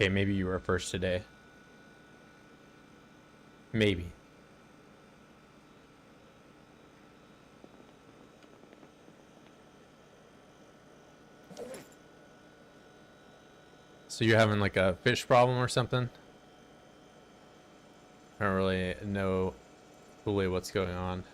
Okay, maybe you were first today. Maybe. So you're having like a fish problem or something? I don't really know fully what's going on.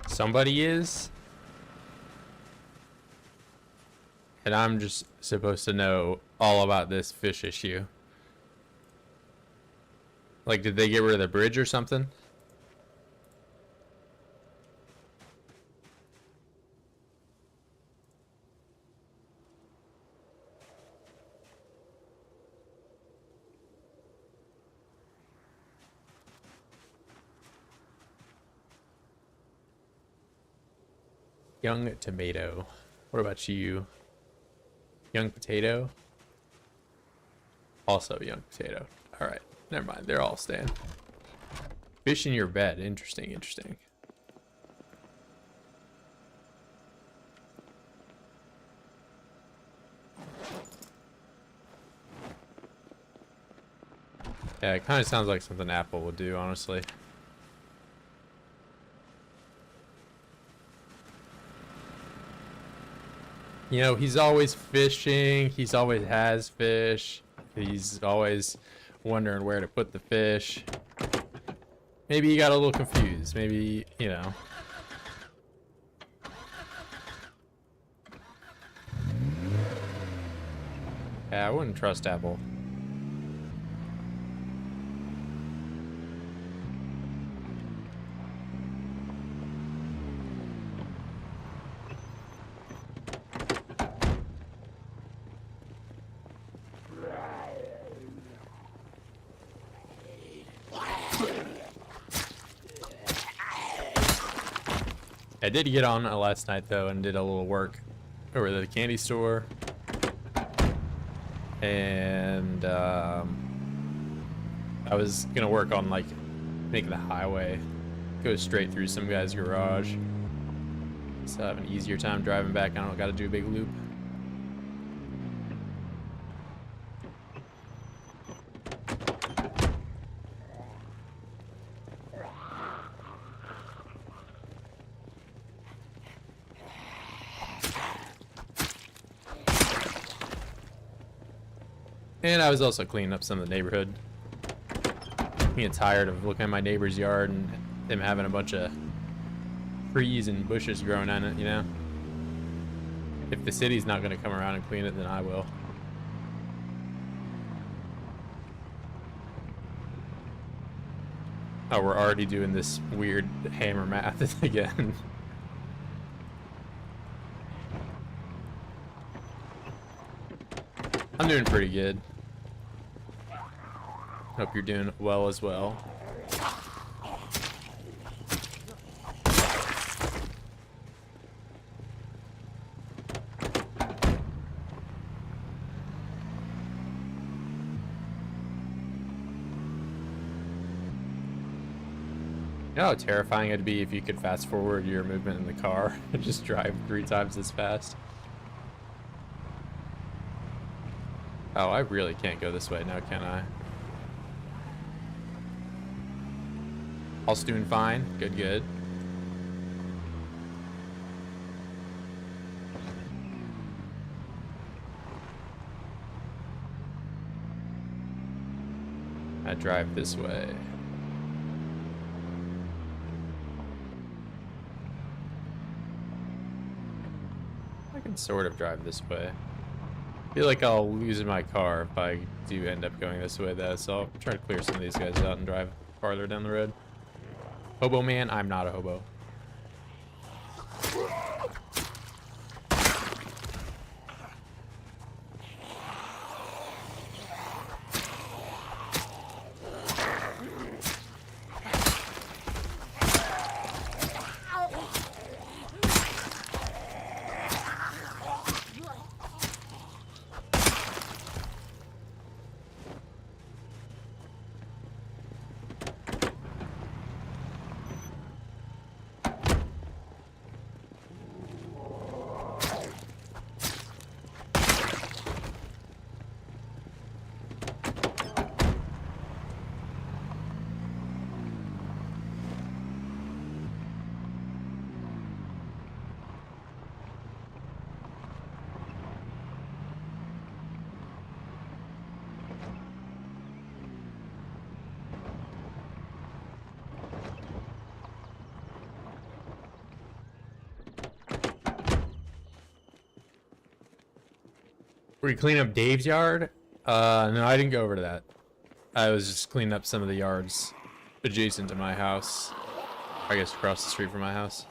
Somebody is, and I'm just supposed to know all about this fish issue. Like, did they get rid of the bridge or something? Young tomato. What about you? Young potato? Also young potato. Alright, never mind. They're all staying. Fish in your bed. Interesting, interesting. Yeah, it kind of sounds like something Apple would do, honestly. You know, he's always fishing. He's always has fish. He's always wondering where to put the fish. Maybe he got a little confused. Maybe, you know. Yeah, I wouldn't trust Apple. I did get on last night though and did a little work over at the candy store, and I was gonna work on like making the highway go straight through some guy's garage, so I have an easier time driving back. I don't gotta do a big loop. And I was also cleaning up some of the neighborhood. I'm getting tired of looking at my neighbor's yard and them having a bunch of trees and bushes growing on it, you know? If the city's not going to come around and clean it, then I will. Oh, we're already doing this weird hammer math again. I'm doing pretty good. Hope you're doing well as well. You know how terrifying it'd be if you could fast forward your movement in the car and just drive 3 times as fast? Oh, I really can't go this way now, can I? All's doing fine. Good, good. I drive this way. I can sort of drive this way. I feel like I'll lose my car if I do end up going this way though, so I'll try to clear some of these guys out and drive farther down the road. Hobo man, I'm not a hobo. We clean up Dave's yard? No, I didn't go over to that. I was just cleaning up some of the yards adjacent to my house. I guess across the street from my house.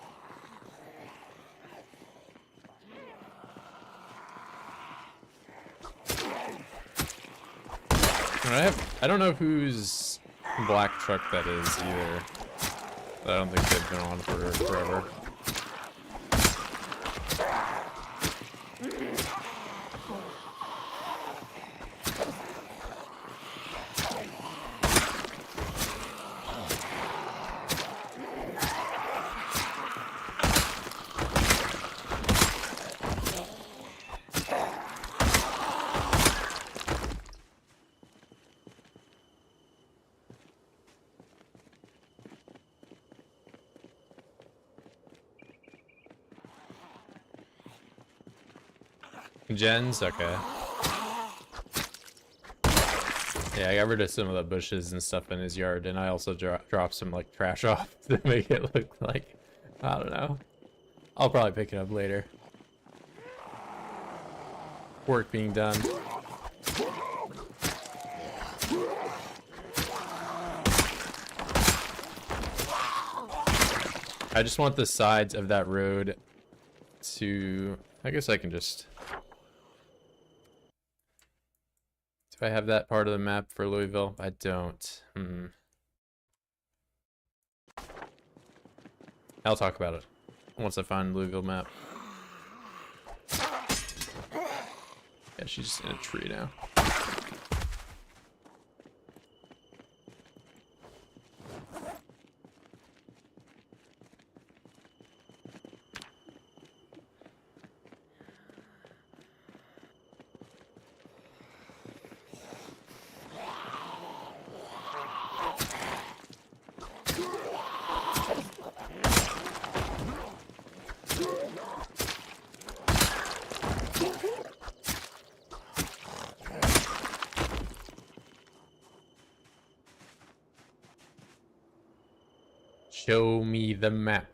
I don't know whose black truck that is either. I don't think they've been on for forever. Gens? Okay. Yeah, I got rid of some of the bushes and stuff in his yard, and I also dropped some like trash off to make it look like, I don't know. I'll probably pick it up later. Work being done. I just want the sides of that road to... I guess I can just... Do I have that part of the map for Louisville? I don't. I'll talk about it once I find Louisville map. Yeah, she's in a tree now. Show me the map.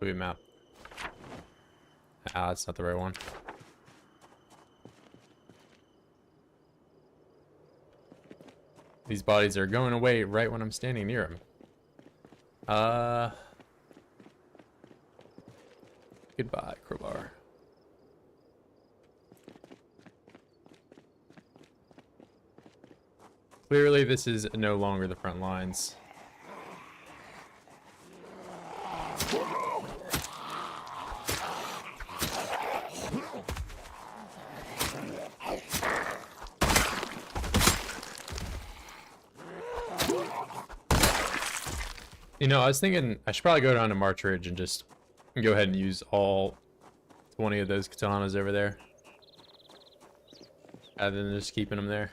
Louis map. Ah, that's not the right one. These bodies are going away right when I'm standing near them. Goodbye, crowbar. Clearly, this is no longer the front lines. You know, I was thinking I should probably go down to March Ridge and just go ahead and use all 20 of those katanas over there, rather than just keeping them there.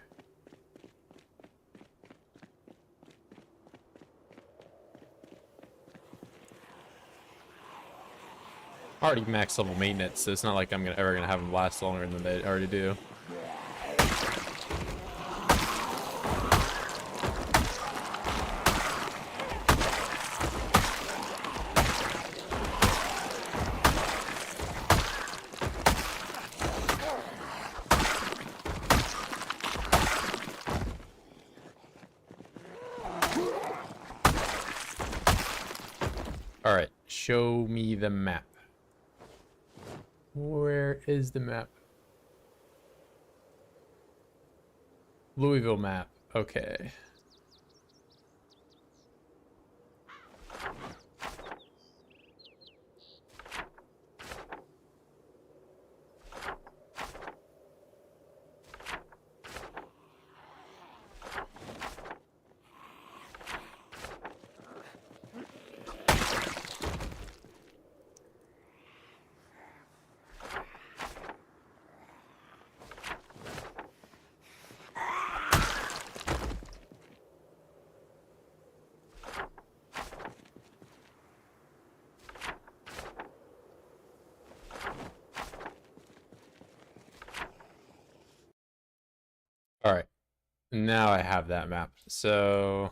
Already max level maintenance, so it's not like I'm ever gonna have them last longer than they already do. Alright, show me the map. Where is the map? Louisville map. Okay. All right, now I have that map. So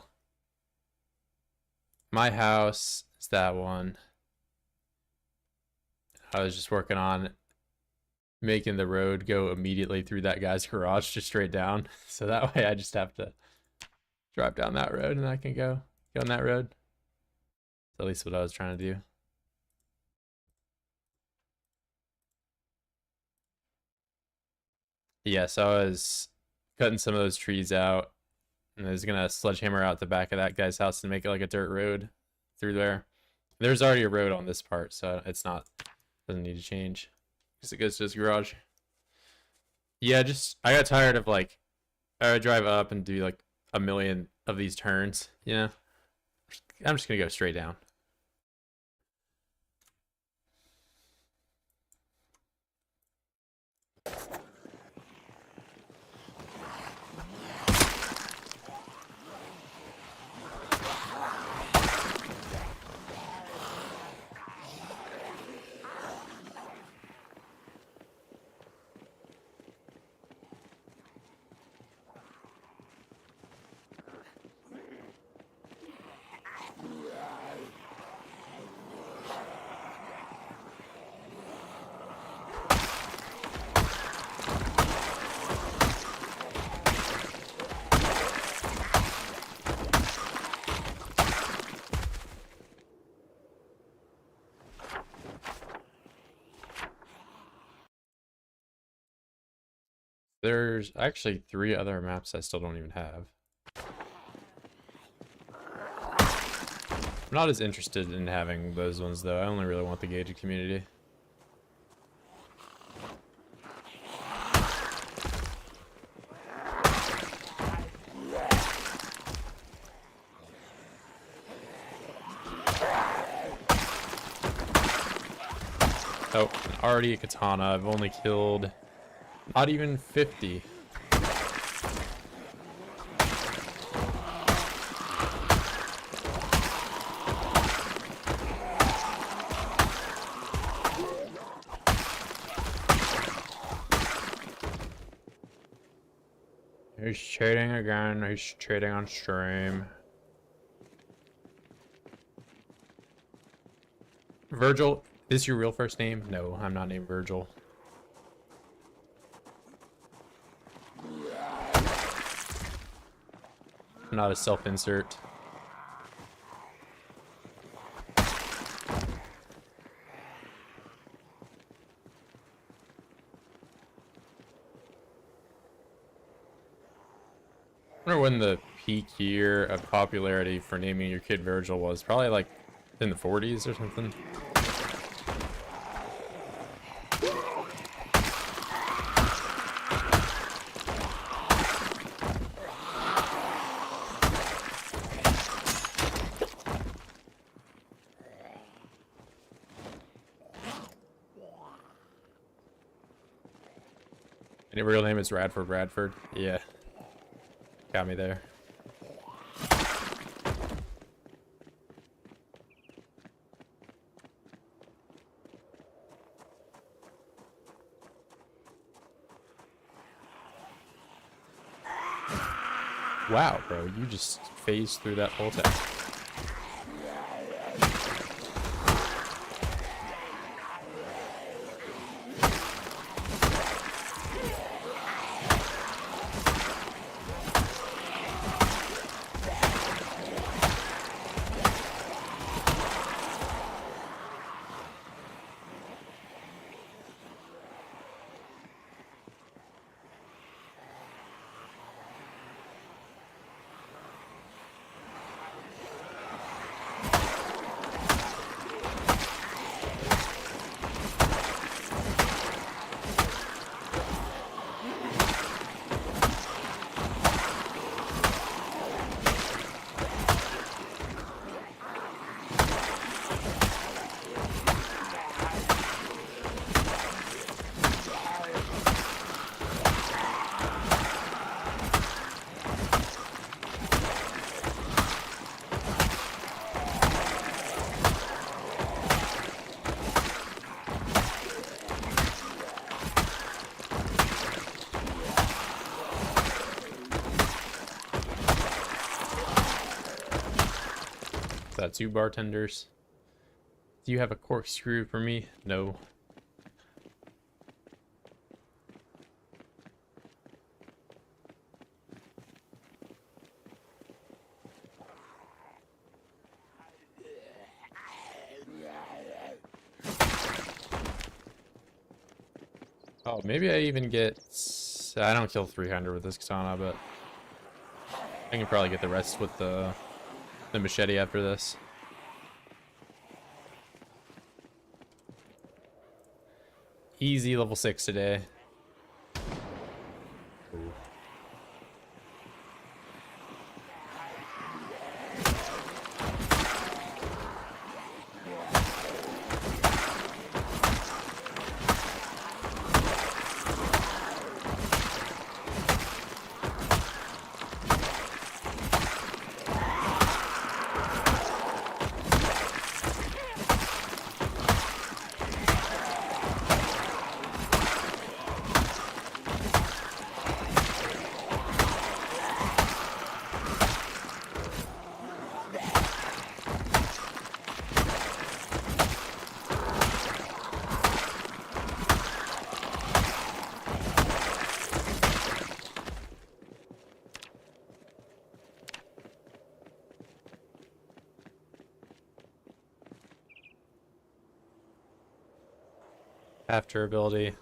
my house is that one. I was just working on making the road go immediately through that guy's garage just straight down. So that way I just have to drive down that road and I can go on that road. That's at least what I was trying to do. Yeah, so I was cutting some of those trees out and I was gonna sledgehammer out the back of that guy's house and make it like a dirt road through there. There's already a road on this part, so it's not, doesn't need to change because it goes to his garage. Yeah, just I got tired of like I would drive up and do like a million of these turns, you know? I'm just gonna go straight down. There's actually 3 other maps I still don't even have. I'm not as interested in having those ones though. I only really want the gated community. Oh, already a katana. I've only killed not even 50. He's trading again. He's trading on stream. Virgil, is this your real first name? No, I'm not named Virgil. I'm not a self-insert. I wonder when the peak year of popularity for naming your kid Virgil was. Probably like in the 40s or something. And your real name is Radford. Yeah. Got me there. Wow, bro, you just phased through that whole thing. That's 2 bartenders. Do you have a corkscrew for me? No. Oh, maybe I even get... I don't kill 300 with this katana, but I can probably get the rest with the machete after this. Easy level 6 today. Ooh. After ability.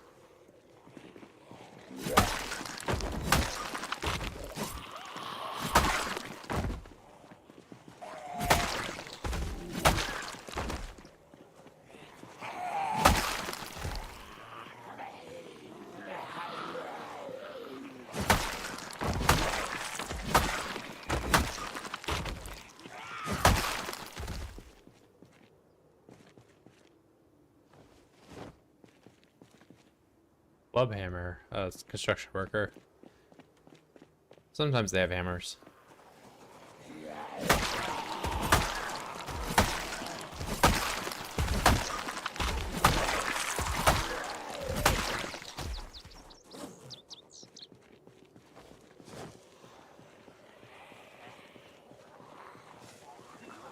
Club hammer. It's a construction worker. Sometimes they have hammers.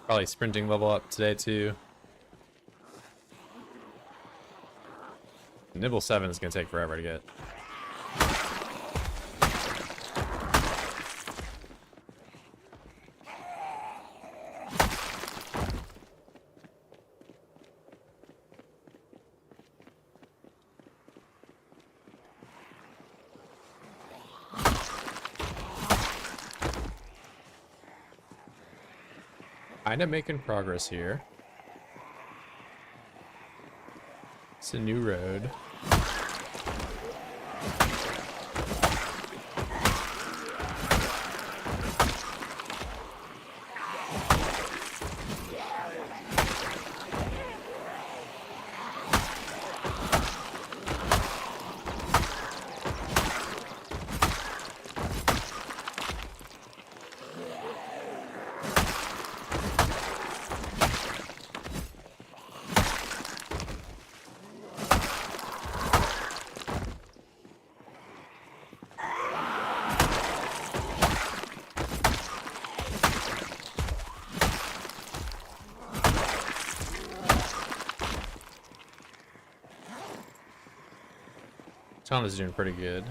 Probably sprinting level up today too. Nibble 7 is going to take forever to get. Kind of making progress here. It's a new road. Katana's doing pretty good.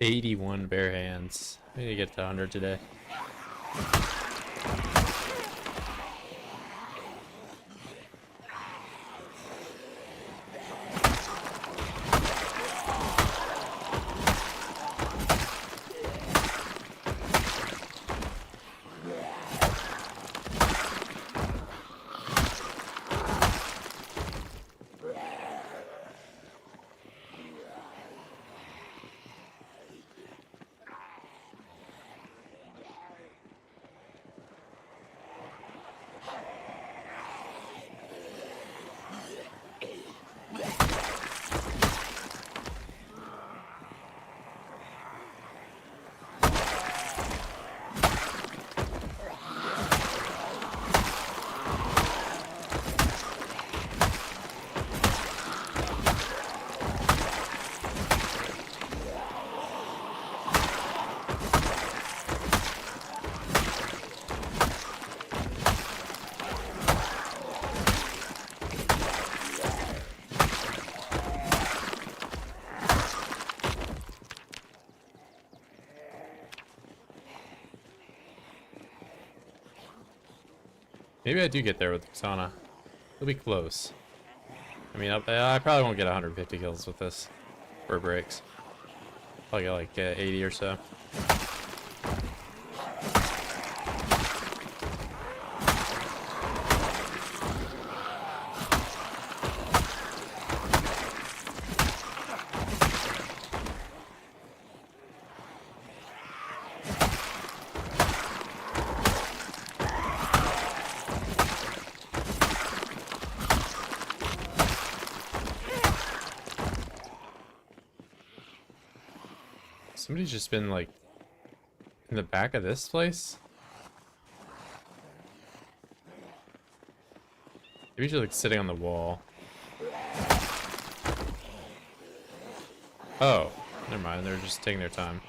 $81 bare hands. I need to get to 100 today. Maybe I do get there with the katana. It'll be close. I mean, I probably won't get 150 kills with this for breaks. I'll get like 80 or so. Somebody's just been like in the back of this place. Maybe she's like sitting on the wall. Oh, never mind. They're just taking their time.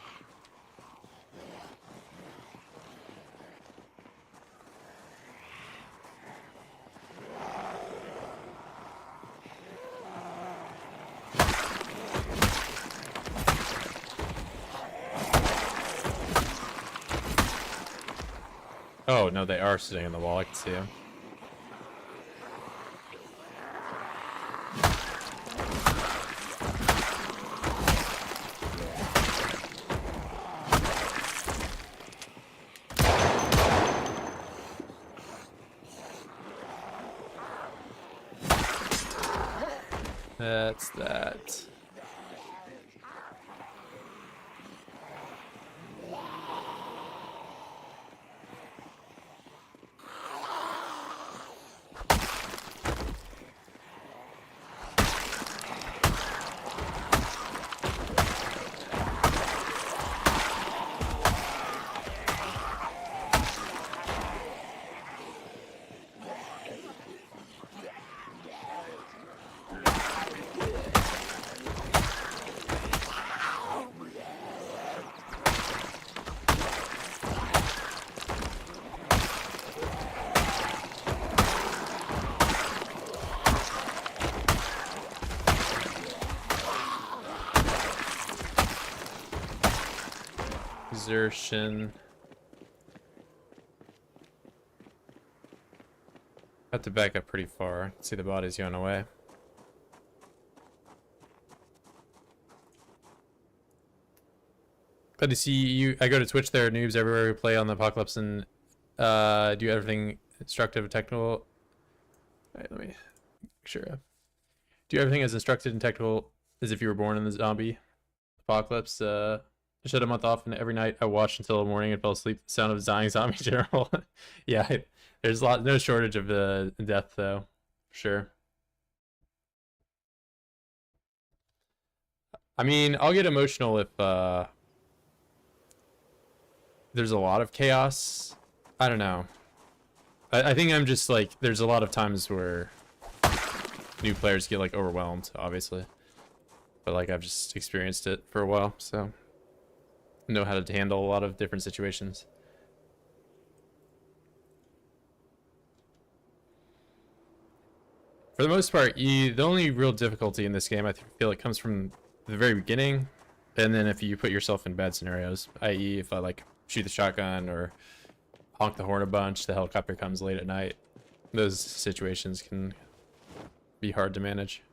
Oh, no, they are sitting on the wall. I can see them. That's that. Exertion. Have to back up pretty far. See the bodies going away. Glad to see you. I go to Twitch there, noobs everywhere who play on the Apocalypse and do everything instructive and technical. Alright, let me make sure. Do everything as instructed and technical as if you were born in the zombie apocalypse. I shut a month off, and every night I watched until the morning and fell asleep. The sound of dying zombie general. Yeah, there's no shortage of death though, for sure. I mean, I'll get emotional if there's a lot of chaos. I don't know. I think I'm just like, there's a lot of times where new players get like overwhelmed, obviously. But like I've just experienced it for a while, so know how to handle a lot of different situations. For the most part, the only real difficulty in this game, I feel it comes from the very beginning, and then if you put yourself in bad scenarios, i.e. if I like shoot the shotgun or honk the horn a bunch, the helicopter comes late at night, those situations can be hard to manage.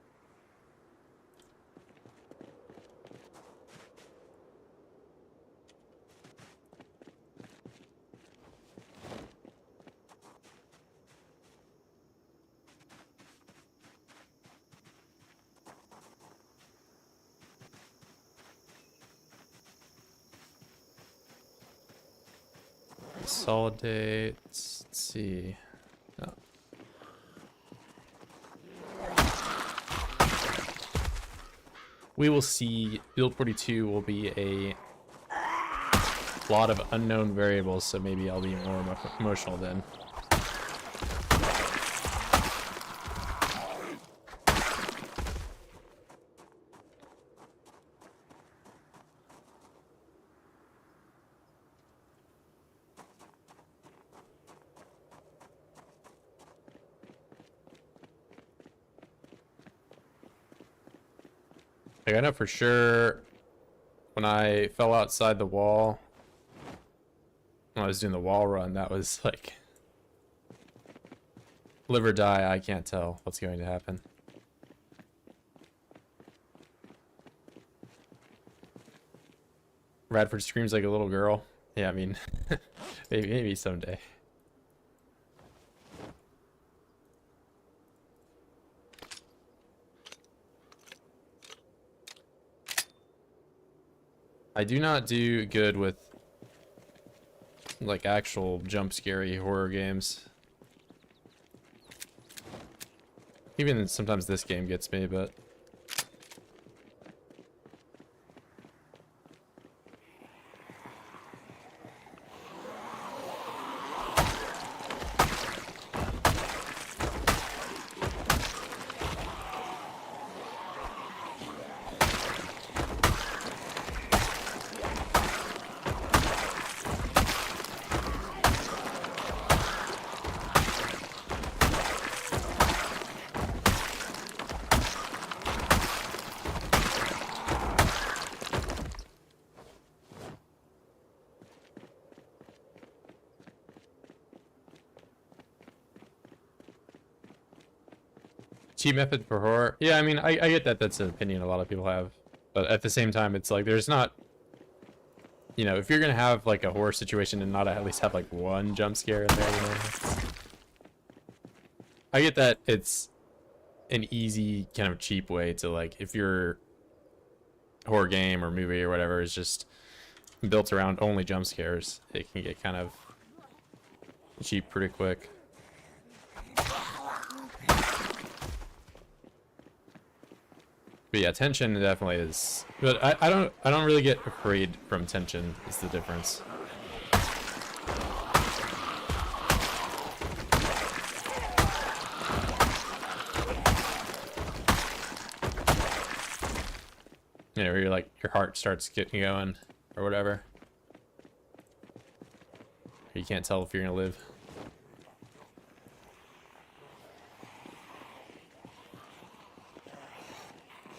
Consolidate. Let's see. Oh. We will see. Build 42 will be a lot of unknown variables, so maybe I'll be more emotional then. Like, I know for sure when I fell outside the wall, when I was doing the wall run, that was like Live or die, I can't tell what's going to happen. Radford screams like a little girl. Yeah, I mean, maybe someday. I do not do good with like actual jump scary horror games. Even sometimes this game gets me, but cheap method for horror. Yeah, I mean, I get that that's an opinion a lot of people have. But at the same time, it's like, there's not... You know, if you're gonna have, like, a horror situation and not at least have, like, one jump scare in there, you know? I get that it's an easy, kind of cheap way to, like, if your horror game or movie or whatever is just built around only jump scares, it can get kind of cheap pretty quick. But yeah, tension definitely is. But I don't really get afraid from tension. Is the difference. You know, where you're like your heart starts getting going or whatever. You can't tell if you're gonna live.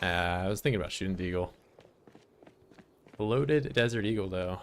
I was thinking about shooting the eagle. Loaded desert eagle, though.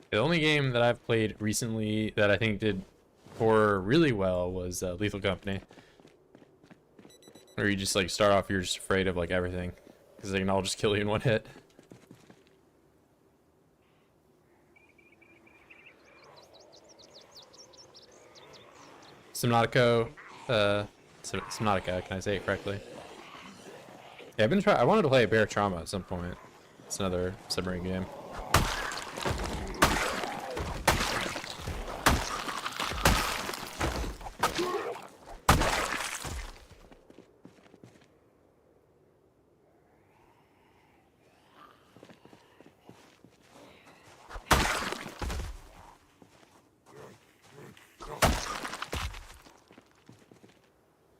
The only game that I've played recently that I think did horror really well was Lethal Company. Where you just like start off, you're just afraid of like everything, because they can all just kill you in one hit. Subnautica, Subnautica, can I say it correctly? Yeah, I've been trying. I wanted to play Bear Trauma at some point. It's another submarine game.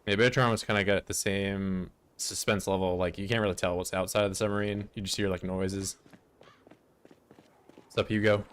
Yeah, Bear Trauma's kind of got the same suspense level. Like, you can't really tell what's outside of the submarine. You just hear, like, noises. What's up, Hugo?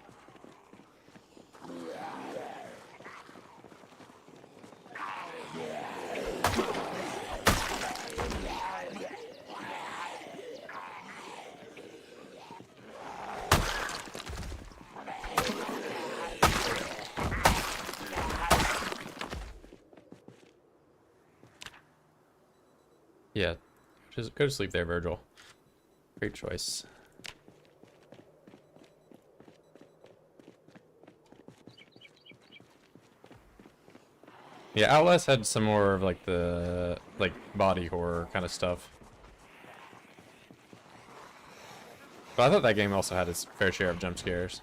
Yeah, just go to sleep there, Virgil. Great choice. Yeah, Outlast had some more of like the body horror kind of stuff. But I thought that game also had its fair share of jump scares.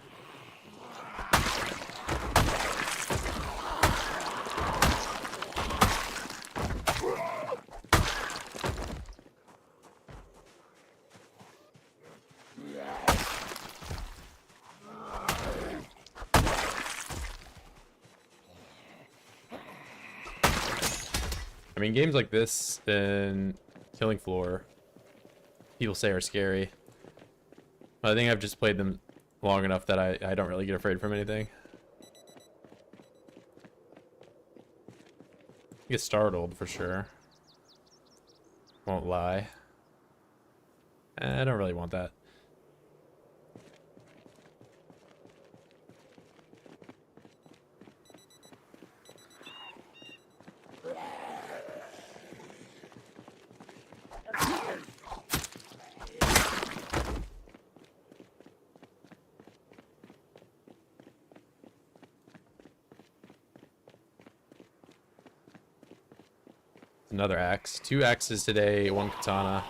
I mean, games like this and Killing Floor, people say are scary. I think I've just played them long enough that I don't really get afraid from anything. I get startled for sure. Won't lie. I don't really want that. Another axe. 2 axes today, 1 katana.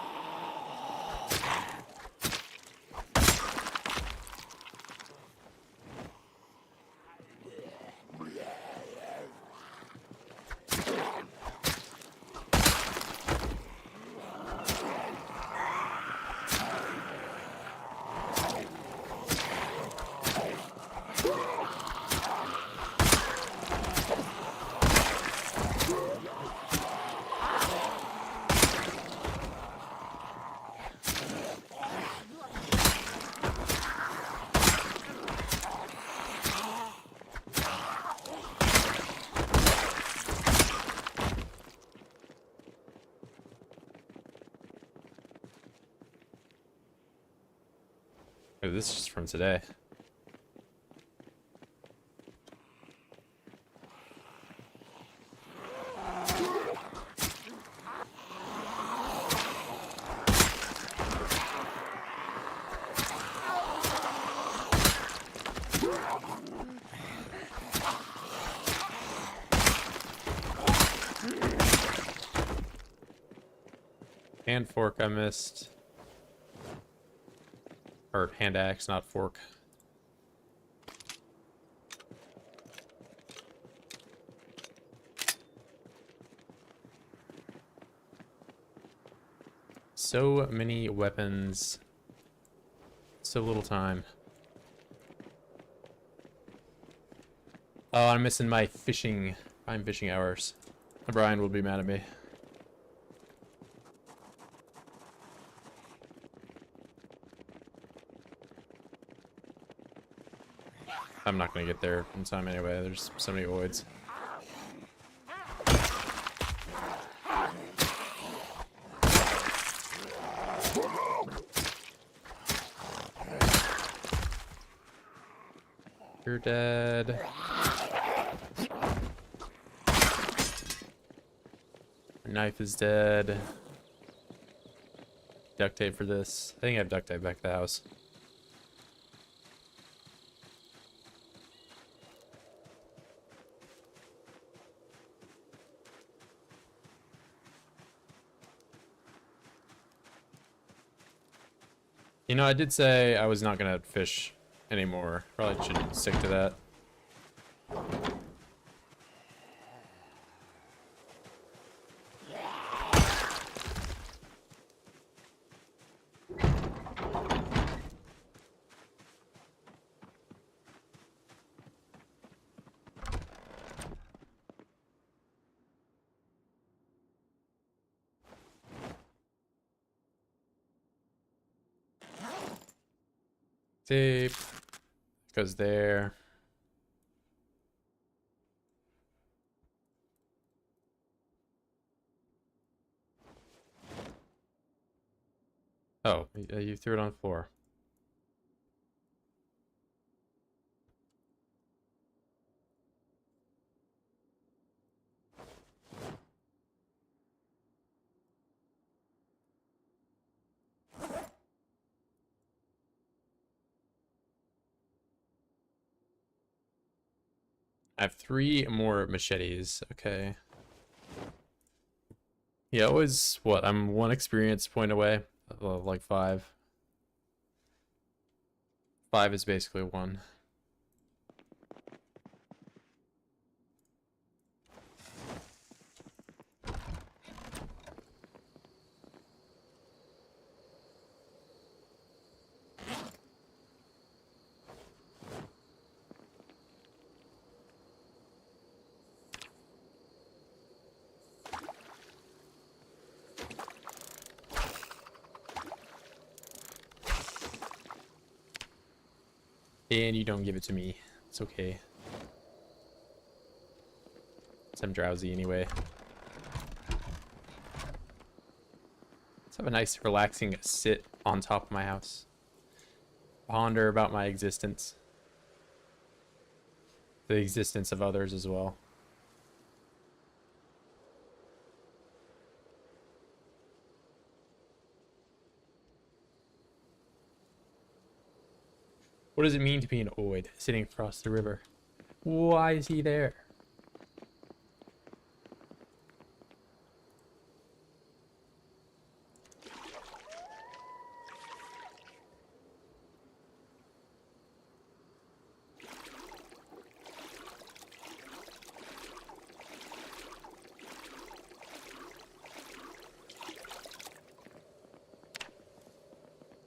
Oh, this is from today. Hand fork I missed. Or hand axe, not fork. So many weapons. So little time. Oh, I'm missing my fishing. I'm fishing hours. Brian will be mad at me. I'm not gonna get there in time anyway. There's so many voids. You're dead. My knife is dead. Duct tape for this. I think I have duct tape back at the house. You know, I did say I was not gonna fish anymore. Probably should stick to that. Tape goes there. Oh, you threw it on the floor. I have 3 more machetes. Okay. Yeah, always what? I'm 1 experience point away. Like 5. 5 is basically 1. And you don't give it to me. It's okay. I'm drowsy anyway. Let's have a nice relaxing sit on top of my house. Ponder about my existence. The existence of others as well. What does it mean to be an oid sitting across the river? Why is he there?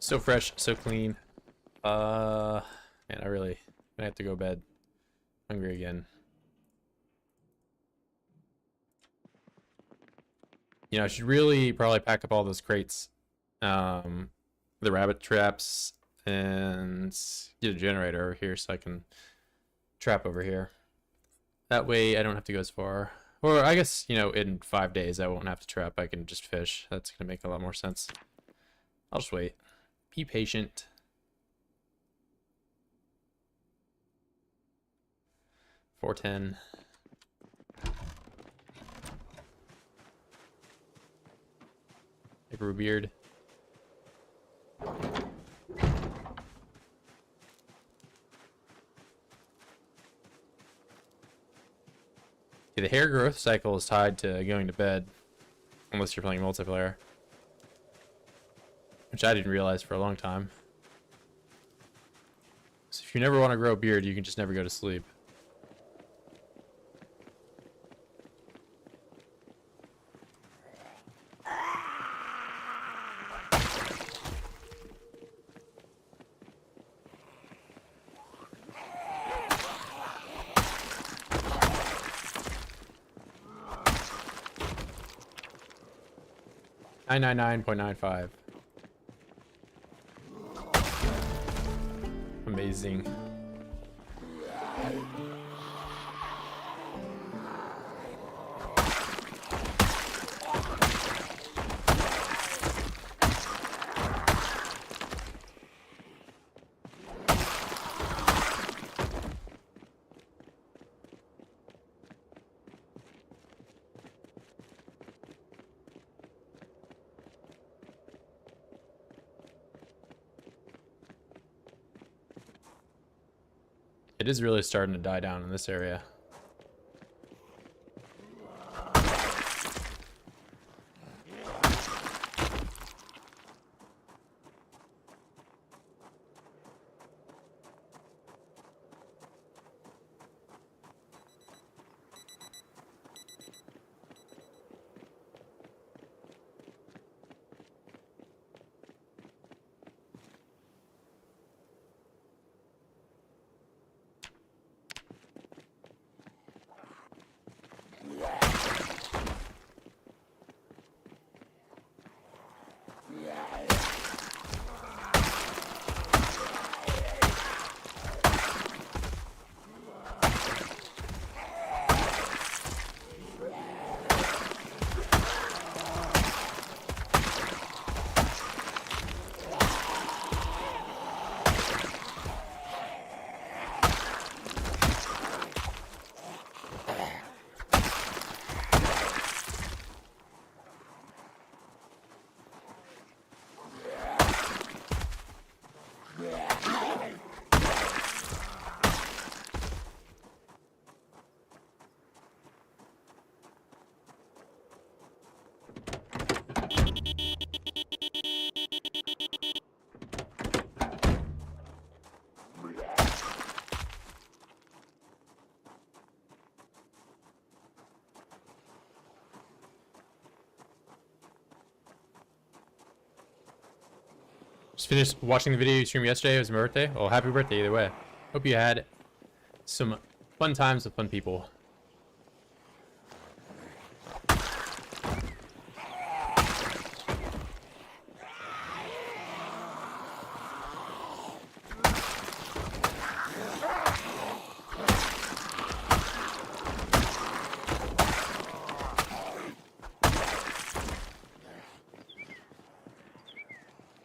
So fresh, so clean. Man, I really gonna have to go to bed. Hungry again. You know, I should really probably pack up all those crates, the rabbit traps, and get a generator over here so I can trap over here. That way I don't have to go as far. Or I guess, you know, in 5 days I won't have to trap. I can just fish. That's gonna make a lot more sense. I'll just wait. Be patient. $4.10. Like beard. Yeah, the hair growth cycle is tied to going to bed, unless you're playing multiplayer, which I didn't realize for a long time. So if you never want to grow a beard, you can just never go to sleep. $999.95. Amazing. It is really starting to die down in this area. Just finished watching the video you streamed yesterday. It was my birthday. Well, happy birthday either way. Hope you had some fun times with fun people.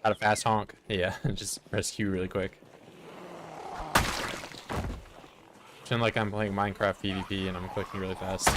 Got a fast honk. Yeah, just press Q really quick. Pretend like I'm playing Minecraft PvP and I'm clicking really fast.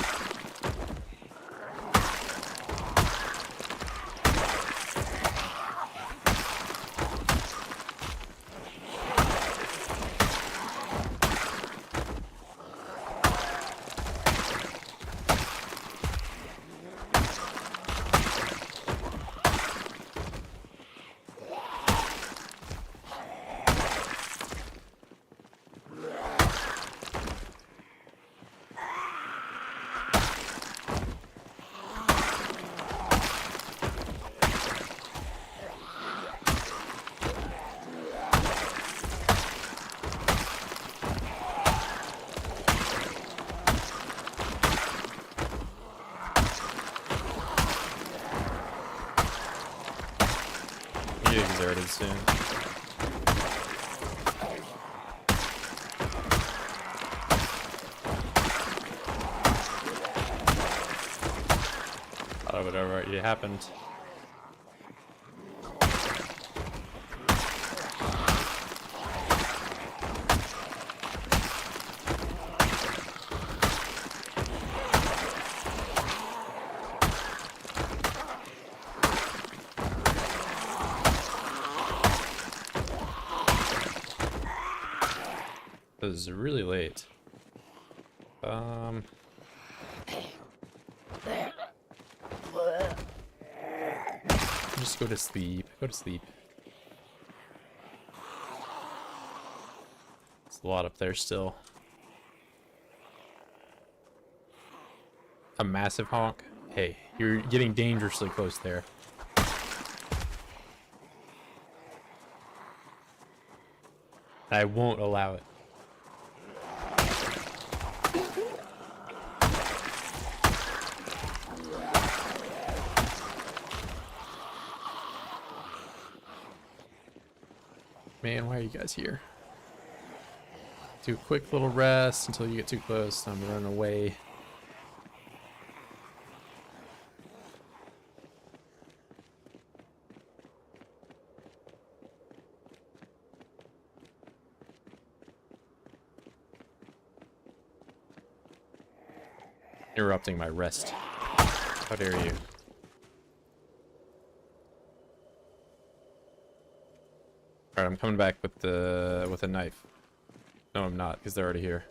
Get exerted soon. Thought it would have already happened. This is really late. Just go to sleep. Go to sleep. There's a lot up there still. A massive honk. Hey, you're getting dangerously close there. I won't allow it. Man, why are you guys here? Do a quick little rest until you get too close. I'm running away. Interrupting my rest. How dare you? Alright, I'm coming back with a knife. No, I'm not, because they're already here.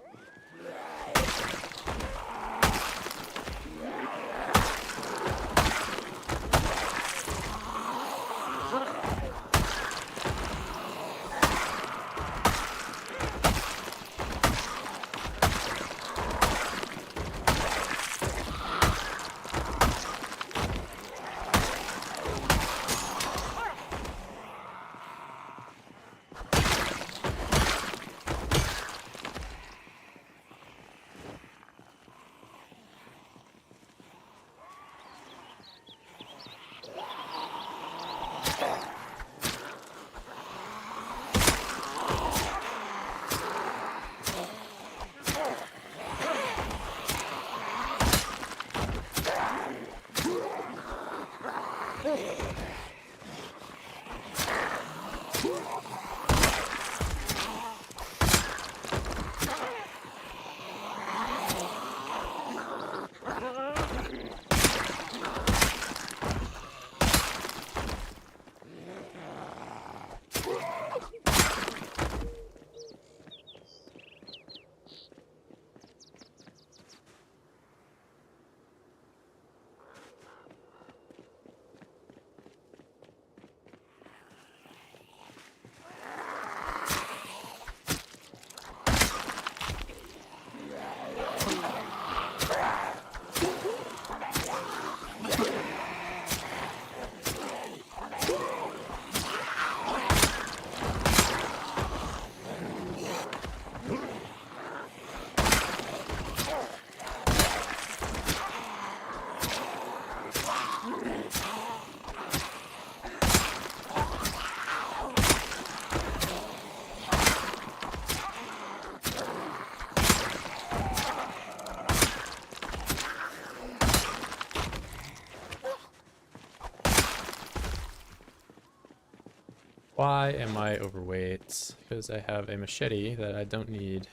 Why am I overweight? Because I have a machete that I don't need.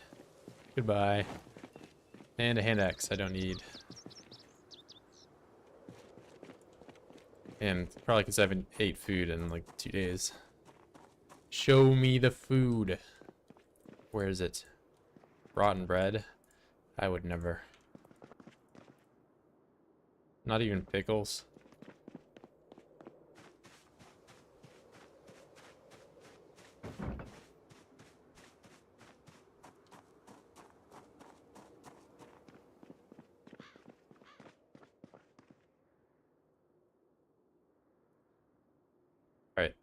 Goodbye. And a hand axe I don't need. And probably because I haven't ate food in like 2 days. Show me the food. Where is it? Rotten bread? I would never. Not even pickles. Alright.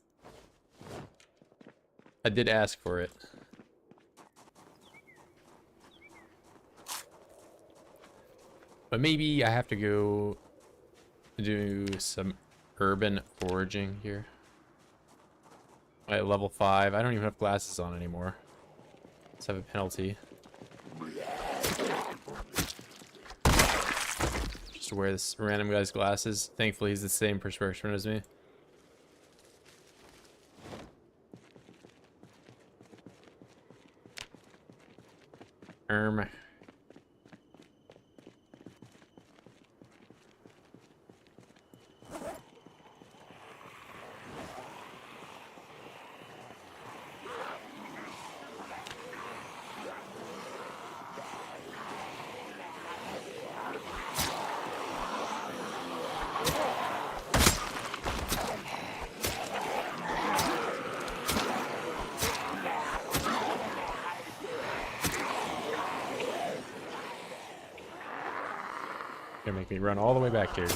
I did ask for it. But maybe I have to go do some urban foraging here. At level 5. I don't even have glasses on anymore. Let's have a penalty. Just wear this random guy's glasses. Thankfully he's the same prescription as me. Gonna make me run all the way back here.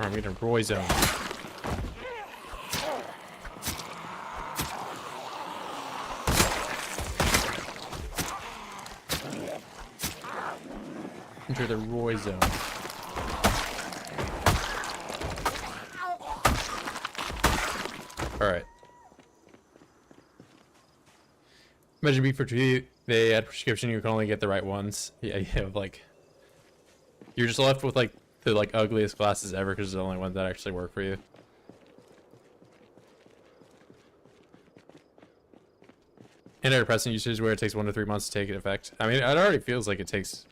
I'm getting a Roy zone. Enter the Roy zone. Alright. Imagine beef for two. They had prescription, you can only get the right ones. Yeah, you have like... You're just left with like the ugliest glasses ever because they're the only ones that actually work for you. Antidepressant usage where it takes 1 to 3 months to take effect. I mean, it already feels like it takes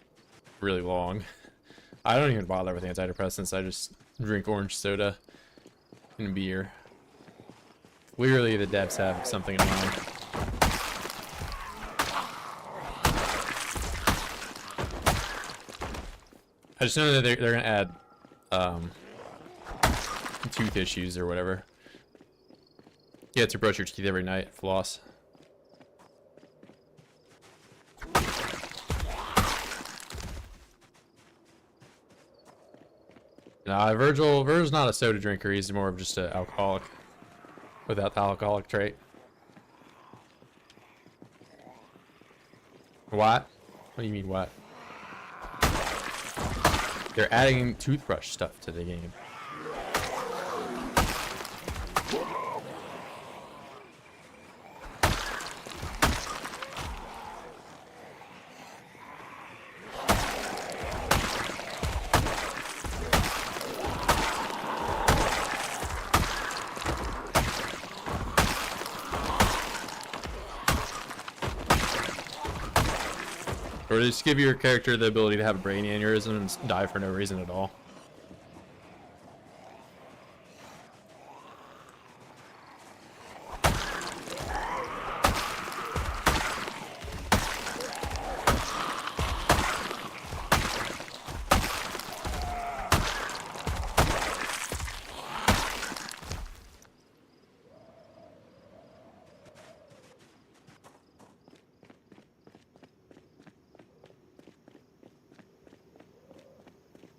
really long. I don't even bother with antidepressants. I just drink orange soda and beer. Clearly the devs have something in mind. I just know that they're gonna add tooth issues or whatever. You have to brush your teeth every night, floss. Nah, Virgil's not a soda drinker. He's more of just an alcoholic without the alcoholic trait. What? What do you mean what? They're adding toothbrush stuff to the game. Or just give your character the ability to have a brain aneurysm and die for no reason at all.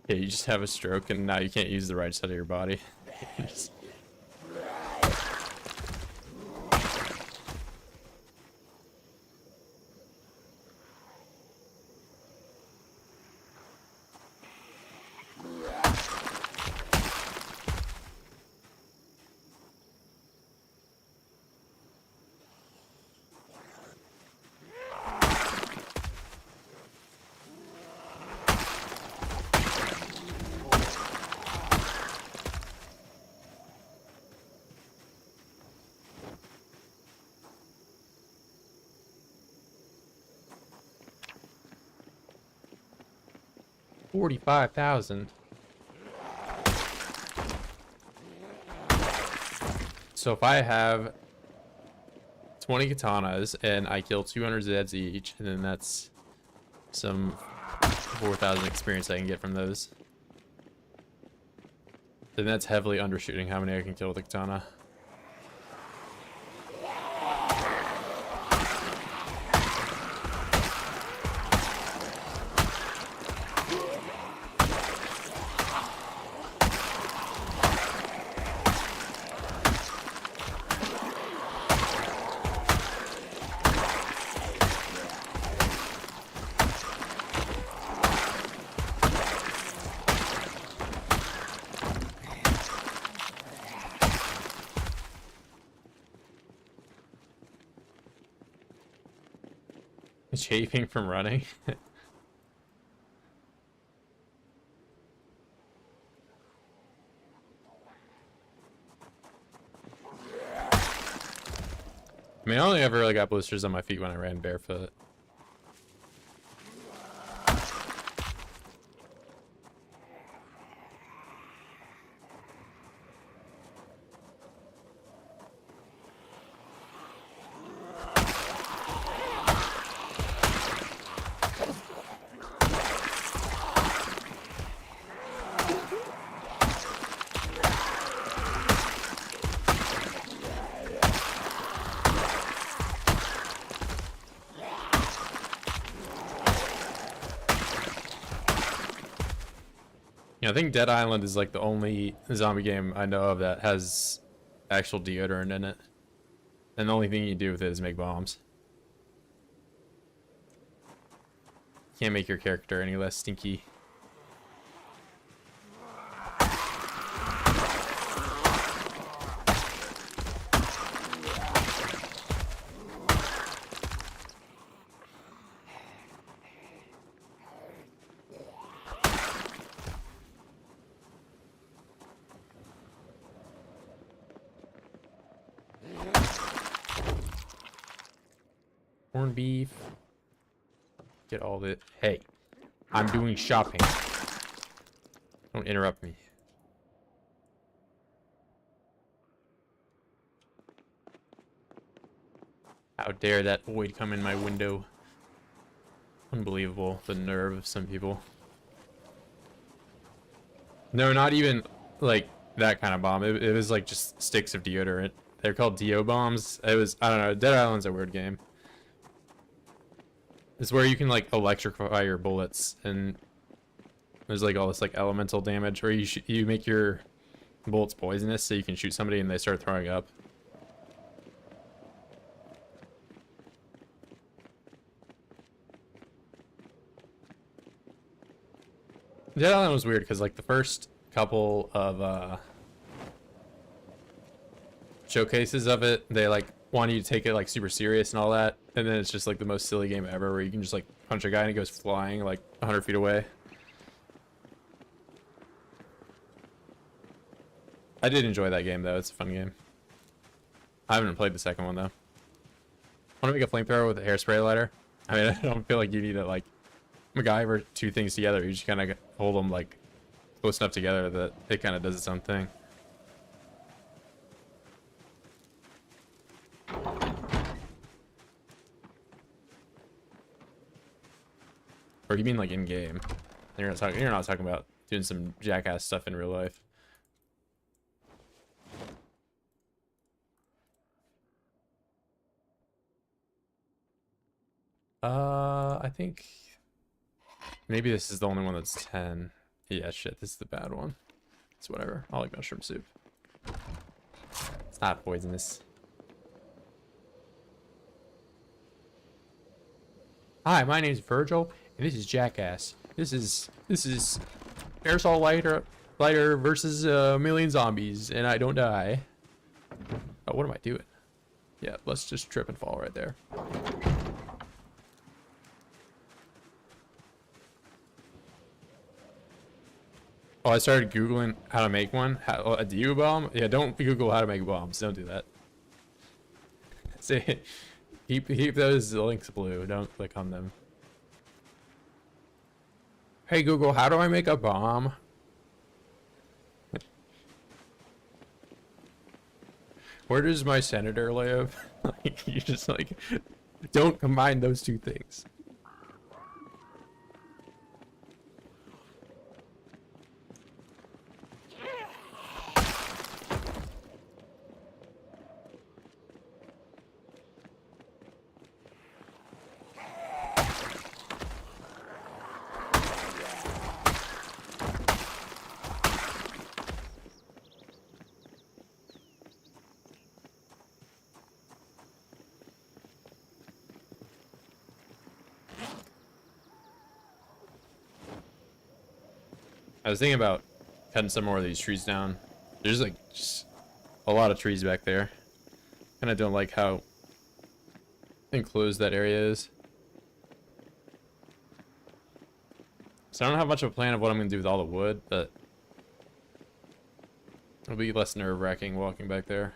Yeah, you just have a stroke and now you can't use the right side of your body. Just- 45,000. So if I have 20 katanas and I kill 200 Zeds each, and then that's some 4,000 experience I can get from those. Then that's heavily undershooting how many I can kill with a katana. Chafing from running. I mean, I only ever really got blisters on my feet when I ran barefoot. I think Dead Island is like the only zombie game I know of that has actual deodorant in it. And the only thing you do with it is make bombs. Can't make your character any less stinky. Corned beef. Get all the... Hey, I'm doing shopping. Don't interrupt me. How dare that void come in my window. Unbelievable, the nerve of some people. No, not even like that kind of bomb. It was like just sticks of deodorant. They're called Deo bombs. It was, I don't know, Dead Island's a weird game. It's where you can like electrify your bullets, and there's like all this like elemental damage, or you make your bullets poisonous so you can shoot somebody and they start throwing up. Dead Island was weird because like the first couple of showcases of it, they like want you to take it like super serious and all that, and then it's just like the most silly game ever where you can just like punch a guy and he goes flying like 100 feet away. I did enjoy that game though. It's a fun game. I haven't played the second one though. Want to make a flamethrower with a hairspray lighter? I mean, I don't feel like you need to like MacGyver two things together. You just kind of hold them like close enough together that it kind of does its own thing. Or you mean like in game? You're not talking about doing some jackass stuff in real life. I think maybe this is the only one that's 10. Yeah, shit, this is the bad one. It's whatever. I like mushroom soup. It's not poisonous. Hi, my name is Virgil, and this is Jackass. This is aerosol lighter versus a million zombies, and I don't die. Oh, what am I doing? Yeah, let's just trip and fall right there. Oh, I started Googling how to make one. A DU bomb? Yeah, don't Google how to make bombs. Don't do that. See, keep those links blue. Don't click on them. Hey Google, how do I make a bomb? Where does my senator live? Like, you just like don't combine those two things. I was thinking about cutting some more of these trees down. There's like just a lot of trees back there. Kind of don't like how enclosed that area is. So I don't have much of a plan of what I'm going to do with all the wood, but it'll be less nerve-wracking walking back there.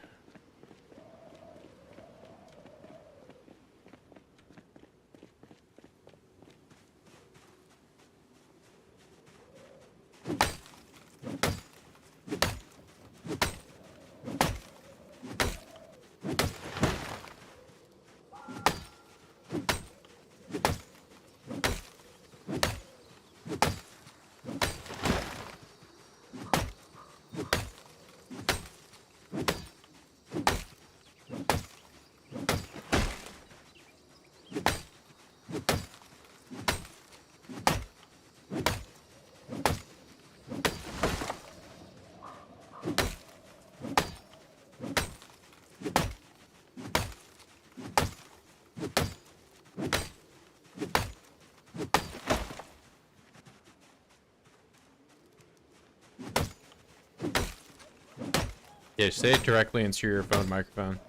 Yeah, say it directly into your phone microphone.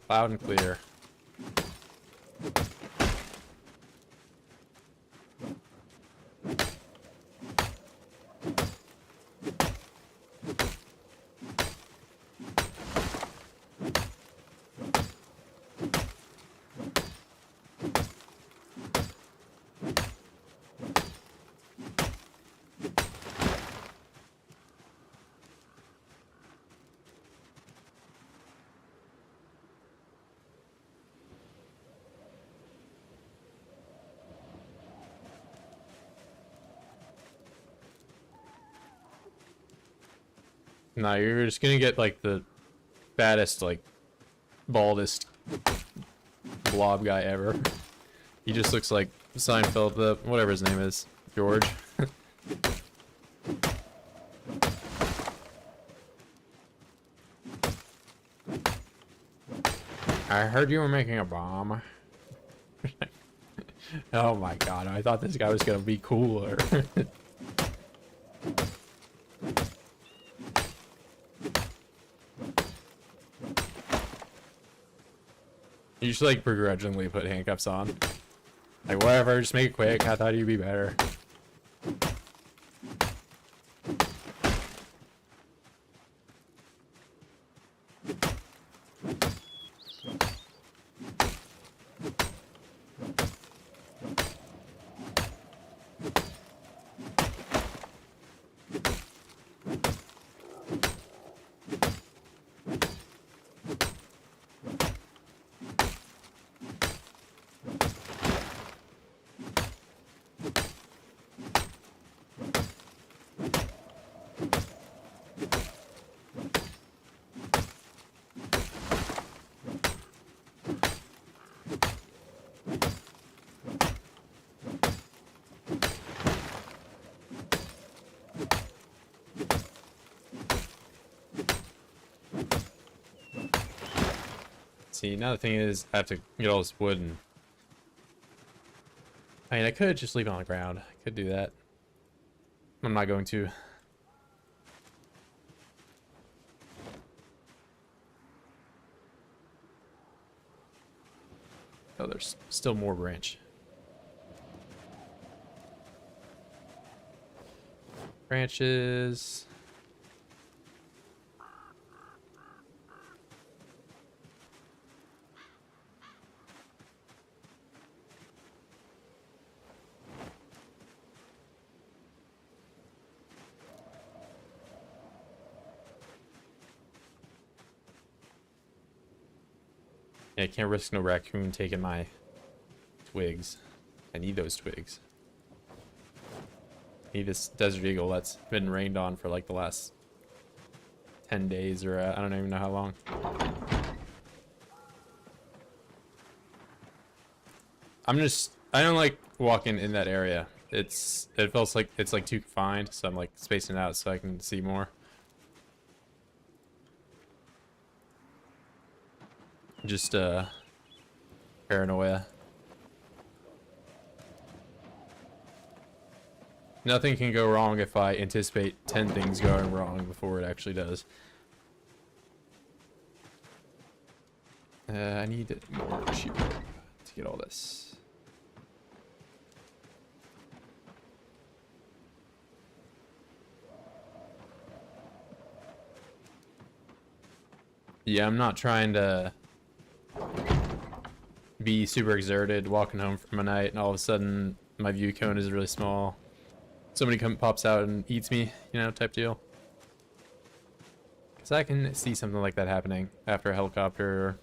Loud and clear. No, you're just gonna get like the fattest, like baldest blob guy ever. He just looks like Seinfeld, the whatever his name is, George. I heard you were making a bomb. Oh my god, I thought this guy was gonna be cooler. You just like begrudgingly put handcuffs on. Like whatever, just make it quick. I thought you'd be better. See, now the thing is, I have to get all this wood and... I mean, I could just leave it on the ground. I could do that. I'm not going to. Oh, there's still more branch. Branches. Yeah, I can't risk no raccoon taking my twigs. I need those twigs. I need this desert eagle that's been rained on for like the last 10 days or I don't even know how long. I don't like walking in that area. It feels like it's like too confined, so I'm like spacing it out so I can see more. Just paranoia. Nothing can go wrong if I anticipate 10 things going wrong before it actually does. I need more sheep rope to get all this. Yeah, I'm not trying to be super exerted walking home from a night and all of a sudden my view cone is really small. Somebody pops out and eats me, you know, type deal. Because I can see something like that happening after a helicopter or,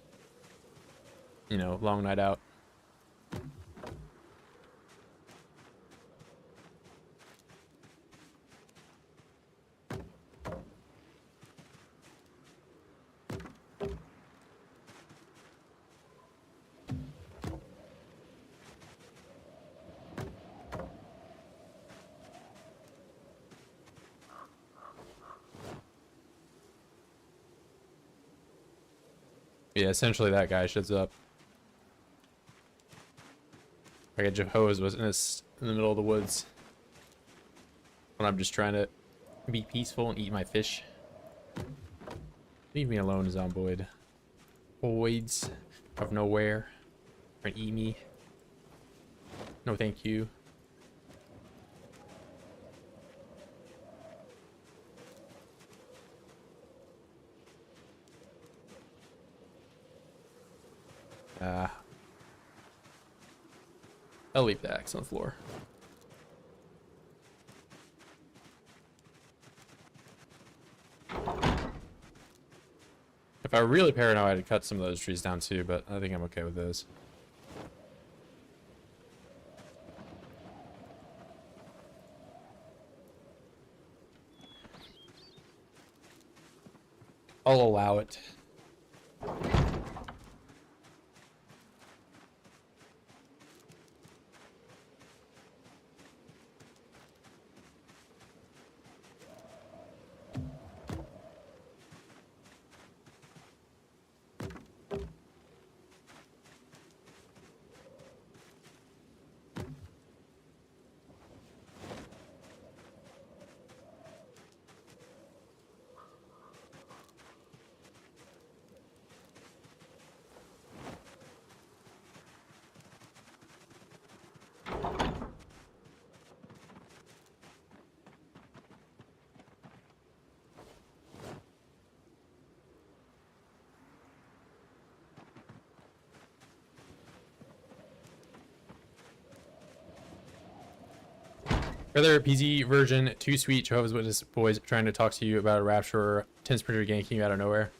you know, long night out. Yeah, essentially that guy shows up. Like a Jehovah's Witness in the middle of the woods. When I'm just trying to be peaceful and eat my fish. Leave me alone, Zomboid. Voids of nowhere. Trying to eat me. No thank you. I'll leave the axe on the floor. If I were really paranoid, I'd cut some of those trees down too, but I think I'm okay with those. I'll allow it. Brother PZ version, too sweet Jehovah's Witness boys trying to talk to you about a rapture, 10 sprinter ganking you out of nowhere.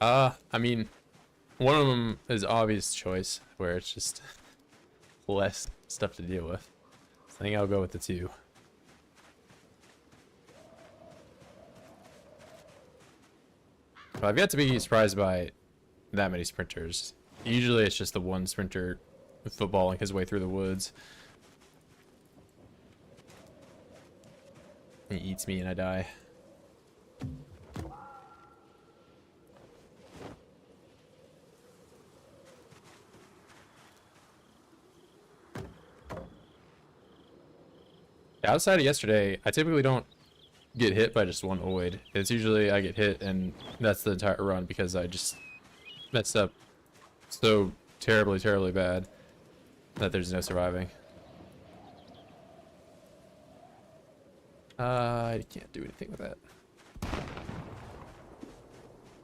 I mean, one of them is obvious choice, where it's just less stuff to deal with. So I think I'll go with the two. But I've yet to be surprised by that many sprinters. Usually it's just the one sprinter footballing his way through the woods. He eats me and I die. outside of yesterday, I typically don't get hit by just one void. It's usually I get hit and that's the entire run because I just messed up so terribly bad that there's no surviving. I can't do anything with that.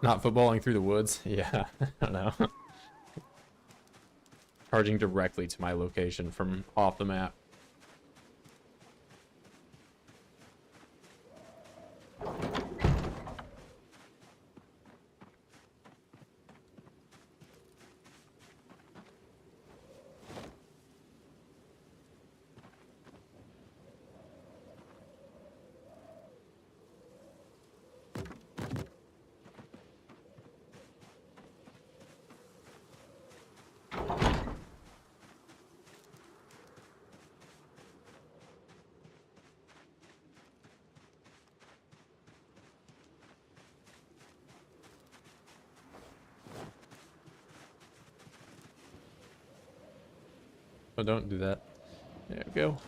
Not footballing through the woods? Yeah, I don't know. Charging directly to my location from off the map. Oh, don't do that. There we go.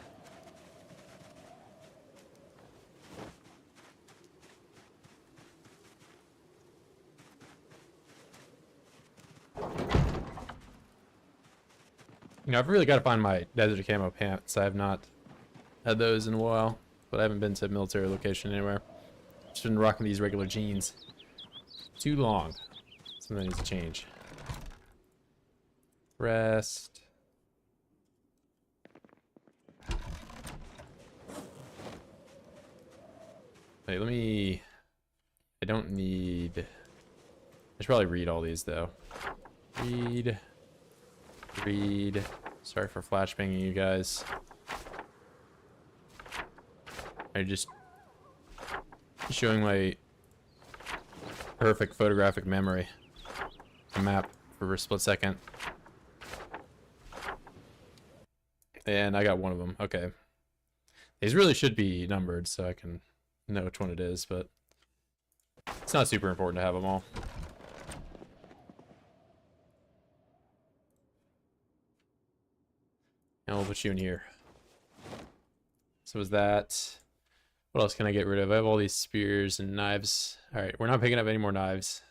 You know, I've really got to find my desert camo pants. I have not had those in a while, but I haven't been to a military location anywhere. Just been rocking these regular jeans. Too long. Something needs to change. Rest. Wait, let me... I don't need... I should probably read all these, though. Read. Read. Sorry for flashbanging you guys. I'm just showing my perfect photographic memory. A map for a split second. And I got one of them. Okay. These really should be numbered so I can know which one it is, but it's not super important to have them all. And we'll put you in here. So is that... What else can I get rid of? I have all these spears and knives. Alright, we're not picking up any more knives.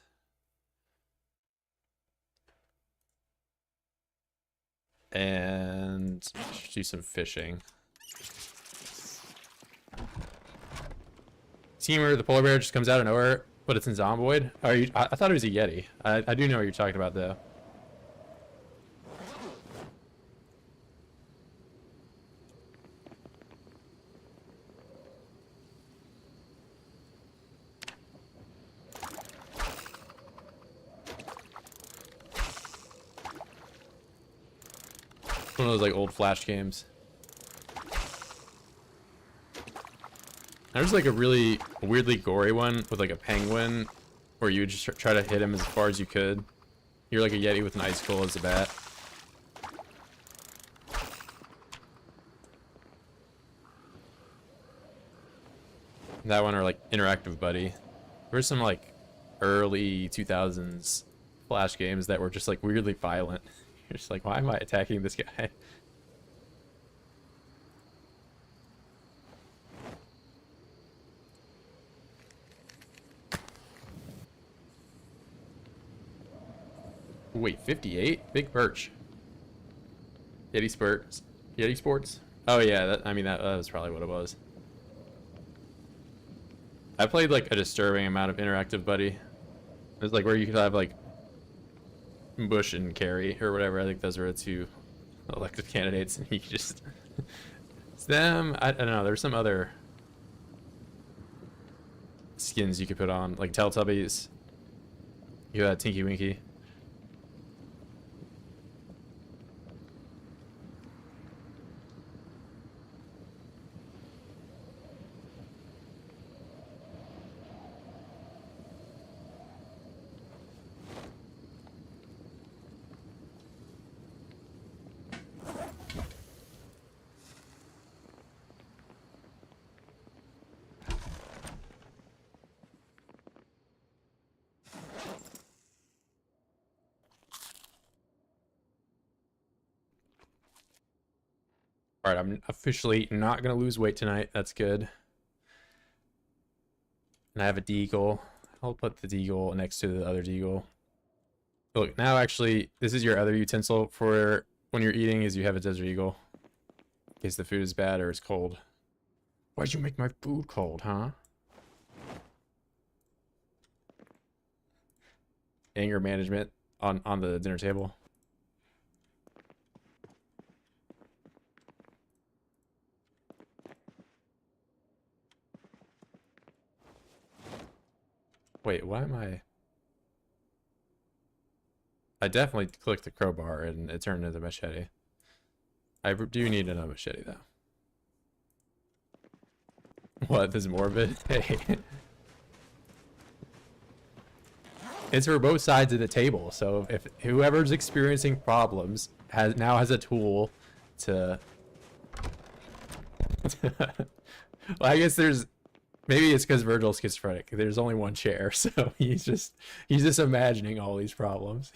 And do some fishing. Teamer, the polar bear just comes out of nowhere, but it's in Zomboid. Are you? I thought it was a Yeti. I do know what you're talking about, though. One of those like old Flash games. There's like a really weirdly gory one with like a penguin where you would just try to hit him as far as you could. You're like a Yeti with an icicle as a bat. That one or like Interactive Buddy. There were some like early 2000s Flash games that were just like weirdly violent. You're just like, why am I attacking this guy? Wait, 58? Big perch. Yeti Sports. Yeti Sports? Oh yeah, that, I mean that was probably what it was. I played like a disturbing amount of Interactive Buddy. It's like where you could have like Bush and Carey or whatever. I think those are the two elected candidates, and you just it's them. I don't know. There's some other skins you could put on, like Teletubbies. You had Tinky Winky. All right, I'm officially not gonna lose weight tonight. That's good. And I have a deagle. I'll put the deagle next to the other deagle. Look, now actually, this is your other utensil for when you're eating, is you have a Desert Eagle. In case the food is bad or it's cold. Why'd you make my food cold, huh? Anger management on the dinner table. Wait, why am I definitely clicked the crowbar and it turned into machete. I do need another machete though. What, this is morbid? Hey. It's for both sides of the table, so if whoever's experiencing problems now has a tool to well, I guess maybe it's because Virgil's schizophrenic. There's only one chair, so he's just imagining all these problems.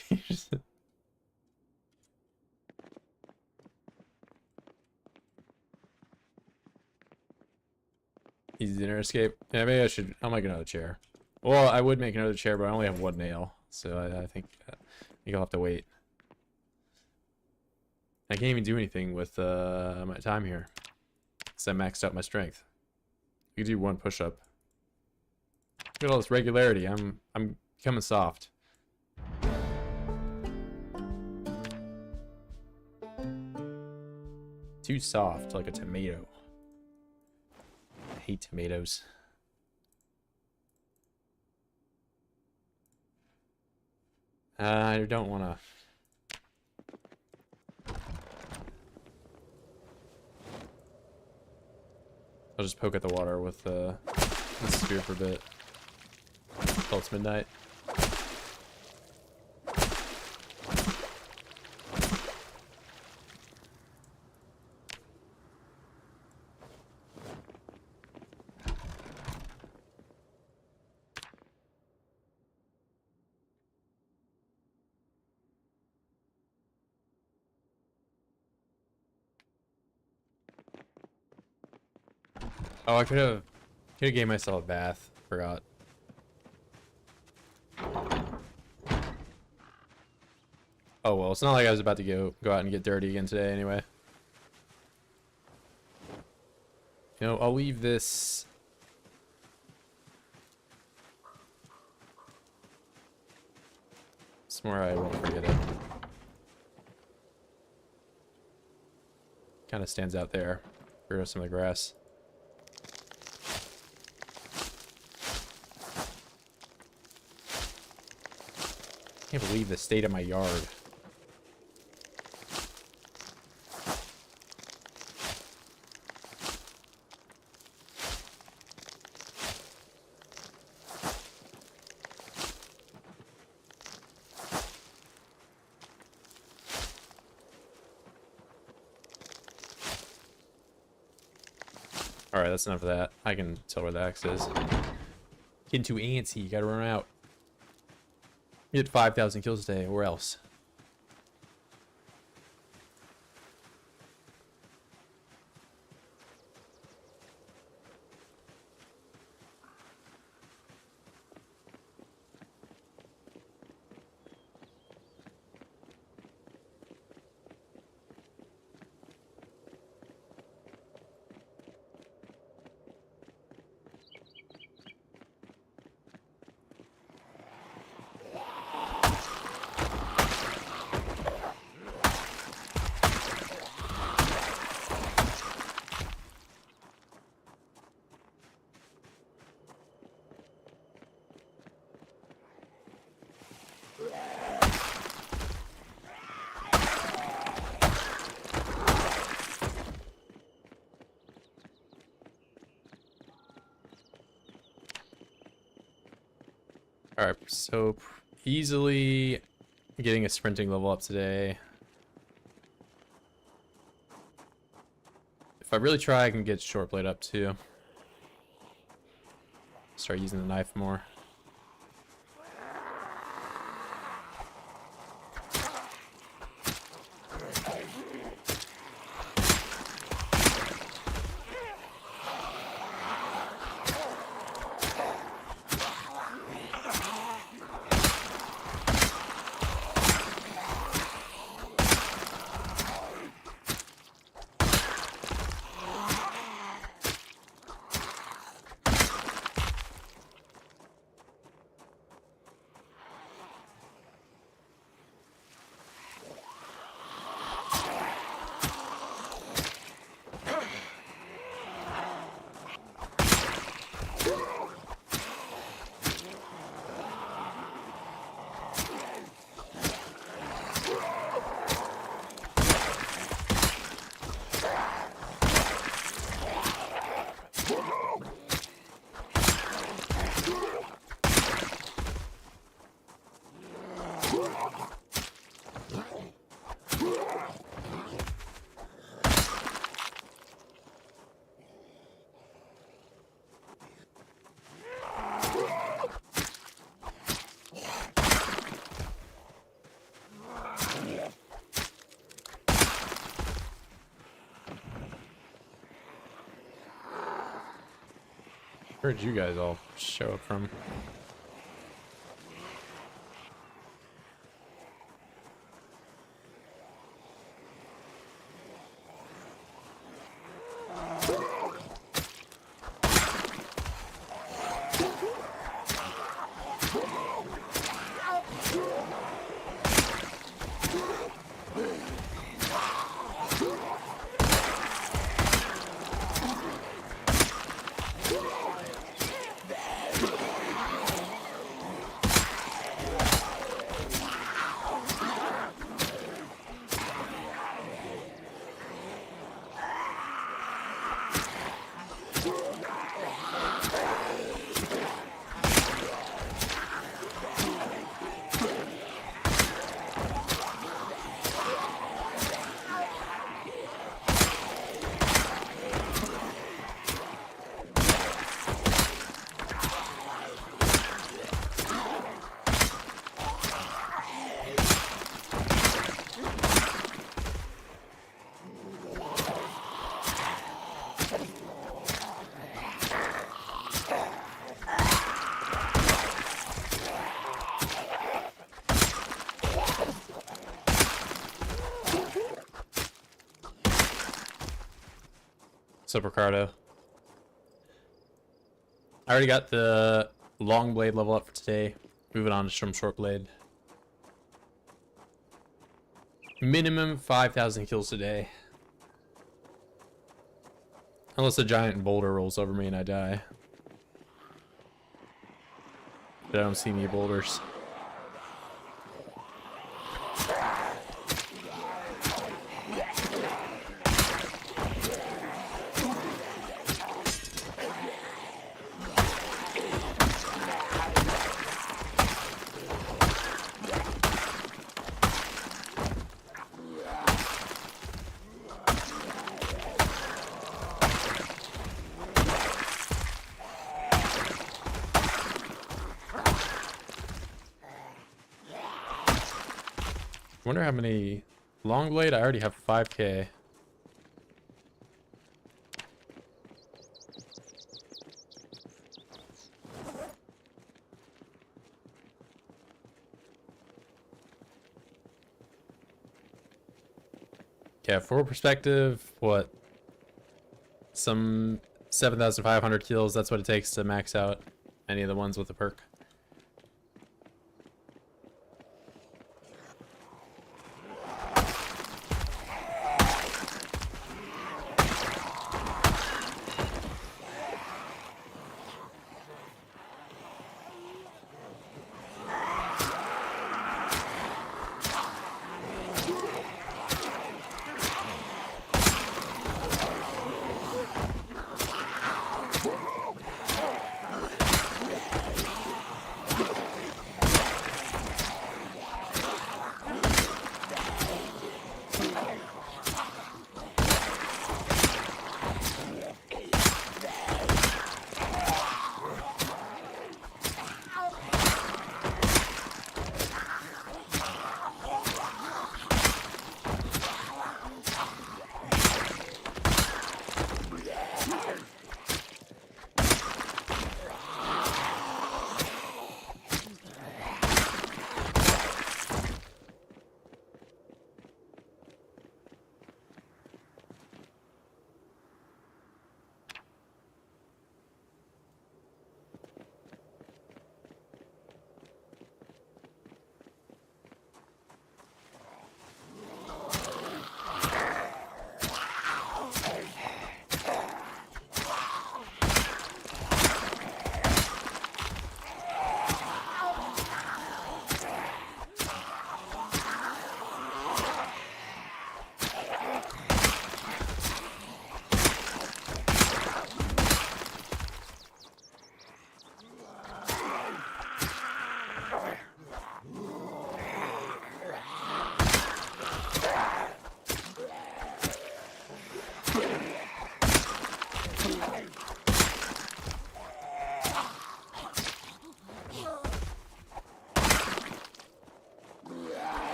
Easy dinner escape. Yeah, maybe I'll make another chair. Well, I would make another chair, but I only have one nail, so I think I'll have to wait. I can't even do anything with my time here, because I maxed out my strength. You can do one push-up. Look at all this regularity. I'm becoming soft. Too soft, like a tomato. I hate tomatoes. I don't want to. I'll just poke at the water with the spear for a bit. Until it's midnight. Oh, I could have gave myself a bath. Forgot. Oh well, it's not like I was about to go out and get dirty again today anyway. You know, I'll leave this. Somewhere I won't forget it. Kind of stands out there. Through some of the grass. I can't believe the state of my yard. Alright, that's enough of that. I can tell where the axe is. Getting too antsy, you gotta run out. You get 5,000 kills a day, or else. Alright, so easily getting a sprinting level up today. If I really try, I can get short blade up too. Start using the knife more. Where'd you guys all show up from? What's up, Ricardo? I already got the long blade level up for today. Moving on to some short blade. Minimum 5,000 kills a day. Unless a giant boulder rolls over me and I die. But I don't see any boulders. Wonder how many long blade. I already have 5k. Okay, for perspective, what? Some 7,500 kills. That's what it takes to max out any of the ones with the perk.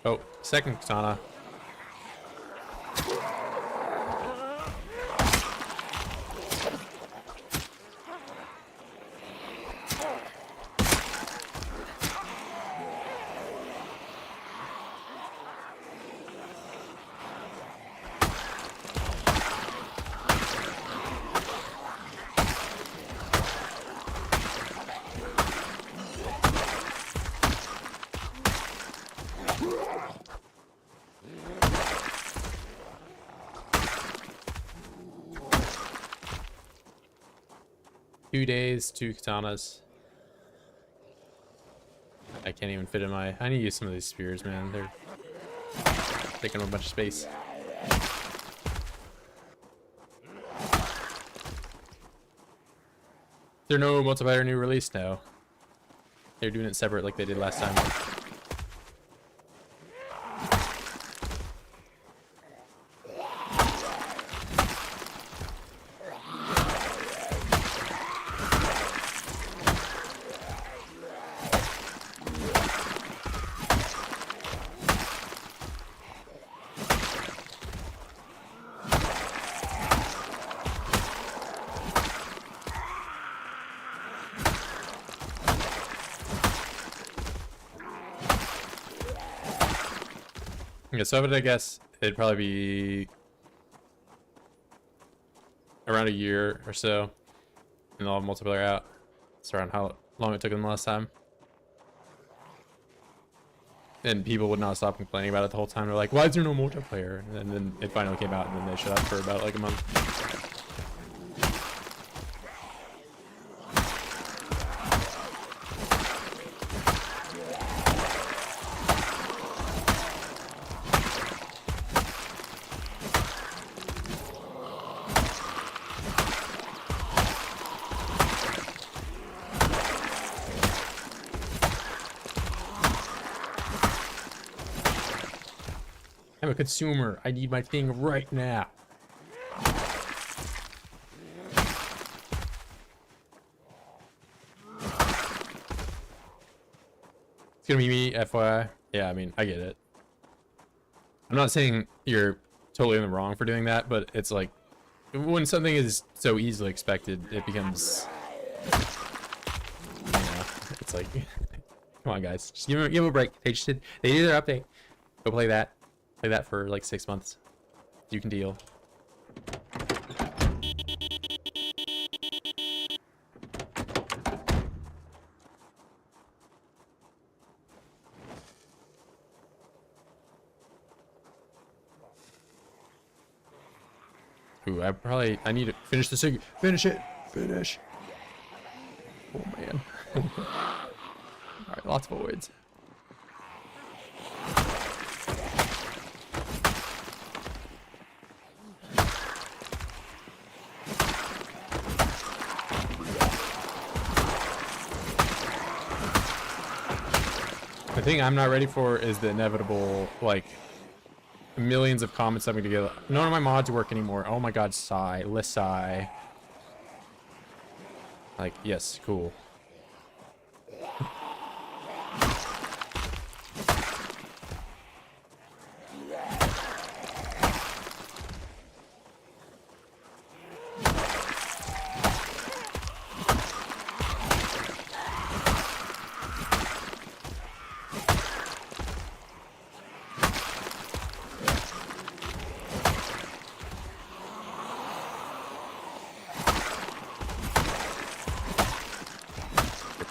Oh, second katana. Two days, two katanas. I can't even fit in my... I need to use some of these spears, man. They're taking up a bunch of space. There's no multiplayer new release now. They're doing it separate like they did last time. Yeah, so I guess it'd probably be around a year or so, and they'll have multiplayer out. It's around how long it took them last time. And people would not stop complaining about it the whole time. They're like, why is there no multiplayer? And then it finally came out, and then they shut up for about like a month. I'm a consumer. I need my thing right now. It's gonna be me, FYI. Yeah, I mean, I get it. I'm not saying you're totally in the wrong for doing that, but it's like, when something is so easily expected, it becomes, you know, it's like, come on, guys. Just give them a break. They did their update. Go play that. Play that for like 6 months. You can deal. Ooh, I need to finish the sig. Finish it. Finish. Oh man. Alright, lots of voids. The thing I'm not ready for is the inevitable, like, millions of comments coming together. None of my mods work anymore. Oh my god, sigh. Sigh. Like, yes, cool.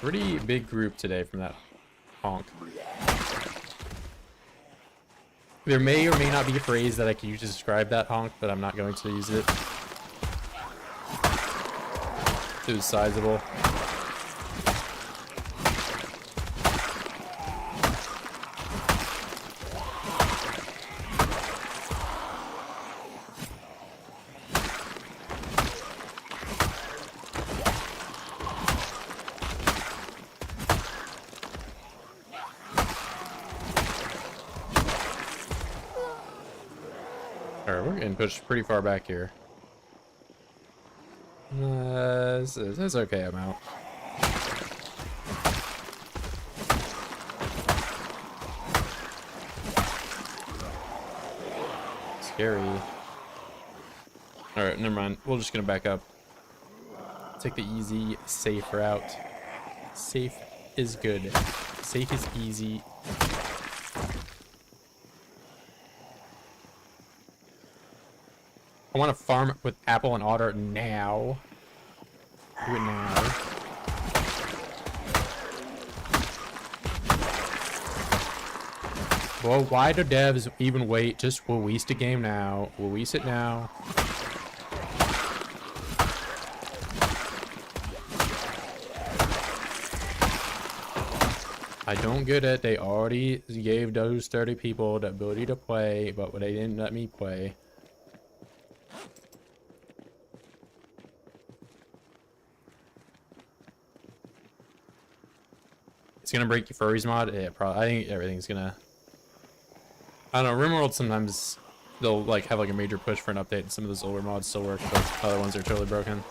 Pretty big group today from that honk. There may or may not be a phrase that I can use to describe that honk, but I'm not going to use it. It was sizable. Alright, we're getting pushed pretty far back here. It's okay, I'm out. scary. Alright, never mind. We're just gonna back up. Take the easy, safe route. Safe is good. Safe is easy. I want to farm with apple and otter now. Do it now. Well, why do devs even wait? Just release the game now. Release it now. I don't get it. They already gave those 30 people the ability to play, but they didn't let me play. It's gonna break your furries mod? Yeah, probably. I think everything's gonna... I don't know, RimWorld sometimes they'll like have like a major push for an update and some of those older mods still work, but other ones are totally broken.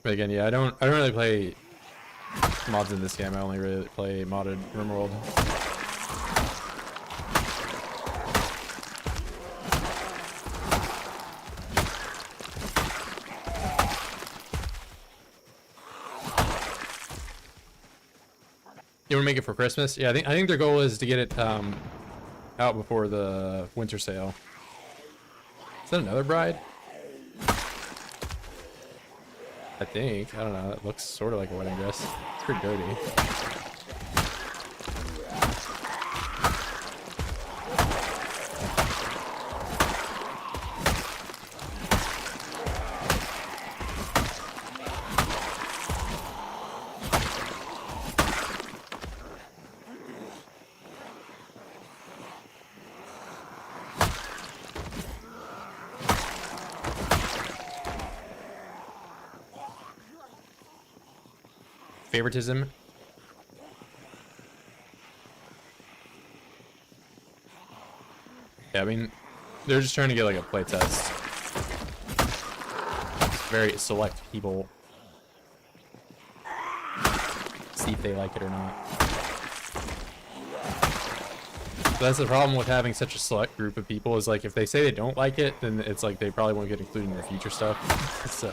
But again, yeah, I don't really play mods in this game. I only really play modded RimWorld. You want to make it for Christmas? Yeah, I think their goal is to get it out before the winter sale. Is that another bride? I think. I don't know. It looks sort of like a wedding dress. It's pretty dirty. Favoritism. Yeah, I mean, they're just trying to get like a play test. Very select people. See if they like it or not. So that's the problem with having such a select group of people, is like if they say they don't like it, then it's like they probably won't get included in the future stuff. So...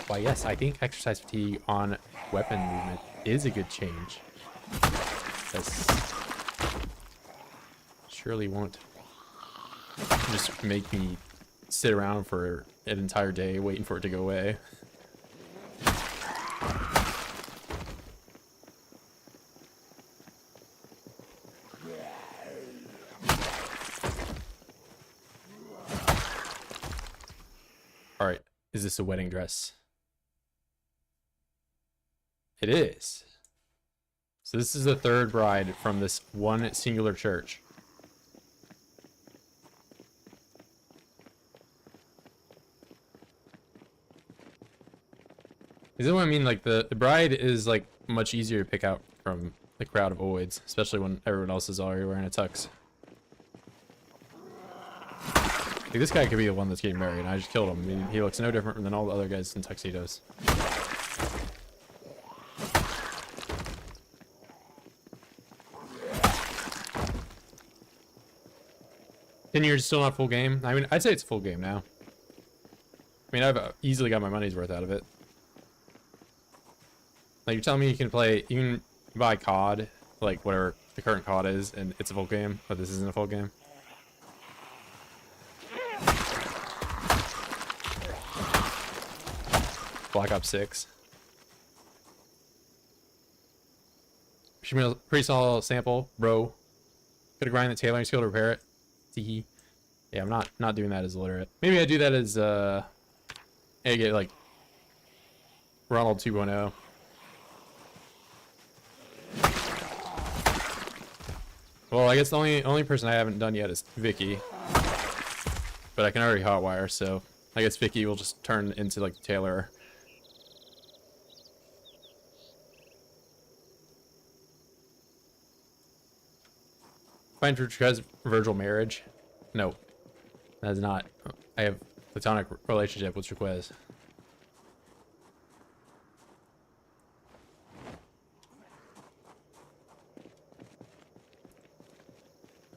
Why, yes, I think exercise fatigue on weapon movement is a good change. This surely won't just make me sit around for an entire day waiting for it to go away. All right, is this a wedding dress? It is. So this is the third bride from this one singular church. Is that what I mean? Like the bride is like much easier to pick out from the crowd of oids, especially when everyone else is already wearing a tux. Like this guy could be the one that's getting married, and I just killed him. I mean, he looks no different than all the other guys in tuxedos. You're still not full game. I mean, I'd say it's full game now. I mean, I've easily got my money's worth out of it. Like, you're telling me you can play, you can buy COD, like whatever the current COD is, and it's a full game, but this isn't a full game. Black Ops 6. Should be a pretty solid sample, bro. Could have grinded the tailoring skill to repair it. Tee. Yeah, I'm not doing that as illiterate. Maybe I do that as I get like Ronald 2.0. Well, I guess the only person I haven't done yet is Vicky, but I can already hotwire, so I guess Vicky will just turn into like the tailor. Find Virgil marriage? No, that is not. I have platonic relationship with Jaquez.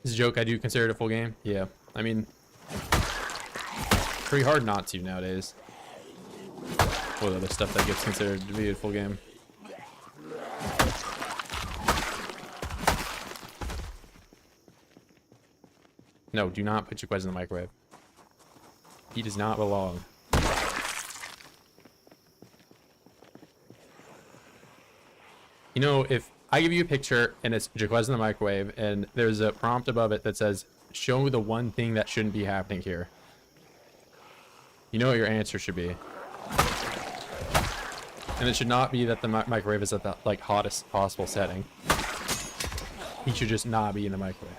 This is a joke. I do consider it a full game. Yeah. I mean, pretty hard not to nowadays. What other stuff that gets considered to be a full game? No, do not put Jaquez in the microwave. He does not belong. You know, if I give you a picture and it's Jaquez in the microwave and there's a prompt above it that says, show the one thing that shouldn't be happening here, you know what your answer should be. And it should not be that the microwave is at the like hottest possible setting. He should just not be in the microwave.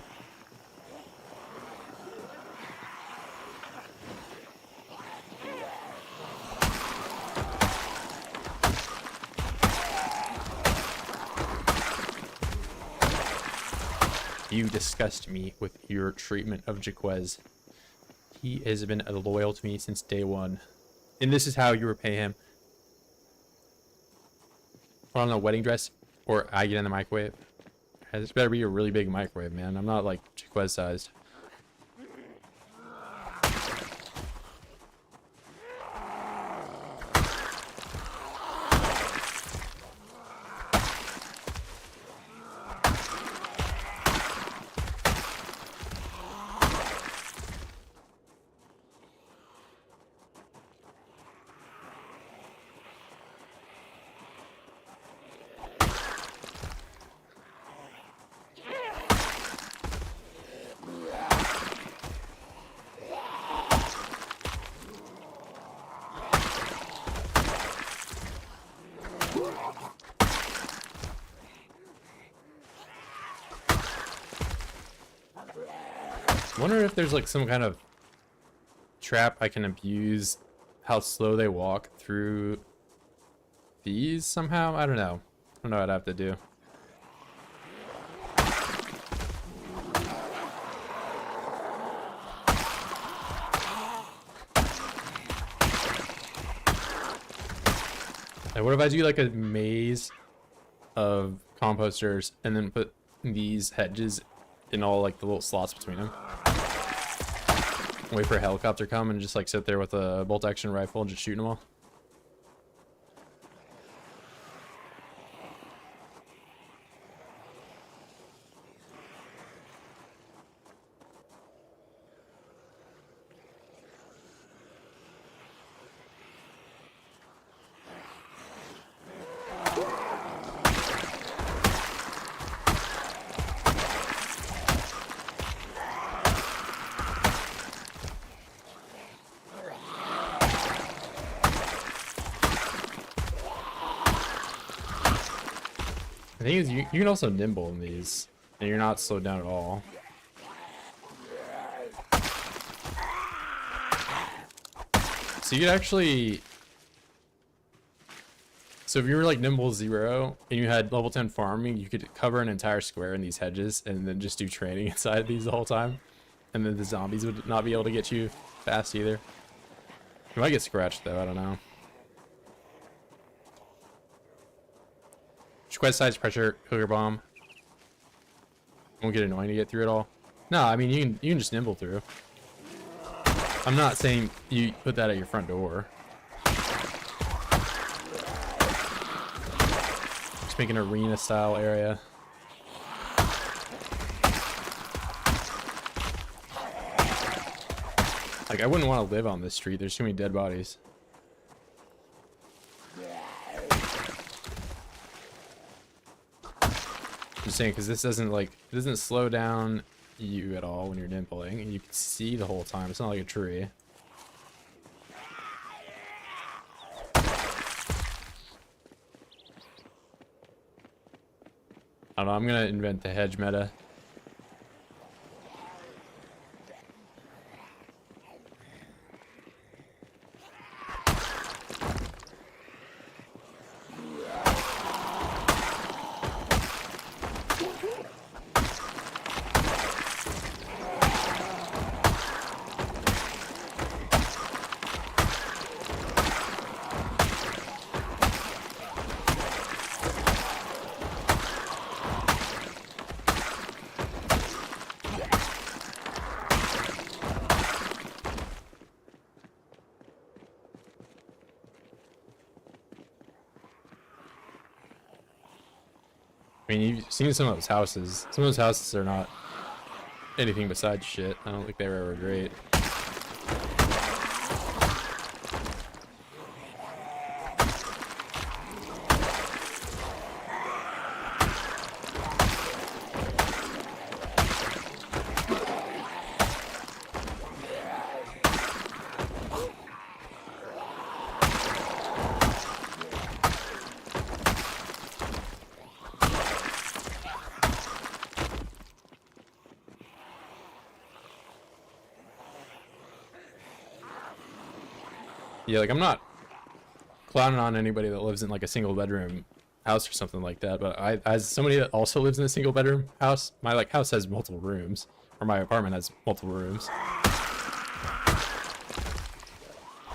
You disgust me with your treatment of Jaquez. He has been loyal to me since day one. And this is how you repay him. Put on a wedding dress, or I get in the microwave. This better be a really big microwave, man. I'm not like Jaquez sized. I wonder if there's like some kind of trap I can abuse how slow they walk through these somehow. I don't know. I don't know what I'd have to do. Like, what if I do like a maze of composters and then put these hedges in all like the little slots between them? Wait for a helicopter come and just like sit there with a bolt action rifle and just shooting them all. The thing is, you can also nimble in these, and you're not slowed down at all. So you could actually... So if you were like nimble 0, and you had level 10 farming, you could cover an entire square in these hedges, and then just do training inside these the whole time. And then the zombies would not be able to get you fast either. You might get scratched though, I don't know. Quest size pressure hooker bomb. Won't get annoying to get through it all. No, I mean you can just nimble through. I'm not saying you put that at your front door. Just make an arena style area. Like I wouldn't want to live on this street. There's too many dead bodies. Just saying, because this doesn't like it doesn't slow down you at all when you're nimbling, and you can see the whole time. It's not like a tree. I don't know. I'm gonna invent the hedge meta. I mean, you've seen some of those houses. Some of those houses are not anything besides shit. I don't think they were ever great. Yeah, like I'm not clowning on anybody that lives in like a single bedroom house or something like that, but I, as somebody that also lives in a single bedroom house, my like house has multiple rooms, or my apartment has multiple rooms.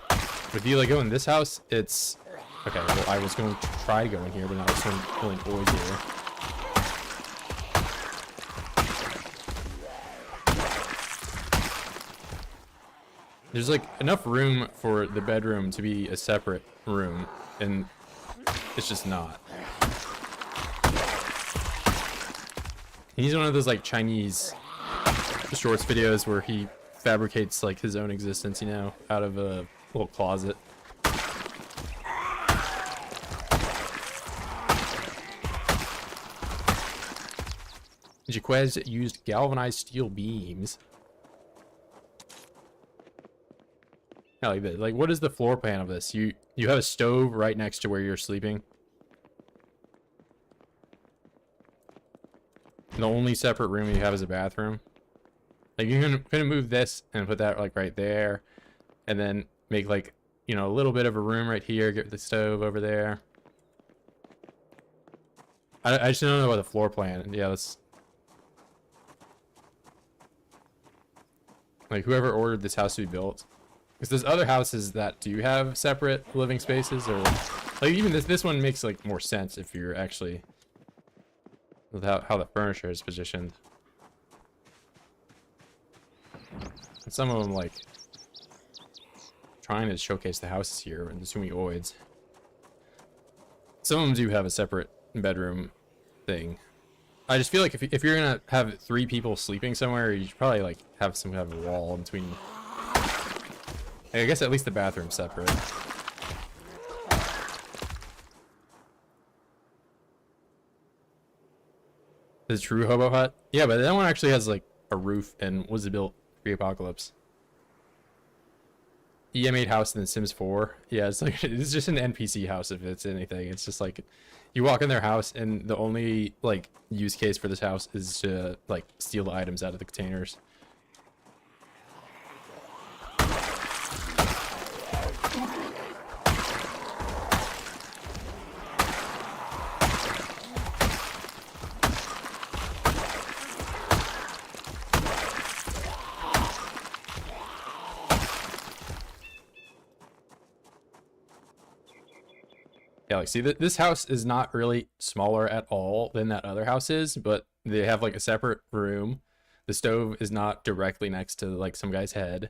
But if you like go in this house, it's okay. Well, I was going to try to go in here, but now it's feeling always here. There's like enough room for the bedroom to be a separate room, and it's just not. He's one of those like Chinese shorts videos where he fabricates like his own existence, you know, out of a little closet. Jaquez used galvanized steel beams. Yeah, like this. Like, what is the floor plan of this? You have a stove right next to where you're sleeping. The only separate room you have is a bathroom. Like, you're gonna move this and put that like right there, and then make like, you know, a little bit of a room right here. Get the stove over there. I just don't know about the floor plan. Yeah, that's like whoever ordered this house to be built. Because there's other houses that do have separate living spaces, or like even this one makes like more sense if you're actually with how the furniture is positioned. And some of them like trying to showcase the houses here and there's too many oids. Some of them do have a separate bedroom thing. I just feel like if you're gonna have 3 people sleeping somewhere, you should probably like have some kind of a wall in between. I guess at least the bathroom's separate. Is it true hobo hut? Yeah, but that one actually has like a roof and was built pre-apocalypse. EM8 house in The Sims 4. Yeah, it's like it's just an NPC house if it's anything. It's just like you walk in their house and the only like use case for this house is to like steal the items out of the containers. Yeah, like see, this house is not really smaller at all than that other house is, but they have like a separate room. The stove is not directly next to like some guy's head.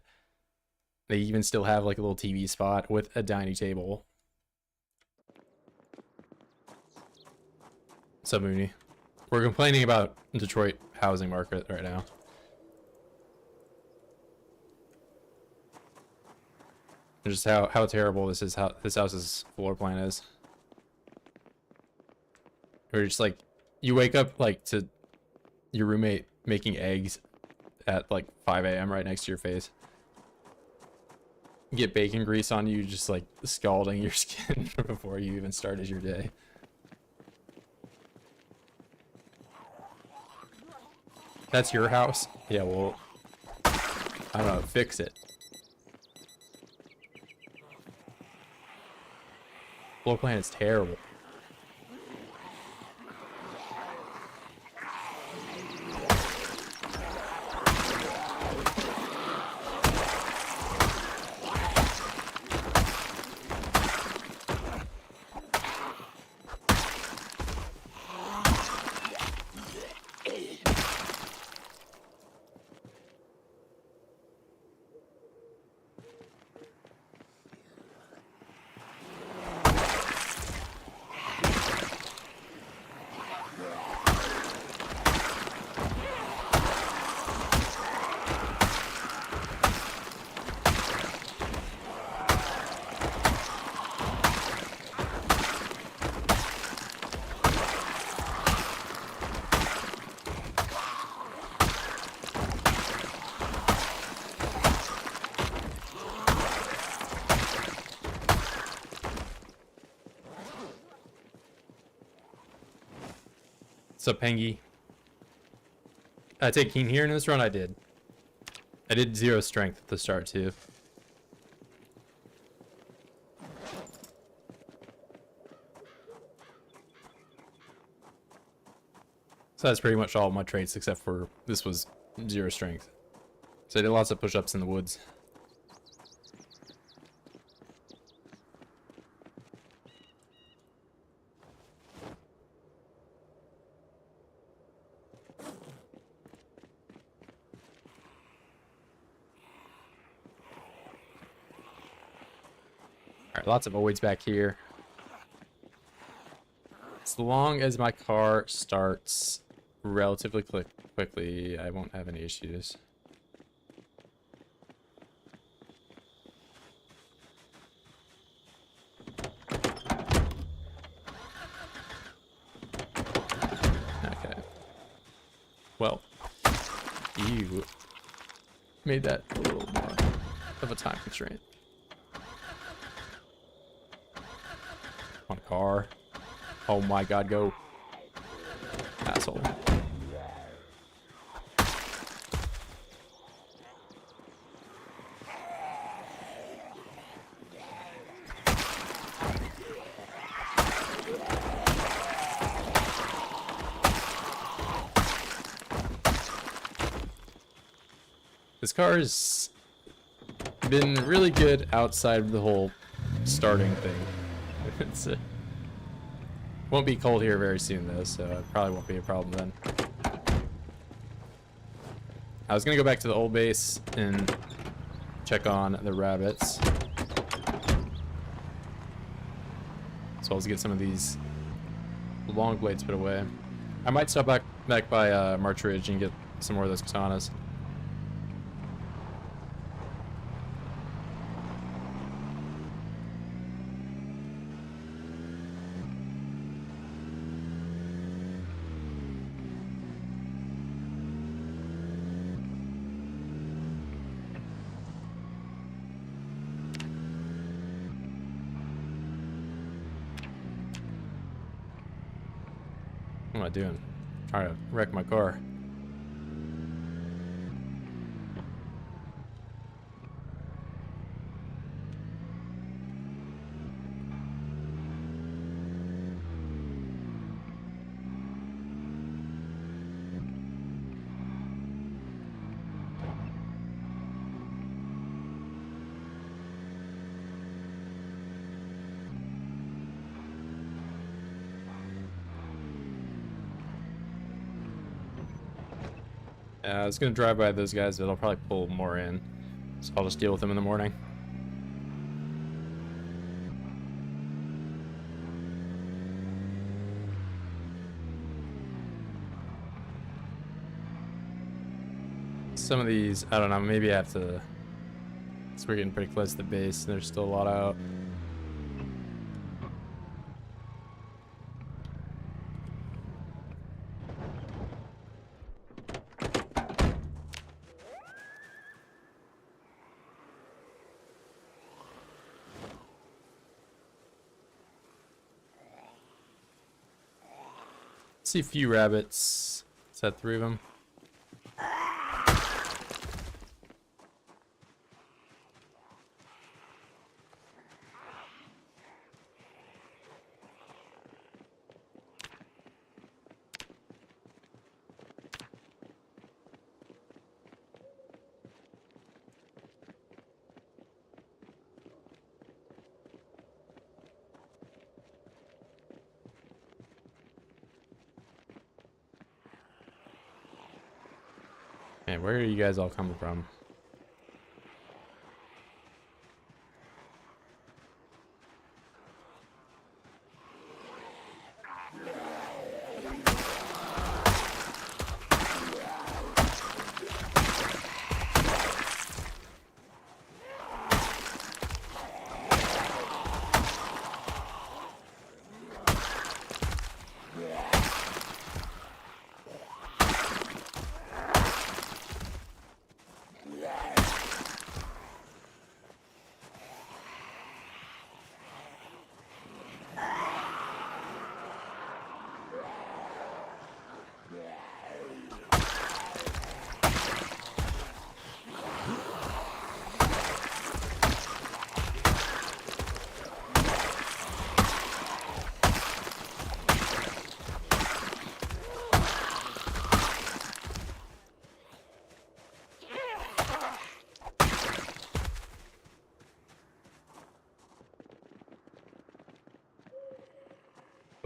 They even still have like a little TV spot with a dining table. What's up, Mooney? We're complaining about Detroit housing market right now. And just how terrible this is, how this house's floor plan is. Or just like you wake up like to your roommate making eggs at like 5 a.m. right next to your face. You get bacon grease on you, just like scalding your skin before you even started your day. That's your house? Yeah, well, I don't know, fix it. Floor plan is terrible. What's up, Pengy? I take keen here in this run. I did 0 strength at the start too. So that's pretty much all my traits except for this was 0 strength. So I did lots of push-ups in the woods. Alright, lots of voids back here. As long as my car starts relatively quickly, I won't have any issues. Okay. Well, you made that a little more of a time constraint. On car. Oh my god, go. Asshole. This car's been really good outside of the whole starting thing. It's won't be cold here very soon though, so it probably won't be a problem then. I was gonna go back to the old base and check on the rabbits, as well as get some of these long blades put away. I might stop back by March Ridge and get some more of those katanas. What am I doing? Trying to wreck my car. I was gonna drive by those guys, but I'll probably pull more in, so I'll just deal with them in the morning. Some of these, I don't know, maybe I have to, so we're getting pretty close to the base, and there's still a lot out. See a few rabbits. Is that 3 of them? Man, where are you guys all coming from?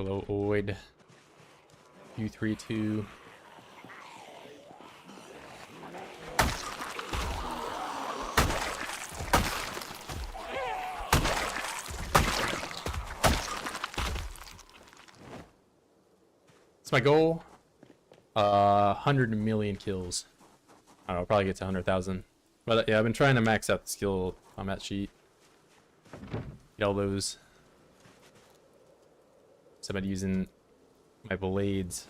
Hello, Oid. U32. It's my goal. 100 million kills. I don't know, I'll probably get to 100,000. But yeah, I've been trying to max out the skill combat sheet. Get all those. So I've been using my blades.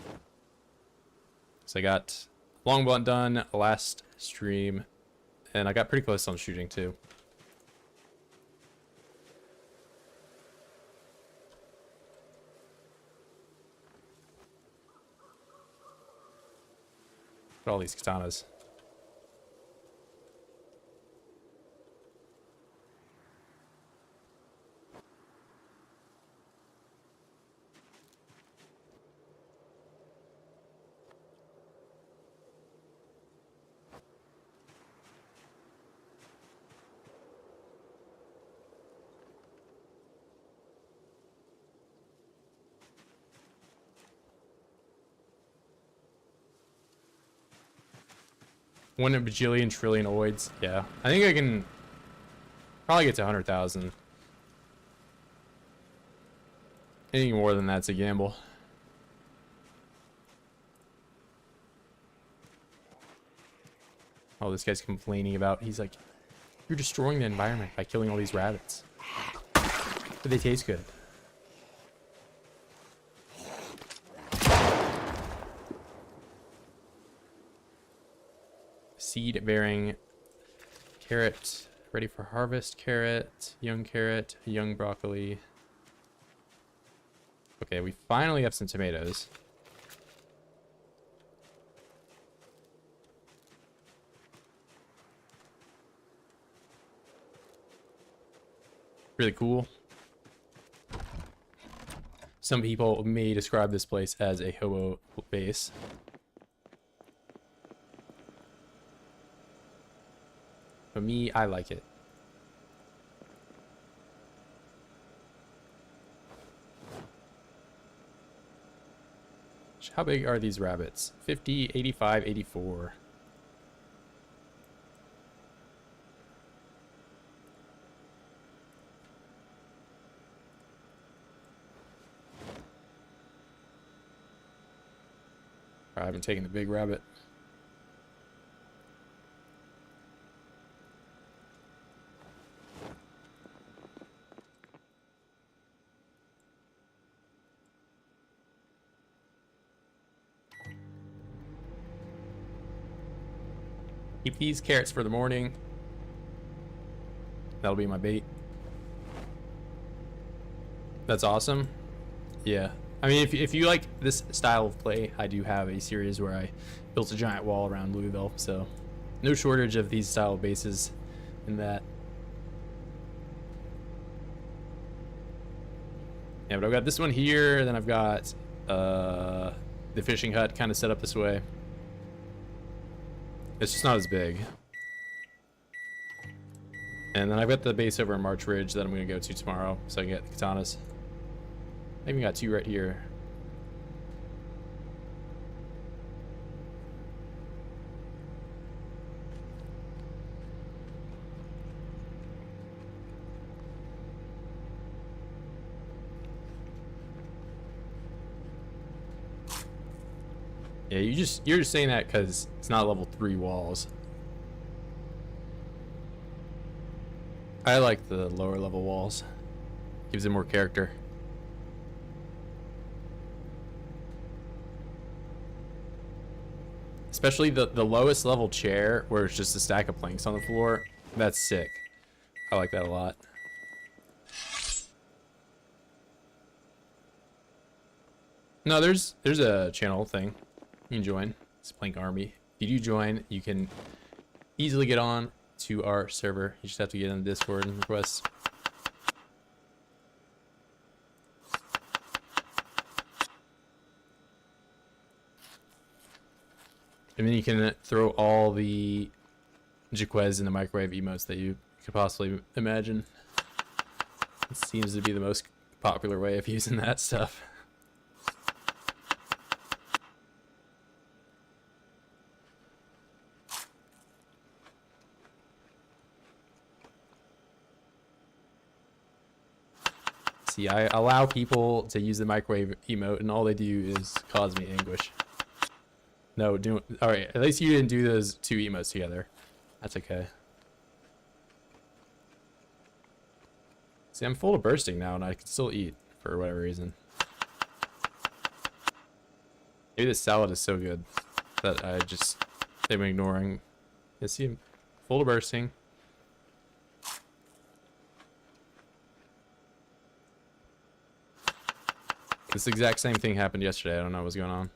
So I got longbow done last stream, and I got pretty close on shooting too. Look at all these katanas. One a bajillion trillion oids. Yeah, I think I can probably get to 100,000. Anything more than that's a gamble. Oh, this guy's complaining about. He's like, "You're destroying the environment by killing all these rabbits, but they taste good." Seed bearing carrot, ready for harvest. Carrot, young broccoli. Okay, we finally have some tomatoes. Really cool. Some people may describe this place as a hobo base. For me, I like it. How big are these rabbits? 50, 85, 84. I haven't taken the big rabbit. Keep these carrots for the morning. That'll be my bait. That's awesome. Yeah. I mean, if you like this style of play, I do have a series where I built a giant wall around Louisville, so no shortage of these style of bases in that. Yeah, but I've got this one here, then I've got the fishing hut kind of set up this way. It's just not as big. And then I've got the base over in March Ridge that I'm going to go to tomorrow, so I can get the katanas. I even got two right here. Yeah, you're just saying that because it's not level 3 walls. I like the lower level walls. Gives it more character. Especially the lowest level chair where it's just a stack of planks on the floor. That's sick. I like that a lot. No, there's a channel thing. You can join. It's Plank Army. If you do join, you can easily get on to our server. You just have to get in the Discord and request. And then you can throw all the Jaquez in the microwave emotes that you could possibly imagine. It seems to be the most popular way of using that stuff. See, I allow people to use the microwave emote, and all they do is cause me anguish. No, all right. At least you didn't do those 2 emotes together. That's okay. See, I'm full of bursting now, and I can still eat for whatever reason. Maybe this salad is so good that I just am ignoring. You see, I'm full of bursting. This exact same thing happened yesterday. I don't know what's going on.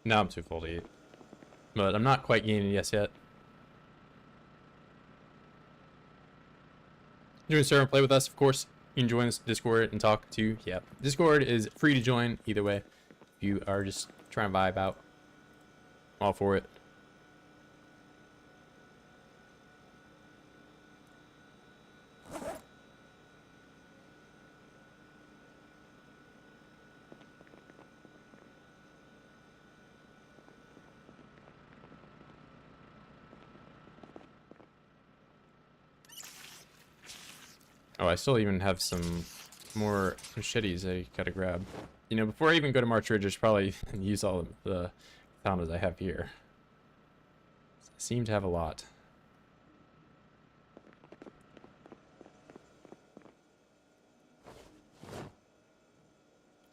Now I'm too full to eat. But I'm not quite gaining yes yet. You want to start and play with us, of course. You can join us Discord and talk too. Yeah. Discord is free to join either way. If you are just trying to vibe out. I'm all for it. Oh, I still even have some more machetes I gotta grab. You know, before I even go to March Ridge, I should probably use all of the katanas I have here. I seem to have a lot.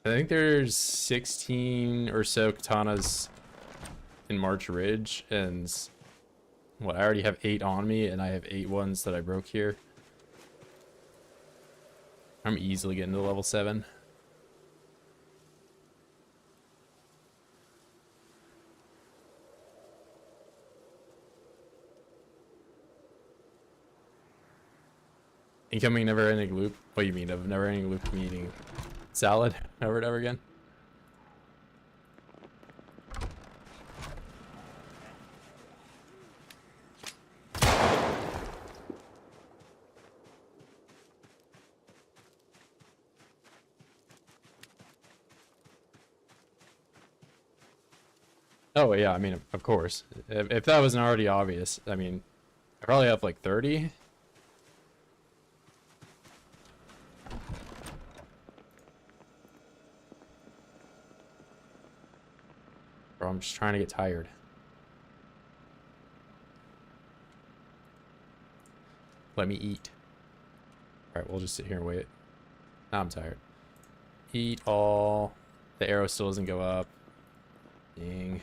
I think there's 16 or so katanas in March Ridge, and what, I already have 8 on me, and I have 8 ones that I broke here. I'm easily getting to level 7. Incoming never-ending loop? What do you mean, of never-ending loop meaning salad over and over again? Oh, yeah, I mean, of course. If that wasn't already obvious, I mean, I probably have like 30. Bro, I'm just trying to get tired. Let me eat. Alright, we'll just sit here and wait. Now I'm tired. Eat all. The arrow still doesn't go up. Dang.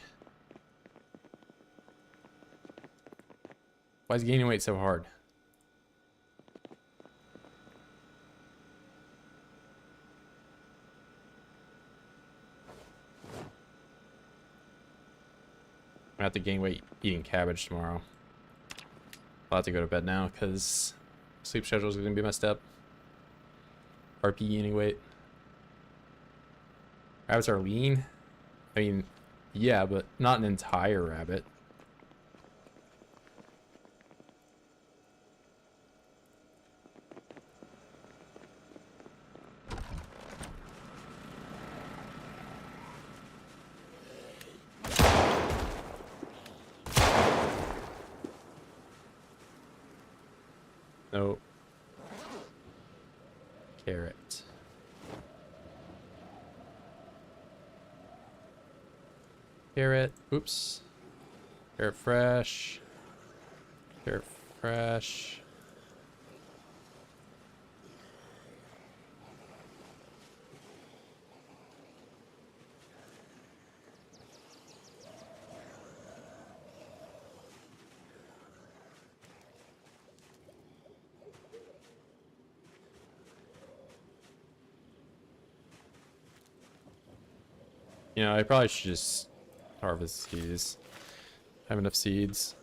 Why is gaining weight so hard? I'm gonna have to gain weight eating cabbage tomorrow. I'll have to go to bed now because sleep schedule is gonna be messed up. RP gaining weight. Rabbits are lean? I mean, yeah, but not an entire rabbit. No. Carrot. Carrot. Oops. Carrot fresh. Carrot fresh. You know, I probably should just harvest these. I have enough seeds.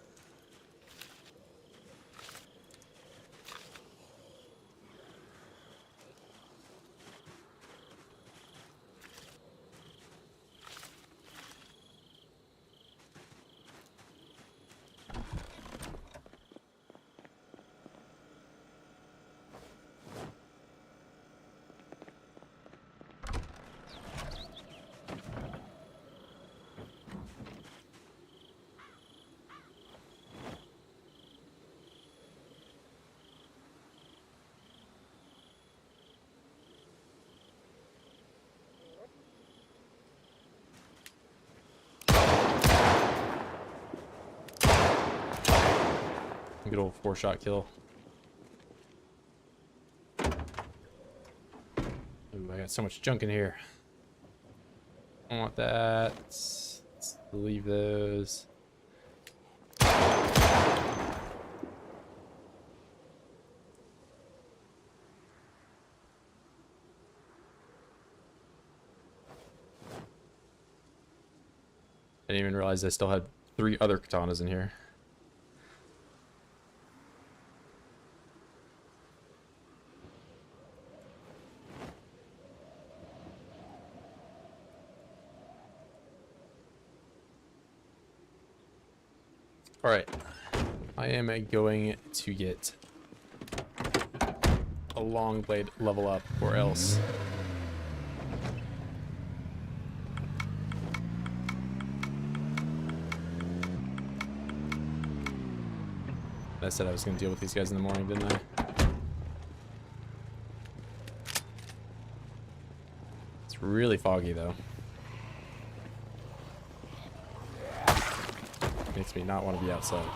Good old 4-shot kill. Ooh, I got so much junk in here. I don't want that. Let's leave those. I didn't even realize I still had 3 other katanas in here. Alright, I am going to get a long blade level up, or else I said I was going to deal with these guys in the morning, didn't I? It's really foggy though. Makes me not want to be outside.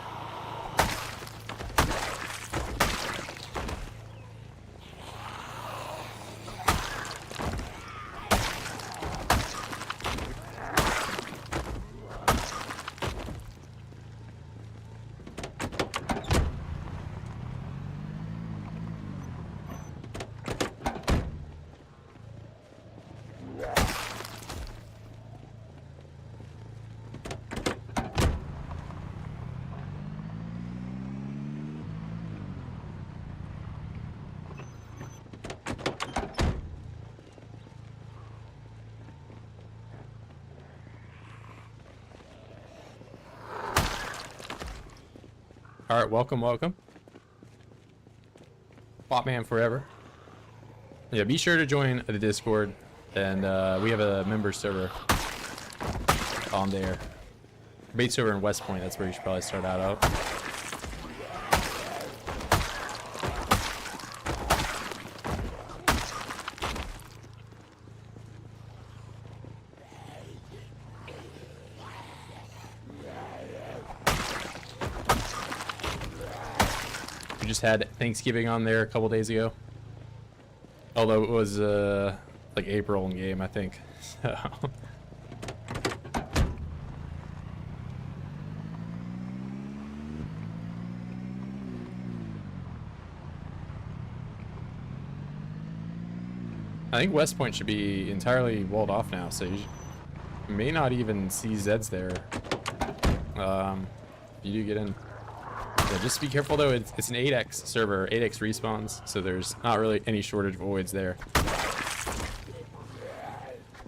Alright, welcome. Botman forever. Yeah, be sure to join the Discord, and we have a member server on there. Bait server in West Point, that's where you should probably start out. We just had Thanksgiving on there a couple days ago. Although it was like April in game, I think. So. I think West Point should be entirely walled off now, so you may not even see Zeds there. You do get in. Yeah, just be careful though, it's an 8x server, 8x respawns, so there's not really any shortage of voids there.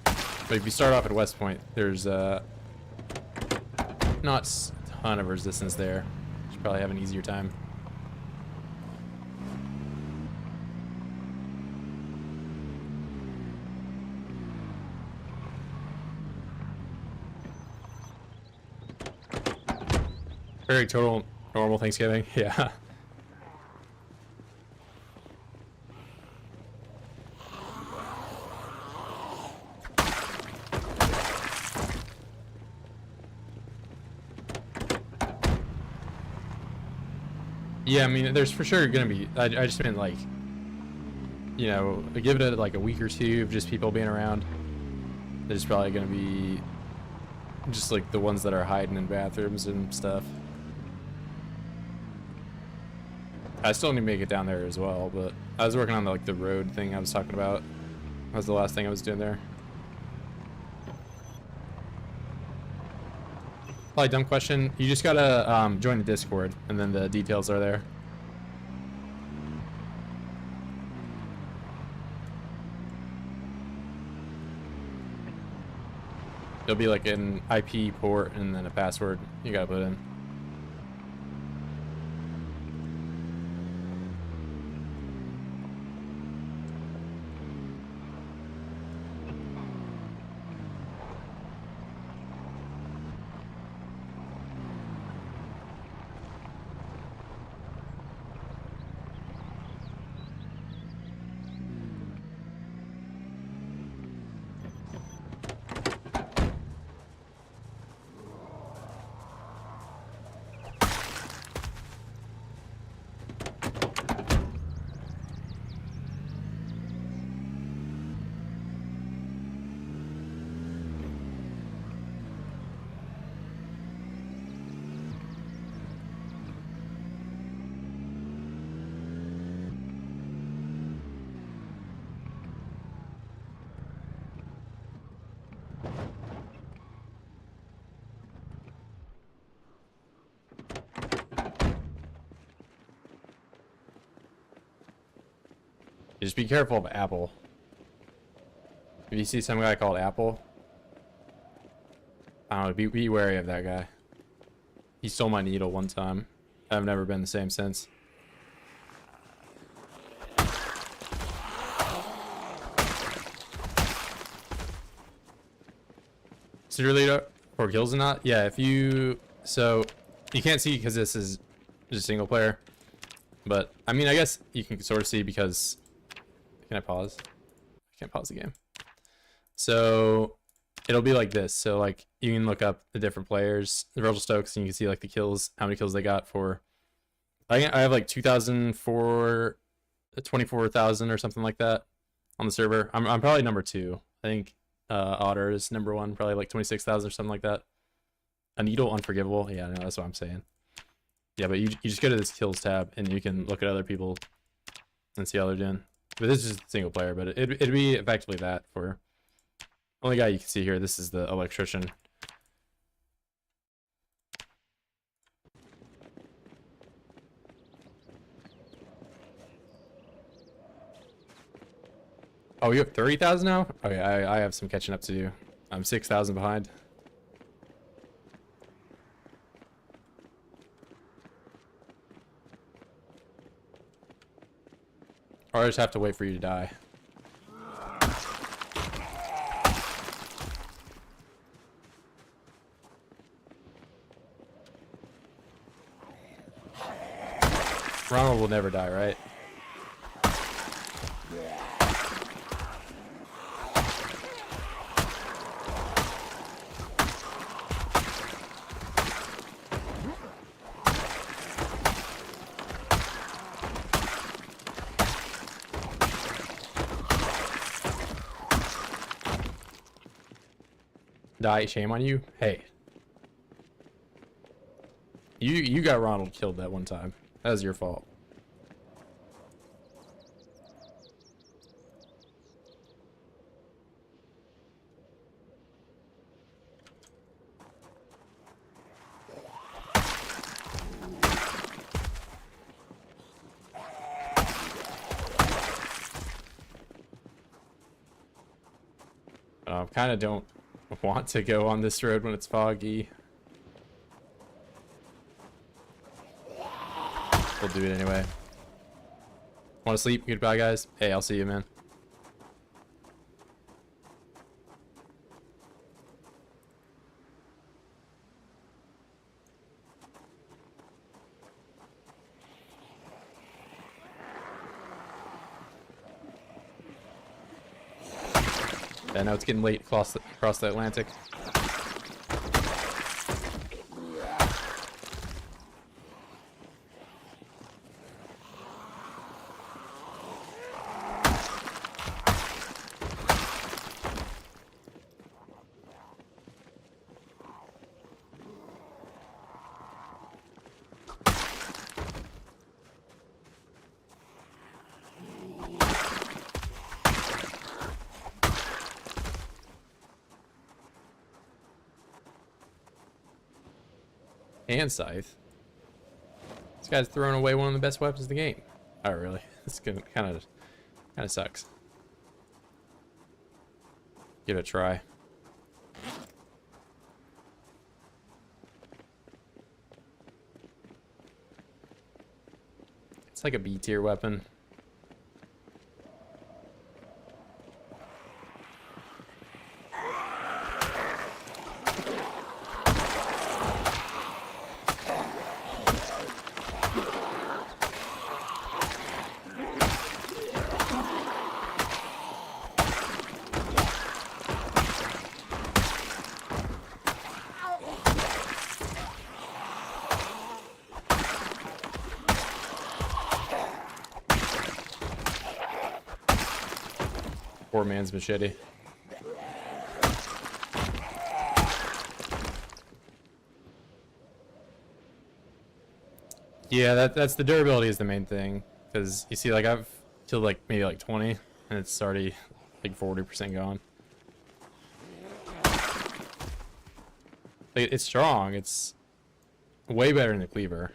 But if you start off at West Point, there's not a ton of resistance there. You should probably have an easier time. Very total normal Thanksgiving, yeah. Yeah, I mean, there's for sure gonna be. I just meant like, you know, give it like a week or two of just people being around. There's probably gonna be just like the ones that are hiding in bathrooms and stuff. I still need to make it down there as well, but I was working on like the road thing I was talking about. That was the last thing I was doing there. Probably dumb question. You just gotta join the Discord, and then the details are there. There'll be like an IP port and then a password you gotta put in. Just be careful of Apple. If you see some guy called Apple, I don't know, be wary of that guy. He stole my needle one time. I've never been the same since. Cerealito for kills or not? Yeah, if you... So, you can't see because this is just single player. But, I mean, I guess you can sort of see because... Can I pause? I can't pause the game. So, it'll be like this. So, like, you can look up the different players, the Virgil Stokes, and you can see, like, the kills, how many kills they got for... I have, like, 2,004... 24,000 or something like that on the server. I'm probably number 2. I think Otter is number 1, probably like 26,000 or something like that. A needle unforgivable. Yeah, no, that's what I'm saying. Yeah, but you just go to this kills tab and you can look at other people and see how they're doing. But this is just single player, but it'd be effectively that for... Only guy you can see here, this is the electrician. Oh, you have 30,000 now? Okay, I have some catching up to do. I'm 6,000 behind. Or I just have to wait for you to die. Ronald will never die, right? Die, shame on you. Hey, you got Ronald killed that one time. That was your fault. Kind of don't want to go on this road when it's foggy. We'll do it anyway. Want to sleep? Goodbye, guys. Hey, I'll see you, man. Yeah, now it's getting late across the Atlantic. And scythe. This guy's throwing away one of the best weapons in the game. Oh, really? This kind of sucks. Give it a try. It's like a B tier weapon. Poor man's machete. Yeah, that's the durability is the main thing. Because you see, like, I've killed like maybe like 20, and it's already like 40% gone. Like, it's strong. It's way better than the cleaver.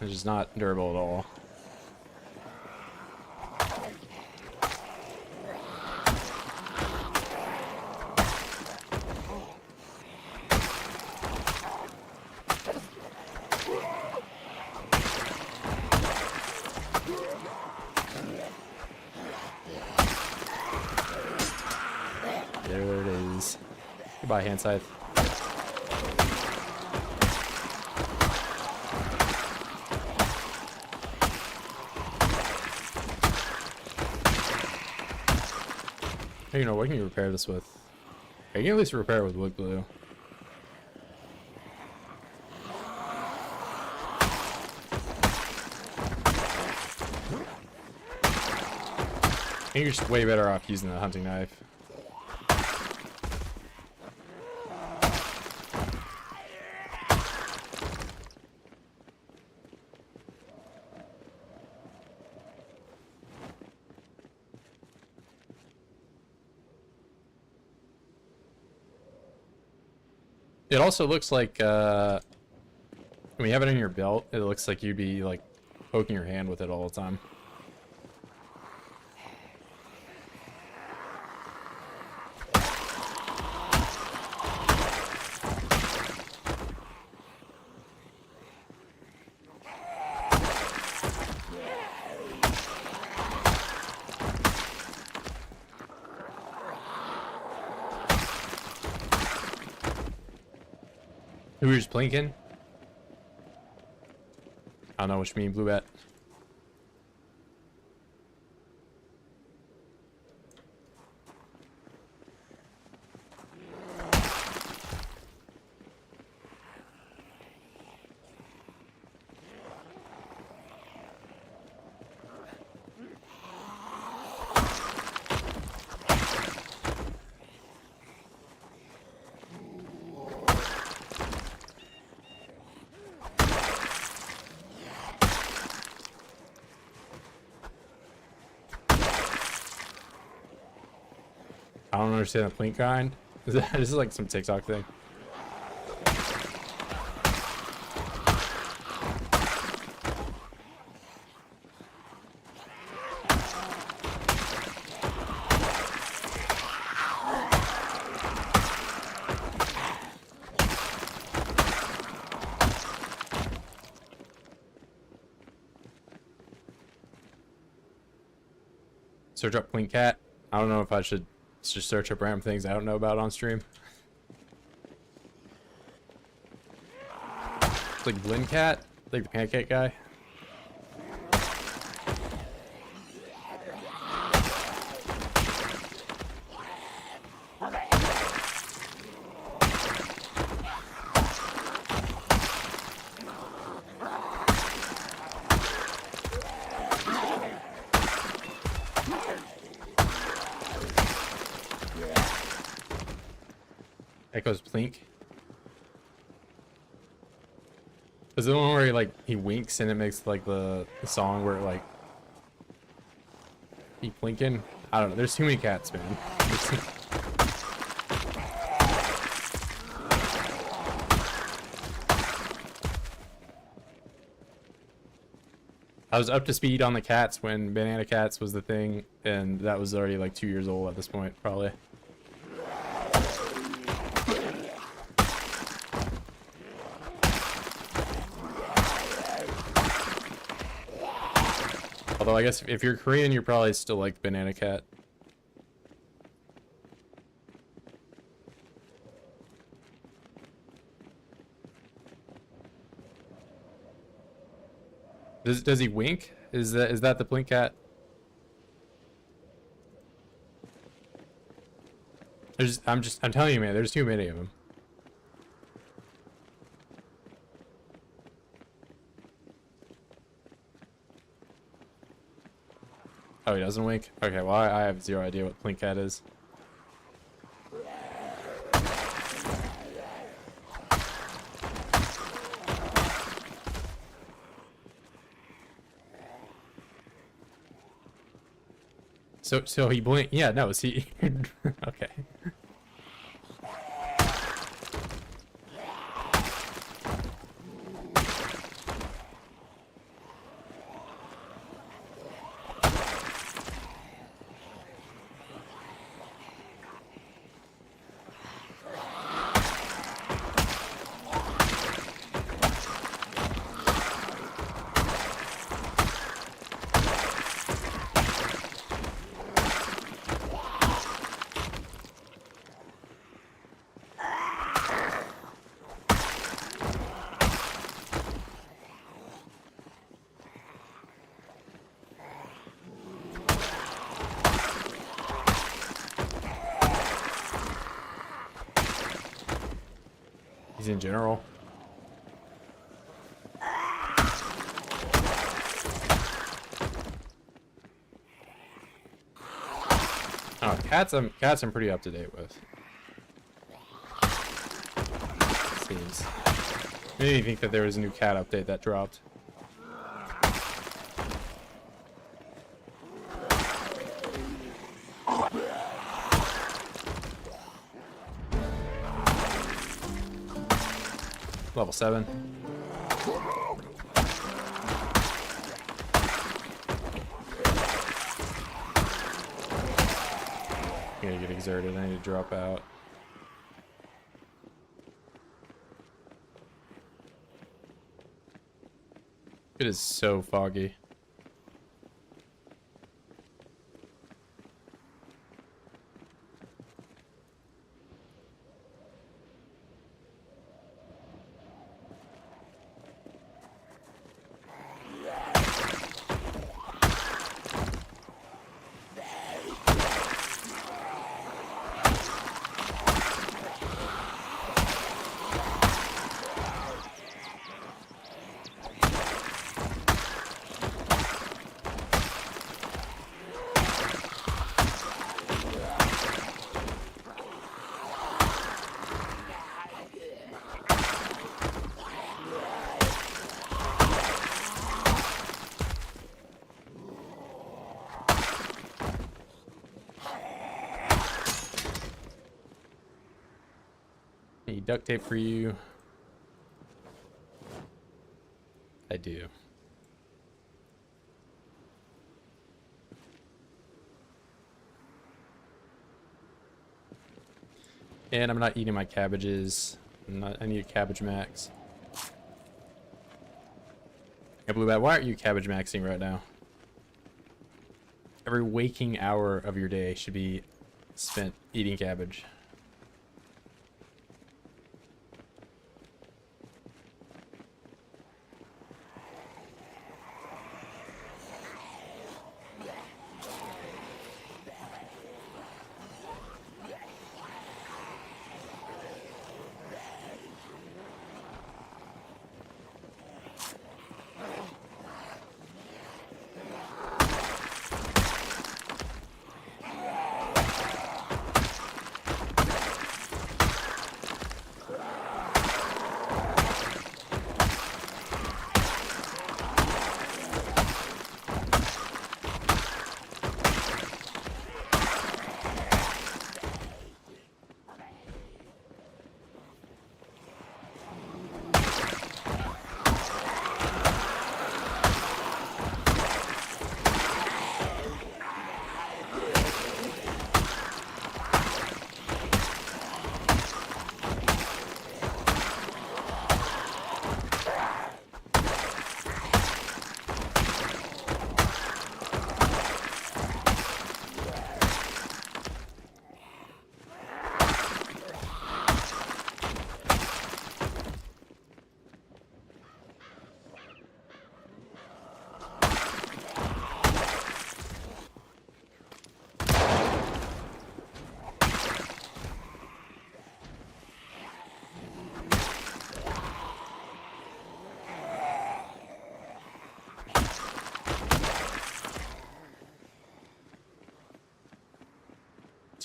It's just not durable at all. There it is. Goodbye, hand scythe. You know, what can you repair this with? You can at least repair it with wood glue. I think you're just way better off using the hunting knife. It also looks like, when you have it in your belt, it looks like you'd be, like, poking your hand with it all the time. Who is blinking? I don't know what you mean, Blue Bat. I don't understand the plink kind. This is like some TikTok thing. Search up plink cat. I don't know if I should just search up random things I don't know about on stream. It's like Blin Cat, like the pancake guy. Echoes plink. Is the one where he winks and it makes like the song where like he plinking? I don't know. There's too many cats, man. I was up to speed on the cats when banana cats was the thing, and that was already like 2 years old at this point, probably. Although I guess if you're Korean, you're probably still like banana cat. Does he wink? Is that the blink cat? I'm telling you, man, there's too many of them. Oh, he doesn't wink? Okay, well, I have zero idea what blink cat is. So he blinked. Yeah, no, see. Okay. He's in general. Oh, cats I'm pretty up to date with. Seems. Made me think that there was a new cat update that dropped. Level 7. I'm gonna get exerted. I need to drop out. It is so foggy. Need duct tape for you. I do. And I'm not eating my cabbages. I need a cabbage max. Yeah, Blue Bat, why aren't you cabbage maxing right now? Every waking hour of your day should be spent eating cabbage.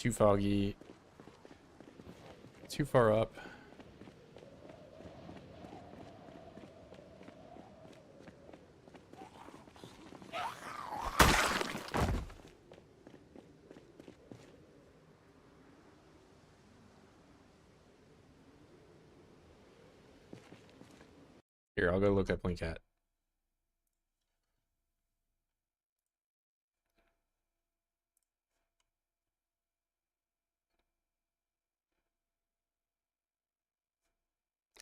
too foggy. Too far up. Here, I'll go look up Blink Cat.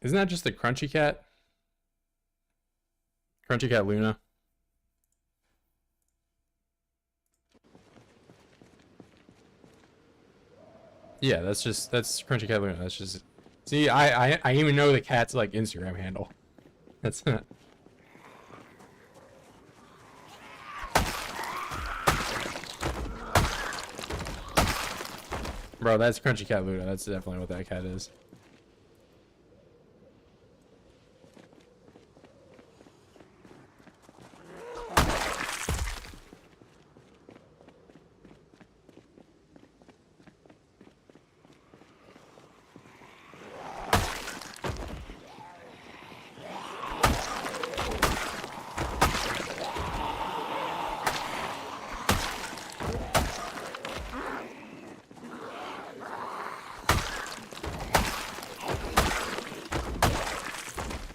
Isn't that just the Crunchy Cat? Crunchy Cat Luna. Yeah, that's Crunchy Cat Luna. That's just. See, I even know the cat's like Instagram handle. That's not. Bro, that's Crunchy Cat Luna. That's definitely what that cat is.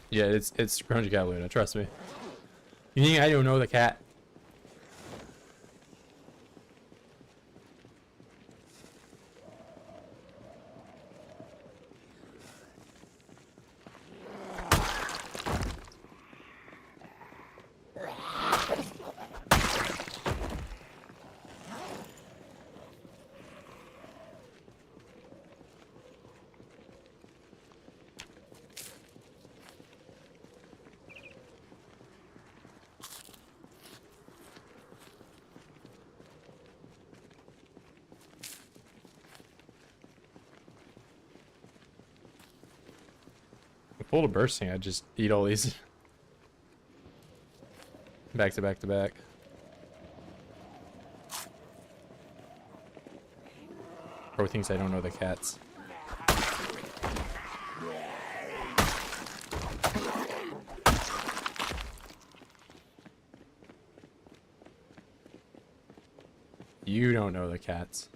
Yeah, it's Crunchy Cat Luna, trust me. You think I don't know the cat? Full of bursting, I just eat all these back to back to back. Bro thinks I don't know the cats. You don't know the cats.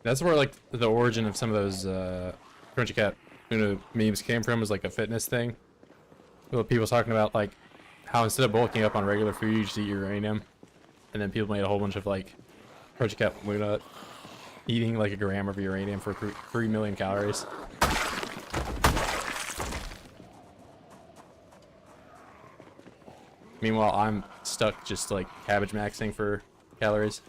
That's where like the origin of some of those Crunchy Cat Luna memes came from, was like a fitness thing. Well, people talking about like how instead of bulking up on regular food, you just eat uranium, and then people made a whole bunch of like Crunchy Cat Luna eating like a gram of uranium for 3 million calories. Meanwhile, I'm stuck just like cabbage maxing for calories.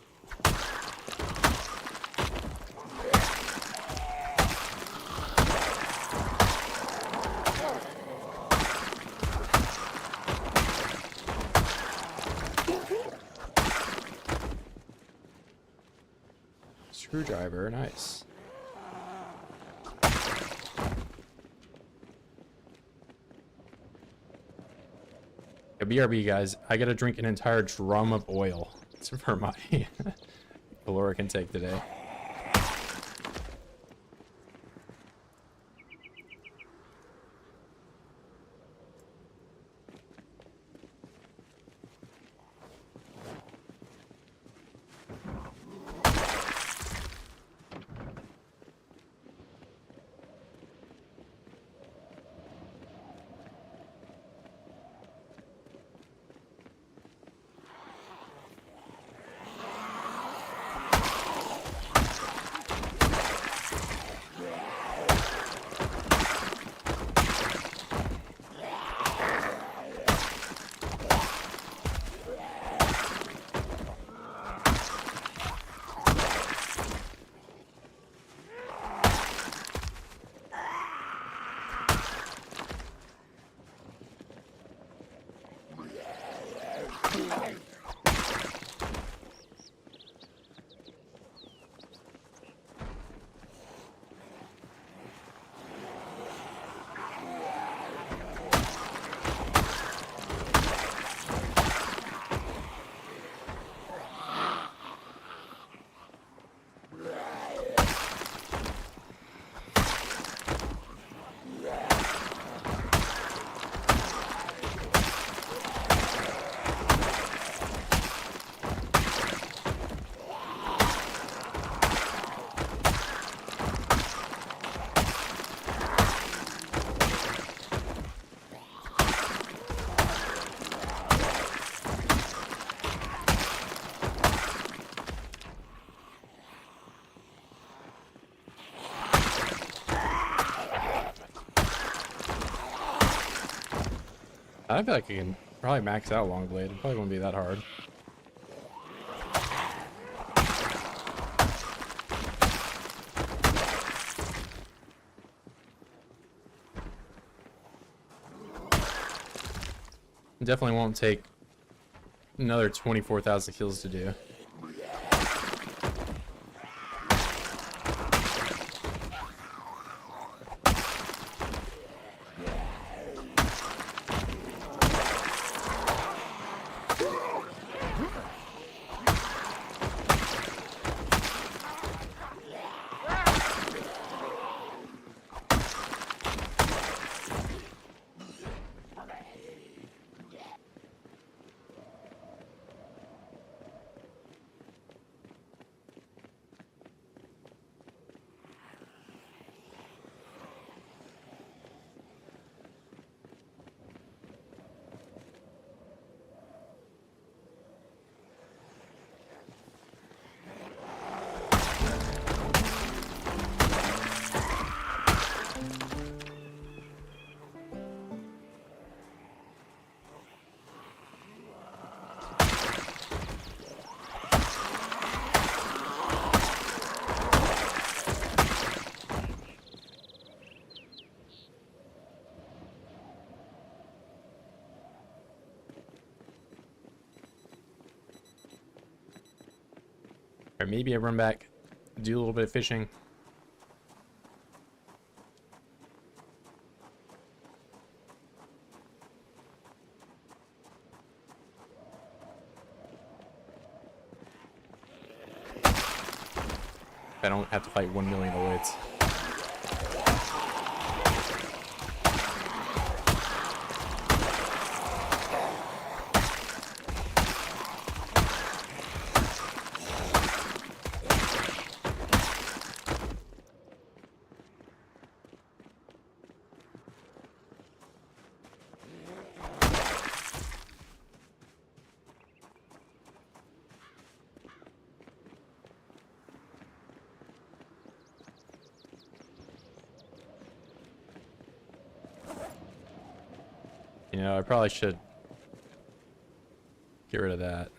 Screwdriver, nice. Yeah, BRB guys, I gotta drink an entire drum of oil for my caloric intake today. I feel like I can probably max out long blade. It probably won't be that hard. It definitely won't take another 24,000 kills to do. Or maybe I run back, do a little bit of fishing. I don't have to fight 1 million elites. You know, I probably should get rid of that.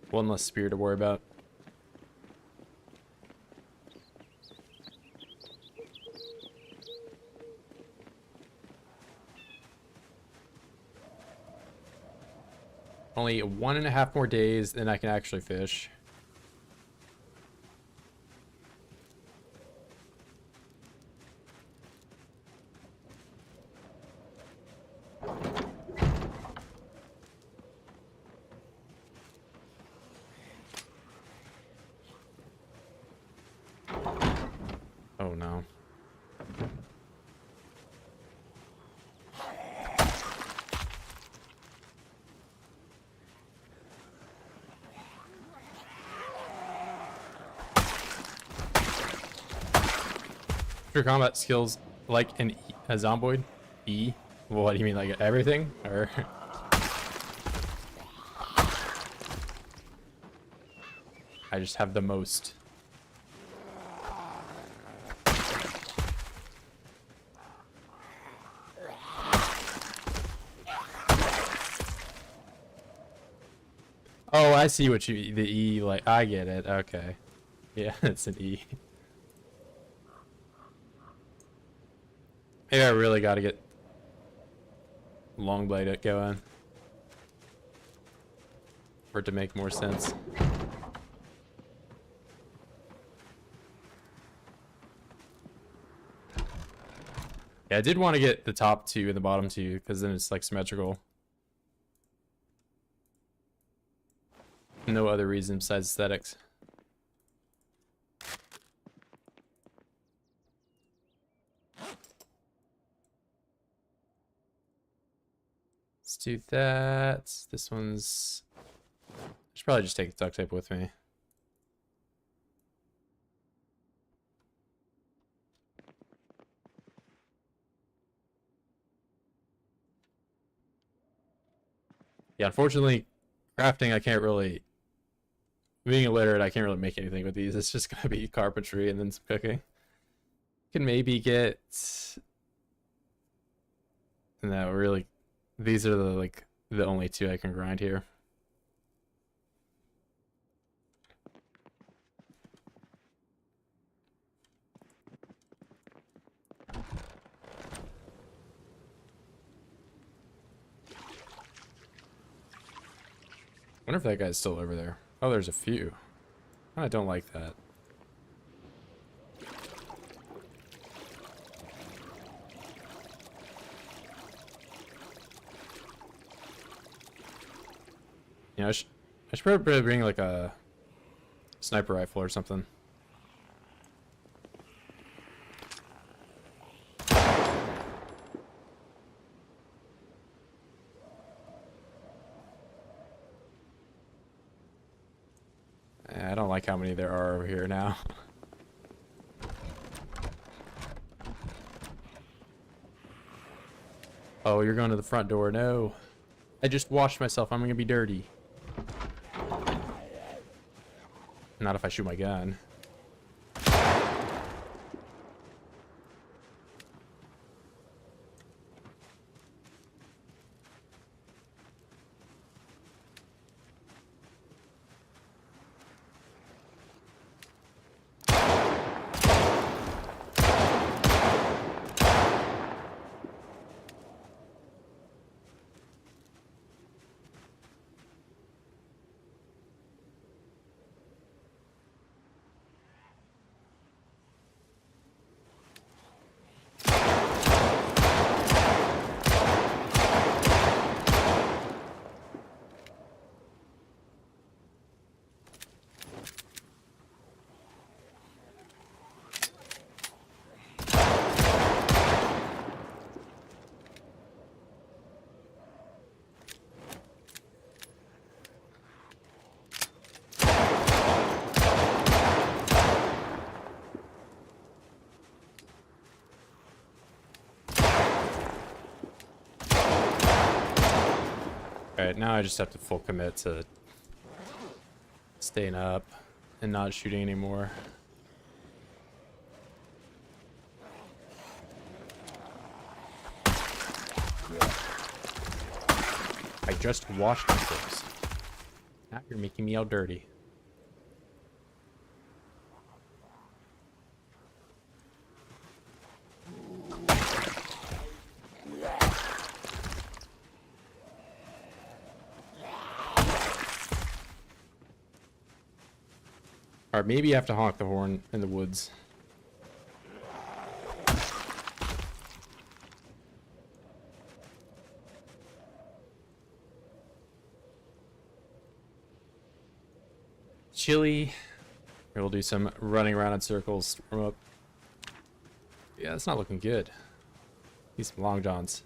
One less spear to worry about. Only 1.5 more days, then I can actually fish. Oh no. Your combat skills like a Zomboid? E? Well, what do you mean, like everything? Or I just have the most. Oh, I see what you, the E, like, I get it, okay. Yeah, it's an E. Maybe I really gotta get long blade it going for it to make more sense. Yeah, I did want to get the top two and the bottom two because then it's like symmetrical. No other reason besides aesthetics. Let's do that. This one's... I should probably just take the duct tape with me. Yeah, unfortunately, crafting I can't really... Being illiterate, I can't really make anything with these. It's just gonna be carpentry and then some cooking. Can maybe get... No, really, these are the only two I can grind here. Wonder if that guy's still over there. Oh, there's a few. I don't like that. You know, I should probably bring like a sniper rifle or something. I don't like how many there are over here now. Oh, you're going to the front door. No. I just washed myself. I'm gonna be dirty. Not if I shoot my gun. Alright, now I just have to full commit to staying up and not shooting anymore. I just washed my clothes. Now you're making me all dirty. Or maybe I have to honk the horn in the woods. Chilly. We'll do some running around in circles. Warm up. Yeah, that's not looking good. Need some long johns.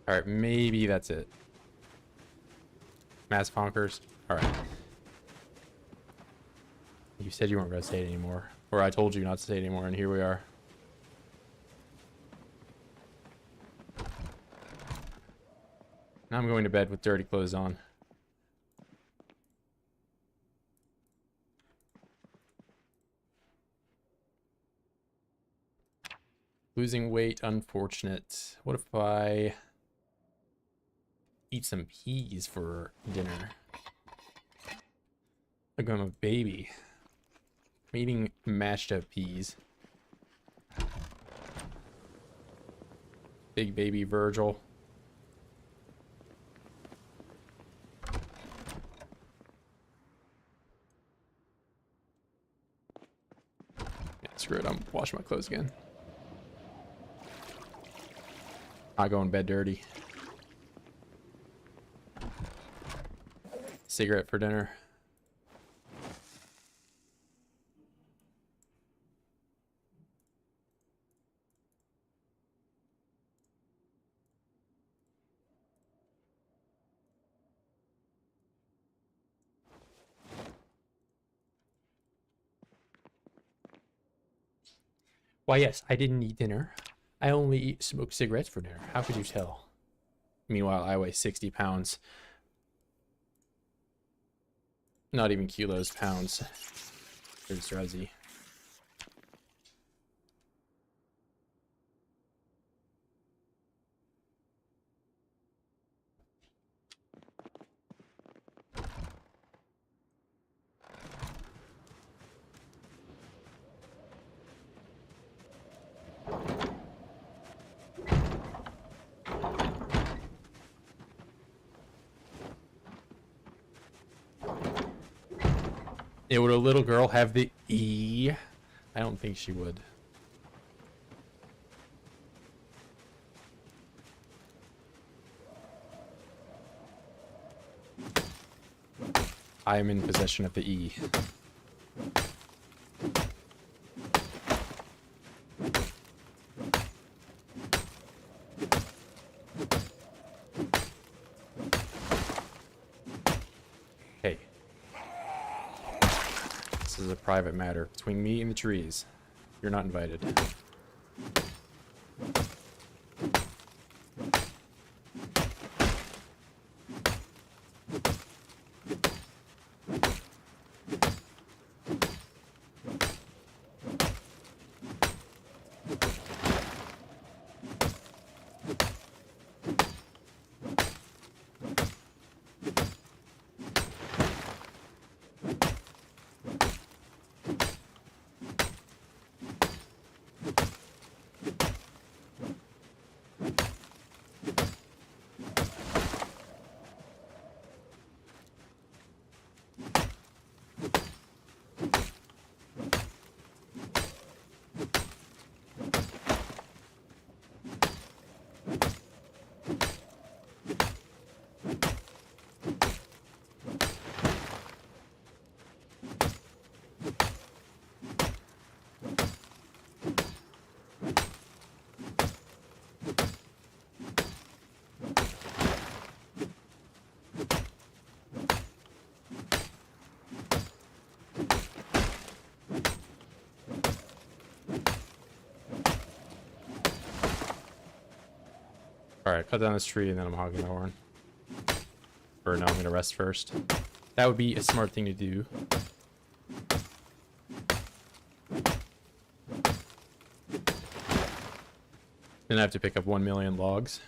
Alright, maybe that's it. Mass honkers. Alright. You said you weren't going to say it anymore. Or I told you not to say it anymore, and here we are. Now I'm going to bed with dirty clothes on. Losing weight, unfortunate. What if I eat some peas for dinner? Like I'm a baby. I'm eating mashed up peas. Big baby Virgil. Yeah, screw it. I'm washing my clothes again. Not going to bed dirty. Cigarette for dinner. Why, yes, I didn't eat dinner. I only smoke cigarettes for dinner. How could you tell? Meanwhile, I weigh 60 pounds. Not even kilos, pounds. There's Drowsy. Yeah, would a little girl have the E? I don't think she would. I am in possession of the E. Hey. This is a private matter between me and the trees. You're not invited. Alright, cut down this tree and then I'm hogging the horn. Or no, I'm gonna rest first. That would be a smart thing to do. Then I have to pick up 1 million logs.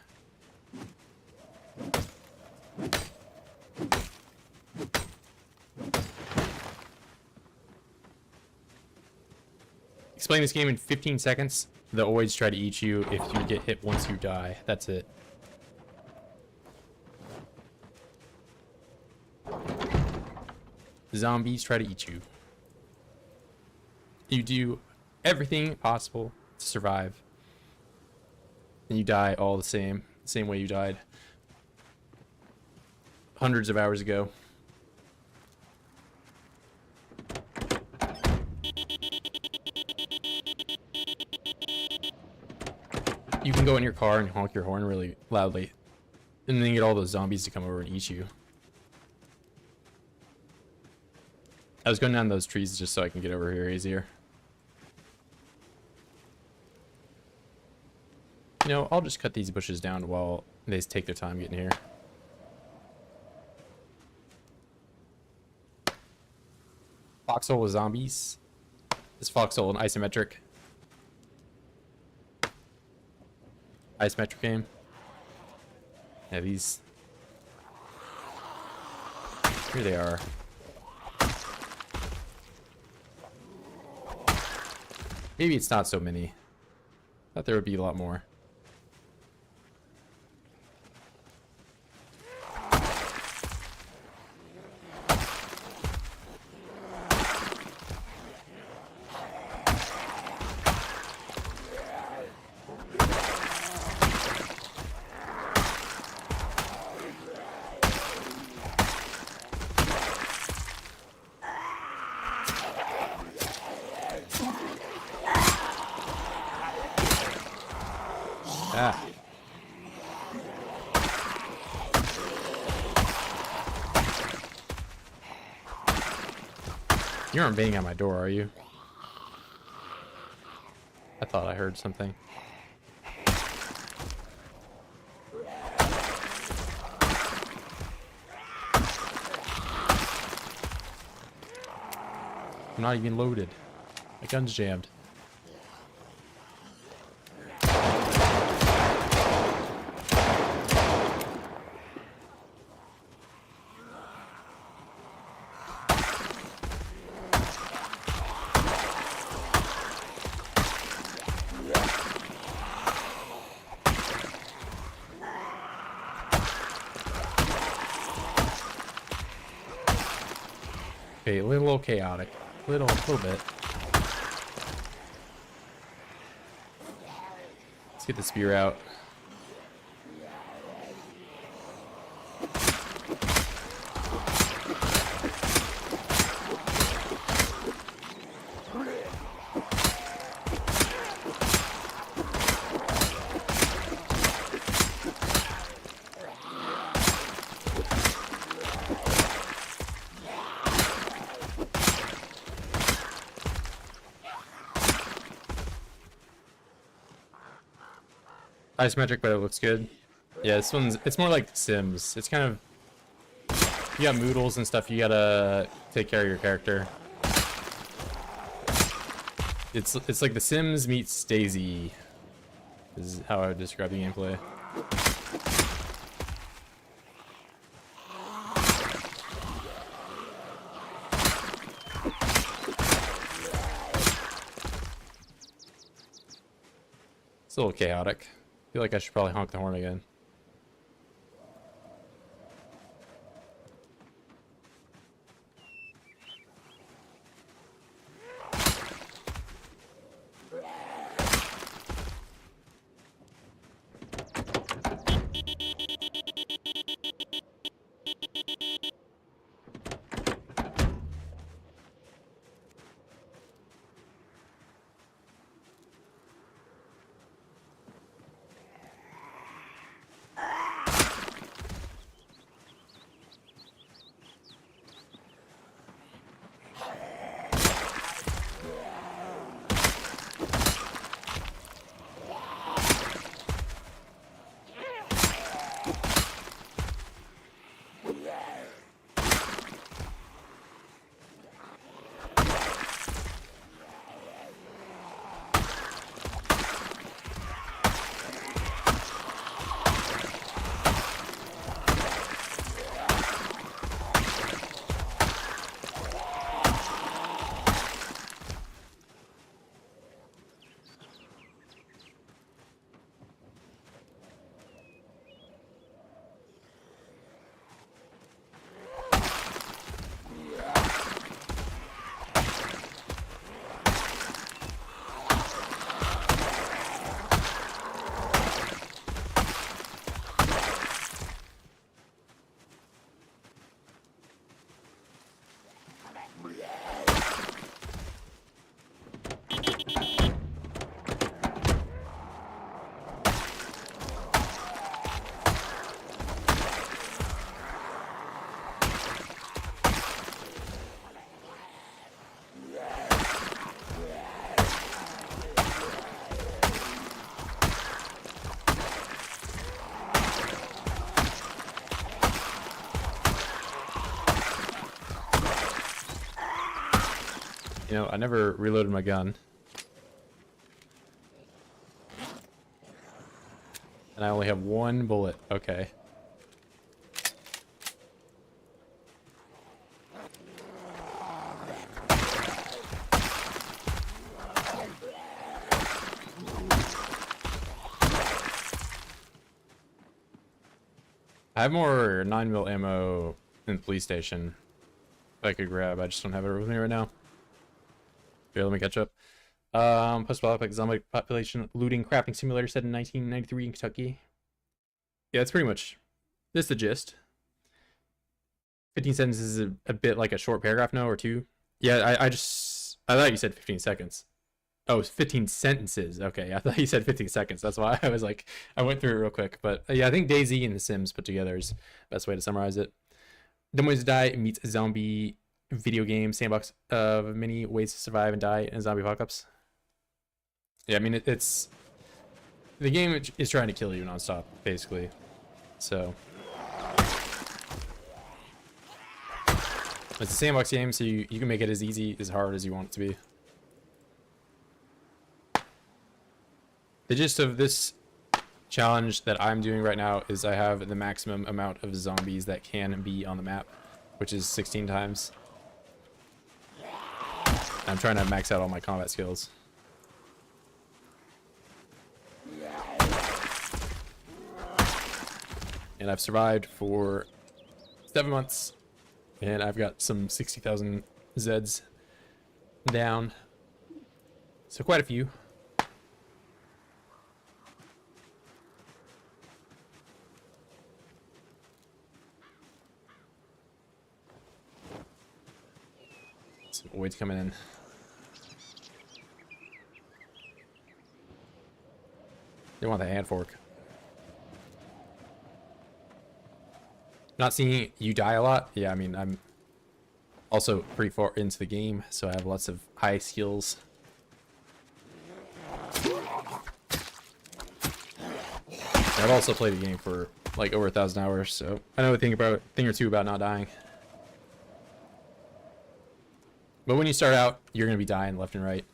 Explain this game in 15 seconds. The Oids try to eat you if you get hit once you die. That's it. Zombies try to eat you. You do everything possible to survive. And you die all the same way you died hundreds of hours ago. You can go in your car and honk your horn really loudly, and then get all those zombies to come over and eat you. I was going down those trees just so I can get over here easier. You know, I'll just cut these bushes down while they take their time getting here. Foxhole with zombies. Is Foxhole an isometric game? Yeah, these. Here they are. Maybe it's not so many. Thought there would be a lot more. Ah. You aren't banging on my door, are you? I thought I heard something. I'm not even loaded. My gun's jammed. Okay, a little chaotic. Little bit. Let's get the spear out. Isometric, but it looks good. Yeah, this one's, it's more like Sims. It's kind of, you got moodles and stuff, you gotta take care of your character. It's like The Sims meets Daisy, is how I would describe the gameplay. It's a little chaotic. I feel like I should probably honk the horn again. You know, I never reloaded my gun. And I only have one bullet. Okay. I have more 9mm ammo in the police station that I could grab. I just don't have it with me right now. Here, let me catch up. Post-apocalyptic zombie population looting crafting simulator set in 1993 in Kentucky. Yeah, that's pretty much this is the gist. 15 sentences is a bit like a short paragraph, no, or two. Yeah, I thought you said 15 seconds. Oh, it's 15 sentences. Okay, I thought you said 15 seconds. That's why I was like, I went through it real quick. But yeah, I think Daisy and The Sims put together is the best way to summarize it. Dumb Ways to Die meets a zombie video game sandbox of many ways to survive and die in a zombie apocalypse. Yeah, I mean, it's... The game is trying to kill you nonstop, basically. So... It's a sandbox game, so you can make it as easy, as hard as you want it to be. The gist of this challenge that I'm doing right now is I have the maximum amount of zombies that can be on the map, which is 16 times. I'm trying to max out all my combat skills. And I've survived for 7 months, and I've got some 60,000 Zeds down. So quite a few. Some voids coming in. They want the hand fork. Not seeing you die a lot. Yeah, I mean, I'm also pretty far into the game, so I have lots of high skills. I've also played the game for like over 1,000 hours, so I know a thing or two about not dying. But when you start out, you're gonna be dying left and right,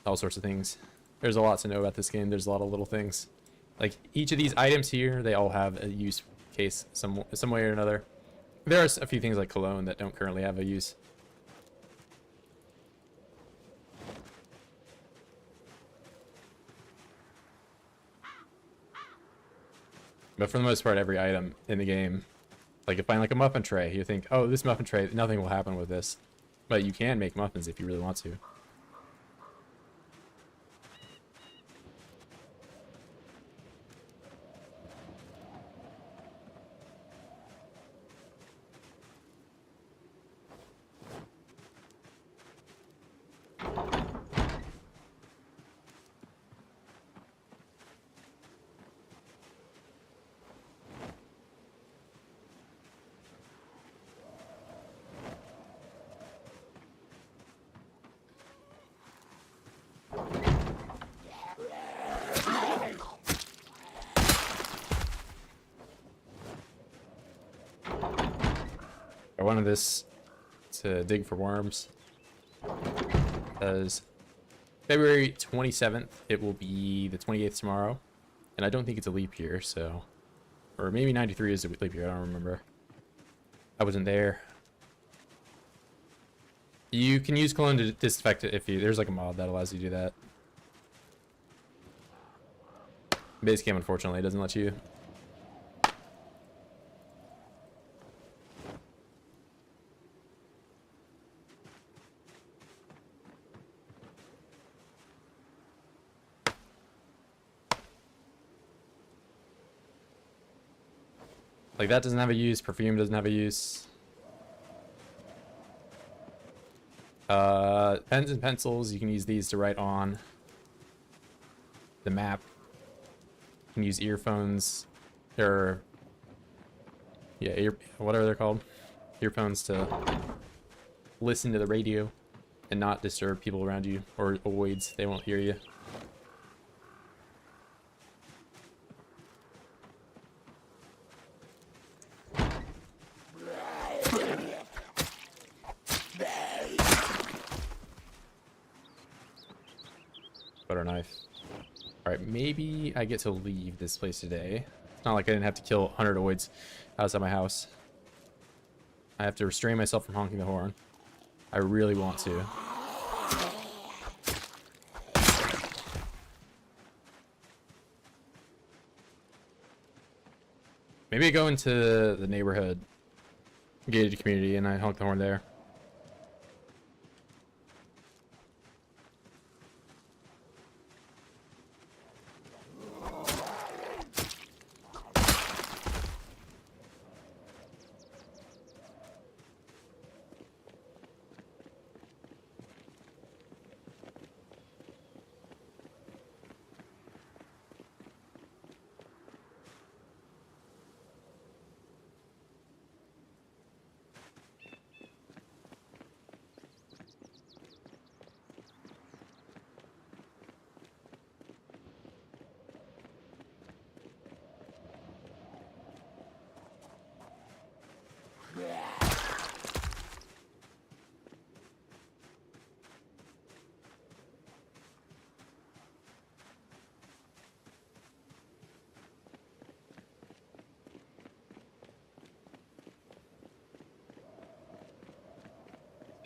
all sorts of things. There's a lot to know about this game. There's a lot of little things. Like each of these items here, they all have a use case some way or another. There are a few things like cologne that don't currently have a use. But for the most part, every item in the game, like you find like a muffin tray, you think, oh, this muffin tray, nothing will happen with this. But you can make muffins if you really want to. I wanted this to dig for worms. Because February 27th, it will be the 28th tomorrow. And I don't think it's a leap year, so... Or maybe 93 is a leap year, I don't remember. I wasn't there. You can use cologne to disinfect it if you... There's like a mod that allows you to do that. Base game, unfortunately, doesn't let you. Like that doesn't have a use, perfume doesn't have a use. Pens and pencils, you can use these to write on the map. You can use earphones, or yeah, whatever they're called. Earphones to listen to the radio and not disturb people around you, or voids, they won't hear you. Butter knife. Alright, maybe I get to leave this place today. It's not like I didn't have to kill 100 voids outside my house. I have to restrain myself from honking the horn. I really want to. Maybe I go into the neighborhood gated community and I honk the horn there.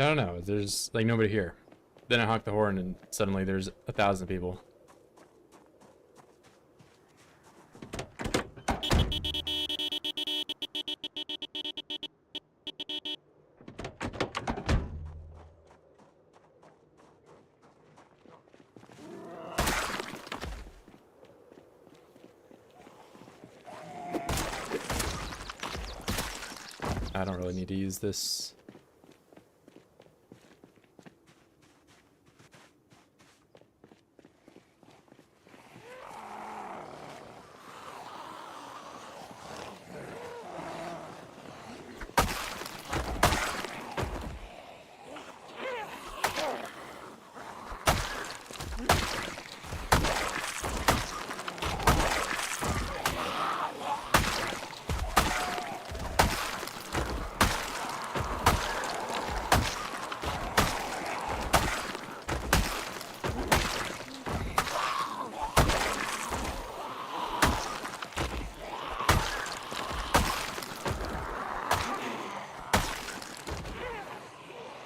I don't know. There's like nobody here. Then I honk the horn and suddenly there's 1,000 people. I don't really need to use this.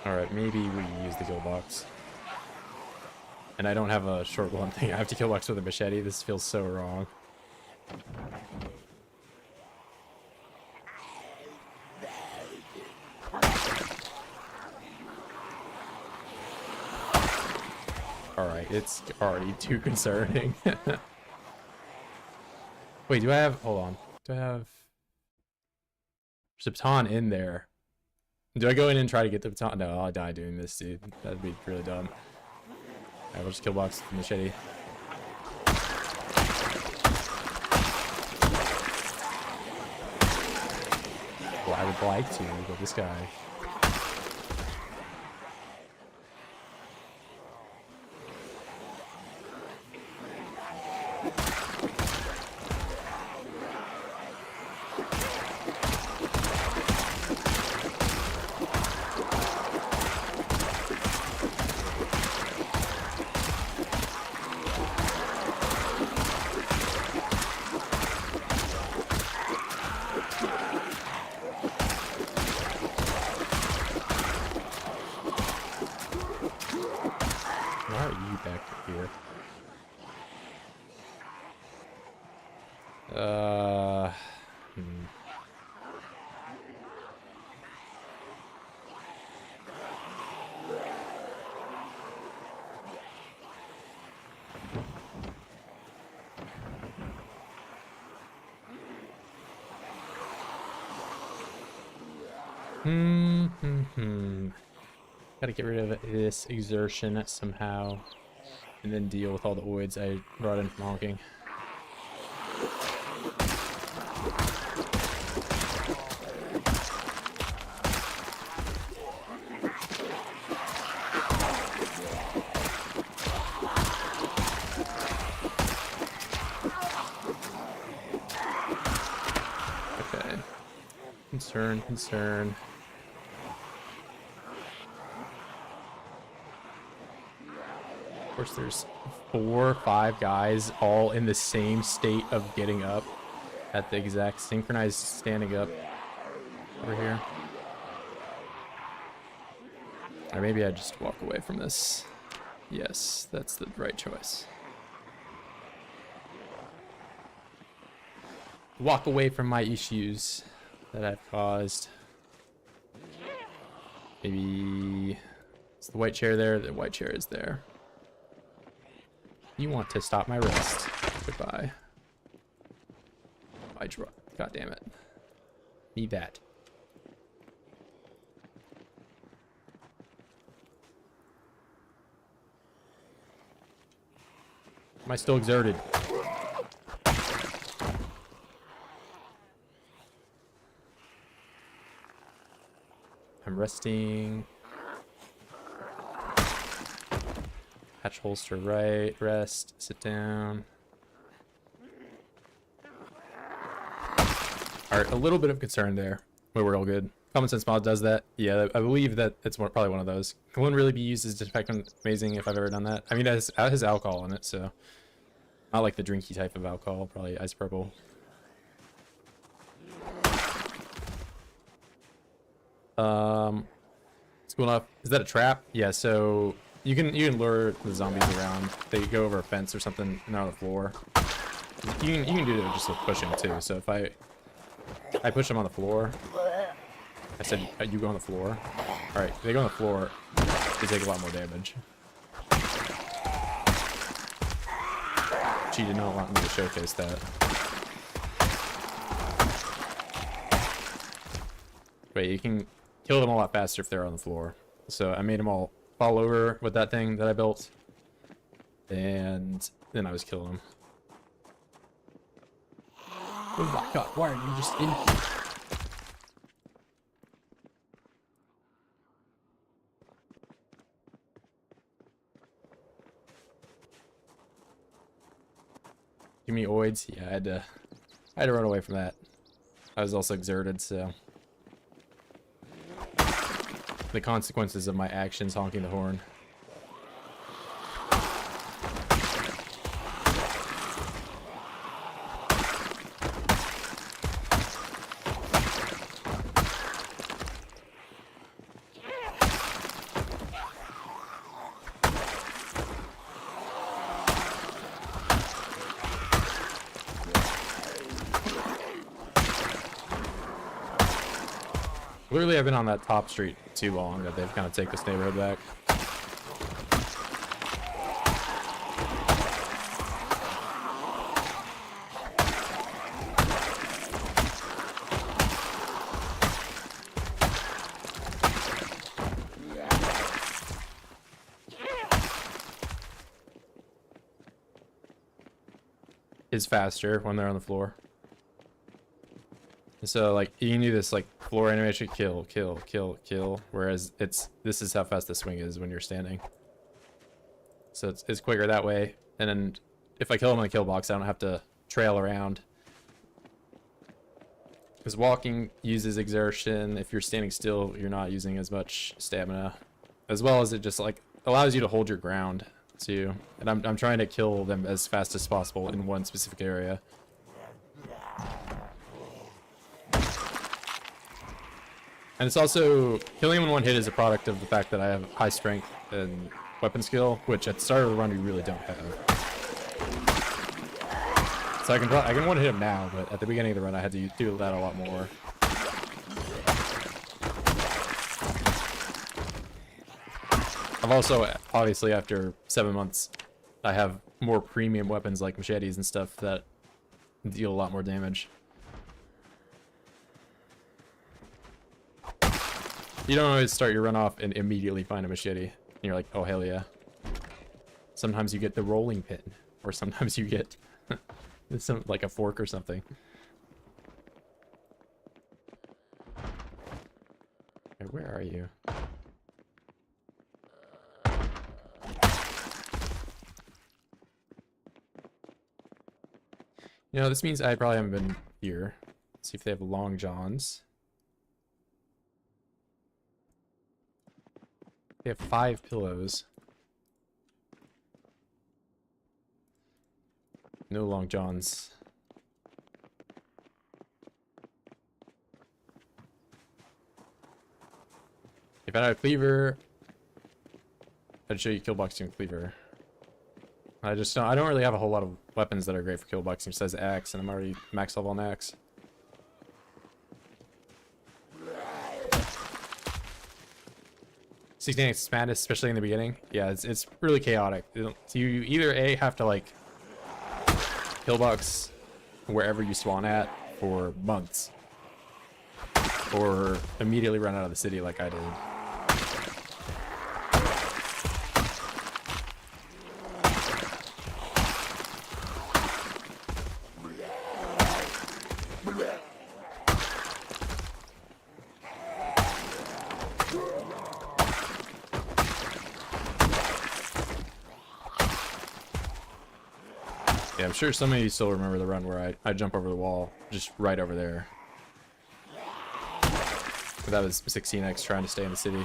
Alright, maybe we use the kill box. And I don't have a short blunt thing. I have to kill box with a machete. This feels so wrong. Alright, it's already too concerning. Wait, do I have... Hold on. Do I have... There's a baton in there. Do I go in and try to get the baton? No, I'll die doing this, dude. That'd be really dumb. Alright, we'll just kill box with the machete. Well, I would like to, but this guy... Why are you back here? Gotta get rid of this exertion somehow, and then deal with all the oids I brought in from honking. Okay. Concern. Of course, there's 4 or 5 guys all in the same state of getting up at the exact synchronized standing up over here. Or maybe I just walk away from this. Yes, that's the right choice. Walk away from my issues that I've caused. Maybe it's the white chair there. The white chair is there. You want to stop my rest. Goodbye. God damn it. Need that. Am I still exerted? I'm resting. Hatch holster right, rest, sit down. Alright, a little bit of concern there, but we're all good. Common Sense Mod does that. Yeah, I believe that it's probably one of those. Can one really be used as disinfectant? Amazing if I've ever done that. I mean, it has alcohol in it, so not like the drinky type of alcohol, probably isopropyl. Let's Cool enough. Is that a trap? Yeah, so you can lure the zombies around. They go over a fence or something and they're on the floor. You can do it just with pushing too. So if I push them on the floor, I said you go on the floor. All right, they go on the floor. They take a lot more damage. She did not want me to showcase that. But you can kill them a lot faster if they're on the floor. So I made them all fall over with that thing that I built. And then I was killing them. Oh my god, why are you just in here? Give me oids. Yeah, I had to run away from that. I was also exerted, so the consequences of my actions honking the horn. Clearly, I've been on that top street too long that they've kind of taken this neighborhood back. Is faster when they're on the floor. So like you can do this like floor animation, kill, kill, kill, kill, whereas this is how fast the swing is when you're standing. So it's quicker that way. And then if I kill them in the kill box, I don't have to trail around. Because walking uses exertion. If you're standing still, you're not using as much stamina. As well as it just like allows you to hold your ground too. And I'm trying to kill them as fast as possible in one specific area. And it's also, killing them in one hit is a product of the fact that I have high strength and weapon skill, which at the start of the run we really don't have. So I can one hit him now, but at the beginning of the run I had to do that a lot more. I've also, obviously after 7 months, I have more premium weapons like machetes and stuff that deal a lot more damage. You don't always start your run off and immediately find a machete. And you're like, oh, hell yeah. Sometimes you get the rolling pin. Or sometimes you get like a fork or something. Okay, where are you? You know, this means I probably haven't been here. Let's see if they have long johns. They have 5 pillows. No long johns. If I had a cleaver, I'd show you killboxing and cleaver. I don't really have a whole lot of weapons that are great for killboxing besides the axe, and I'm already max level on axe. It's madness, especially in the beginning. Yeah, it's really chaotic. So you either A, have to like killbox wherever you spawn at for months, or immediately run out of the city like I did. Yeah, I'm sure some of you still remember the run where I jump over the wall, just right over there. But that was 16x trying to stay in the city.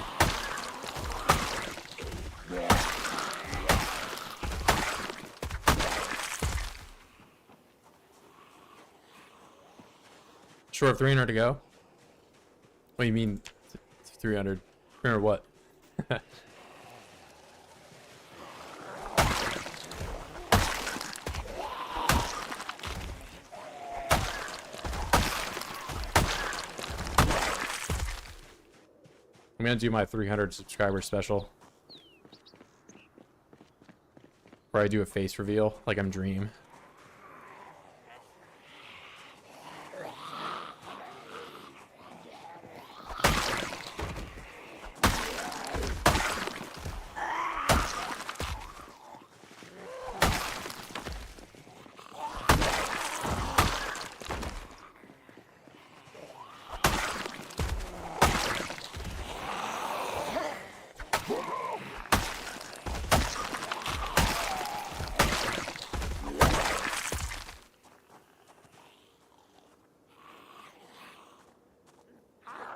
Short of 300 to go. What do you mean 300? 300 what? I'm gonna do my 300 subscriber special, where I do a face reveal like I'm Dream.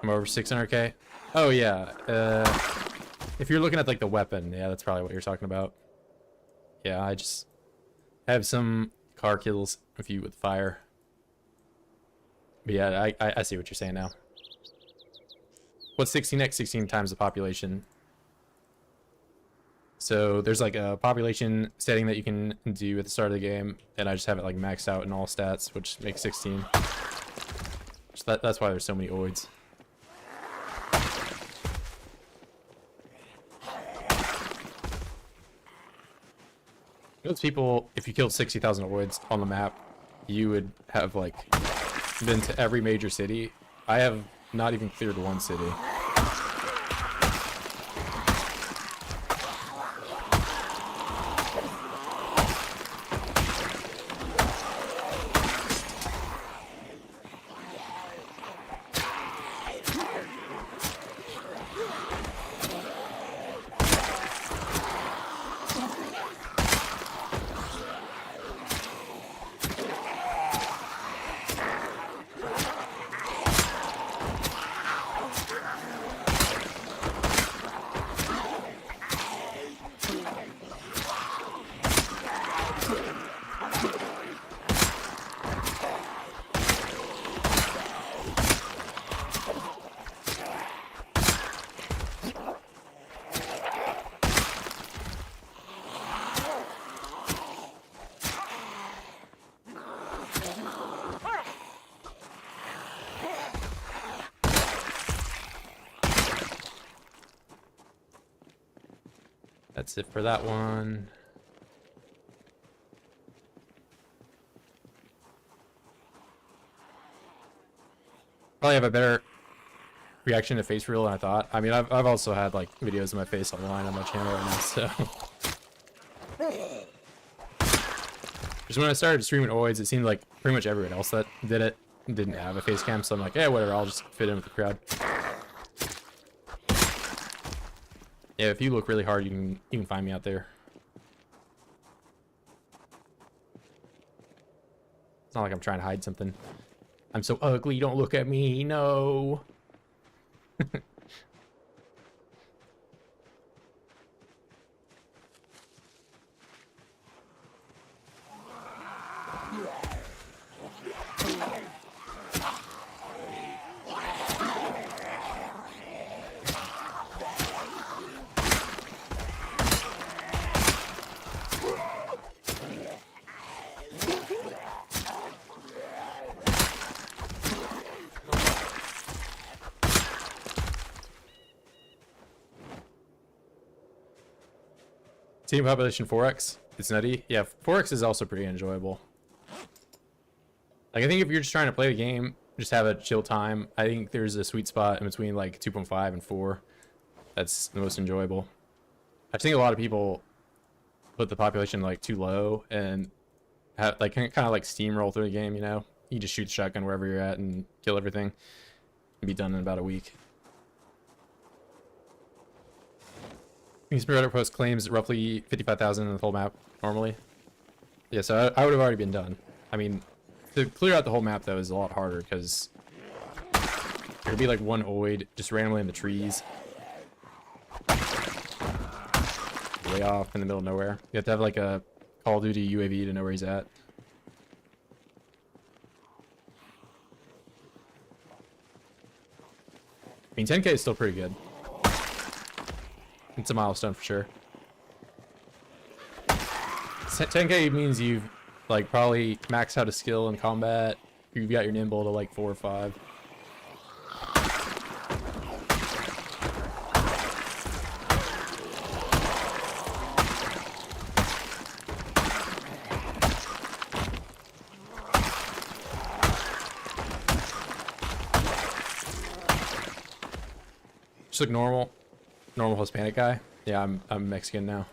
I'm over 600k. Oh yeah. If you're looking at like the weapon, yeah, that's probably what you're talking about. Yeah, I just have some car kills with you with fire. But yeah, I see what you're saying now. What's 16x? 16 times the population. So there's like a population setting that you can do at the start of the game, and I just have it like maxed out in all stats, which makes 16. So that's why there's so many oids. Those people, if you killed 60,000 oids on the map, you would have like been to every major city. I have not even cleared one city. That's it for that one. Probably have a better reaction to face reveal than I thought. I mean, I've also had like videos of my face online on my channel right now, so. Just when I started streaming oids, it seemed like pretty much everyone else that did it didn't have a face cam, so I'm like, yeah, whatever, I'll just fit in with the crowd. Yeah, if you look really hard, you can find me out there. It's not like I'm trying to hide something. I'm so ugly, don't look at me, no. Team population 4x. It's nutty. Yeah, 4x is also pretty enjoyable. Like, I think if you're just trying to play the game, just have a chill time, I think there's a sweet spot in between like 2.5 and 4. That's the most enjoyable. I think a lot of people put the population like too low and have like kind of like steamroll through the game, you know? You just shoot shotgun wherever you're at and kill everything and be done in about a week. Reddit post claims roughly 55,000 in the whole map normally. Yeah, so I would have already been done. I mean, to clear out the whole map though is a lot harder because there'd be like one oid just randomly in the trees, way off in the middle of nowhere. You have to have like a Call of Duty UAV to know where he's at. I mean, 10k is still pretty good. It's a milestone for sure. 10k means you've like probably maxed out a skill in combat. You've got your nimble to like 4 or 5. Just look normal Hispanic guy. Yeah, I'm Mexican now.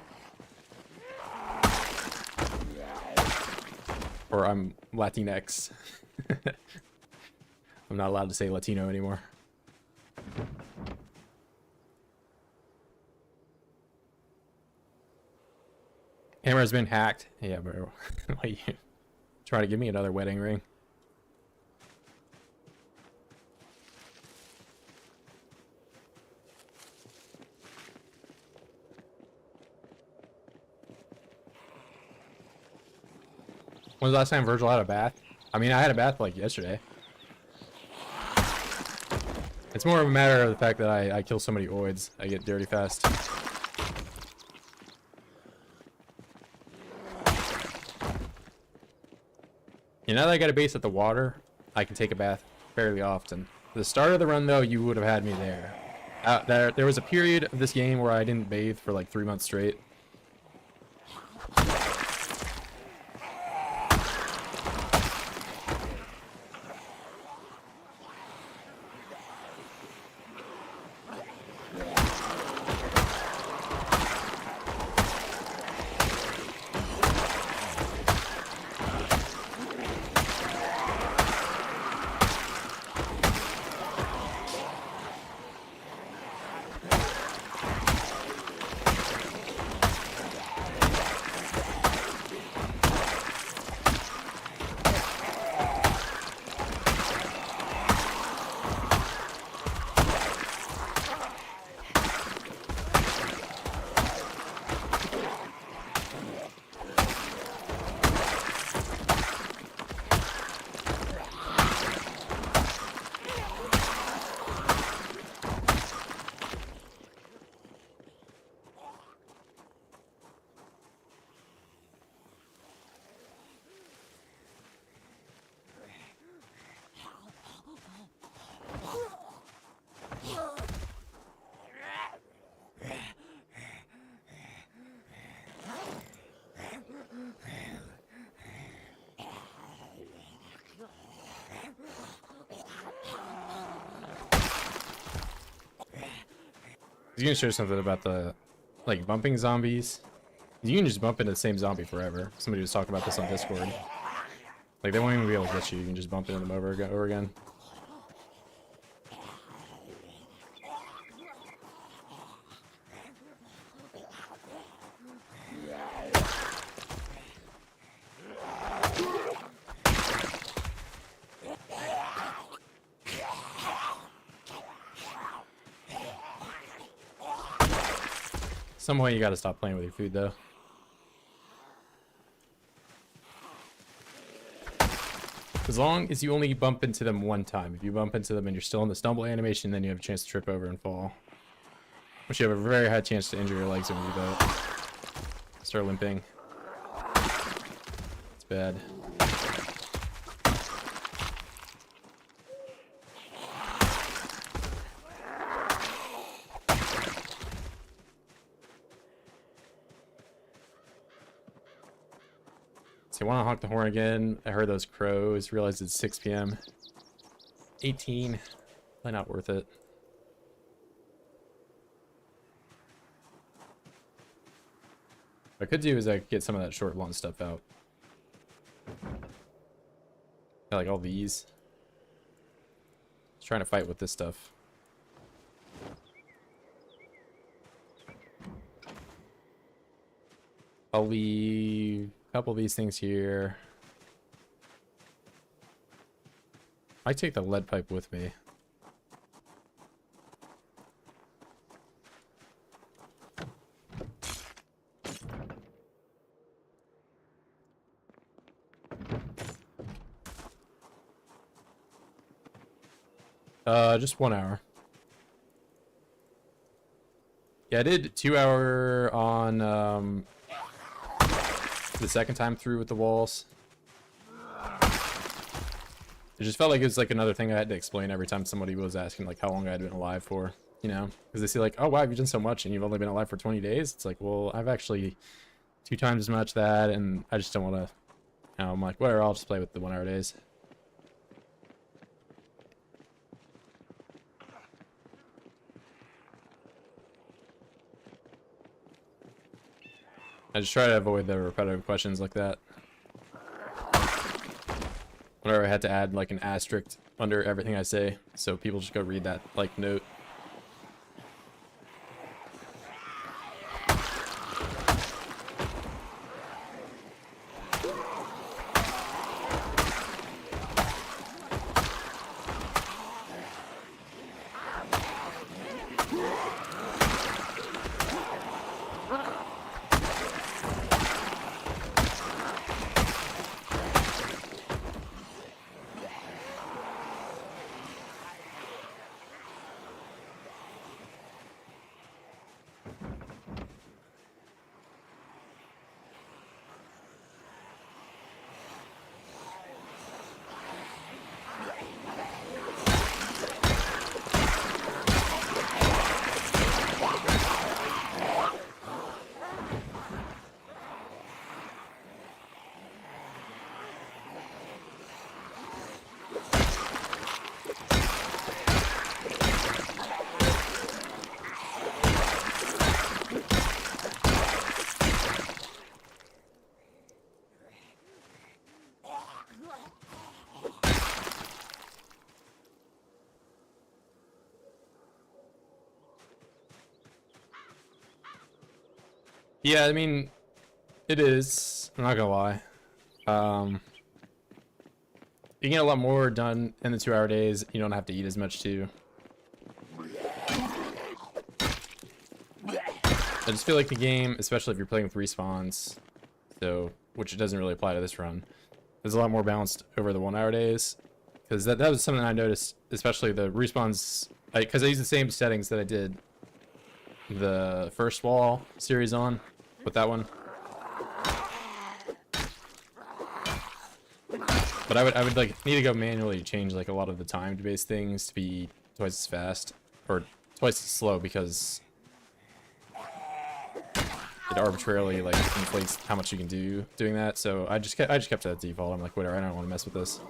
Or I'm Latinx. I'm not allowed to say Latino anymore. Camera's been hacked. Yeah, bro. Why you trying to give me another wedding ring? When was the last time Virgil had a bath? I mean, I had a bath like yesterday. It's more of a matter of the fact that I kill so many oids. I get dirty fast. You know, now that I got a base at the water, I can take a bath fairly often. The start of the run, though, you would have had me there. There was a period of this game where I didn't bathe for like 3 months straight. He's gonna show something about the, like, bumping zombies. You can just bump into the same zombie forever. Somebody was talking about this on Discord. Like, they won't even be able to get you. You can just bump into them over again. Some way you gotta stop playing with your food, though. As long as you only bump into them one time. If you bump into them and you're still in the stumble animation, then you have a chance to trip over and fall. Which you have a very high chance to injure your legs when you do that. Start limping. It's bad. So I want to honk the horn again. I heard those crows. Realized it's 6 p.m. 18. Probably not worth it. What I could do is I could get some of that short lawn stuff out. I like all these. Just trying to fight with this stuff. I'll leave a couple of these things here. I take the lead pipe with me. Just 1 hour. Yeah, I did 2 hour on the second time through with the walls. It just felt like it was like another thing I had to explain every time somebody was asking like how long I had been alive for, you know? Because they see like, oh wow, you've done so much and you've only been alive for 20 days. It's like, well, I've actually 2 times as much that, and I just don't want to, you know, I'm like, whatever, I'll just play with the 1 hour days. I just try to avoid the repetitive questions like that. Whenever I had to add like an asterisk under everything I say, so people just go read that like note. Yeah, I mean, it is. I'm not gonna lie. You get a lot more done in the 2 hour days. You don't have to eat as much too. I just feel like the game, especially if you're playing with respawns, so which it doesn't really apply to this run, is a lot more balanced over the 1 hour days. Because that was something I noticed, especially the respawns, because I use the same settings that I did the first wall series on with that one. But I would like need to go manually change like a lot of the timed based things to be twice as fast or twice as slow, because it arbitrarily like inflates how much you can do doing that. So I just kept it at default. I'm like, whatever, I don't want to mess with this.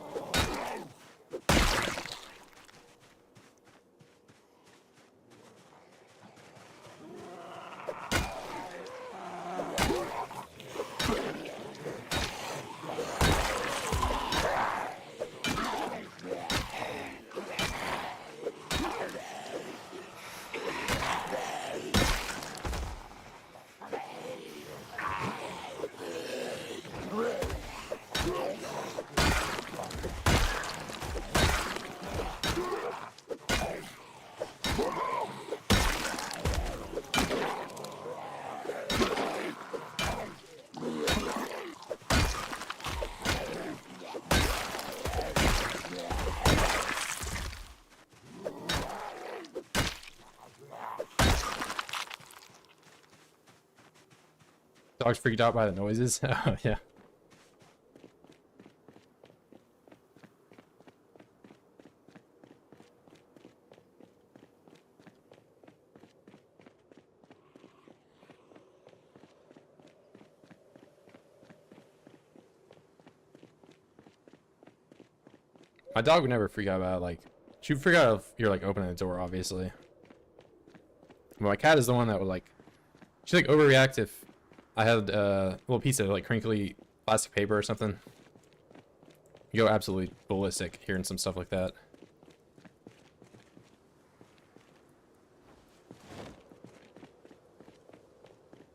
Dog's freaked out by the noises. Oh, yeah. My dog would never freak out about, like, she would freak out if you're like opening the door, obviously. But my cat is the one that would like, she'd like overreact if I had a little piece of like crinkly plastic paper or something. You go absolutely ballistic hearing some stuff like that.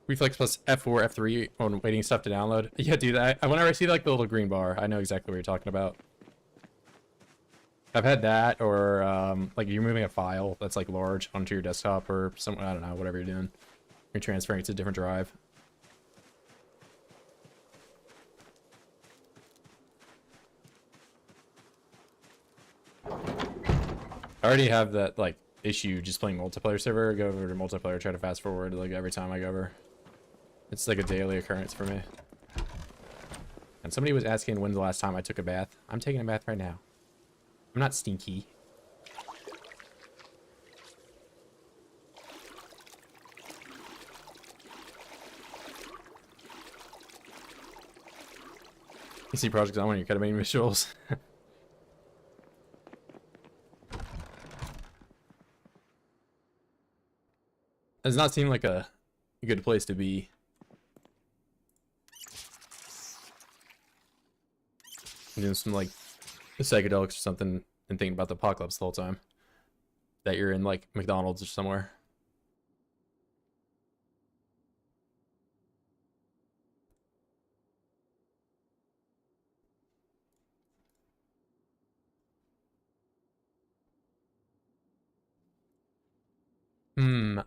Reflex plus F4, F3 on waiting stuff to download. Yeah, dude, whenever I see like the little green bar, I know exactly what you're talking about. I've had that, or like you're moving a file that's like large onto your desktop or something, I don't know, whatever you're doing. You're transferring it to a different drive. I already have that like issue just playing multiplayer server. Go over to multiplayer, try to fast forward like every time I go over. It's like a daily occurrence for me. And somebody was asking when's the last time I took a bath. I'm taking a bath right now. I'm not stinky. PC projects on one of your ketamine visuals. Does not seem like a good place to be. Doing some like psychedelics or something and thinking about the apocalypse the whole time. That you're in like McDonald's or somewhere.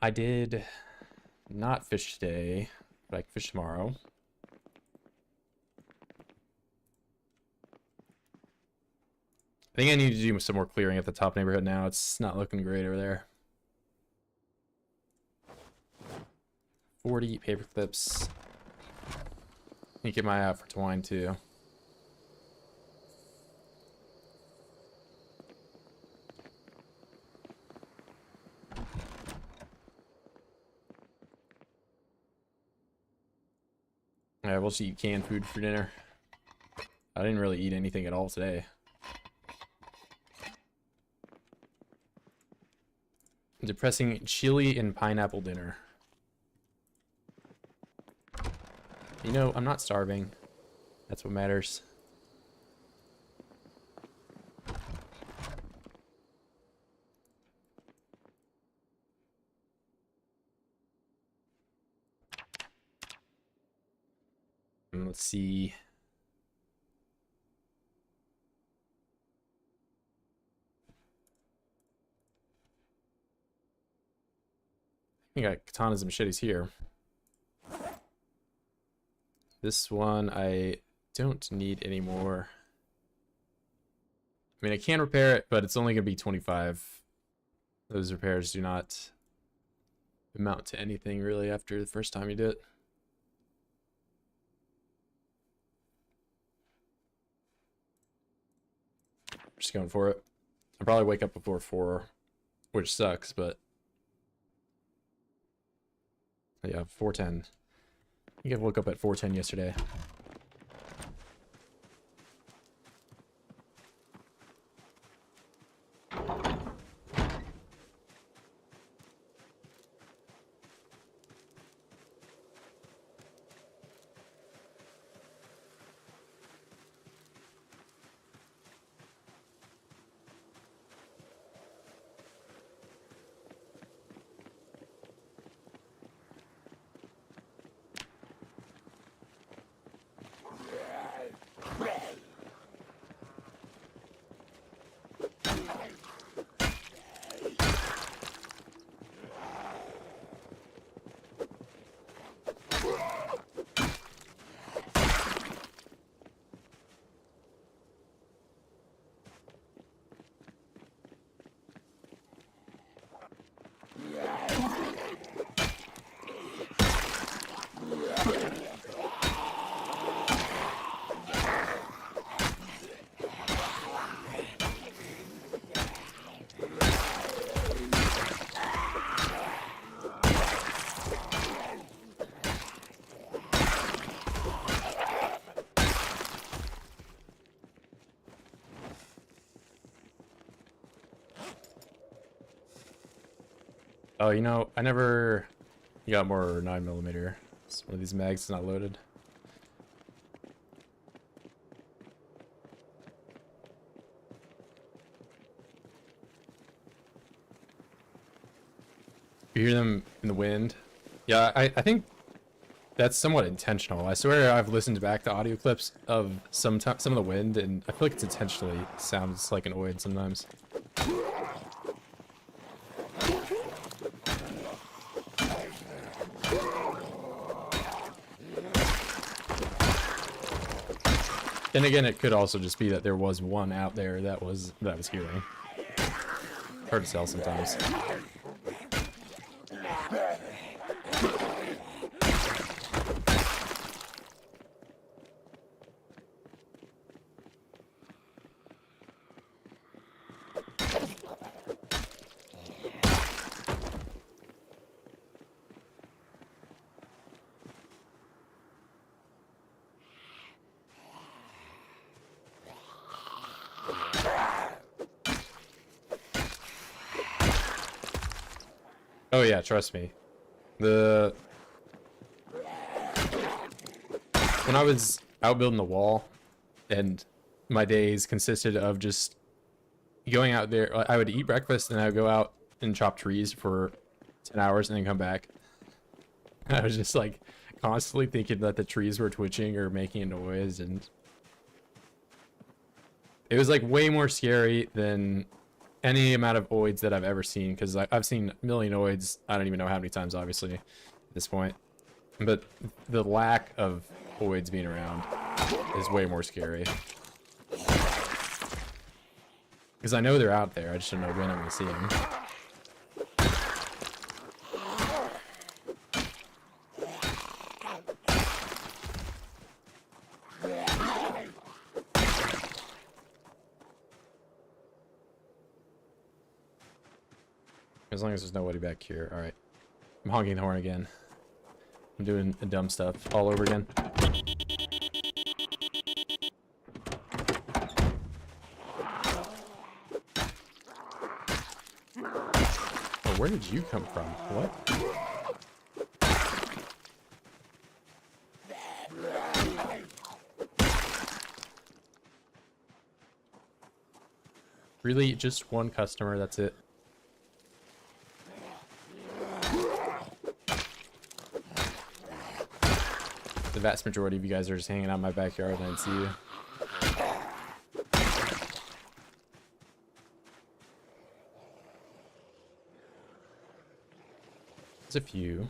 I did not fish today, but I can fish tomorrow. I think I need to do some more clearing at the top neighborhood now. It's not looking great over there. 40 paper clips. Need to keep my eye out for twine too. Yeah, we'll just eat canned food for dinner. I didn't really eat anything at all today. Depressing chili and pineapple dinner. You know, I'm not starving. That's what matters. Let's see. I got katanas and machetes here. This one I don't need anymore. I mean, I can repair it, but it's only going to be 25. Those repairs do not amount to anything really after the first time you do it. Just going for it. I'll probably wake up before 4, which sucks, but yeah, 4:10. I think I woke up at 4:10 yesterday. Oh, you know, I never got more 9mm. So one of these mags is not loaded. You hear them in the wind? Yeah, I think that's somewhat intentional. I swear I've listened back to audio clips of some of the wind, and I feel like it's intentionally sounds like an oid sometimes. Then again, it could also just be that there was one out there that was hearing. Hard to tell sometimes. Oh yeah, trust me. When I was out building the wall, and my days consisted of just going out there, I would eat breakfast and I would go out and chop trees for 10 hours and then come back. I was just like constantly thinking that the trees were twitching or making a noise, and it was like way more scary than any amount of oids that I've ever seen, because I've seen a million oids. I don't even know how many times, obviously, at this point. But the lack of oids being around is way more scary. Because I know they're out there, I just don't know when I'm going to see them. As long as there's nobody back here. Alright. I'm honking the horn again. I'm doing dumb stuff all over again. Oh, where did you come from? What? Really? Just one customer, that's it? The vast majority of you guys are just hanging out in my backyard and I didn't see you. There's a few.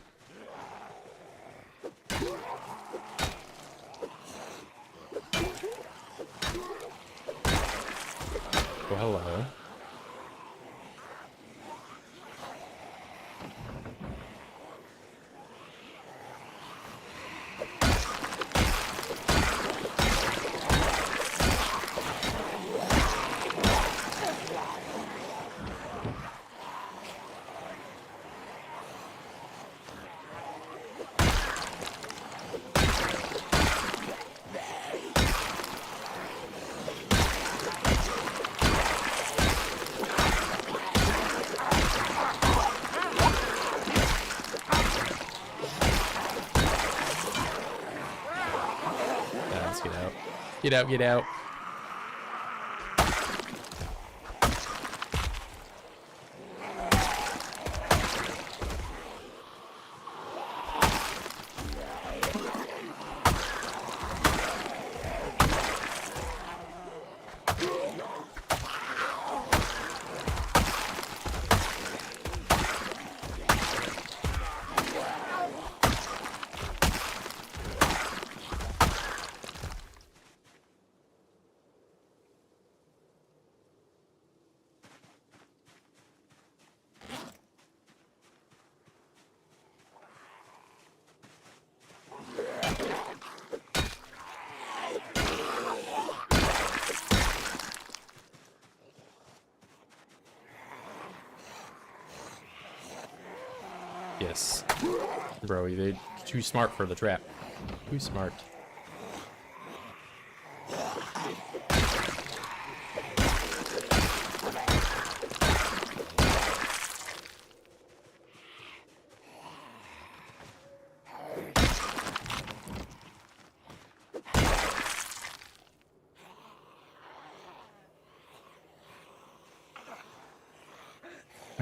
Oh, hello. Get out, get out. Yes. Bro, they're too smart for the trap. Too smart.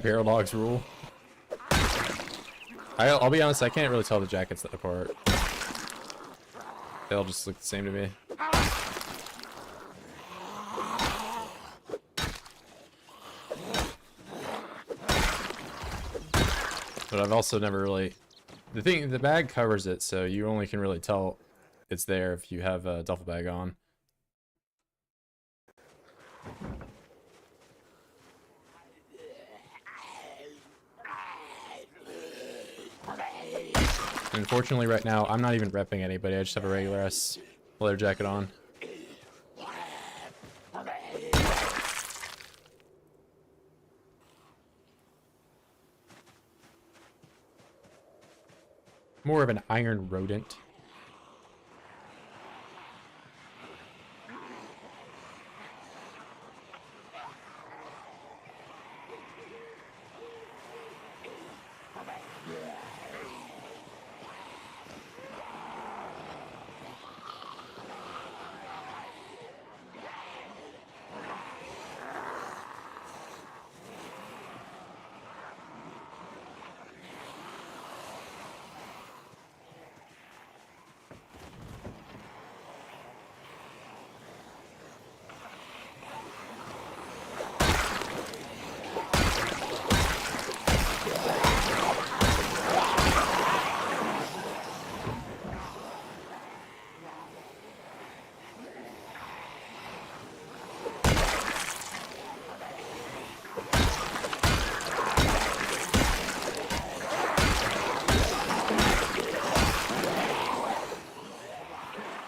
Barrel dogs rule. I'll be honest, I can't really tell the jackets apart. They all just look the same to me. But I've also never really... The bag covers it, so you only can really tell it's there if you have a duffel bag on. Unfortunately, right now, I'm not even repping anybody. I just have a regular ass leather jacket on. More of an iron rodent.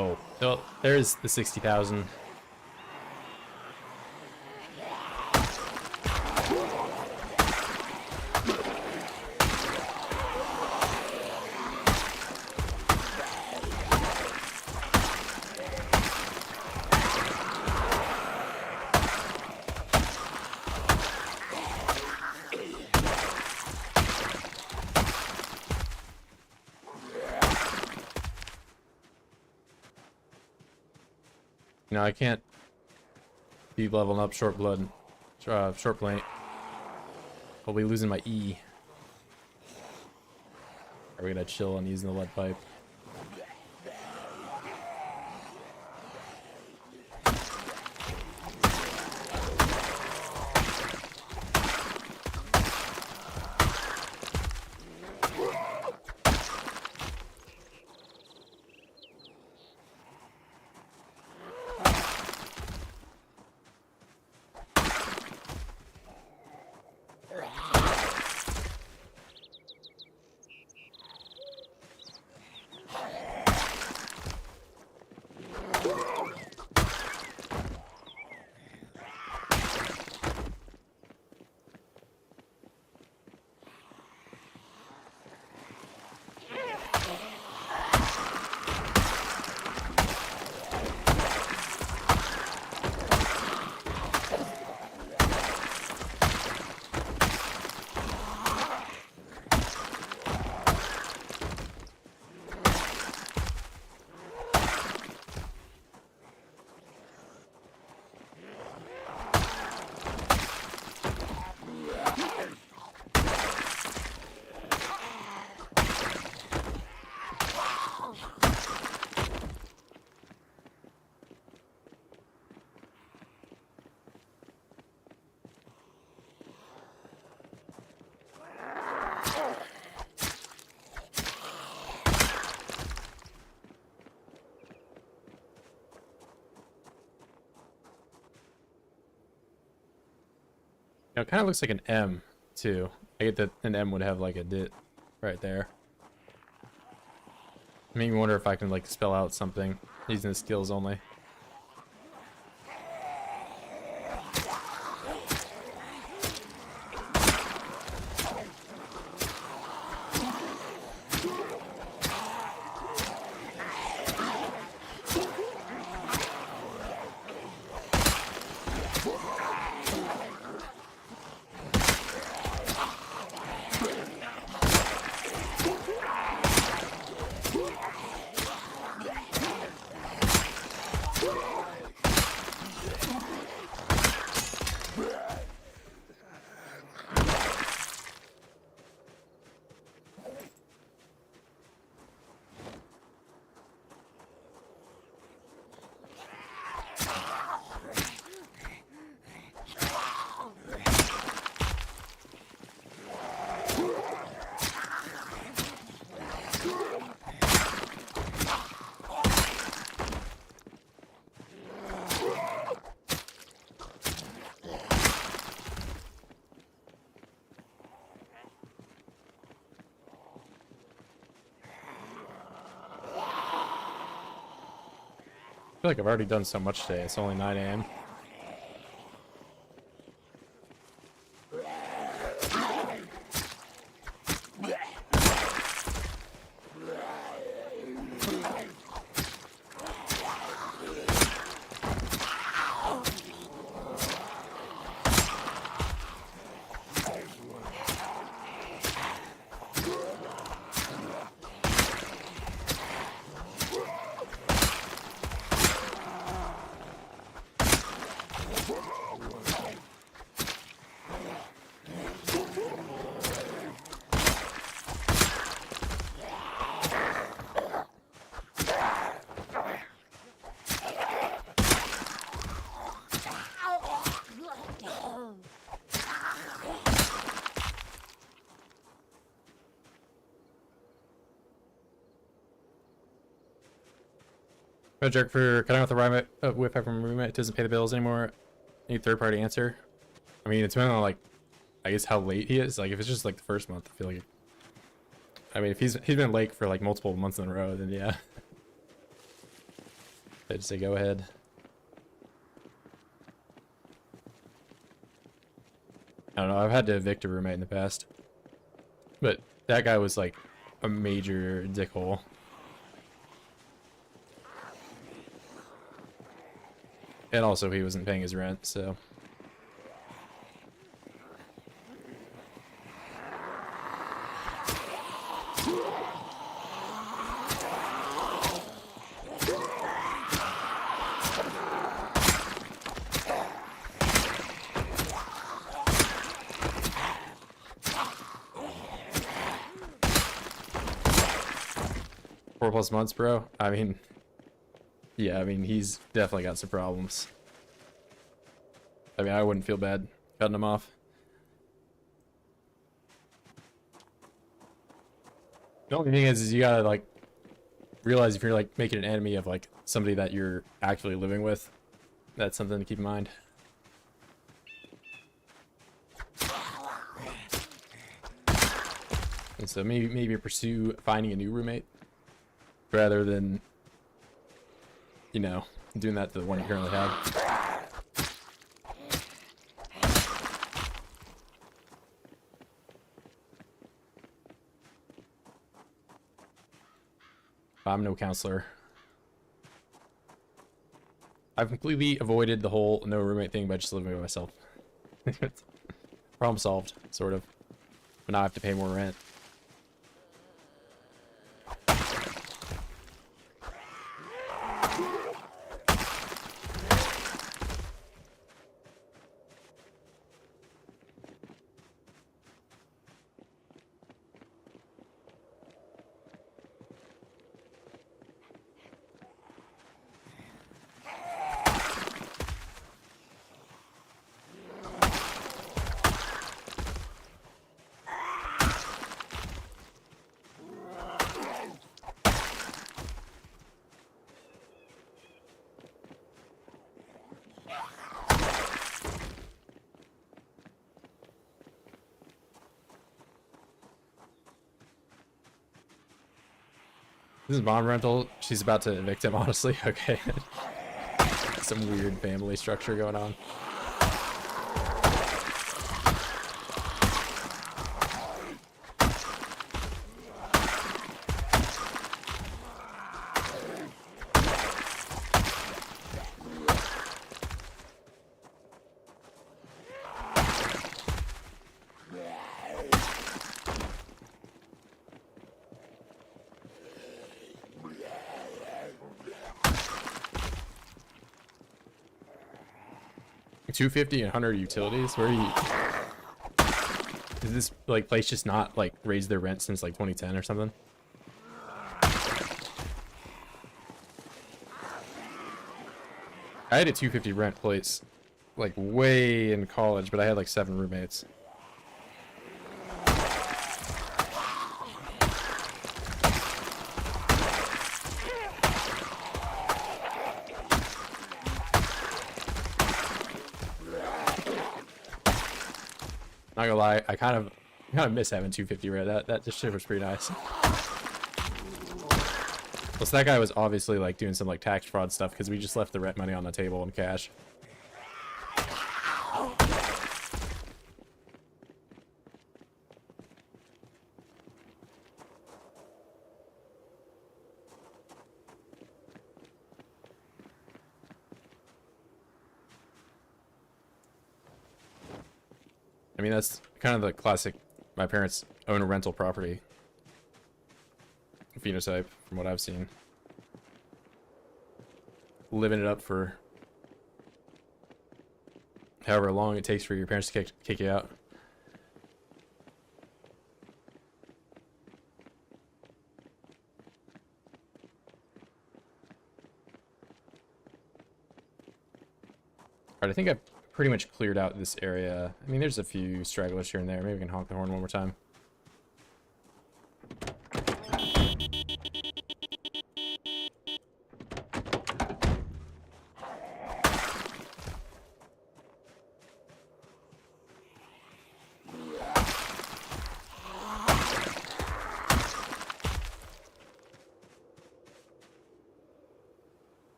Oh, well, there's the 60,000. No, I can't be leveling up short plate. I'll be losing my E. Are we gonna chill on using the lead pipe? It kind of looks like an M, too. I get that an M would have, like, a dit right there. I mean, I wonder if I can, like, spell out something using the skills only. feel like I've already done so much today. It's only 9 a.m. No jerk for cutting off the Wi-Fi from a roommate. It doesn't pay the bills anymore. Need third-party answer. I mean, it's been on, like, I guess how late he is. Like, if it's just like the first month, I feel like. I mean, if he's been late for like multiple months in a row, then yeah. I'd say go ahead. I don't know. I've had to evict a roommate in the past, but that guy was like a major dickhole. And also, he wasn't paying his rent, so. Four plus months, bro. I mean, yeah, I mean, he's definitely got some problems. I mean, I wouldn't feel bad cutting him off. The only thing is you gotta, like, realize if you're, like, making an enemy of, like, somebody that you're actually living with, that's something to keep in mind. And so maybe pursue finding a new roommate rather than, you know, doing that to the one you currently have. I'm no counselor. I've completely avoided the whole no roommate thing by just living by myself. Problem solved, sort of. But now I have to pay more rent. This is mom rental. She's about to evict him, honestly. Okay. Some weird family structure going on. $250 and 100 utilities? Where are you? Is this like place just not like raised their rent since like 2010 or something? I had a $250 rent place like way in college, but I had like 7 roommates. Not gonna lie, I kind of miss having 250 rent. That just shit was pretty nice. Plus, that guy was obviously like doing some like tax fraud stuff because we just left the rent money on the table in cash. I mean, that's kind of the classic, my parents own a rental property phenotype, from what I've seen. Living it up for however long it takes for your parents to kick you out. Alright, I think I've pretty much cleared out this area. I mean, there's a few stragglers here and there. Maybe we can honk the horn one more time.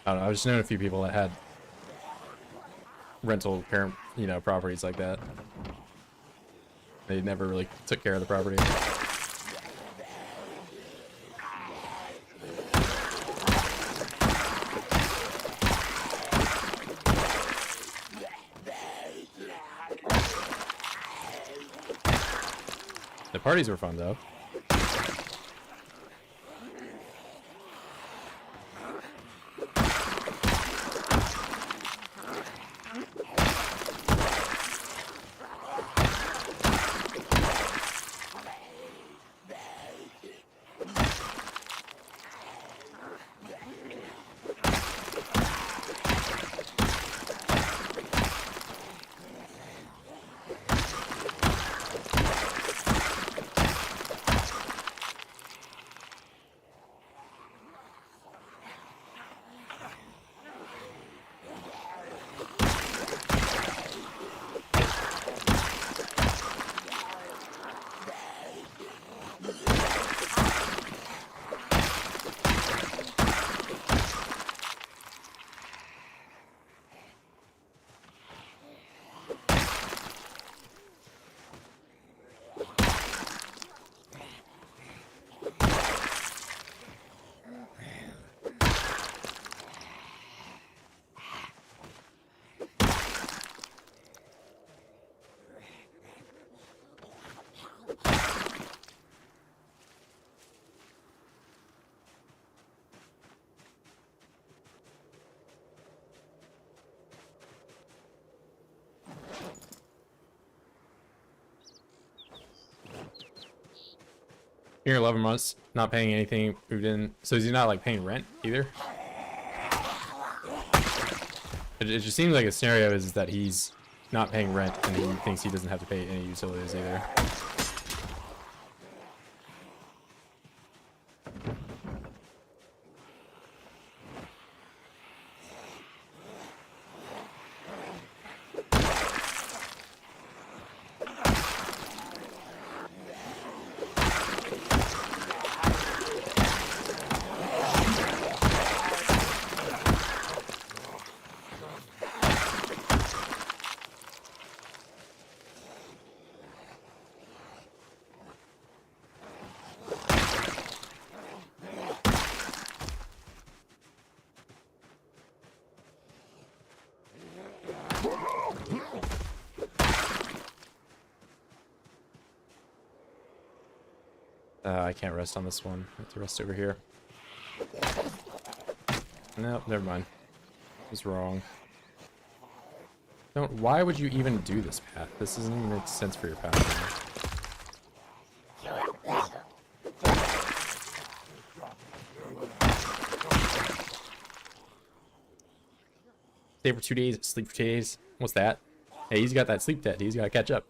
I don't know, I've just known a few people that had rental parent, you know, properties like that. They never really took care of the property. The parties were fun though. Here 11 months, not paying anything, moved in. So is he not like paying rent either? It just seems like a scenario is that he's not paying rent and he thinks he doesn't have to pay any utilities either. I can't rest on this one. I have to rest over here. Nope, never mind. I was wrong. Don't. Why would you even do this path? This doesn't even make sense for your path. Stay for 2 days, sleep for 2 days. What's that? Hey, he's got that sleep debt. He's got to catch up.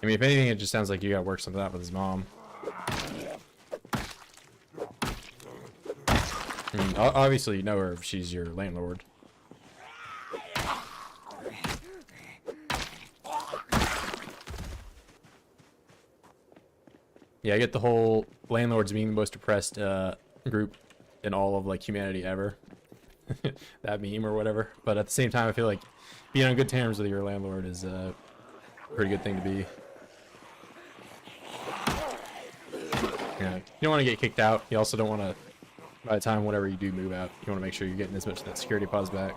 I mean, if anything, it just sounds like you gotta work something out with his mom. I mean, obviously you know her if she's your landlord. Yeah, I get the whole landlords being the most oppressed group in all of like humanity ever. That meme or whatever. But at the same time, I feel like being on good terms with your landlord is a pretty good thing to be. Yeah, you don't want to get kicked out. You also don't want to, by the time whenever you do move out, you want to make sure you're getting as much of that security deposit back.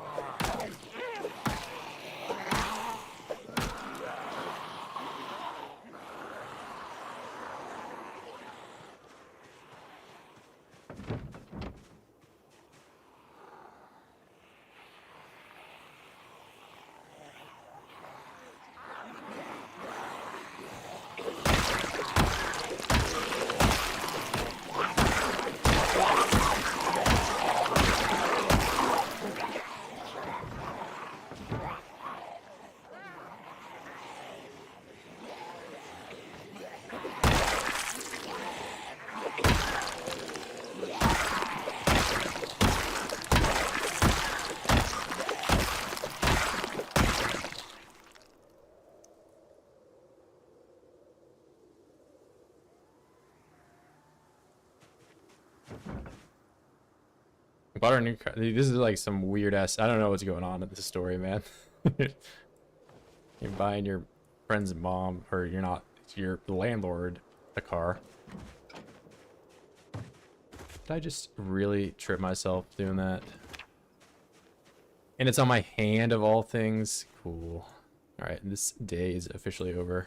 Bought our new car. This is like some weird ass. I don't know what's going on in this story, man. You're buying your friend's mom, or you're not, your landlord, a car. Did I just really trip myself doing that? And it's on my hand of all things. Cool. All right, this day is officially over.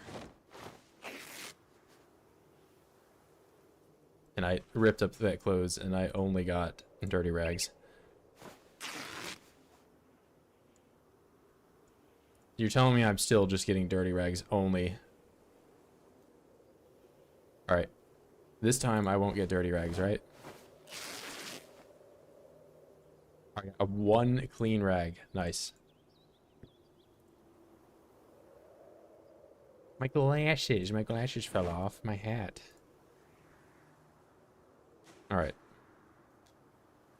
And I ripped up that clothes, and I only got dirty rags. You're telling me I'm still just getting dirty rags only. Alright. This time I won't get dirty rags, right? I got one clean rag. Nice. My glasses fell off my hat. Alright.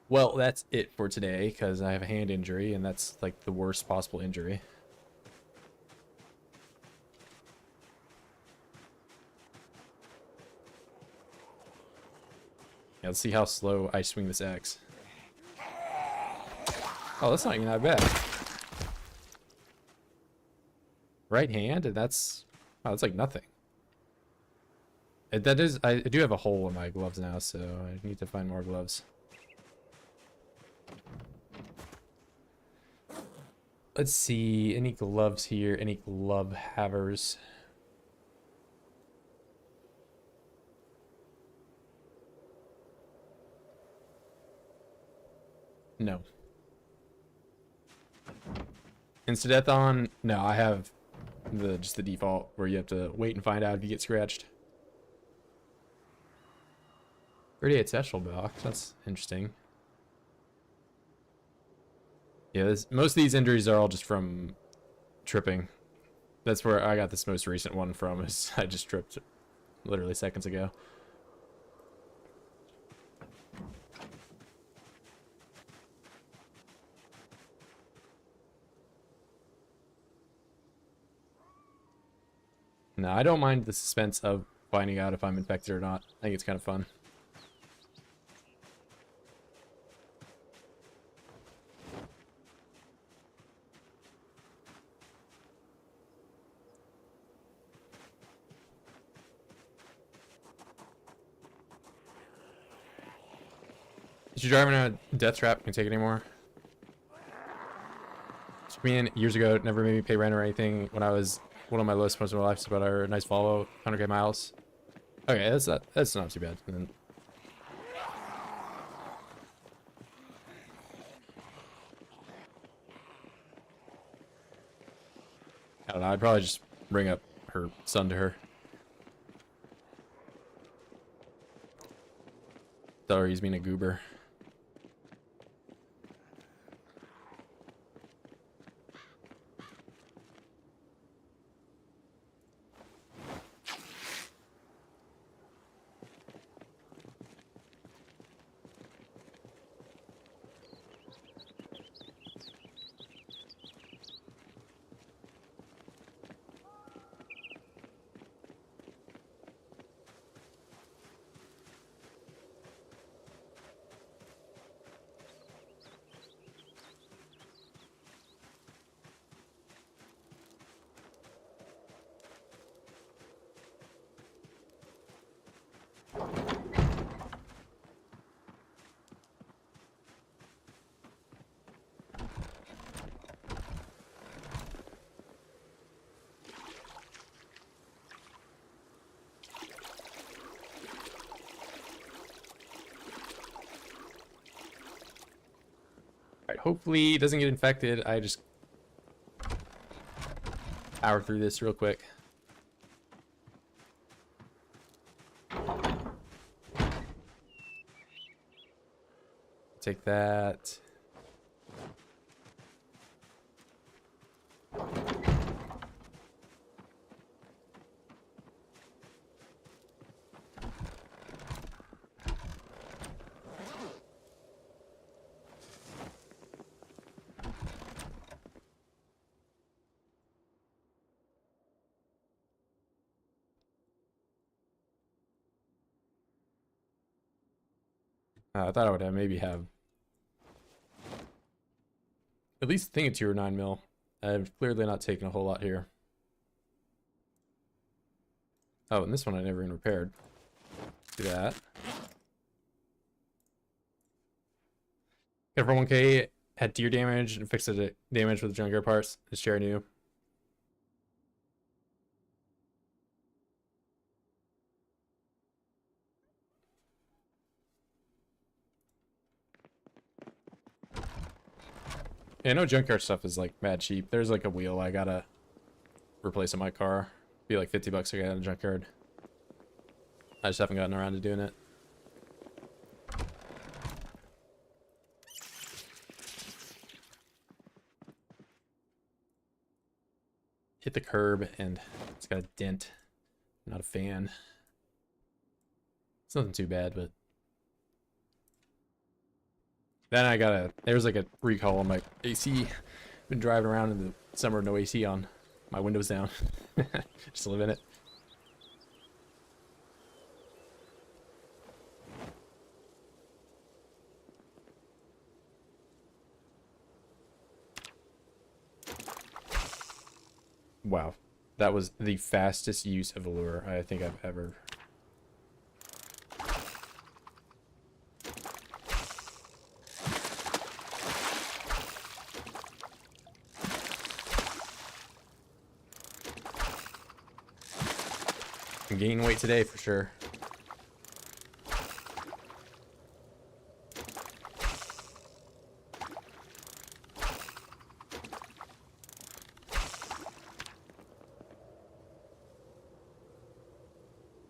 Well, that's it for today, because I have a hand injury, and that's like the worst possible injury. Yeah, let's see how slow I swing this axe. Oh, that's not even that bad. Right hand, and that's... Oh, that's like nothing. That is... I do have a hole in my gloves now, so I need to find more gloves. Let's see, any gloves here, any glove havers. No. Insta-death on? No, I have just the default where you have to wait and find out if you get scratched. 38 satchel box, that's interesting. Yeah, most of these injuries are all just from tripping. That's where I got this most recent one from, is I just tripped literally seconds ago. No, I don't mind the suspense of finding out if I'm infected or not. I think it's kind of fun. Is you driving a death trap? Can you take it anymore? Me years ago, it never made me pay rent or anything. When I was one of my lowest points of my life, is about our nice Volvo, 100k miles. Okay, that's not too bad. And then, I don't know. I'd probably just bring up her son to her. Tell her he's being a goober. hopefully it doesn't get infected. I just power through this real quick. Take that. I thought I would maybe have at least a thing of 2 or 9 mil. I've clearly not taken a whole lot here. Oh, and this one I never even repaired. Do that. Got for 1k, had deer damage and fixed the damage with the junkyard parts. This chair new. Yeah, I know junkyard stuff is like mad cheap. There's like a wheel I gotta replace in my car. Be like 50 bucks to get out of the junkyard. I just haven't gotten around to doing it. Hit the curb and it's got a dent. Not a fan. It's nothing too bad, but then I gotta, there's like a recall on my AC. Been driving around in the summer, no AC on. My window's down. Just live in it. Wow. That was the fastest use of a lure I think I've ever. I'm gaining weight today for sure.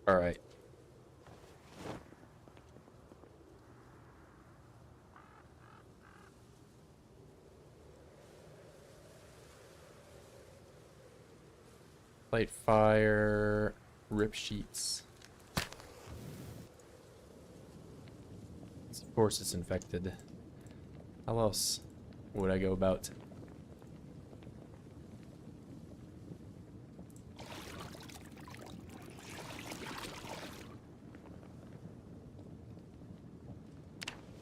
All right. Light fire, rip sheets. Of course it's infected. How else would I go about?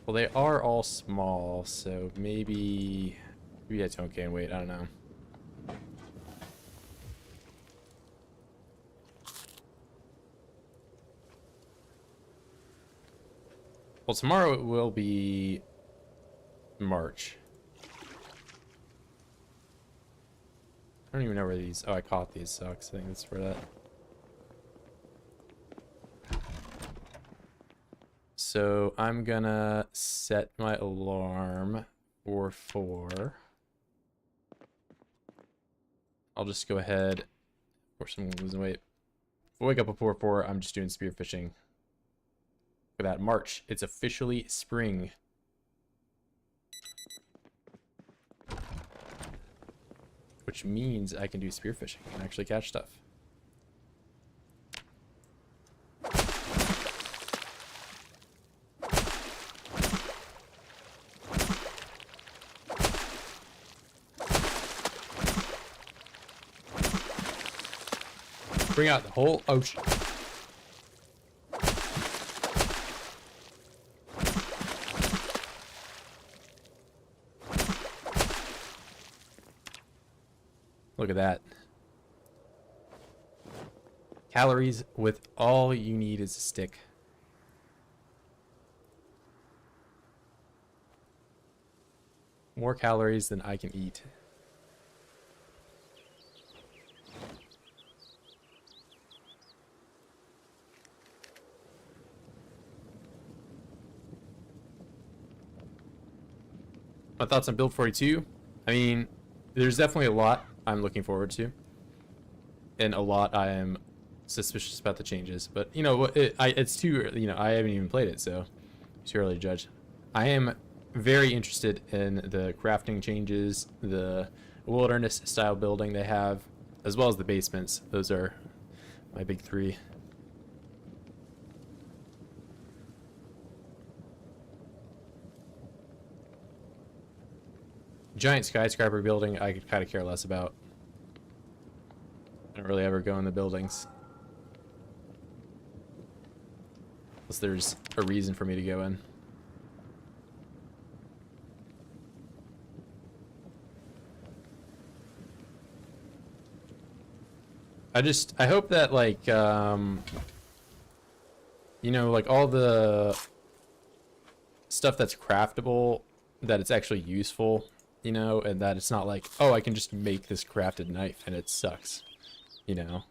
Well, they are all small, so maybe I don't gain weight. I don't know. Well, tomorrow it will be March. I don't even know where these. Oh, I caught these sucks. I think that's for that. So I'm gonna set my alarm for 4. I'll just go ahead. Of course, I'm losing weight. If I wake up before 4, I'm just doing spearfishing. Look at that, March. It's officially spring. Which means I can do spearfishing and actually catch stuff. Bring out the whole ocean. Look at that. Calories with all you need is a stick. More calories than I can eat. My thoughts on Build 42. I mean, there's definitely a lot I'm looking forward to, and a lot I am suspicious about the changes. But you know, it's too, you know, I haven't even played it, so it's too early to judge. I am very interested in the crafting changes, the wilderness style building they have, as well as the basements. Those are my big three. Giant skyscraper building I could kind of care less about. I don't really ever go in the buildings unless there's a reason for me to go in. I hope that, like, you know, like all the stuff that's craftable, that it's actually useful, you know, and that it's not like, oh, I can just make this crafted knife and it sucks, you know.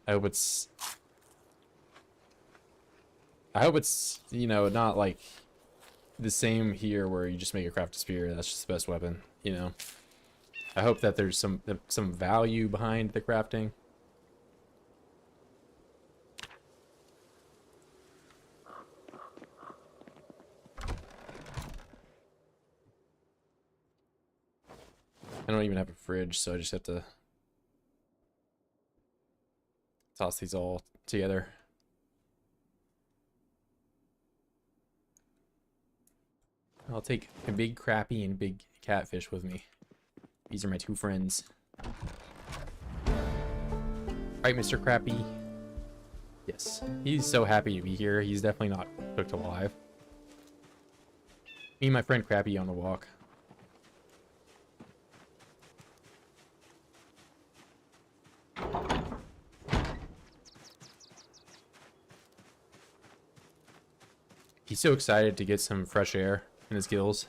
I hope it's, you know, not like the same here where you just make a crafted spear, that's just the best weapon, you know. I hope that there's some value behind the crafting. I don't even have a fridge, so I just have to toss these all together. I'll take a big crappie and big catfish with me. These are my two friends. Right, Mr. Crappie? Yes. He's so happy to be here. He's definitely not cooked alive. Me and my friend Crappie on the walk. He's so excited to get some fresh air in his gills.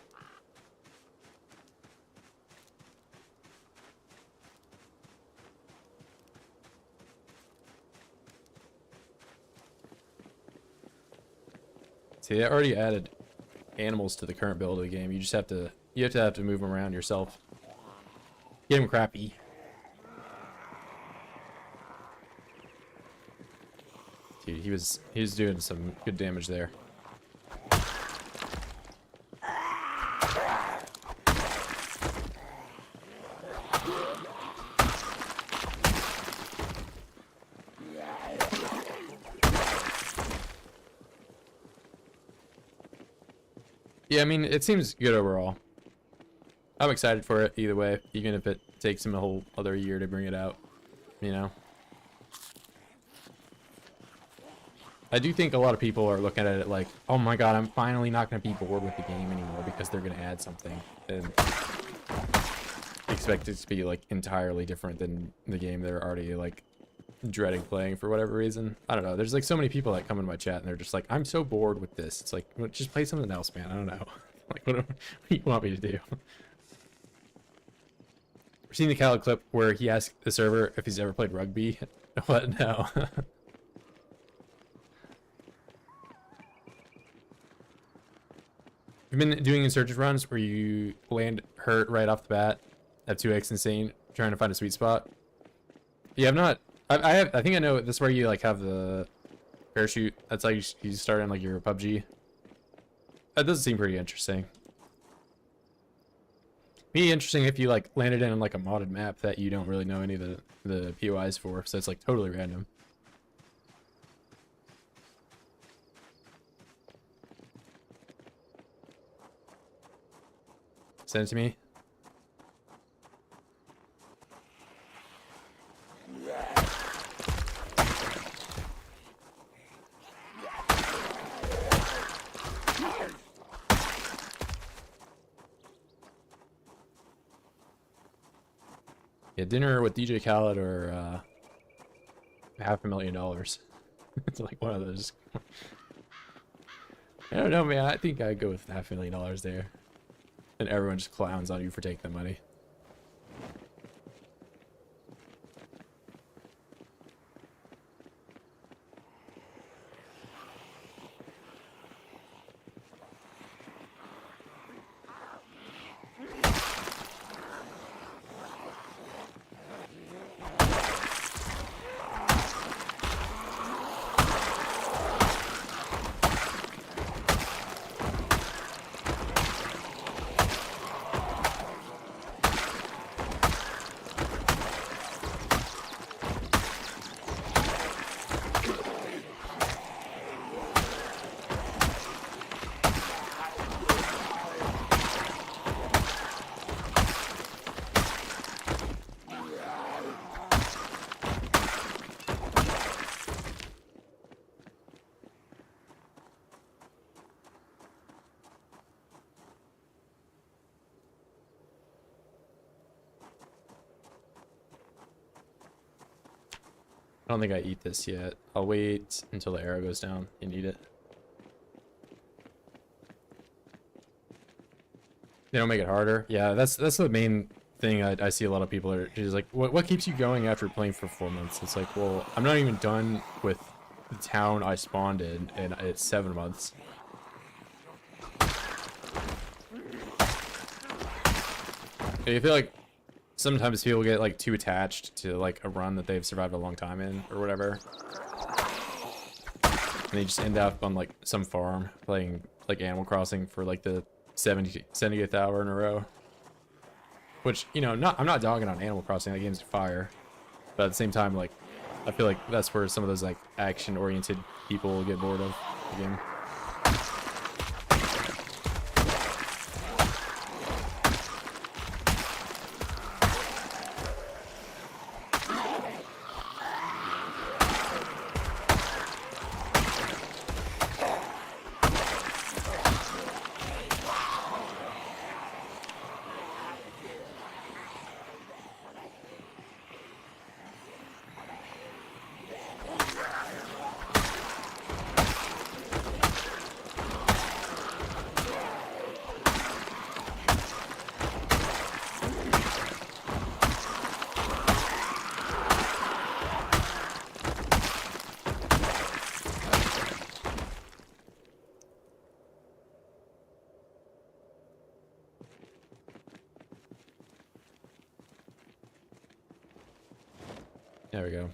See, they already added animals to the current build of the game. You just have to move them around yourself. Get him, Crappy. Dude, he was doing some good damage there. Yeah, I mean, it seems good overall. I'm excited for it either way, even if it takes him a whole other year to bring it out, you know? I do think a lot of people are looking at it like, oh my god, I'm finally not going to be bored with the game anymore because they're going to add something. And expect it to be, like, entirely different than the game they're already, like, dreading playing for whatever reason. I don't know. There's, like, so many people that come in my chat and they're just like, I'm so bored with this. It's like, well, just play something else, man. I don't know. Like, what do you want me to do? We're seeing the Khaled clip where he asked the server if he's ever played rugby. What? No. You've been doing insurgent runs where you land hurt right off the bat at 2x insane, trying to find a sweet spot. Yeah, I've not. I think I know. That's where you like have the parachute. That's how you start in like your PUBG. That does seem pretty interesting. Be interesting if you like landed in like a modded map that you don't really know any of the POIs for, so it's like totally random. Send it to me. Yeah, dinner with DJ Khaled or $500,000. It's like one of those. I don't know, man. I think I'd go with $500,000 there. And everyone just clowns on you for taking the money. I don't think I eat this yet. I'll wait until the arrow goes down and eat it. They don't make it harder. Yeah, that's the main thing I see a lot of people are just like, what keeps you going after playing for 4 months? It's like, well, I'm not even done with the town I spawned in, and it's 7 months. I feel like sometimes people get like too attached to like a run that they've survived a long time in or whatever. And they just end up on like some farm playing like Animal Crossing for like the 70th hour in a row. Which, you know, I'm not dogging on Animal Crossing, that game's fire. But at the same time, like, I feel like that's where some of those like action-oriented people get bored of the game. There we go.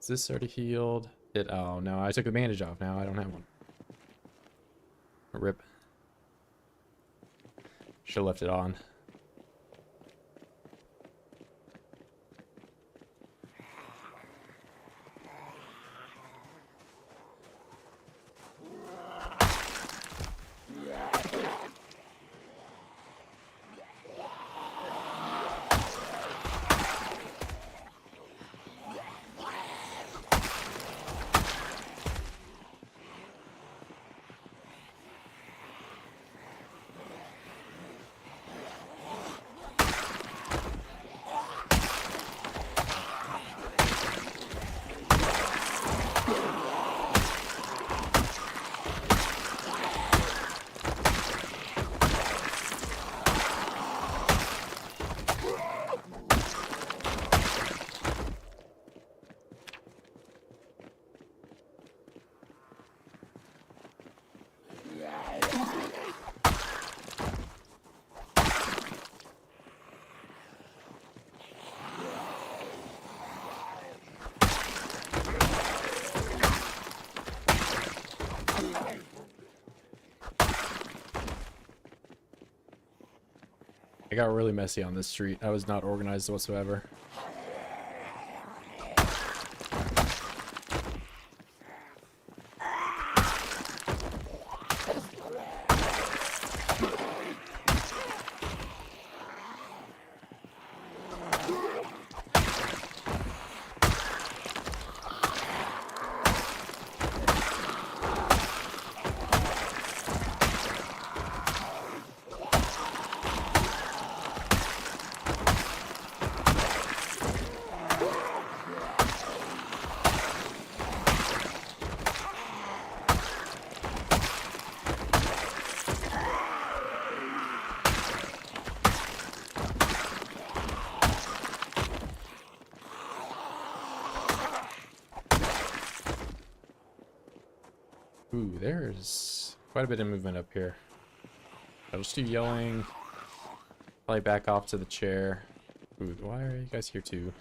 Is this already healed? Oh no, I took the bandage off now. I don't have one. Rip. Should've left it on. I got really messy on this street. I was not organized whatsoever. Ooh, there's quite a bit of movement up here. I'll just do yelling. Probably back off to the chair. Ooh, why are you guys here too?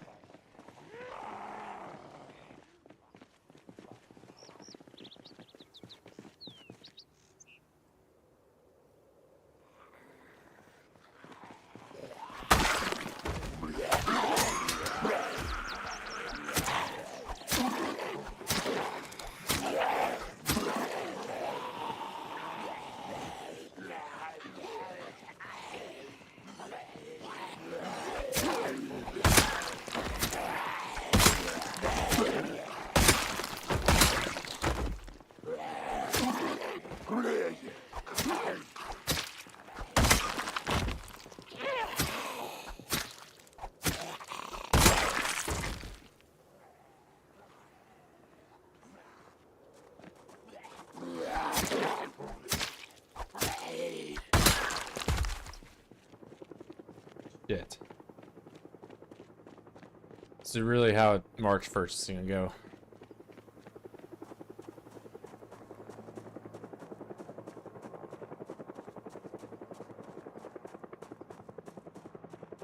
This is really how March 1st is gonna go.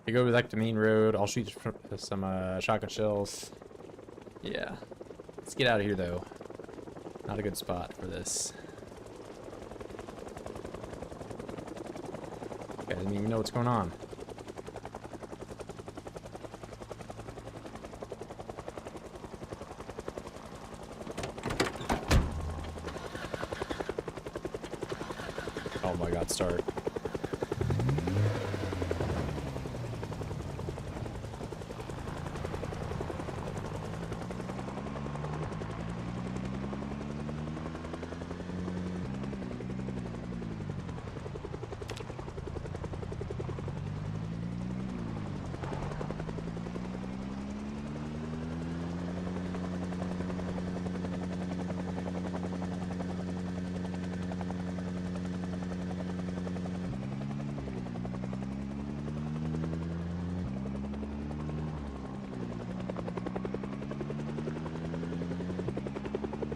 You go back to main road. I'll shoot some shotgun shells. Yeah. Let's get out of here though. Not a good spot for this. I didn't even know what's going on. Oh my god, start.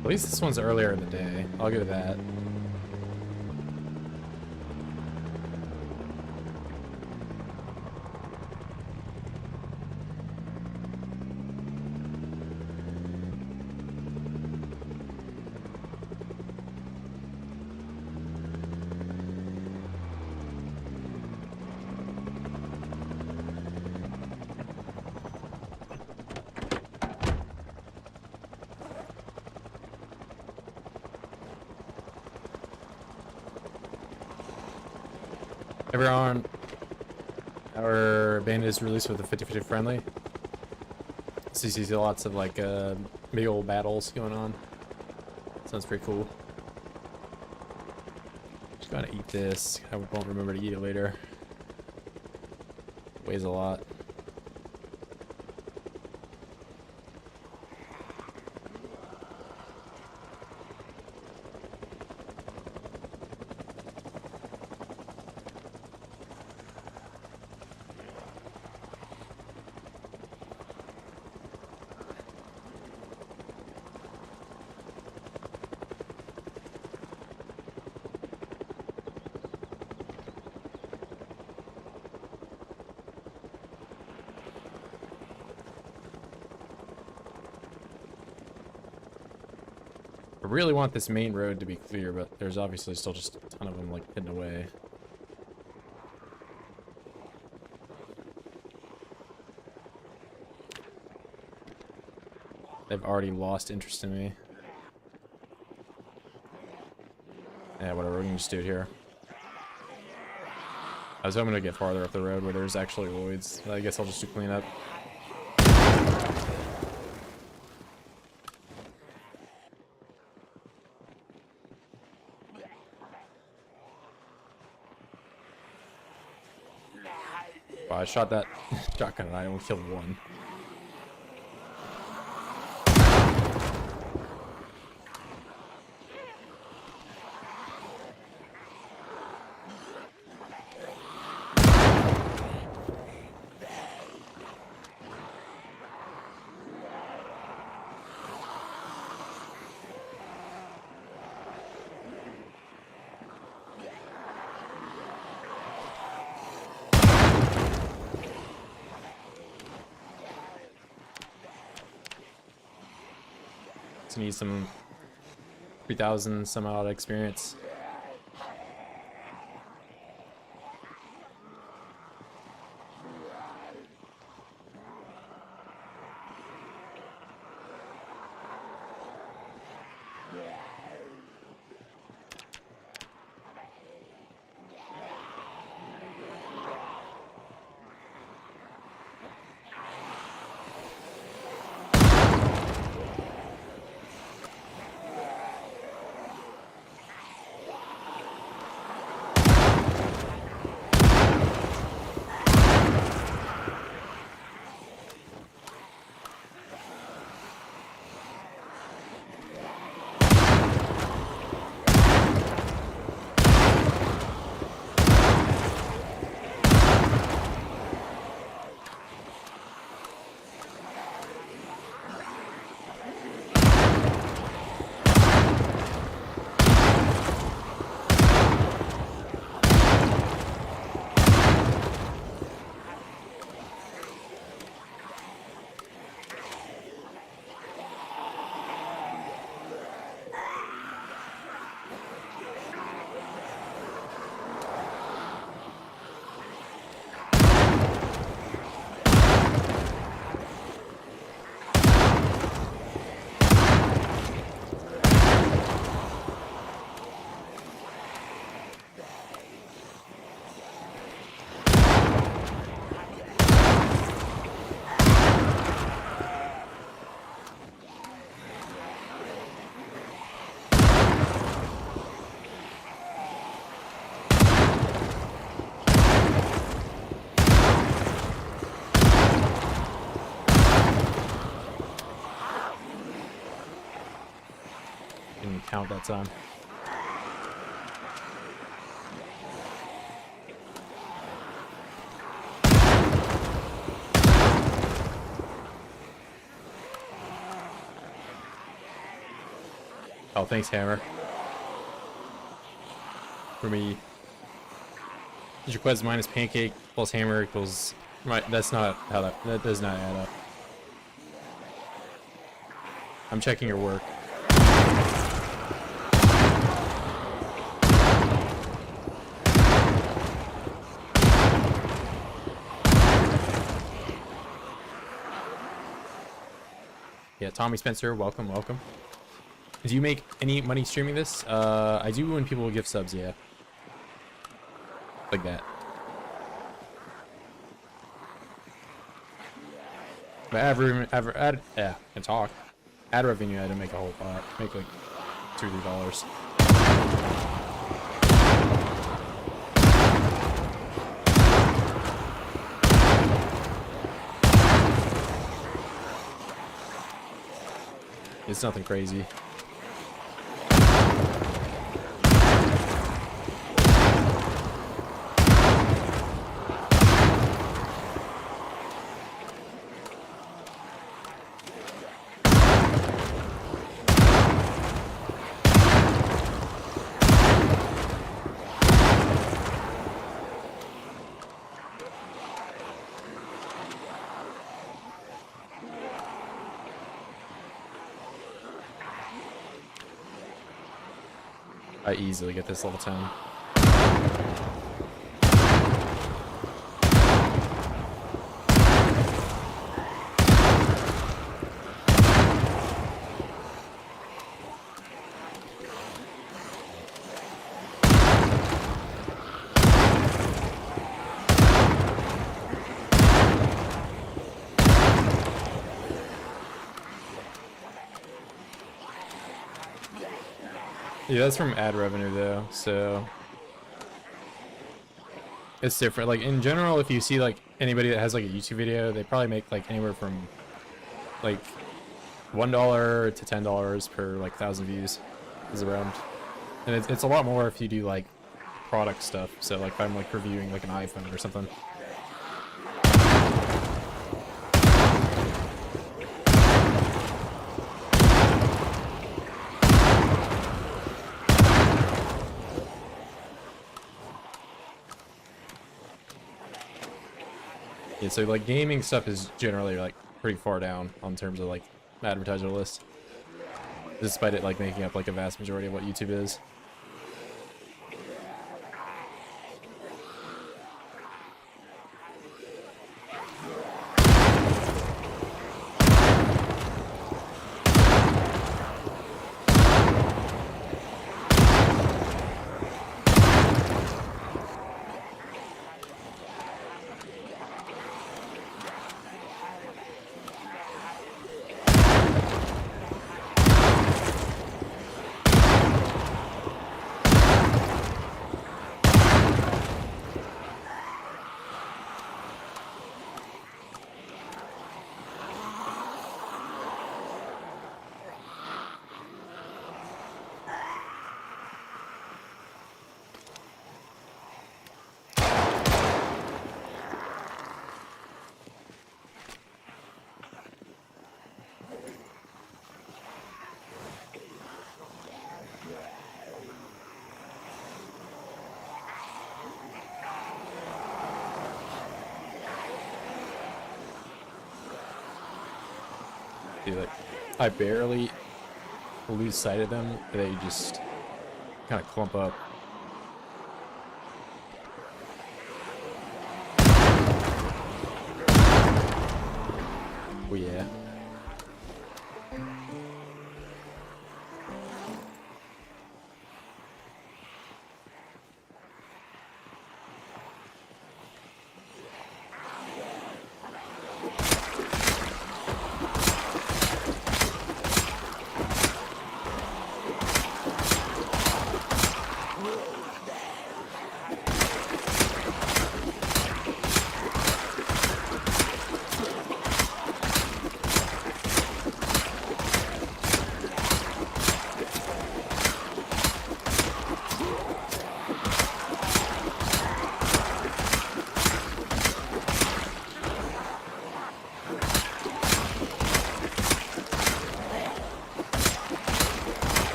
At least this one's earlier in the day. I'll give it that. Everyone, our band is released with a 50-50 friendly. So you see lots of like big old battles going on. Sounds pretty cool. Just gotta eat this. I won't remember to eat it later. Weighs a lot. I really want this main road to be clear, but there's obviously still just a ton of them like hidden away. They've already lost interest in me. Yeah, whatever, we can just do it here. I was hoping to get farther up the road where there's actually voids. I guess I'll just do cleanup. Wow, I shot that shotgun and I only killed one. Need some 3,000 some odd experience. count that time. Oh, thanks, Hammer. For me, your quest minus pancake plus hammer equals. Right, that's not how that does not add up. I'm checking your work. Yeah, Tommy Spencer, welcome, welcome. Do you make any money streaming this? I do when people give subs, yeah. Like that. But can talk. Ad revenue, I didn't make a whole lot. Make like $2 or $3. It's nothing crazy. I easily get this level 10. Yeah, that's from ad revenue though, so it's different. Like in general, if you see like anybody that has like a YouTube video, they probably make like anywhere from like $1 to $10 per like 1,000 views is around, and it's a lot more if you do like product stuff. So like if I'm like reviewing like an iPhone or something. Yeah, so like gaming stuff is generally like pretty far down on terms of like advertiser list, despite it like making up like a vast majority of what YouTube is. Like I barely lose sight of them, they just kind of clump up. Oh yeah.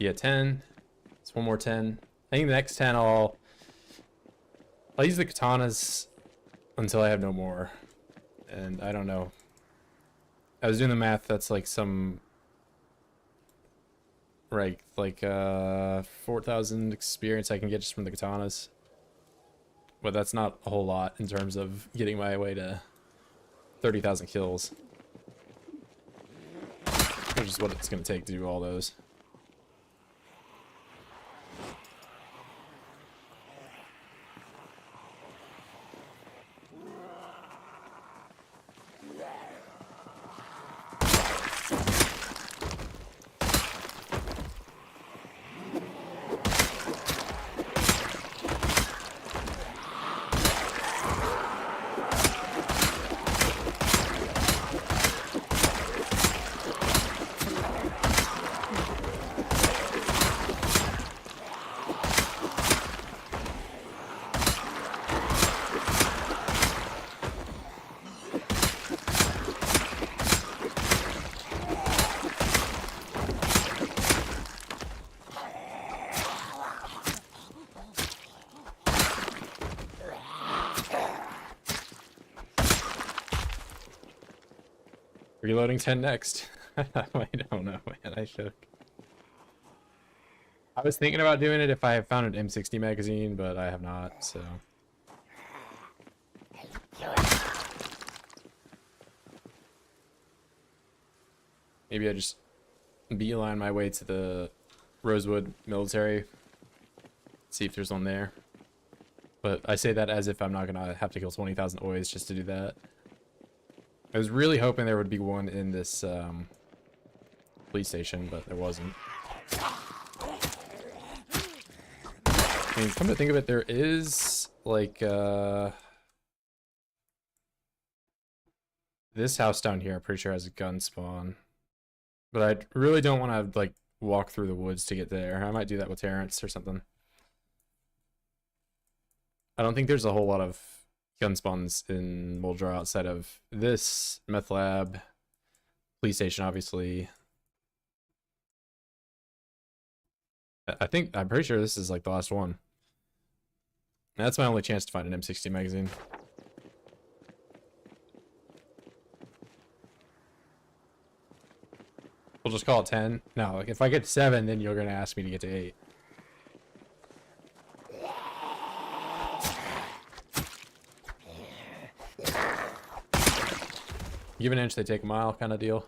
be at 10. It's one more 10. I think the next 10 I'll use the katanas until I have no more. And I don't know. I was doing the math, that's like some like 4,000 experience I can get just from the katanas. But that's not a whole lot in terms of getting my way to 30,000 kills. Which is what it's going to take to do all those. Reloading 10 next. I don't know, man. I should. I was thinking about doing it if I have found an M60 magazine, but I have not, so. Maybe I just beeline my way to the Rosewood military. See if there's one there. But I say that as if I'm not gonna have to kill 20,000 oys just to do that. I was really hoping there would be one in this police station, but there wasn't. I mean, come to think of it, there is like this house down here. I'm pretty sure has a gun spawn, but I really don't want to like walk through the woods to get there. I might do that with Terrence or something. I don't think there's a whole lot of gun spawns in Muldraugh outside of this meth lab, police station, obviously. I'm pretty sure this is like the last one. And that's my only chance to find an M60 magazine. We'll just call it 10. No, like if I get 7, then you're gonna ask me to get to 8. Give an inch, they take a mile kind of deal.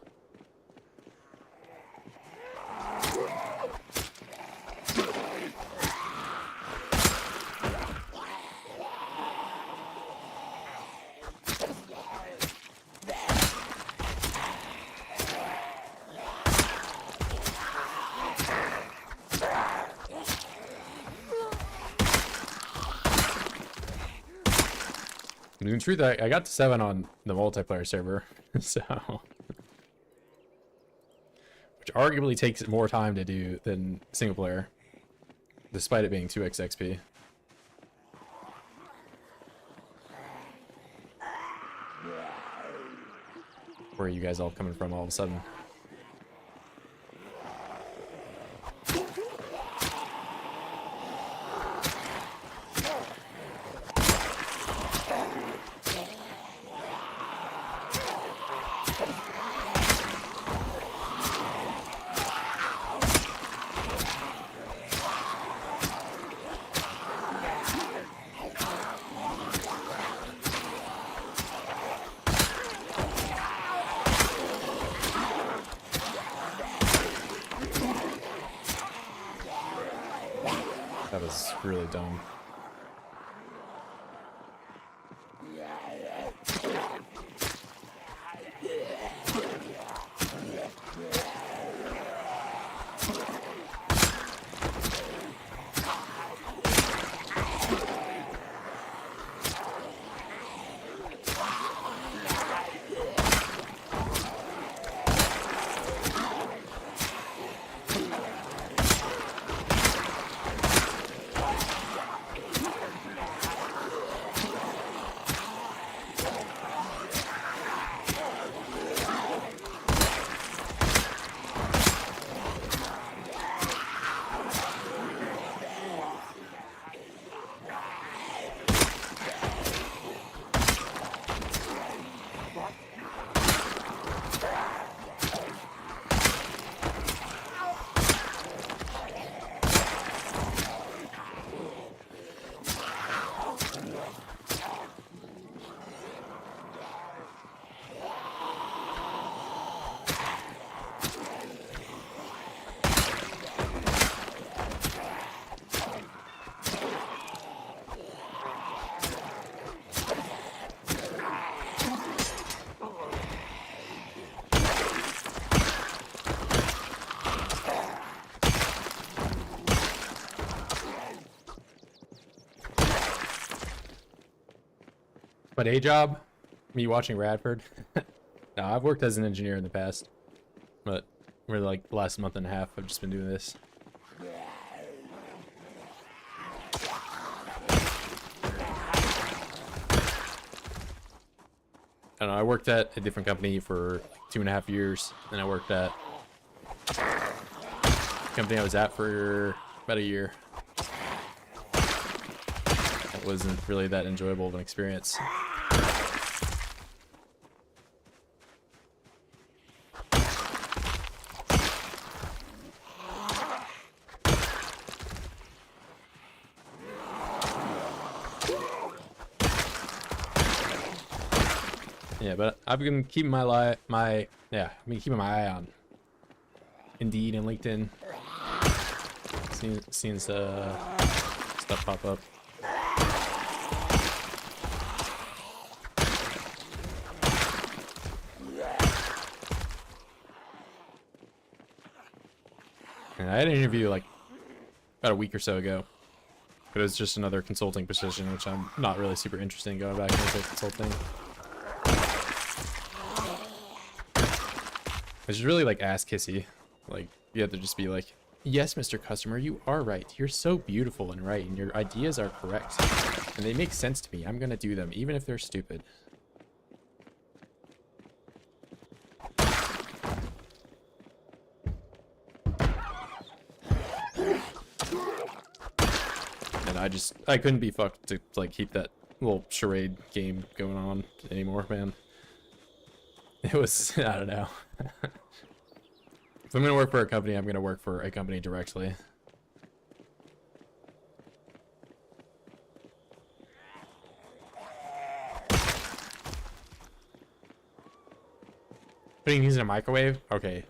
In truth, I got to 7 on the multiplayer server, so which arguably takes more time to do than single player, despite it being 2x XP. Where are you guys all coming from all of a sudden? That was really dumb. My day job, me watching Radford. No, I've worked as an engineer in the past, but for like the last month and a half, I've just been doing this. I don't know, I worked at a different company for like 2.5 years, and I worked at the company I was at for about a year. It wasn't really that enjoyable of an experience. Yeah, but I've been keeping I've been keeping my eye on Indeed and LinkedIn. Seeing stuff pop up. And I had an interview like about a week or so ago, but it was just another consulting position, which I'm not really super interested in going back into consulting. It's just really like ass kissy. Like you have to just be like, yes, Mr. Customer, you are right. You're so beautiful and right, and your ideas are correct, and they make sense to me. I'm gonna do them, even if they're stupid. And I couldn't be fucked to like keep that little charade game going on anymore, man. It was, I don't know. If I'm gonna work for a company, I'm gonna work for a company directly. Putting these in a microwave? Okay.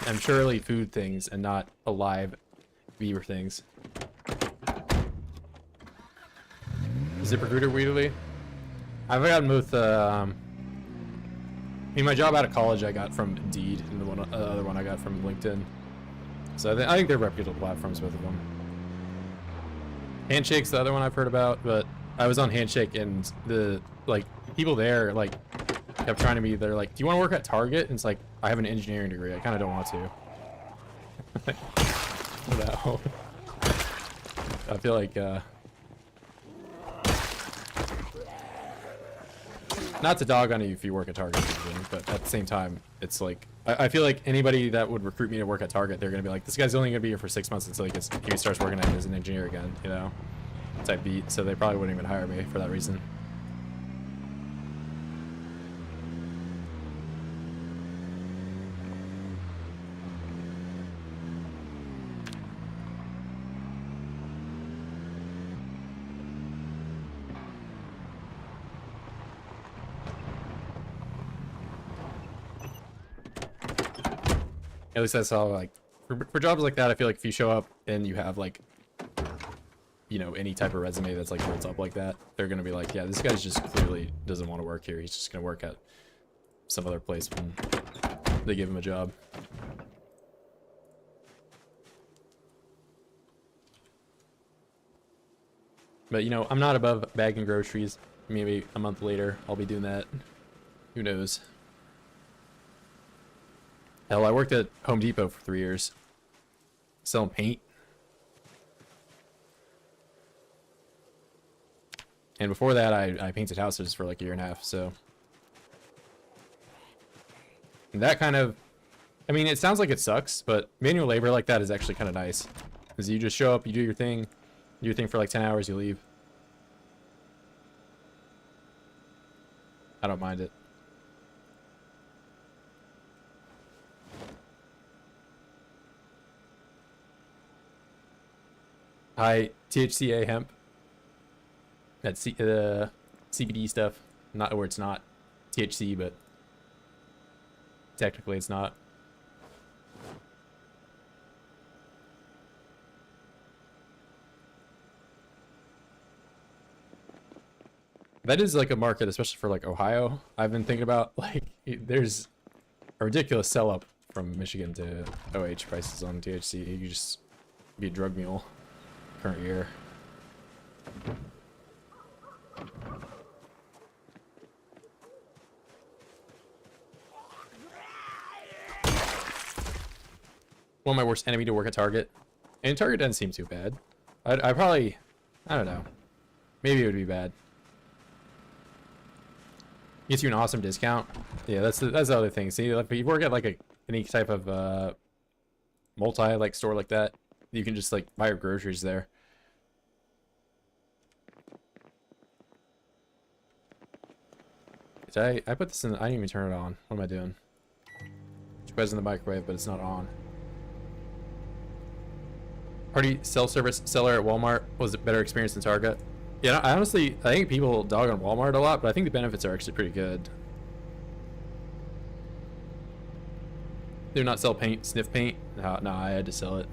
And surely food things and not alive beaver things. ZipRecruiter weirdly. I've gotten both, I mean, my job out of college I got from Indeed, and the other one I got from LinkedIn. So I think they're reputable platforms, both of them. Handshake's the other one I've heard about, but I was on Handshake, and the like people there like kept trying to be. They're like, "Do you want to work at Target?" And it's like, I have an engineering degree. I kind of don't want to. No. I feel like not to dog on you if you work at Target, but at the same time, it's like I feel like anybody that would recruit me to work at Target, they're gonna be like, this guy's only gonna be here for 6 months until he starts working as an engineer again, you know, type beat. So they probably wouldn't even hire me for that reason. At least that's how, like, for jobs like that, I feel like if you show up and you have, like, you know, any type of resume that's, like, built up like that, they're gonna be like, yeah, this guy's just clearly doesn't want to work here. He's just gonna work at some other place when they give him a job. But, you know, I'm not above bagging groceries. Maybe a month later, I'll be doing that. Who knows? Hell, I worked at Home Depot for 3 years. Selling paint. And before that, I painted houses for like 1.5 years, so. And that kind of, I mean, it sounds like it sucks, but manual labor like that is actually kind of nice. Because you just show up, you do your thing for like 10 hours, you leave. I don't mind it. Hi, THCA Hemp. That CBD stuff. Not where it's not THC, but technically it's not. That is like a market, especially for like Ohio. I've been thinking about like there's a ridiculous sell up from Michigan to OH prices on THC. You just be a drug mule current year. One of my worst enemy to work at Target. And Target doesn't seem too bad. I probably, I don't know. Maybe it would be bad. Gets you an awesome discount. Yeah, that's the other thing. See, like, if you work at like any type of multi like store like that, you can just like buy your groceries there. Did I put this in? I didn't even turn it on. What am I doing? It was in the microwave, but it's not on. Party self-service seller at Walmart was a better experience than Target. Yeah, I think people dog on Walmart a lot, but I think the benefits are actually pretty good. Do not sell paint, sniff paint. No, I had to sell it.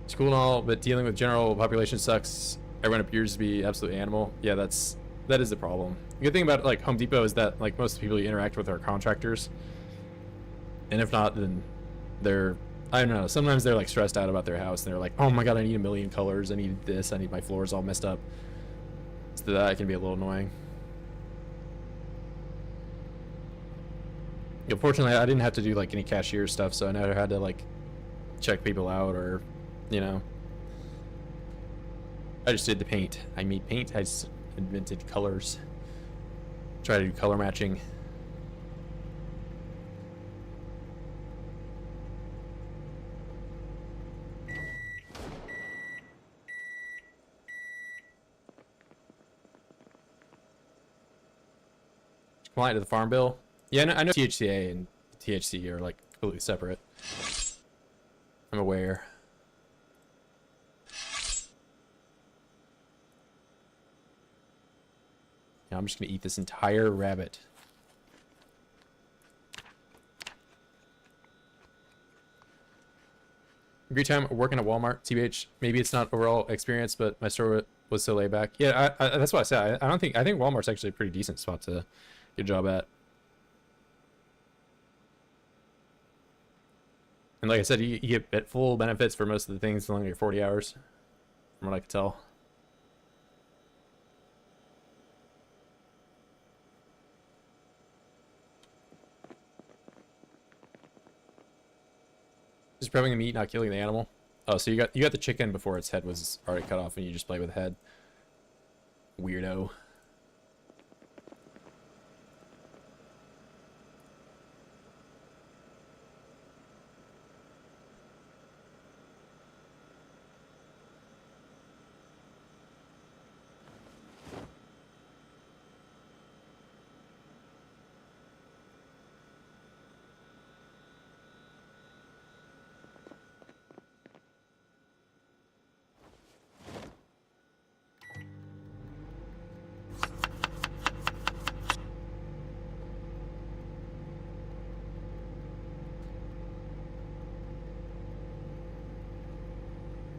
It's cool and all, but dealing with general population sucks. Everyone appears to be absolutely animal. Yeah, that is the problem. The good thing about like Home Depot is that like most of the people you interact with are contractors, and if not, then they're, I don't know, sometimes they're like stressed out about their house and they're like, oh my god, I need a million colors, I need this, I need my floors all messed up. So that can be a little annoying. Unfortunately, I didn't have to do like any cashier stuff, so I never had to like check people out or, you know. I just did the paint. I made paint, I just invented colors. Try to do color matching. Compliant to the farm bill. Yeah, I know THCA and THC are like completely separate. I'm aware. Now I'm just gonna eat this entire rabbit. Great time working at Walmart, TBH. Maybe it's not overall experience, but my store was so laid back. Yeah, that's what I said. I think Walmart's actually a pretty decent spot to get a job at. And like I said, you get full benefits for most of the things in only your 40 hours, from what I could tell. Just prepping the meat, not killing the animal. Oh, so you got the chicken before its head was already cut off, and you just play with the head. Weirdo.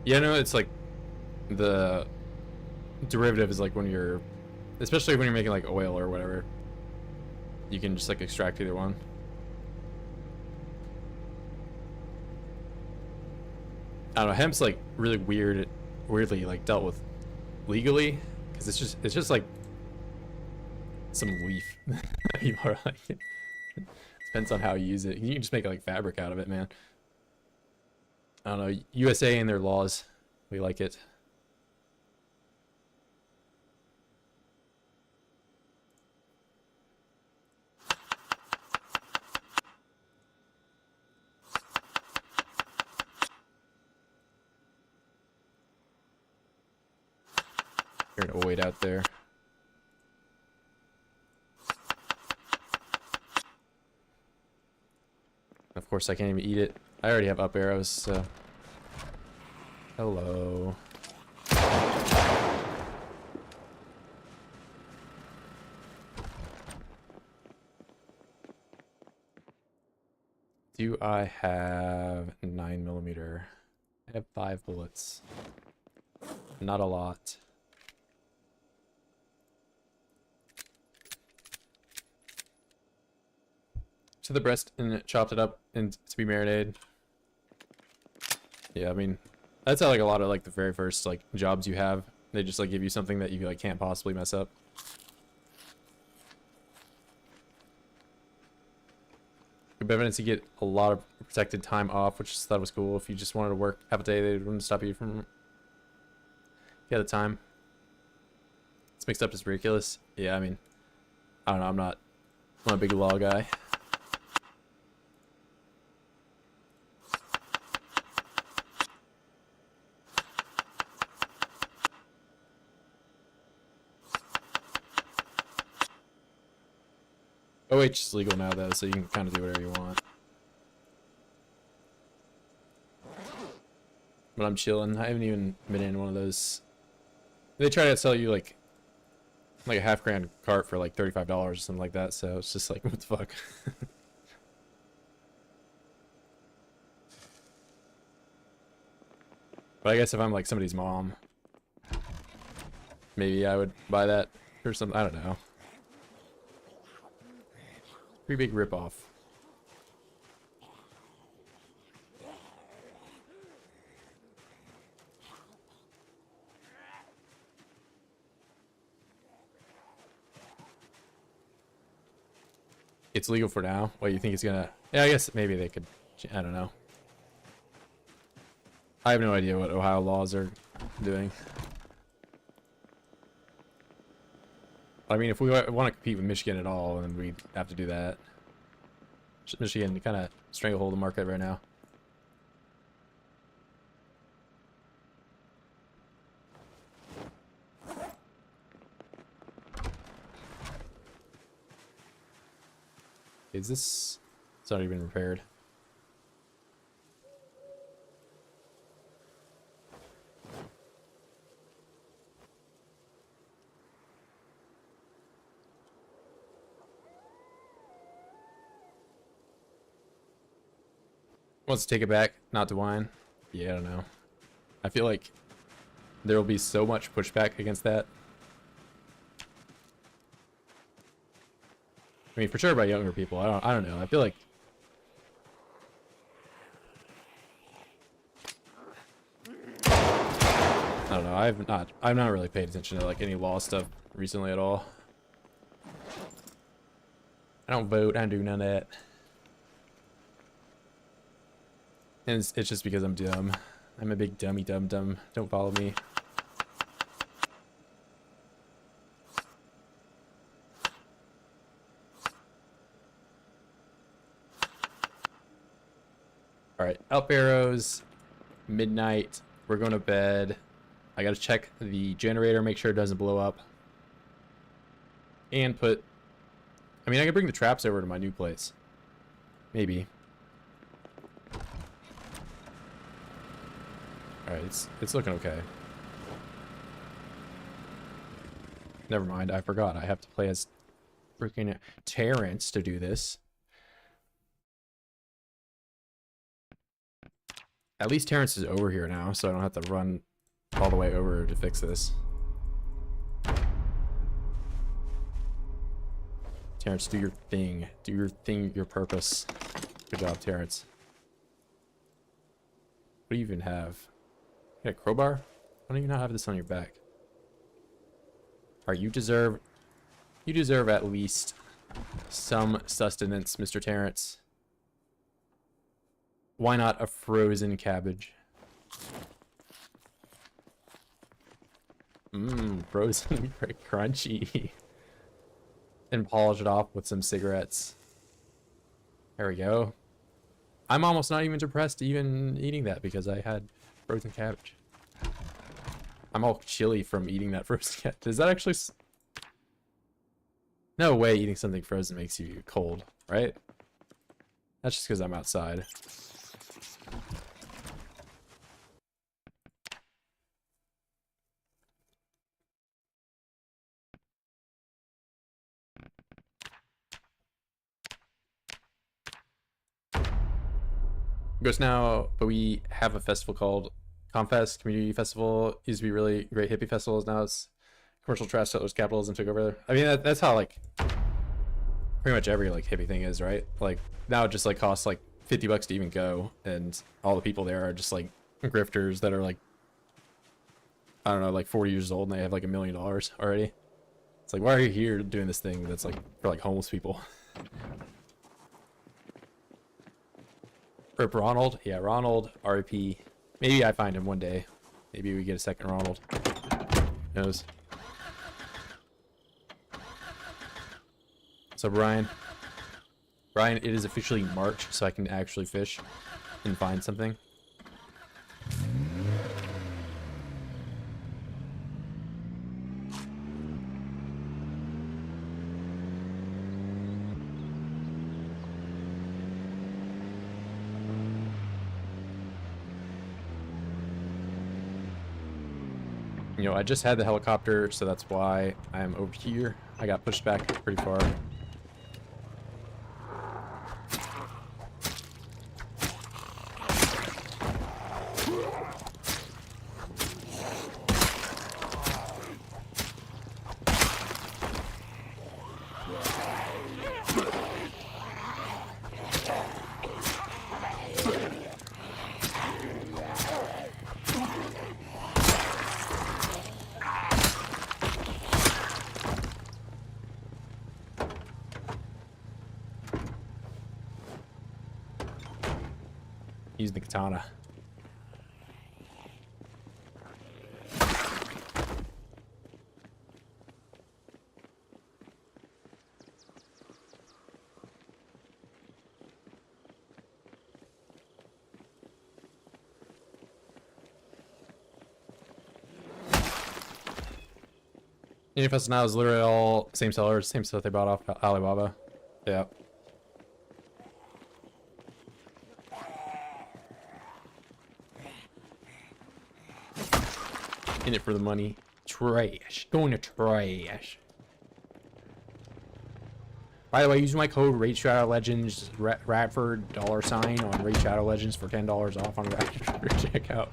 Yeah, no, it's like the derivative is like when you're, especially when you're making like oil or whatever, you can just like extract either one. I don't know, hemp's like really weirdly like dealt with legally, because it's just like some leaf. People are like, depends on how you use it. You can just make like fabric out of it, man. I don't know, USA and their laws, we like it. You're gonna wait out there. Of course, I can't even eat it. I already have up arrows, so. Hello. Do I have 9mm? I have 5 bullets. Not a lot. To the breast and chopped it up and to be marinated. Yeah, I mean, that's how like a lot of like the very first like jobs you have. They just like give you something that you like can't possibly mess up. Good evidence you get a lot of protected time off, which I thought was cool. If you just wanted to work half a day, they wouldn't stop you from the time. It's mixed up as ridiculous. Yeah, I mean, I don't know. I'm not a big law guy. OH is legal now though, so you can kind of do whatever you want. But I'm chilling. I haven't even been in one of those. They try to sell you like a $half-grand cart for like $35 or something like that. So it's just like, what the fuck? But I guess if I'm like somebody's mom, maybe I would buy that or something. I don't know. Pretty big ripoff. It's legal for now. What, you think it's gonna... Yeah, I guess maybe they could... I don't know. I have no idea what Ohio laws are doing. I mean, if we want to compete with Michigan at all, then we'd have to do that. Michigan kind of stranglehold the market right now. Is this... It's not even repaired. Wants to take it back, not to whine. Yeah, I don't know. I feel like there will be so much pushback against that. I mean, for sure by younger people. I don't know. I feel like I don't know. I've not really paid attention to like any law stuff recently at all. I don't vote. I don't do none of that. And it's just because I'm dumb. I'm a big dummy dumb. Don't follow me. Alright, up arrows. Midnight. We're going to bed. I gotta check the generator, make sure it doesn't blow up. And put... I mean, I could bring the traps over to my new place. Maybe. Alright, it's looking okay. Never mind, I forgot. I have to play as freaking Terrence to do this. At least Terrence is over here now, so I don't have to run all the way over to fix this. Terrence, do your thing. Do your thing, your purpose. Good job, Terrence. What do you even have? You got a crowbar? Why don't you not have this on your back? Alright, you deserve at least some sustenance, Mr. Terrence. Why not a frozen cabbage? Mmm, frozen, very crunchy. And polish it off with some cigarettes. There we go. I'm almost not even depressed even eating that because I had frozen cabbage. I'm all chilly from eating that frozen cabbage. Does that actually... No way eating something frozen makes you cold, right? That's just because I'm outside. Ghost now, but we have a festival called Confest Community Festival. Used to be really great hippie festivals. Now it's commercial trash settlers capitalism took over. I mean, that's how like pretty much every like hippie thing is, right? Like now it just like costs like $50 to even go, and all the people there are just like grifters that are like, I don't know, like 40 years old and they have like $1 million already. It's like, why are you here doing this thing that's like for like homeless people? Rip Ronald, yeah, Ronald, RIP. Maybe I find him one day. Maybe we get a second Ronald. Who knows? So Brian, it is officially March, so I can actually fish and find something. You know, I just had the helicopter, so that's why I'm over here. I got pushed back pretty far. Using the katana. Unifest now is literally all same sellers, same stuff they bought off Alibaba. Yeah. In it for the money. Trash. Going to trash. By the way, use my code Raid Shadow Legends Radford $sign on Raid Shadow Legends for $10 off on Radford checkout.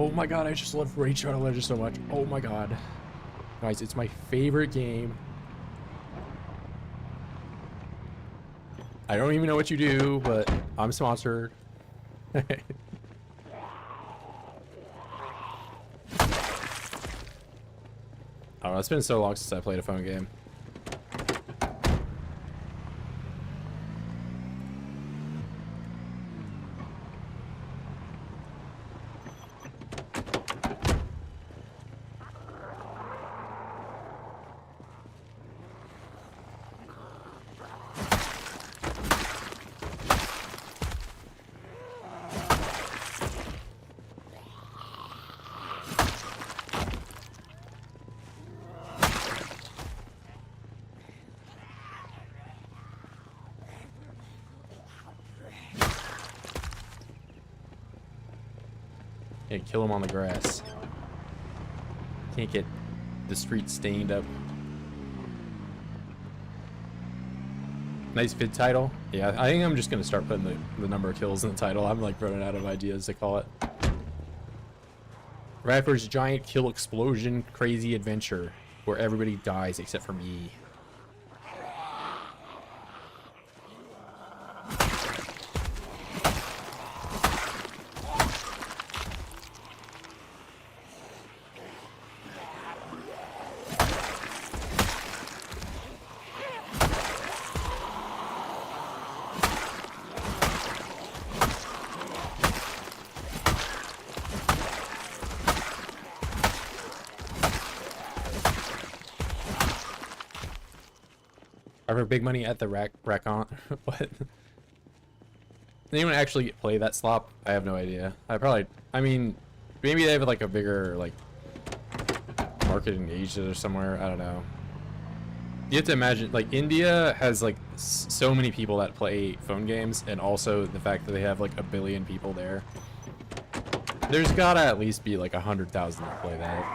Oh my god, I just love Raid Shadow Legends so much. Oh my god. Guys, it's my favorite game. I don't even know what you do, but I'm sponsored. I don't know, it's been so long since I played a phone game. Can't kill him on the grass. Can't get the street stained up. Nice vid title. Yeah, I think I'm just gonna start putting the number of kills in the title. I'm like running out of ideas to call it. Radford's giant kill explosion crazy adventure where everybody dies except for me. I have big money at the rack on. What? Did anyone actually play that slop? I have no idea. I mean, maybe they have like a bigger like market in Asia or somewhere. I don't know. You have to imagine, like, India has like so many people that play phone games, and also the fact that they have like 1 billion people there. There's gotta at least be like 100,000 that play that.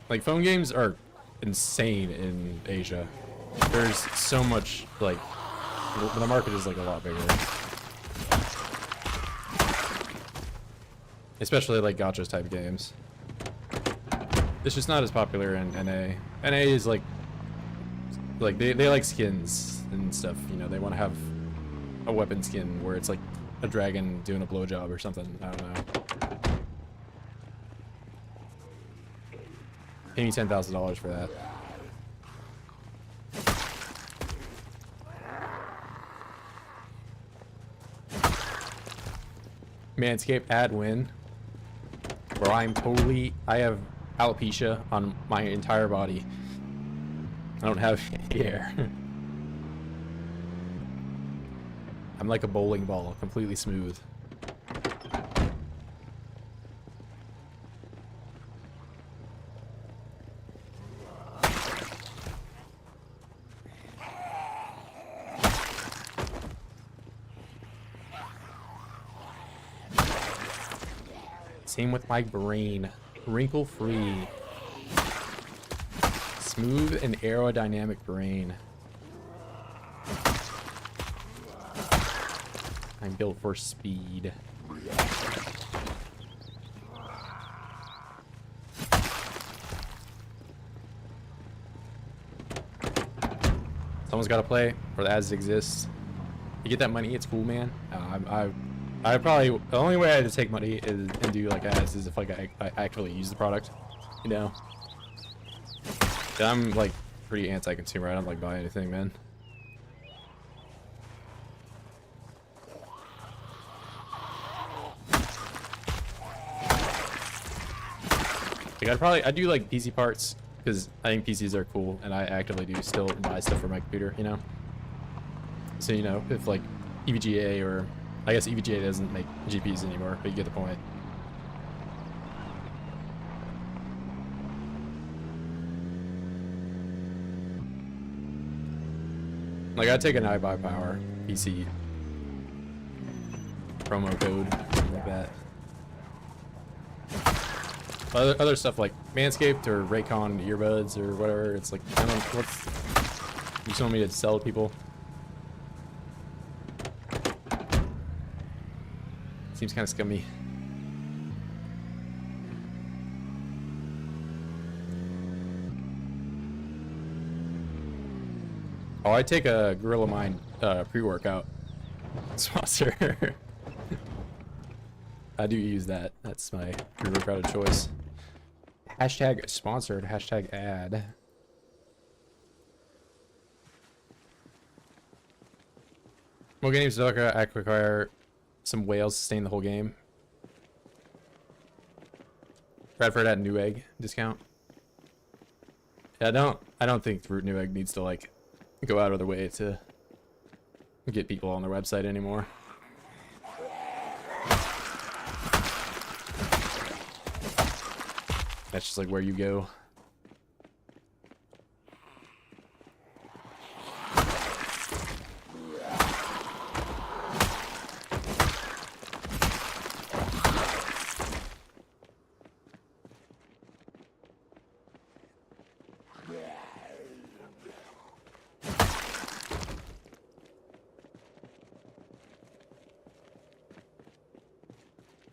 Like, phone games are insane in Asia. There's so much, like, the market is like a lot bigger. Especially like gachas type games. It's just not as popular in NA. NA is like they like skins and stuff, you know, they want to have a weapon skin where it's like a dragon doing a blowjob or something. I don't know. Pay me $10,000 for that. Manscaped ad win. Bro, I have alopecia on my entire body. I don't have hair. I'm like a bowling ball, completely smooth. Same with my brain. Wrinkle-free. Smooth and aerodynamic brain. I'm built for speed. Someone's got to play, or the ads exist. You get that money, it's cool, man. I probably, the only way I had to take money is and do like ads is if like I actually use the product, you know. I'm like pretty anti-consumer. I don't like buy anything, man. Like I do like PC parts because I think PCs are cool, and I actively do still buy stuff for my computer, you know. So, you know, if like EVGA, or I guess EVGA doesn't make GPs anymore, but you get the point. Like, I'd take an iBuyPower PC promo code, something like that. Other stuff like Manscaped or Raycon earbuds or whatever, it's like, I don't know, what's, you just want me to sell to people? Seems kind of scummy. Oh, I take a Gorilla Mind pre-workout sponsor. I do use that. That's my pre-workout of choice. Hashtag sponsored, hashtag ad. More games require some whales to sustain the whole game. Bradford at Newegg discount. Yeah, I don't think Root Newegg needs to like go out of their way to get people on their website anymore. That's just like where you go.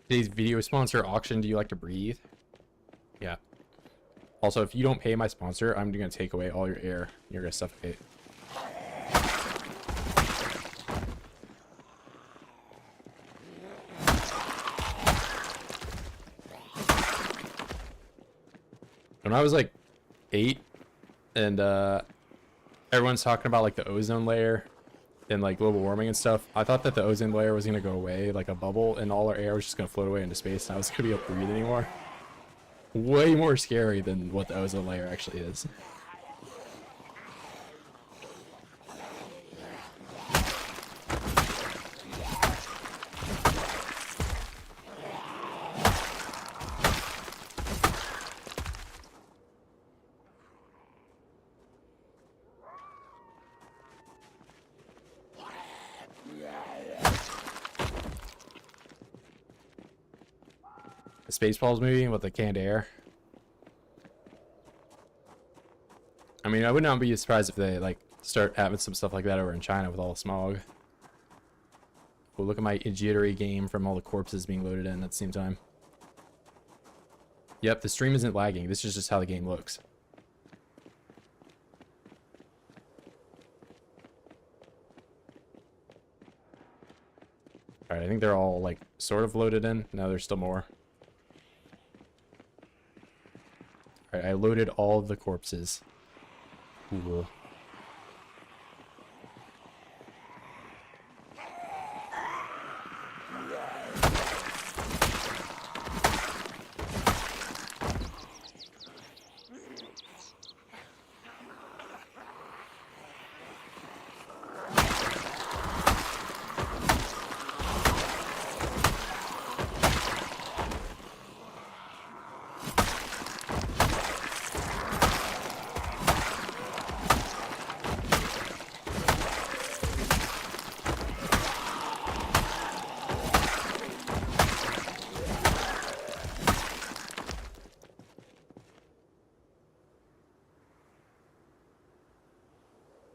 Today's video sponsor auction, do you like to breathe? Yeah. Also, if you don't pay my sponsor, I'm gonna take away all your air. You're gonna suffocate. When I was like 8 and everyone's talking about like the ozone layer and like global warming and stuff, I thought that the ozone layer was gonna go away like a bubble and all our air was just gonna float away into space and I was gonna be able to breathe anymore. Way more scary than what the ozone layer actually is. Spaceballs movie with the canned air. I mean, I would not be surprised if they like start having some stuff like that over in China with all the smog. Well, look at my jittery game from all the corpses being loaded in at the same time. Yep, the stream isn't lagging. This is just how the game looks. Alright, I think they're all like sort of loaded in. No, there's still more. Alright, I loaded all of the corpses. Cool.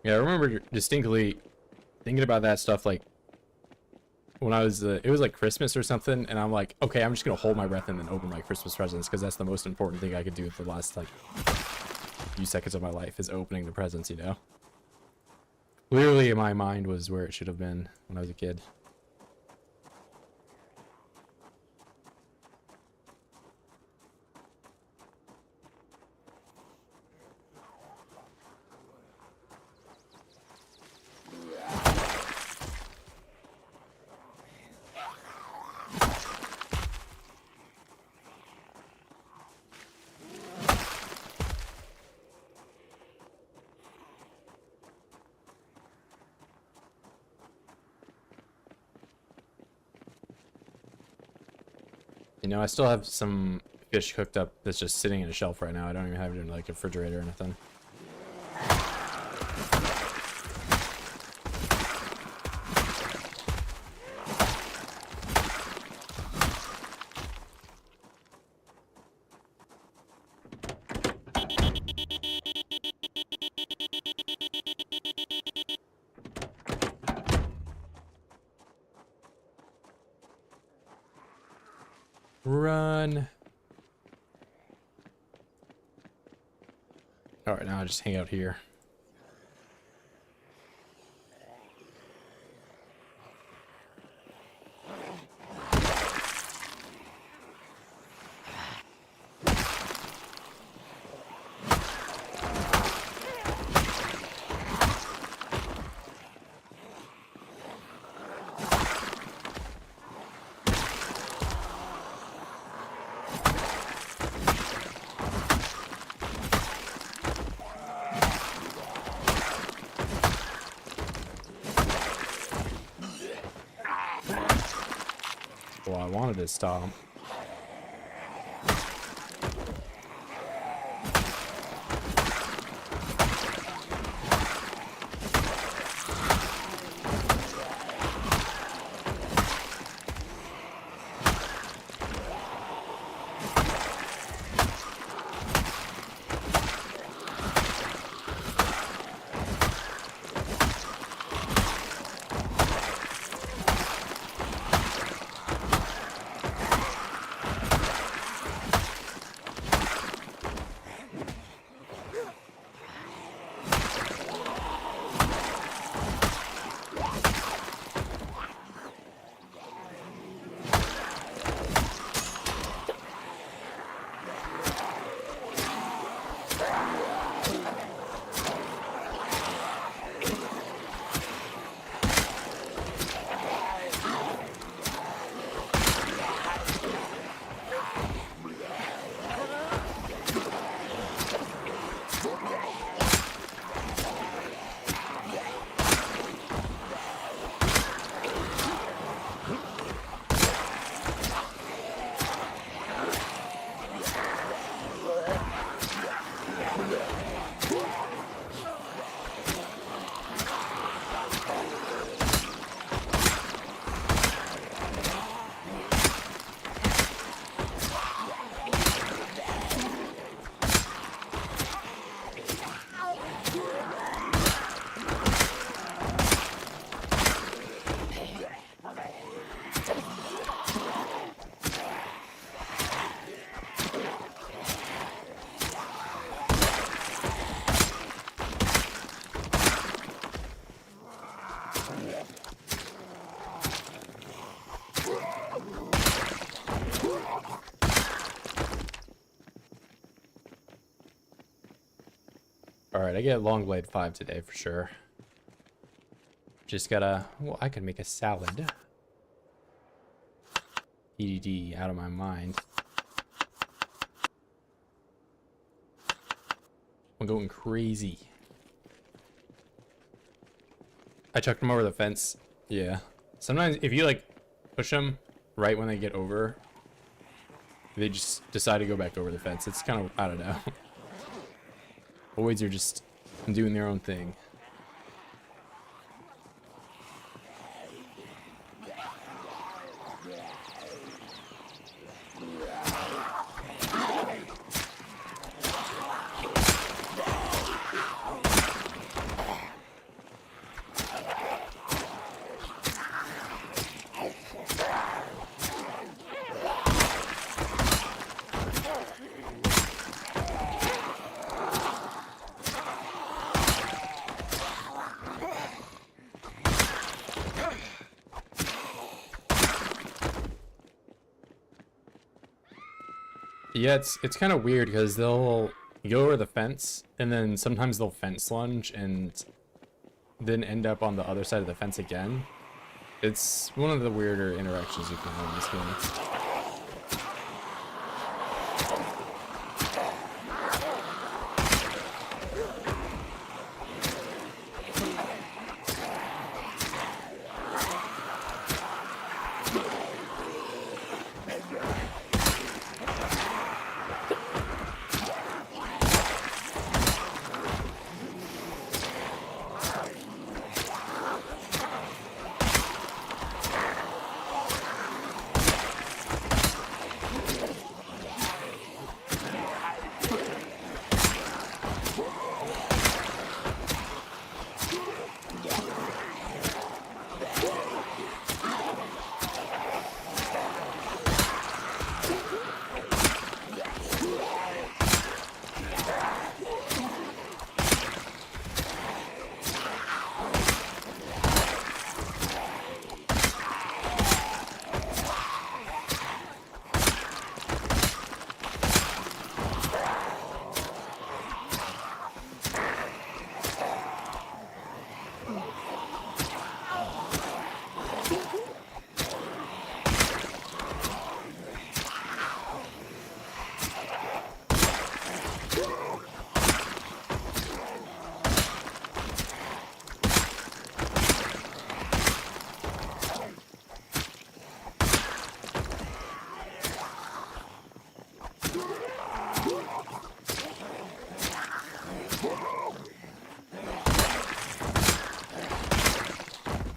Yeah, I remember distinctly thinking about that stuff like when I was, it was like Christmas or something, and I'm like, okay, I'm just gonna hold my breath and then open my Christmas presents because that's the most important thing I could do with the last like few seconds of my life is opening the presents, you know? Clearly my mind was where it should have been when I was a kid. You know, I still have some fish cooked up that's just sitting in a shelf right now. I don't even have it in like a refrigerator or anything. Run. Alright, now I just hang out here. Well, I wanted to stomp. Alright, I get long blade 5 today for sure. Just gotta... Well, I can make a salad. EDD out of my mind. I'm going crazy. I chucked them over the fence. Yeah. Sometimes if you like push them right when they get over, they just decide to go back over the fence. It's kind of, I don't know. Voids are just doing their own thing. Yeah, it's kind of weird because they'll go over the fence and then sometimes they'll fence lunge and then end up on the other side of the fence again. It's one of the weirder interactions you can have in this game.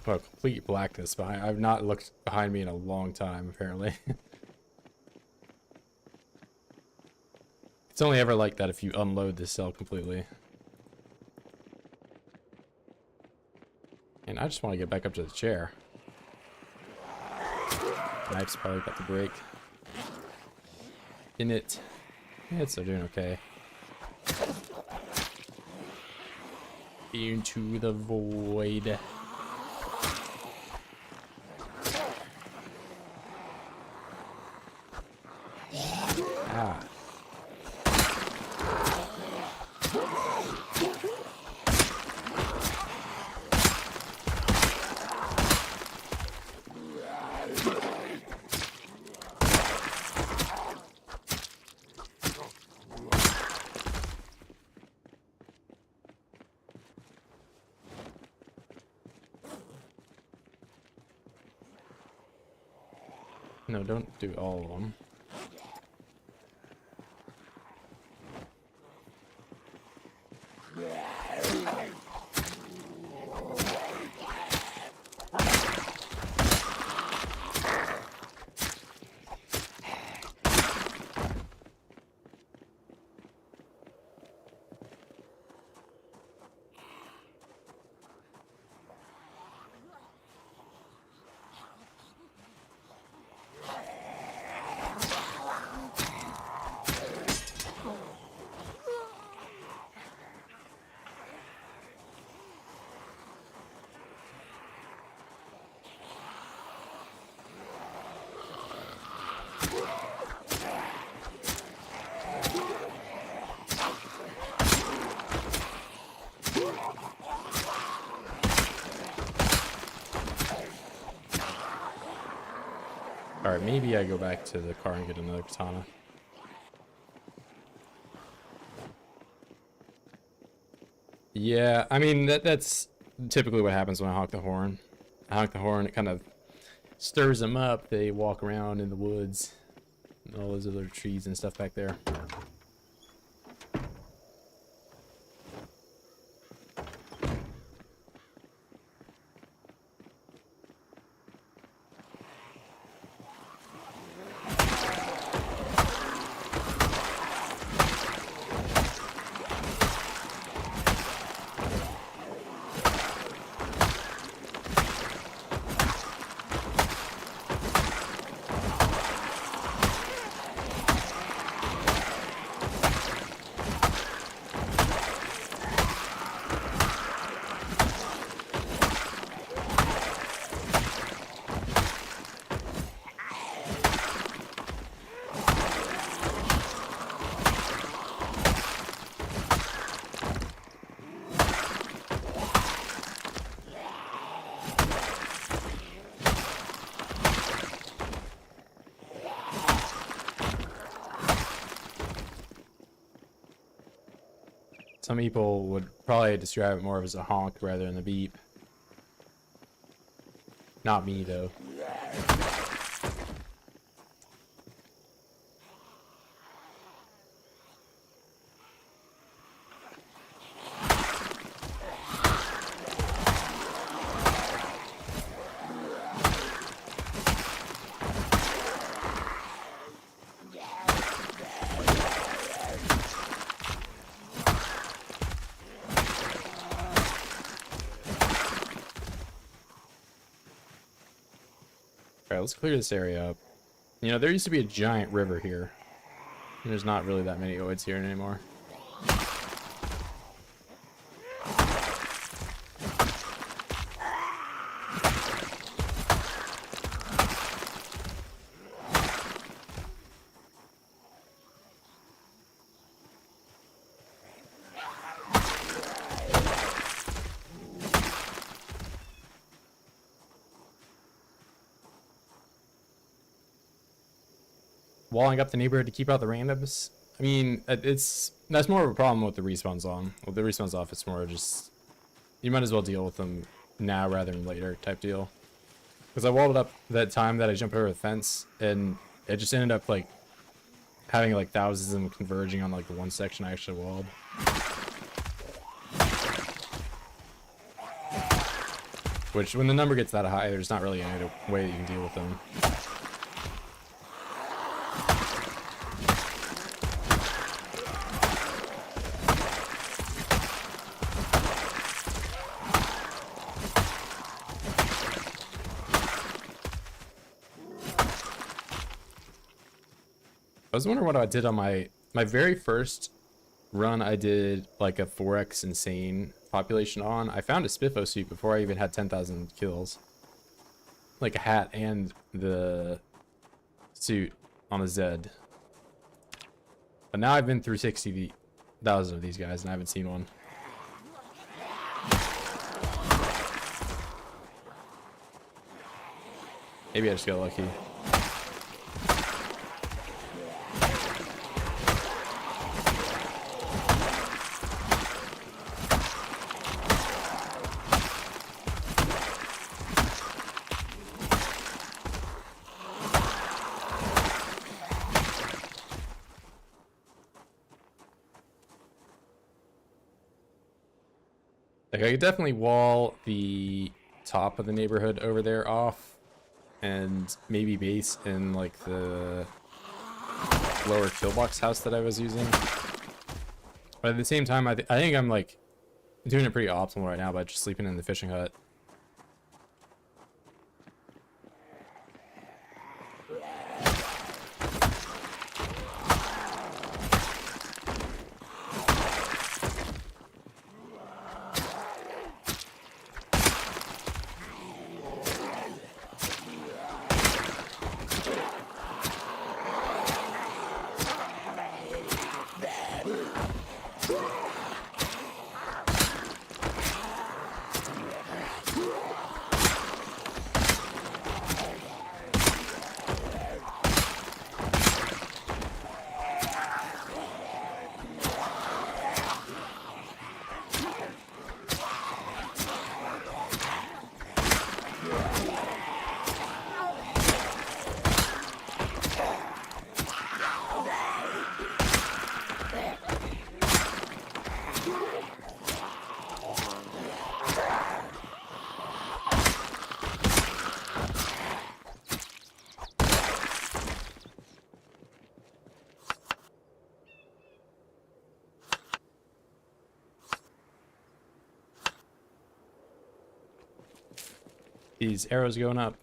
Oh, complete blackness behind. I've not looked behind me in a long time, apparently. It's only ever like that if you unload this cell completely. And I just want to get back up to the chair. Knife's probably about to break. In it. Yeah, it's still doing okay. Into the void. Ah. No, don't do all of them. All right, maybe I go back to the car and get another katana. Yeah, I mean that's typically what happens when I honk the horn. I honk the horn, it kind of stirs them up. They walk around in the woods, and all those other trees and stuff back there. Some people would probably describe it more as a honk rather than a beep. Not me, though. Alright, let's clear this area up. You know, there used to be a giant river here. There's not really that many oids here anymore. Walling up the neighborhood to keep out the randoms. I mean, that's more of a problem with the respawns on. With the respawns off, it's more just you might as well deal with them now rather than later type deal. Because I walled it up that time that I jumped over the fence, and it just ended up like having like thousands of them converging on like the one section I actually walled. Which, when the number gets that high, there's not really any way that you can deal with them. I was wondering what I did on my very first run. I did like a 4x insane population on. I found a Spiffo suit before I even had 10,000 kills. Like a hat and the suit on a Zed. But now I've been through 60,000 of these guys and I haven't seen one. Maybe I just got lucky. Like, I could definitely wall the top of the neighborhood over there off, and maybe base in like the lower killbox house that I was using. But at the same time, I think I'm like doing it pretty optimal right now by just sleeping in the fishing hut. These arrows going up.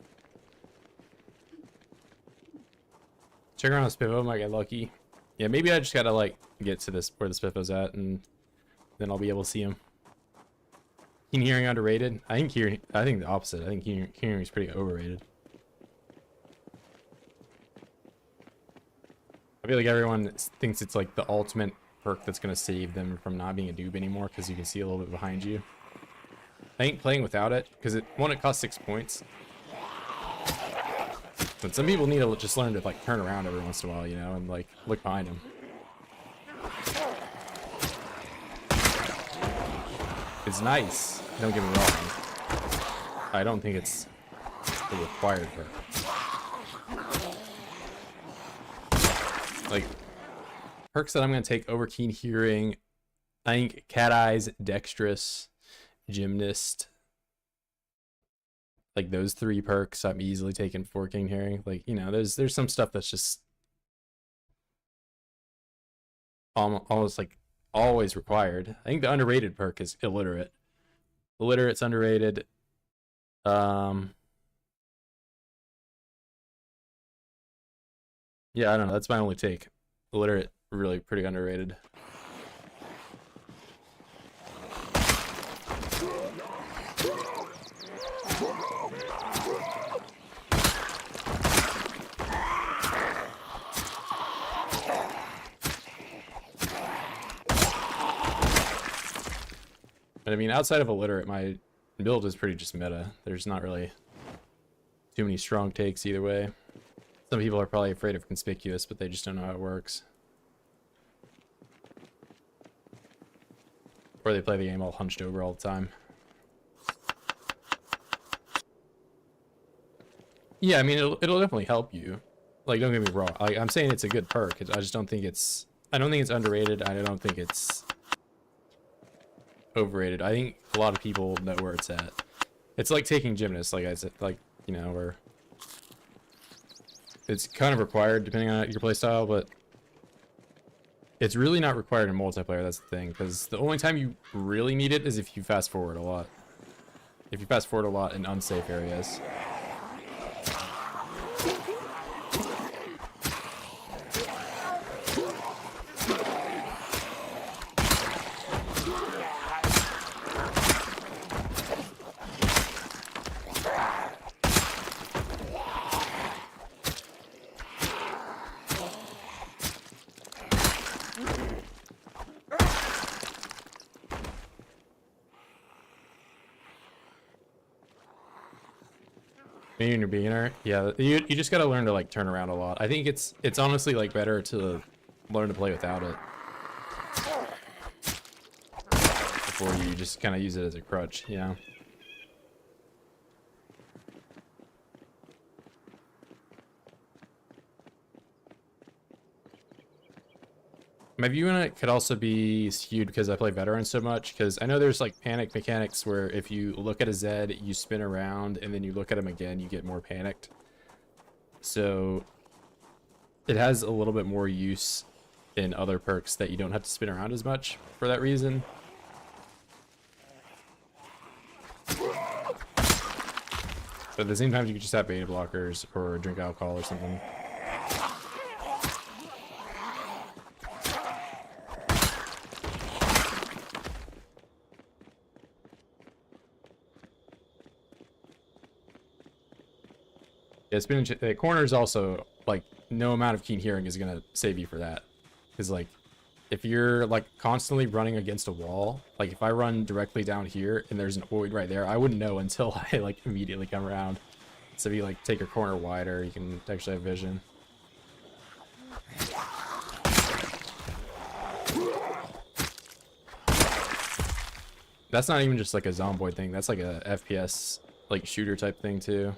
Check around the Spiffo, might get lucky. Yeah, maybe I just gotta like get to this where the Spiffo's at, and then I'll be able to see him. Keen hearing underrated? I think the opposite. I think hearing is pretty overrated. I feel like everyone thinks it's like the ultimate perk that's gonna save them from not being a noob anymore because you can see a little bit behind you. I ain't playing without it because it costs 6 points. But some people need to just learn to like turn around every once in a while, you know, and like look behind them. It's nice, don't get me wrong. I don't think it's the required perk. Like, perks that I'm going to take over Keen Hearing, I think Cat Eyes, Dexterous, Gymnast. Like, those 3 perks I'm easily taking for Keen Hearing. Like, you know, there's some stuff that's just almost like always required. I think the underrated perk is Illiterate. Illiterate's underrated. Yeah, I don't know. That's my only take. Illiterate, really pretty underrated. But I mean, outside of Illiterate, my build is pretty just meta. There's not really too many strong takes either way. Some people are probably afraid of Conspicuous, but they just don't know how it works. Or they play the game all hunched over all the time. Yeah, I mean, it'll definitely help you. Like, don't get me wrong. I'm saying it's a good perk. I just don't think it's... I don't think it's underrated. I don't think it's overrated. I think a lot of people know where it's at. It's like taking Gymnast, like I said, like, you know, where it's kind of required depending on your playstyle, but it's really not required in multiplayer. That's the thing, because the only time you really need it is if you fast forward a lot. If you fast forward a lot in unsafe areas. Maybe when you're beginner, yeah, you just gotta learn to like turn around a lot. I think it's honestly like better to learn to play without it before you just kind of use it as a crutch, you know. My view on it could also be skewed because I play veteran so much, because I know there's like panic mechanics where if you look at a Zed, you spin around, and then you look at him again, you get more panicked. So it has a little bit more use in other perks that you don't have to spin around as much for that reason. But at the same time, you could just have beta blockers or drink alcohol or something. Yeah, spinning corners also, like, no amount of keen hearing is gonna save you for that. Because, like, if you're like constantly running against a wall, like if I run directly down here and there's an void right there, I wouldn't know until I like immediately come around. So if you like take your corner wider, you can actually have vision. That's not even just like a Zomboid thing. That's like a FPS like shooter type thing too.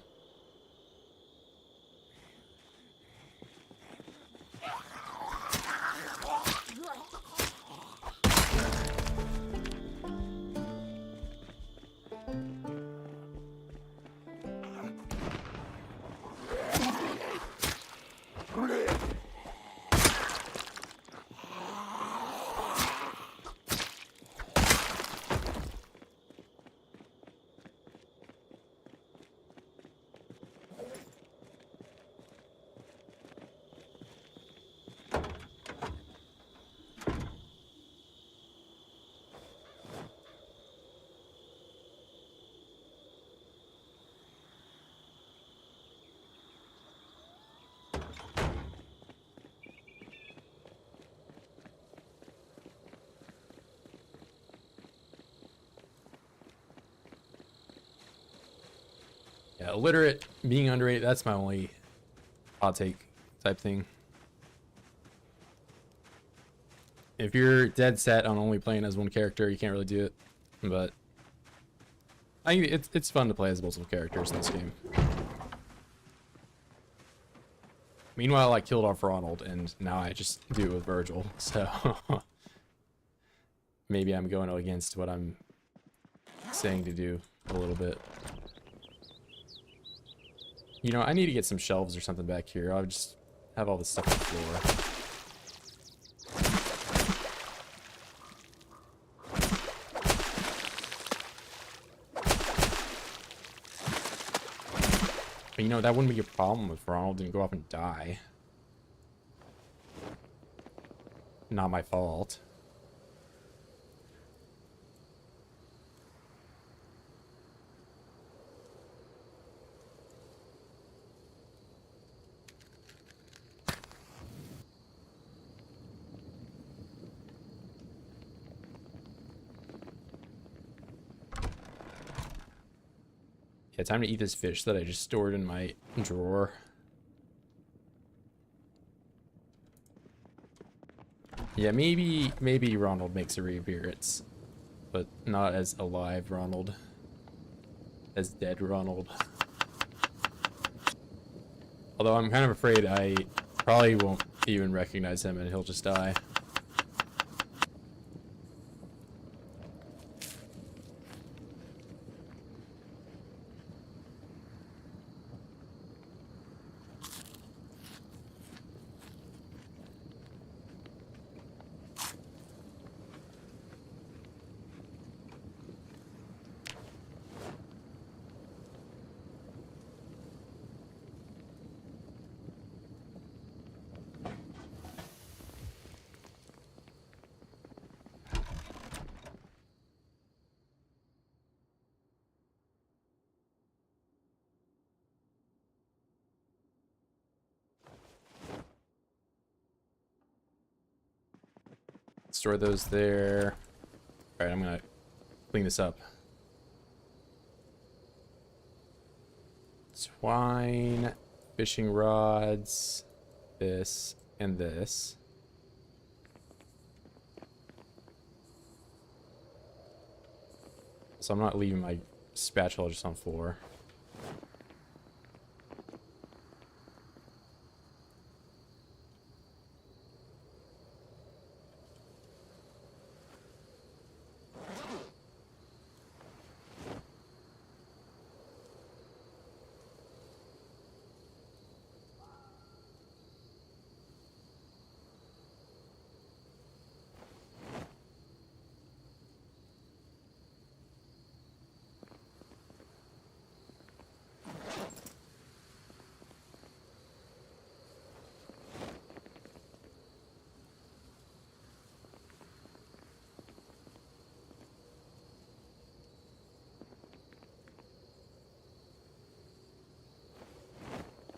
Yeah, illiterate being underrated, that's my only hot take type thing. If you're dead set on only playing as one character, you can't really do it. But I think it's fun to play as multiple characters in this game. Meanwhile, I killed off Ronald, and now I just do it with Virgil. So maybe I'm going against what I'm saying to do a little bit. You know, I need to get some shelves or something back here. I'll just have all this stuff on the floor. But, you know, that wouldn't be a problem if Ronald didn't go up and die. Not my fault. Yeah, time to eat this fish that I just stored in my drawer. Yeah, maybe Ronald makes a reappearance, but not as alive Ronald, as dead Ronald. Although I'm kind of afraid I probably won't even recognize him and he'll just die. Store those there. Alright, I'm gonna clean this up. Twine, fishing rods, this, and this. So I'm not leaving my spatula just on the floor.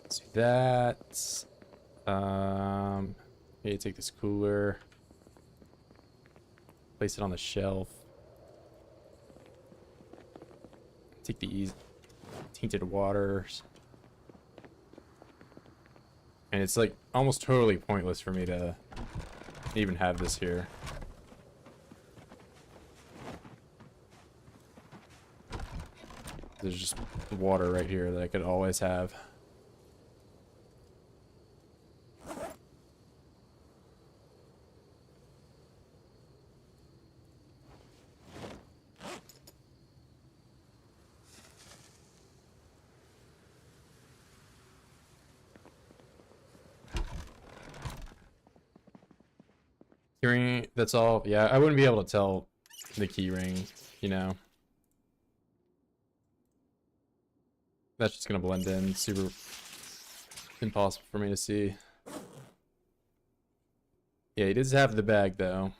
Let's do that. Maybe take this cooler, place it on the shelf. Take the tainted waters. And it's like almost totally pointless for me to even have this here. There's just water right here that I could always have. Keyring, that's all. Yeah, I wouldn't be able to tell the keyring, you know. That's just gonna blend in. Super impossible for me to see. Yeah, he does have the bag though.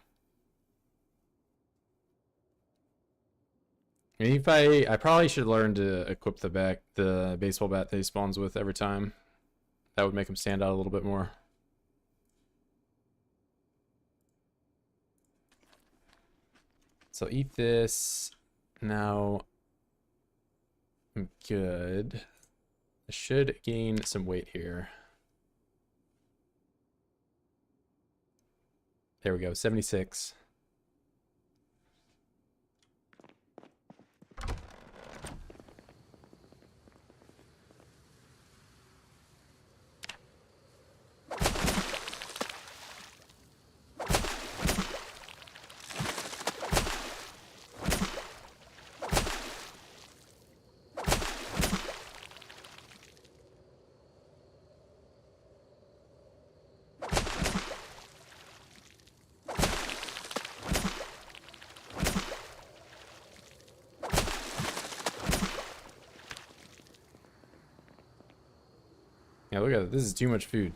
I mean, if I probably should learn to equip the baseball bat that he spawns with every time. That would make him stand out a little bit more. So eat this. Now I'm good. should gain some weight here. There we go, 76. Yeah, look at it. This is too much food.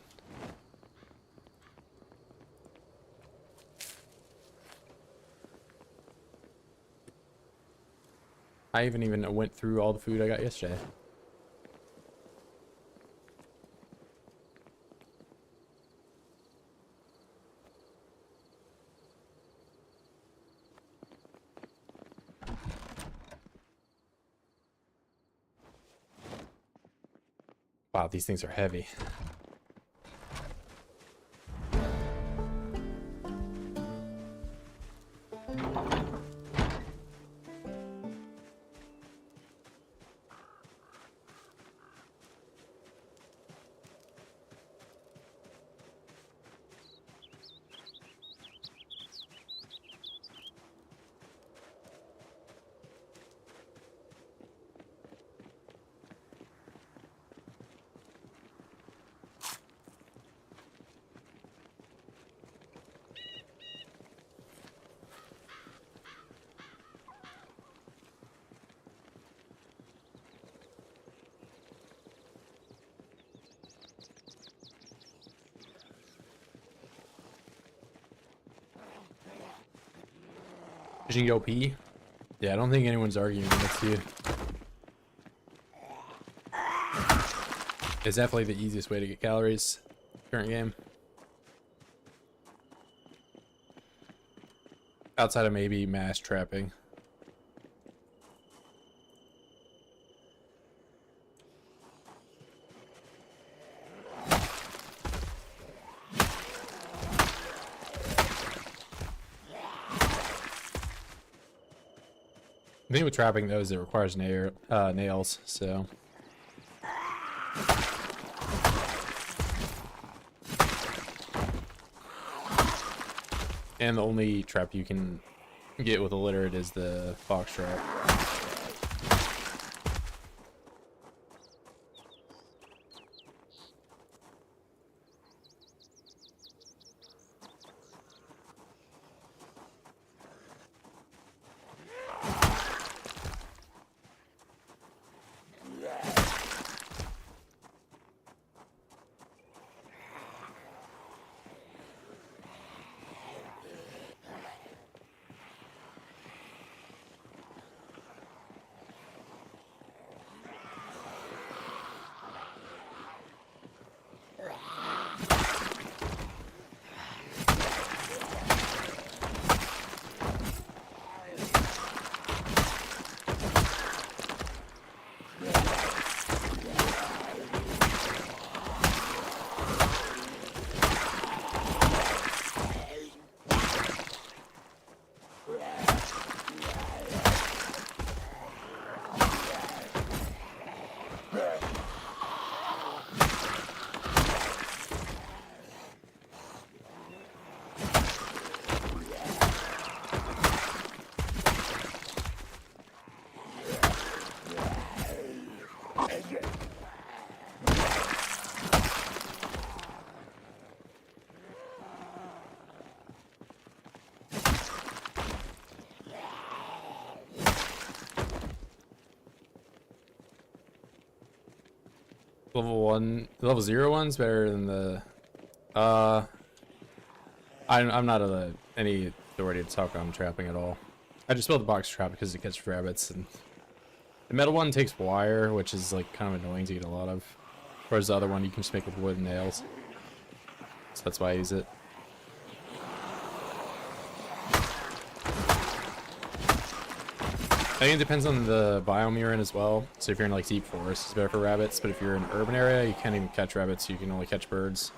I haven't even went through all the food I got yesterday. Wow, these things are heavy. Did you go pee? Yeah, I don't think anyone's arguing against you. It's definitely the easiest way to get calories. Current game. Outside of maybe mass trapping. I think with trapping those, it requires nails, so. And the only trap you can get with a lizard is the fox trap. Level 0 one's better than the I'm not any authority to talk on trapping at all. I just built the box trap because it catches rabbits, and the metal one takes wire, which is like kind of annoying to get a lot of. Whereas the other one you can just make with wood and nails. So that's why I use it. I think it depends on the biome you're in as well. So if you're in like deep forest, it's better for rabbits. But if you're in an urban area, you can't even catch rabbits. You can only catch birds.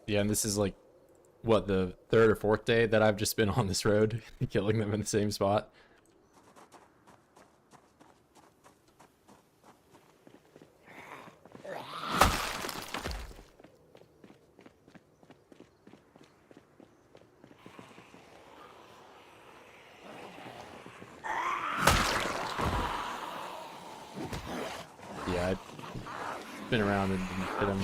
Yeah, and this is like, what, the third or fourth day that I've just been on this road, killing them in the same spot. Yeah, I've been around and hit them.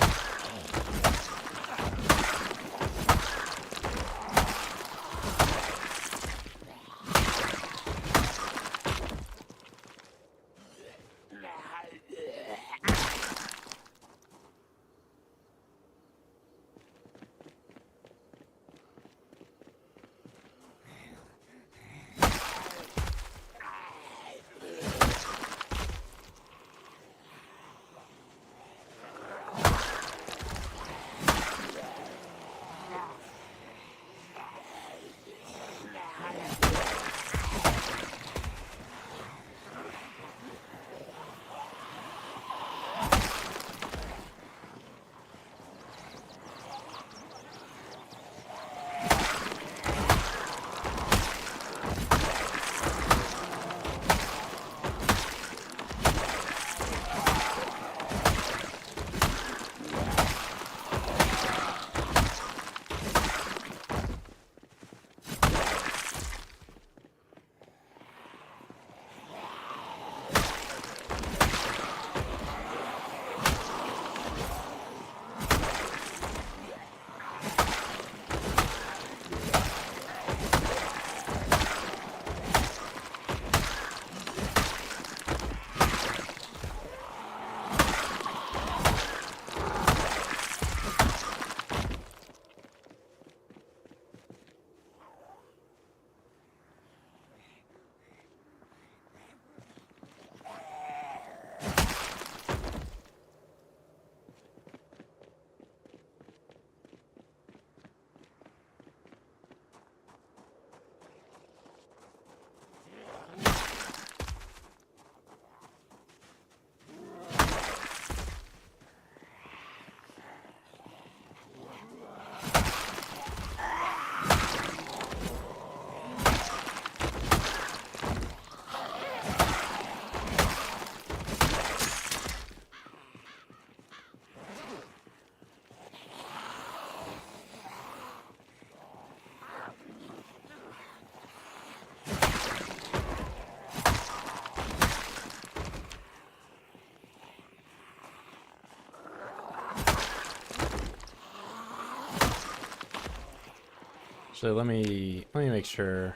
So let me make sure.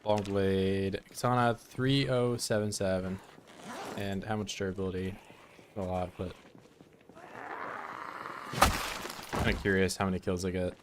Long blade, katana 3077. And how much durability? Not a lot, but kind of curious how many kills I get.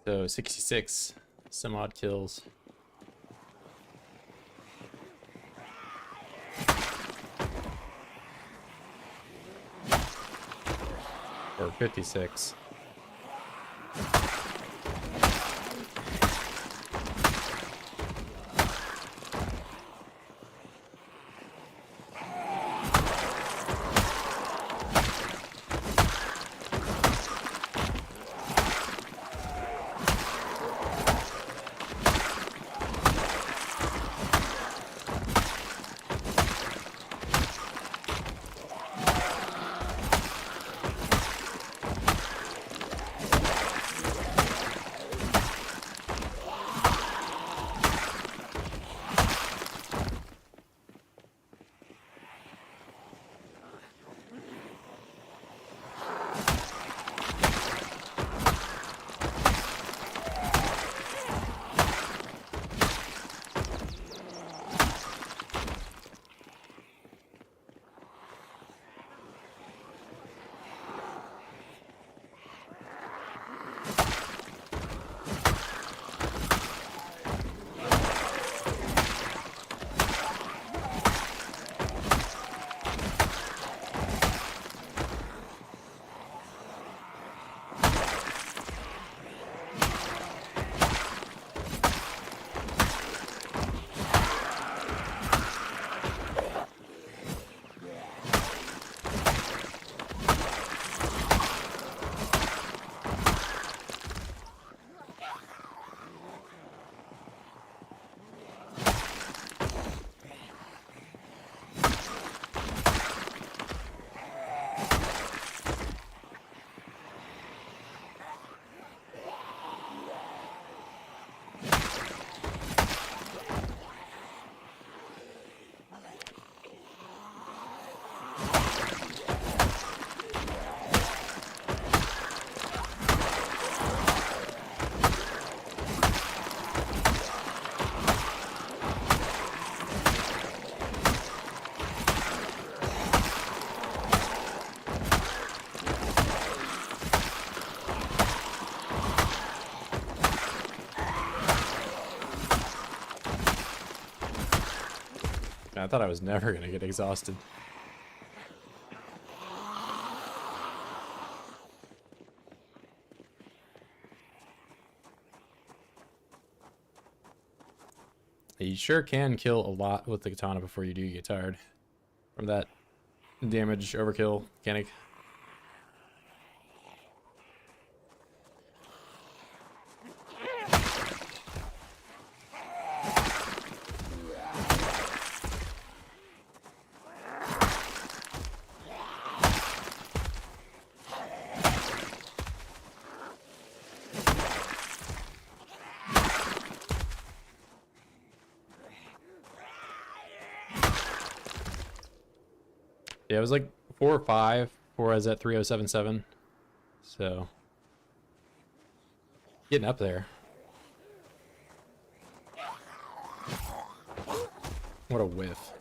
So 66 some odd kills. Or 56. I thought I was never gonna get exhausted. You sure can kill a lot with the katana before you do get tired from that damage overkill mechanic. Yeah, it was like 4 or 5 before I was at 3077. So, getting up there. What a whiff.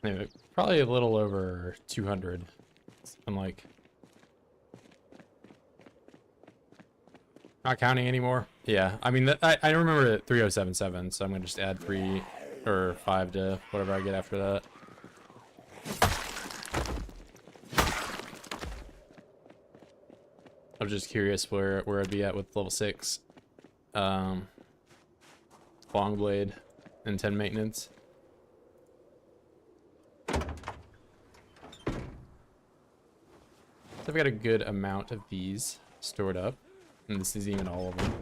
Anyway, probably a little over 200. I'm like, Not counting anymore. Yeah, I mean, I remember 3077, so I'm gonna just add 3 or 5 to whatever I get after that. I'm just curious where I'd be at with level 6. Long blade and 10 maintenance. So I've got a good amount of these stored up, and this is even all of them.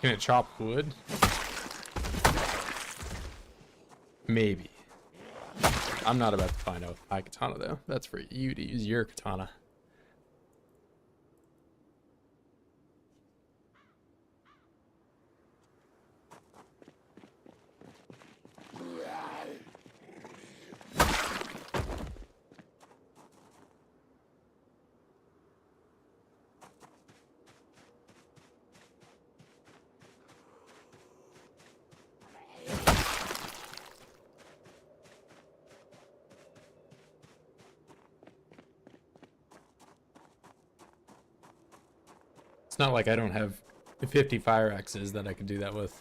Can it chop wood? Maybe. I'm not about to find out with my katana though. That's for you to use your katana. It's not like I don't have 50 fire axes that I could do that with.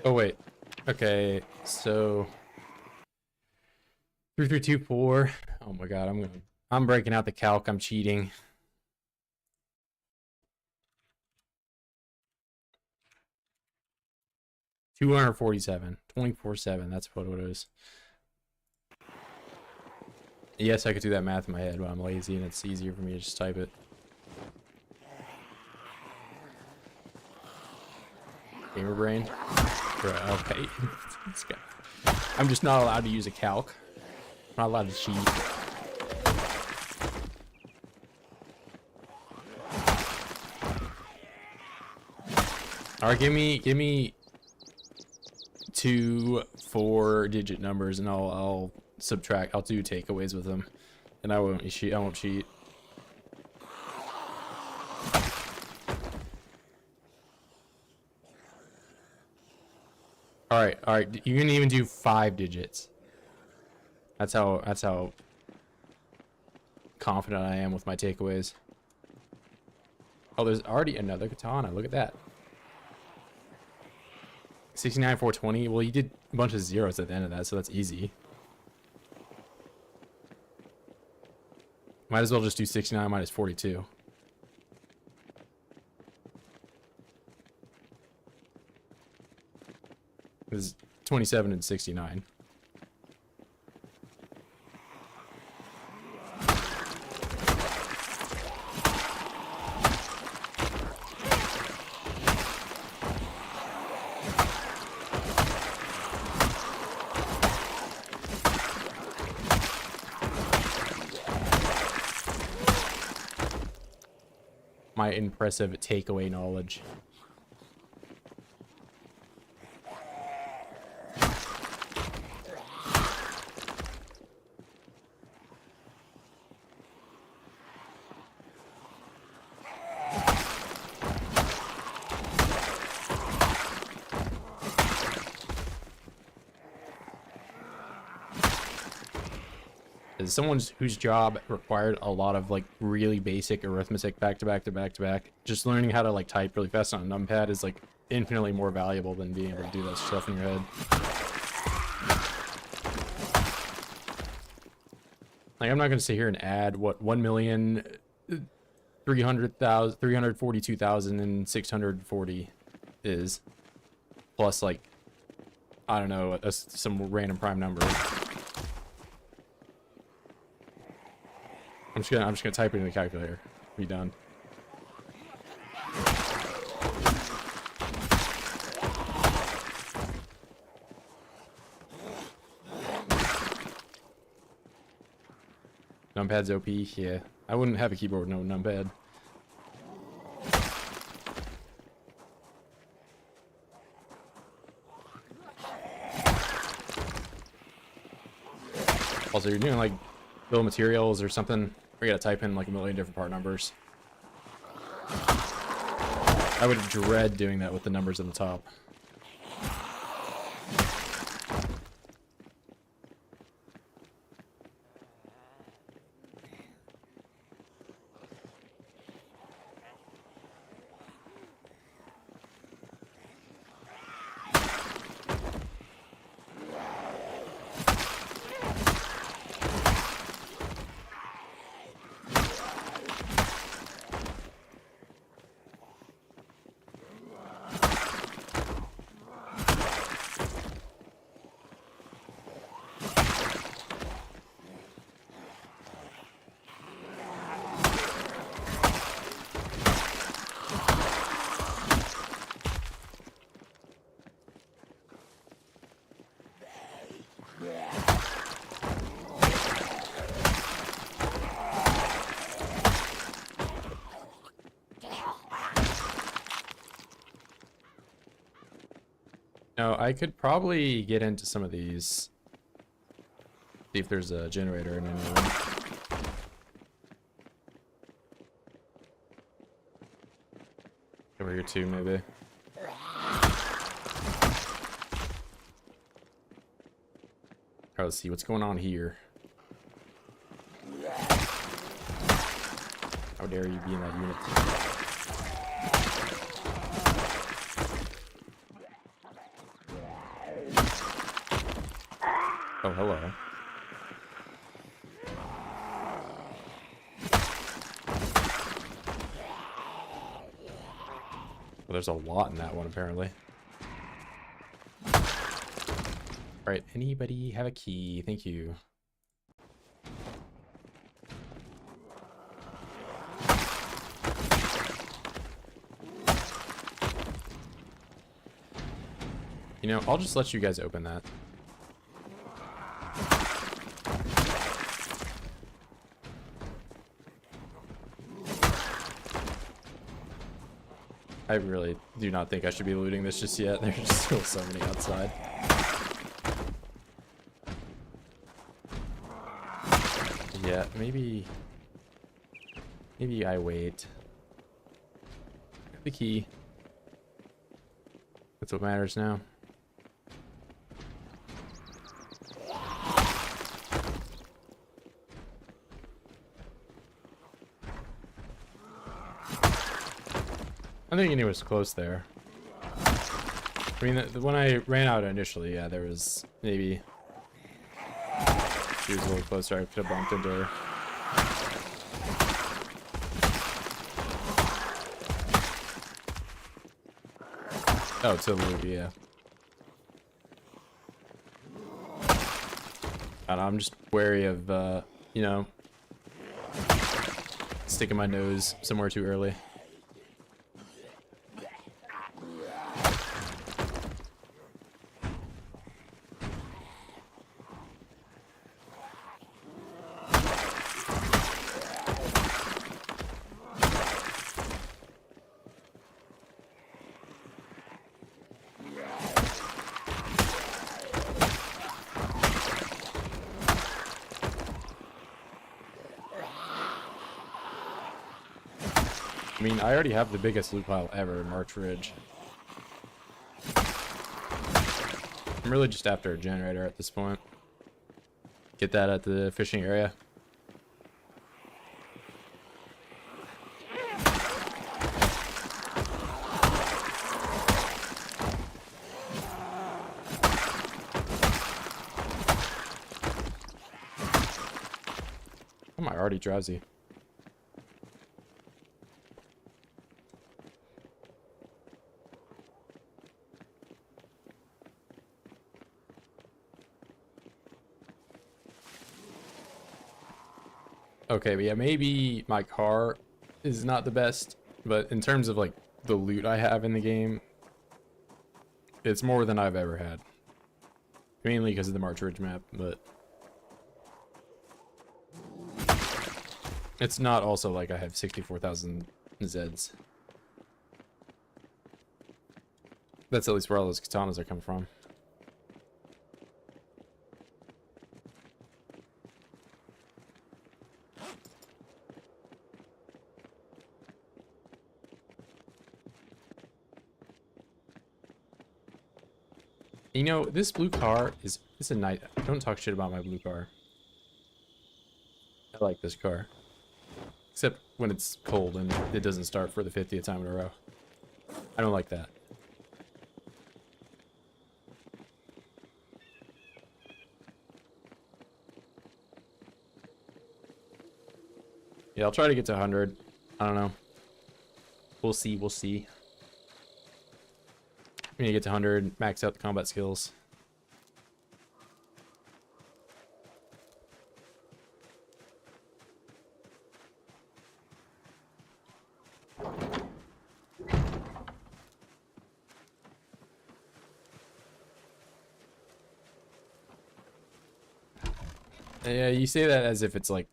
Oh wait. Okay, so 3324. Oh my god, I'm breaking out the calc. I'm cheating. $247, 24/7. That's what it is. Yes, I could do that math in my head, but I'm lazy and it's easier for me to just type it. Gamer brain. Okay. I'm just not allowed to use a calc. I'm not allowed to cheat. Alright, give me 2 4-digit numbers and I'll subtract. I'll do takeaways with them. And I won't cheat. Alright, you can even do 5 digits. That's how confident I am with my takeaways. Oh, there's already another katana. Look at that. 69,420. Well, you did a bunch of zeros at the end of that, so that's easy. Might as well just do 69 minus 42. 27 and 69. My impressive takeaway knowledge. As someone whose job required a lot of like really basic arithmetic back to back to back to back, just learning how to like type really fast on a numpad is like infinitely more valuable than being able to do that stuff in your head. Like, I'm not gonna sit here and add what 1,342,640 is, plus like, I don't know, some random prime number. I'm just gonna type it in the calculator. Be done. Numpad's OP, yeah. I wouldn't have a keyboard with no numpad. Also, you're doing like bill of materials or something. We gotta type in like a million different part numbers. I would dread doing that with the numbers at the top. Now, I could probably get into some of these. See if there's a generator in any of them. Over here too, maybe. Alright, let's see what's going on here. How dare you be in that unit? Oh, hello. Well, there's a lot in that one, apparently. Alright, anybody have a key? Thank you. You know, I'll just let you guys open that. I really do not think I should be looting this just yet. There's still so many outside. Yeah, maybe I wait. The key. That's what matters now. I think he was close there. I mean, when I ran out initially, yeah, there was maybe... She was a little closer, I could have bumped into her. Oh, to the loop, yeah. I don't know, I'm just wary of, you know, sticking my nose somewhere too early. I mean, I already have the biggest loot pile ever in March Ridge. I'm really just after a generator at this point. Get that at the fishing area. Am I already drowsy? Okay, but yeah, maybe my car is not the best, but in terms of like the loot I have in the game, it's more than I've ever had. Mainly because of the March Ridge map, but it's not also like I have 64,000 Zeds. That's at least where all those katanas are coming from. You know, this blue car is a nice. Don't talk shit about my blue car. I like this car. Except when it's cold and it doesn't start for the 50th time in a row. I don't like that. Yeah, I'll try to get to 100. I don't know. We'll see, we'll see. I'm gonna get to 100, max out the combat skills. Yeah, you say that as if it's like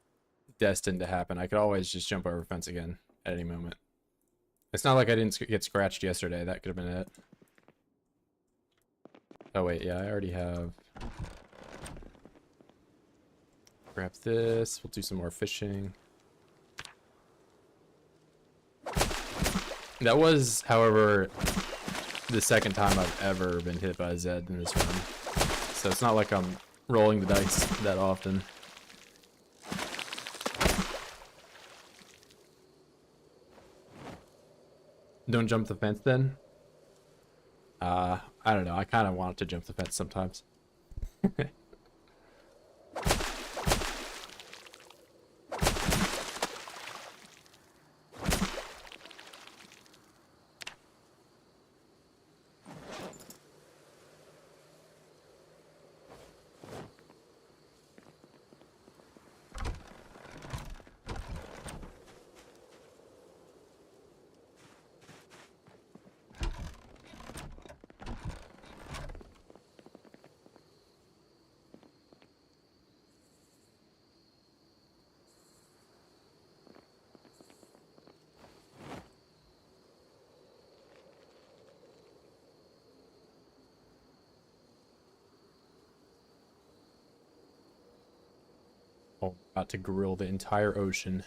destined to happen. I could always just jump over a fence again at any moment. It's not like I didn't get scratched yesterday. That could have been it. Oh wait, yeah, I already have. Grab this. We'll do some more fishing. That was, however, the second time I've ever been hit by a Zed in this run. So it's not like I'm rolling the dice that often. Don't jump the fence then? I don't know. I kind of want to jump the fence sometimes. Oh, about to grill the entire ocean.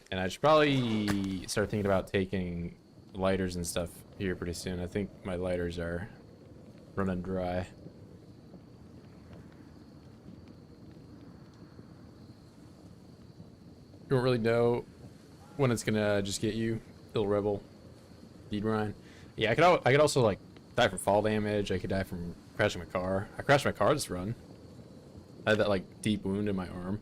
And I should probably start thinking about taking lighters and stuff here pretty soon. I think my lighters are running dry. You don't really know when it's gonna just get you, little rebel. Deed Ryan. Yeah, I could also like die from fall damage. I could die from crashing my car. I crashed my car this run. I had that like deep wound in my arm.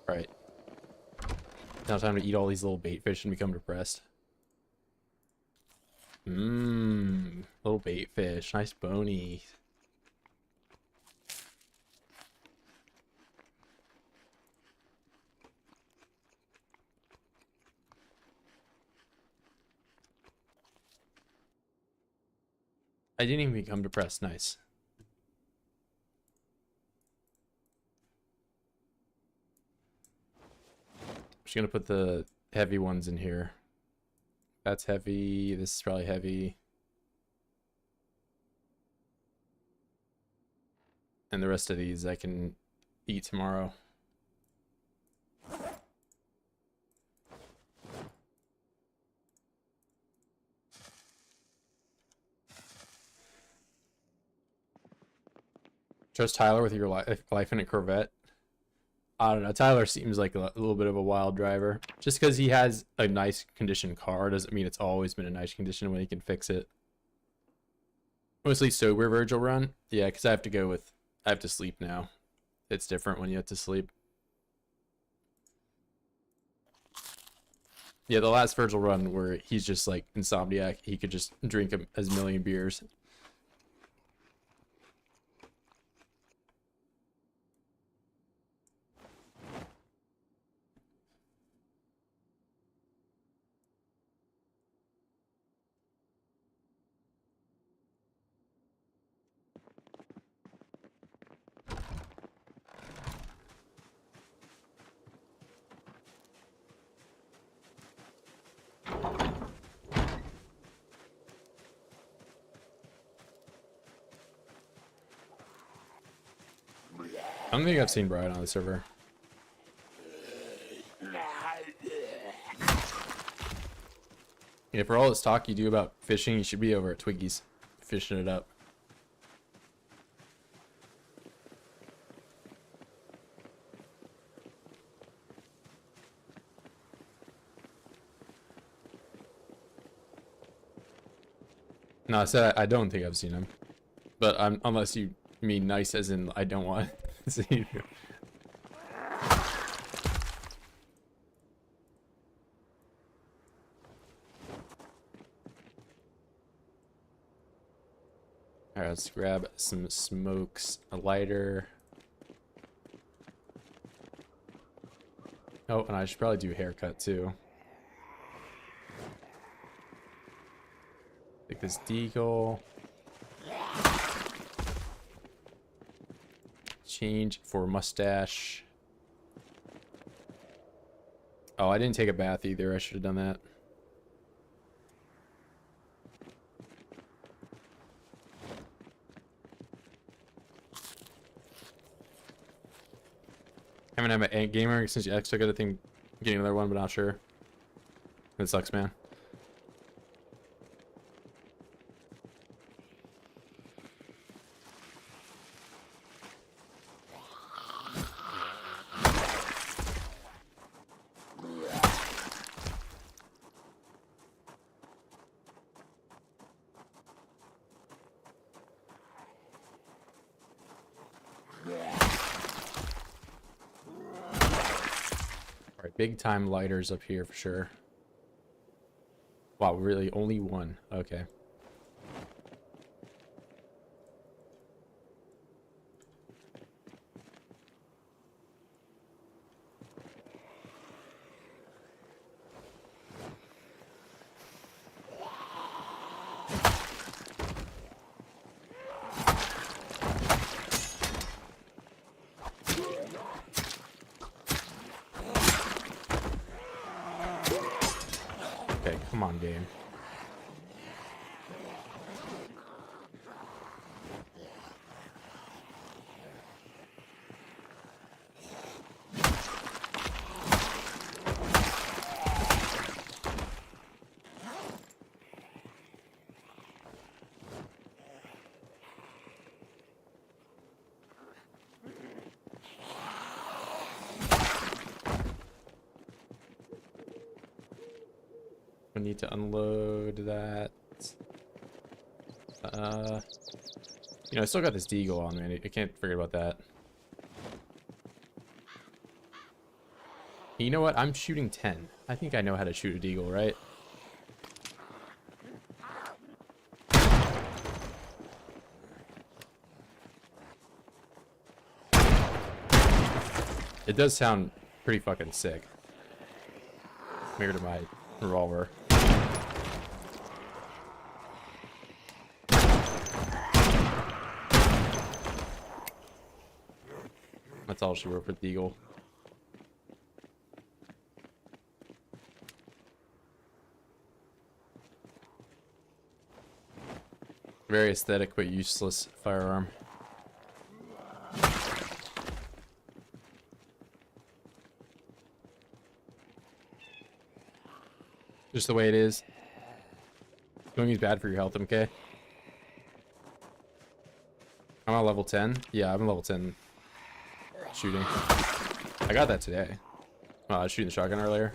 Right. Now time to eat all these little bait fish and become depressed. Mmm. Little bait fish. Nice bony. I didn't even become depressed. Nice. I'm just gonna put the heavy ones in here. That's heavy. This is probably heavy. And the rest of these I can eat tomorrow. Trust Tyler with your life in a Corvette. I don't know. Tyler seems like a little bit of a wild driver. Just because he has a nice condition car doesn't mean it's always been a nice condition when he can fix it. Mostly sober Virgil run. Yeah, because I have to sleep now. It's different when you have to sleep. Yeah, the last Virgil run where he's just like insomniac, he could just drink as million beers. I don't think I've seen Brian on the server. Yeah, for all this talk you do about fishing, you should be over at Twiggy's, fishing it up. No, I said I don't think I've seen him. But unless you mean nice as in I don't want to see you. Alright, let's grab some smokes, a lighter. Oh, and I should probably do a haircut too. Take this deagle. Change for mustache. Oh, I didn't take a bath either. I should have done that. Haven't had my gamer since X took it. I think getting another one, but not sure. It sucks, man. Big time lighters up here for sure. Wow, really? Only one? Okay. Come on, game. We need to unload that. You know, I still got this deagle on, man. I can't forget about that. You know what? I'm shooting 10. I think I know how to shoot a deagle, right? It does sound pretty fucking sick. Compared to my revolver. That's all she wrote for the eagle. Very aesthetic but useless firearm. Just the way it is. Doing is bad for your health, MK. I'm on level 10. Yeah, I'm level 10 shooting. I got that today. I was shooting the shotgun earlier.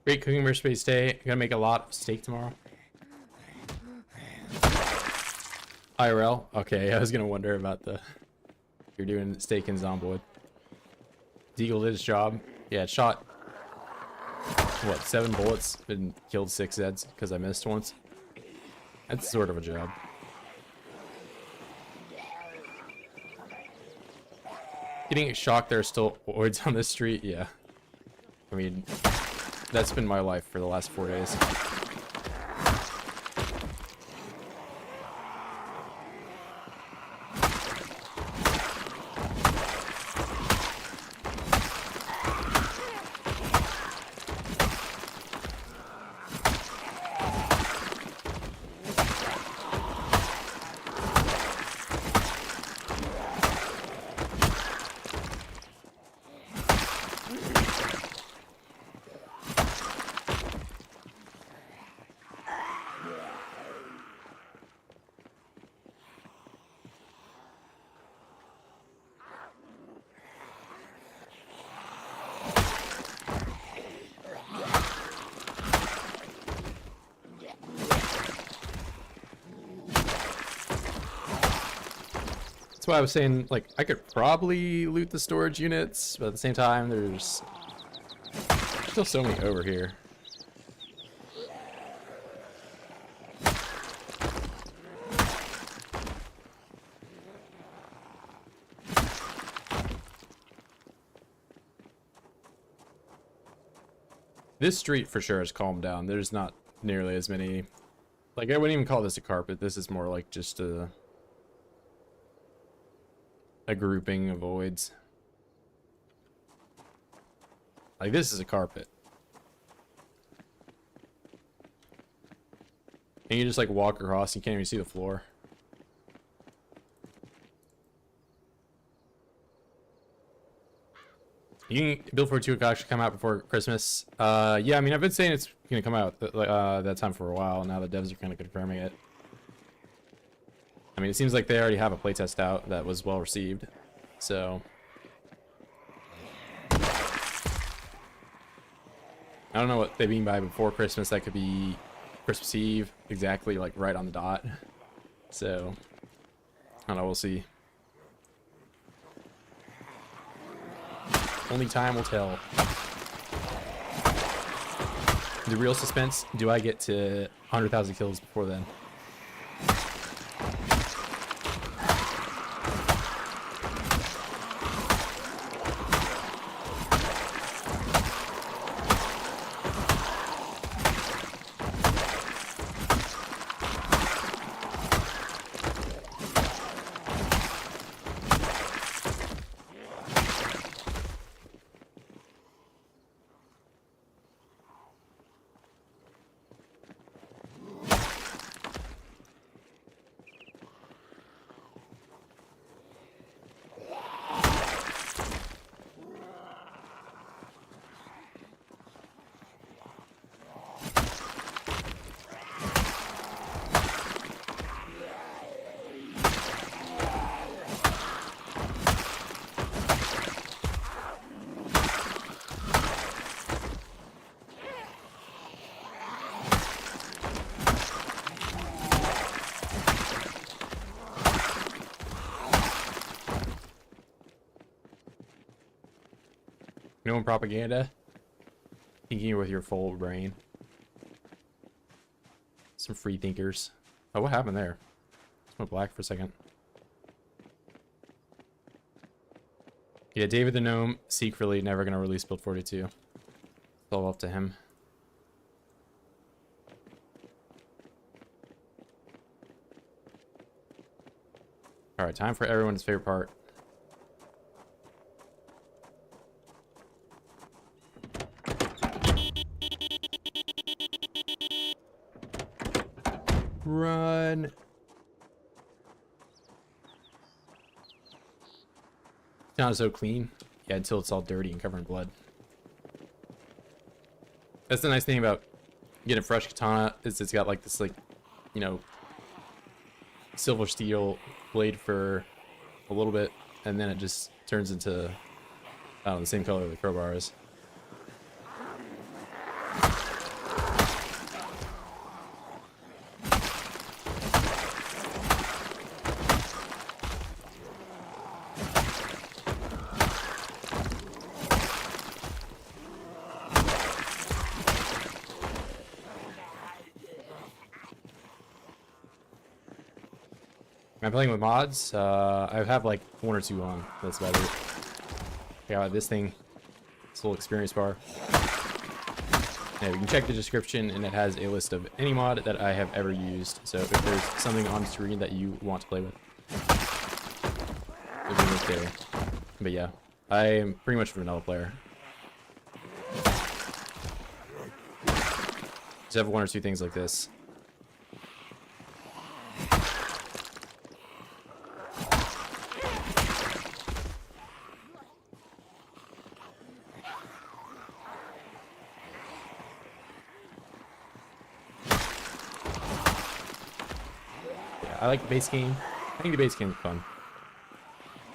Great cooking for space day. I'm gonna make a lot of steak tomorrow. IRL? Okay, I was gonna wonder about the... You're doing steak and Zomboid. Deagle did his job. Yeah, it shot... What, 7 bullets and killed 6 Zeds because I missed once? That's sort of a job. Getting shocked there are still oids on the street? Yeah. I mean... That's been my life for the last 4 days. That's why I was saying, like, I could probably loot the storage units, but at the same time, there's still so many over here. This street for sure has calmed down. There's not nearly as many. Like, I wouldn't even call this a carpet. This is more like just a grouping of voids. Like, this is a carpet. And you just like walk across, you can't even see the floor. You can build for 2 could actually come out before Christmas. Yeah, I mean, I've been saying it's gonna come out that time for a while. Now the devs are kind of confirming it. I mean, it seems like they already have a playtest out that was well received. So I don't know what they mean by before Christmas. That could be Christmas Eve, exactly like right on the dot. So I don't know, we'll see. Only time will tell. The real suspense, do I get to 100,000 kills before then? No one propaganda. Thinking with your full brain. Some free thinkers. Oh, what happened there? Just went black for a second. Yeah, David the Gnome, secretly never gonna release Build 42. It's all up to him. Alright, time for everyone's favorite part. Run. It's not so clean. Yeah, until it's all dirty and covered in blood. That's the nice thing about getting a fresh katana, is it's got like this, like, you know, silver steel blade for a little bit, and then it just turns into, I don't know, the same color the crowbar is. Am I playing with mods? I have like 1 or 2 on. That's about it. Yeah, this thing. This little experience bar. Yeah, you can check the description, and it has a list of any mod that I have ever used. So if there's something on screen that you want to play with, it'll be right there. But yeah, I am pretty much a vanilla player. Just have 1 or 2 things like this. I like the base game. I think the base game is fun.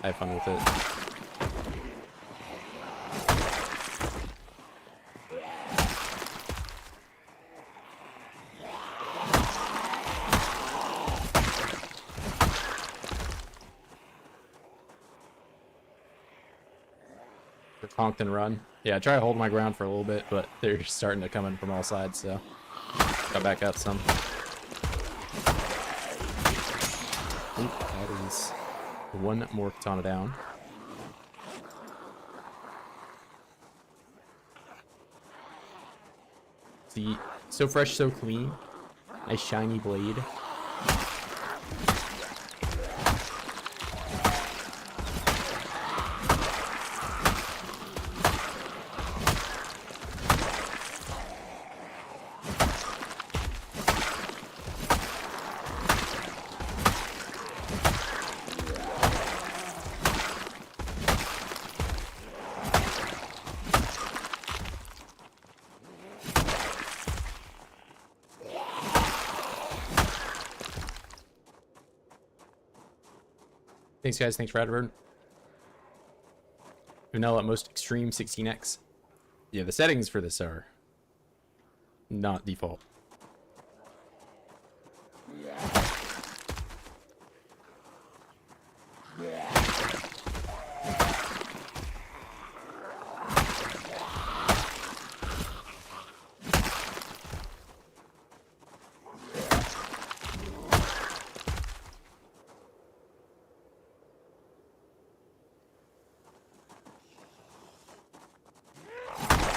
I have fun with it. Honked and run. Yeah, I try to hold my ground for a little bit, but they're starting to come in from all sides, so got back up some. Oop, that is 1 more katana down. See, so fresh, so clean. Nice shiny blade. Thanks, guys. Thanks, Radford. Vanilla at most extreme 16x. Yeah, the settings for this are not default.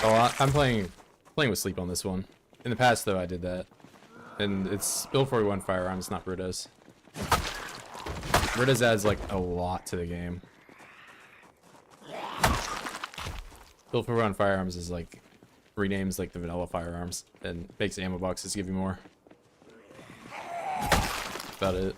Oh, I'm playing with sleep on this one. In the past, though, I did that. And it's build 41 firearms, not Britta's. Britta's adds, like, a lot to the game. Build 41 firearms is, like, renames, like, the vanilla firearms. And makes ammo boxes give you more. That's about it.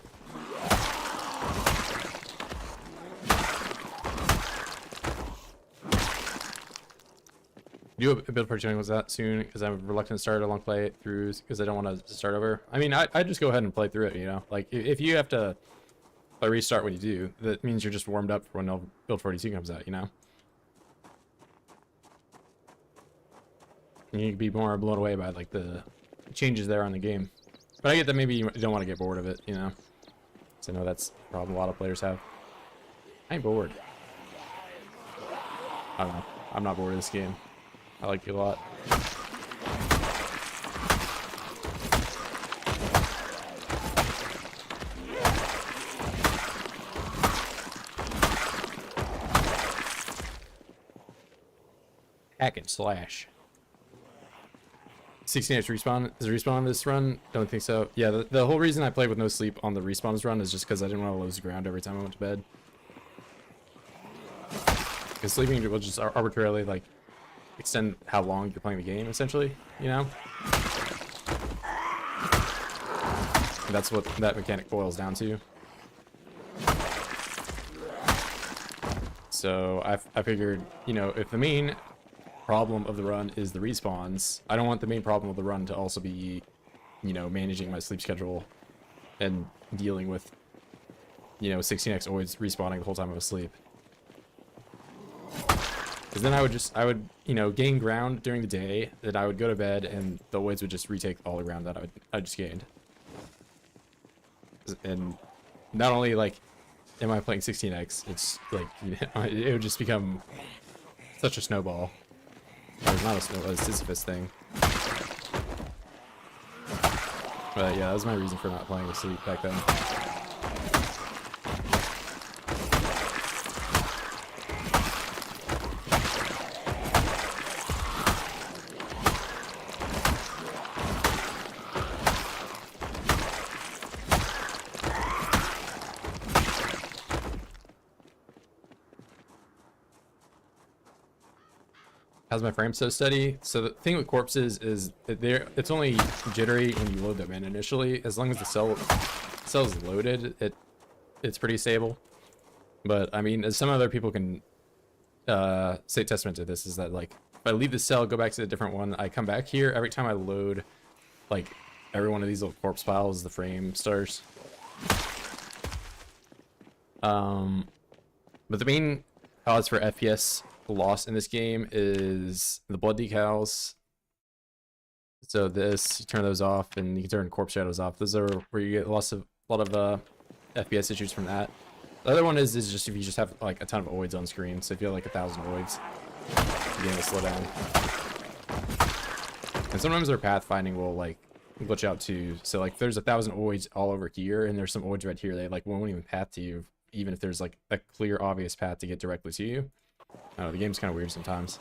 Do a build partitioning with that soon because I'm reluctant to start a long play throughs because I don't want to start over. I mean, I just go ahead and play through it, you know? Like, if you have to restart when you do, that means you're just warmed up for when build 42 comes out, you know? And you can be more blown away by, like, the changes there on the game. But I get that maybe you don't want to get bored of it, you know? So I know that's a problem a lot of players have. I ain't bored. I don't know. I'm not bored of this game. I like you a lot. Hack and slash. 16H respawn. Is respawn on this run? Don't think so. Yeah, the whole reason I played with no sleep on the respawns run is just because I didn't want to lose ground every time I went to bed. Because sleeping will just arbitrarily, like, extend how long you're playing the game, essentially, you know? And that's what that mechanic boils down to. So I figured, you know, if the main problem of the run is the respawns, I don't want the main problem of the run to also be, you know, managing my sleep schedule and dealing with, you know, 16x always respawning the whole time I was asleep. Because then I would, you know, gain ground during the day, then I would go to bed, and the Voids would just retake all the ground that I just gained. And not only, like, am I playing 16x, it's, like, you know, it would just become such a snowball. Or not a snowball, a Sisyphus thing. But yeah, that was my reason for not playing with sleep back then. How's my frame so steady? So the thing with corpses is that it's only jittery when you load them in initially. As long as the cell's loaded, it's pretty stable. But I mean, as some other people can say testament to this, is that, like, if I leave the cell, go back to a different one, I come back here, every time I load, like, every one of these little corpse piles, the frame starts. But the main cause for FPS loss in this game is the blood decals. So this, you turn those off, and you can turn corpse shadows off. Those are where you get a lot of FPS issues from that. The other one is just if you just have, like, a ton of voids on screen. So if you have, like, 1,000 voids, the game will slow down. And sometimes their pathfinding will, like, glitch out too. So, like, there's 1,000 voids all over here, and there's some voids right here. They, like, won't even path to you, even if there's, like, a clear, obvious path to get directly to you. I don't know, the game's kind of weird sometimes.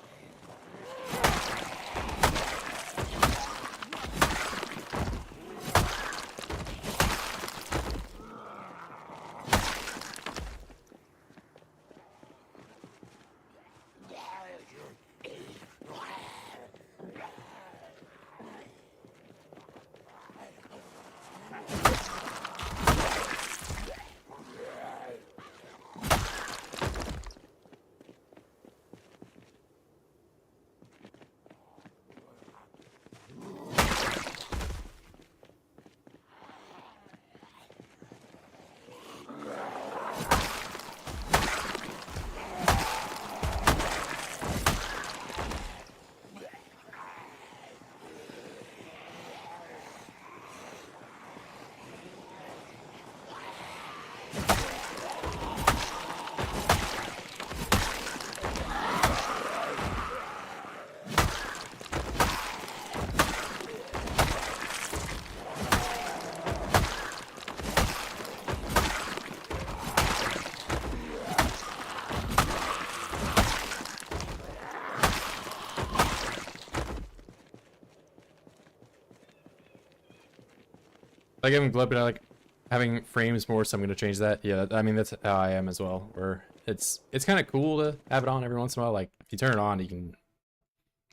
Like having blood, but I like having frames more, so I'm gonna change that. Yeah, I mean that's how I am as well. Where it's kind of cool to have it on every once in a while. Like if you turn it on, you can,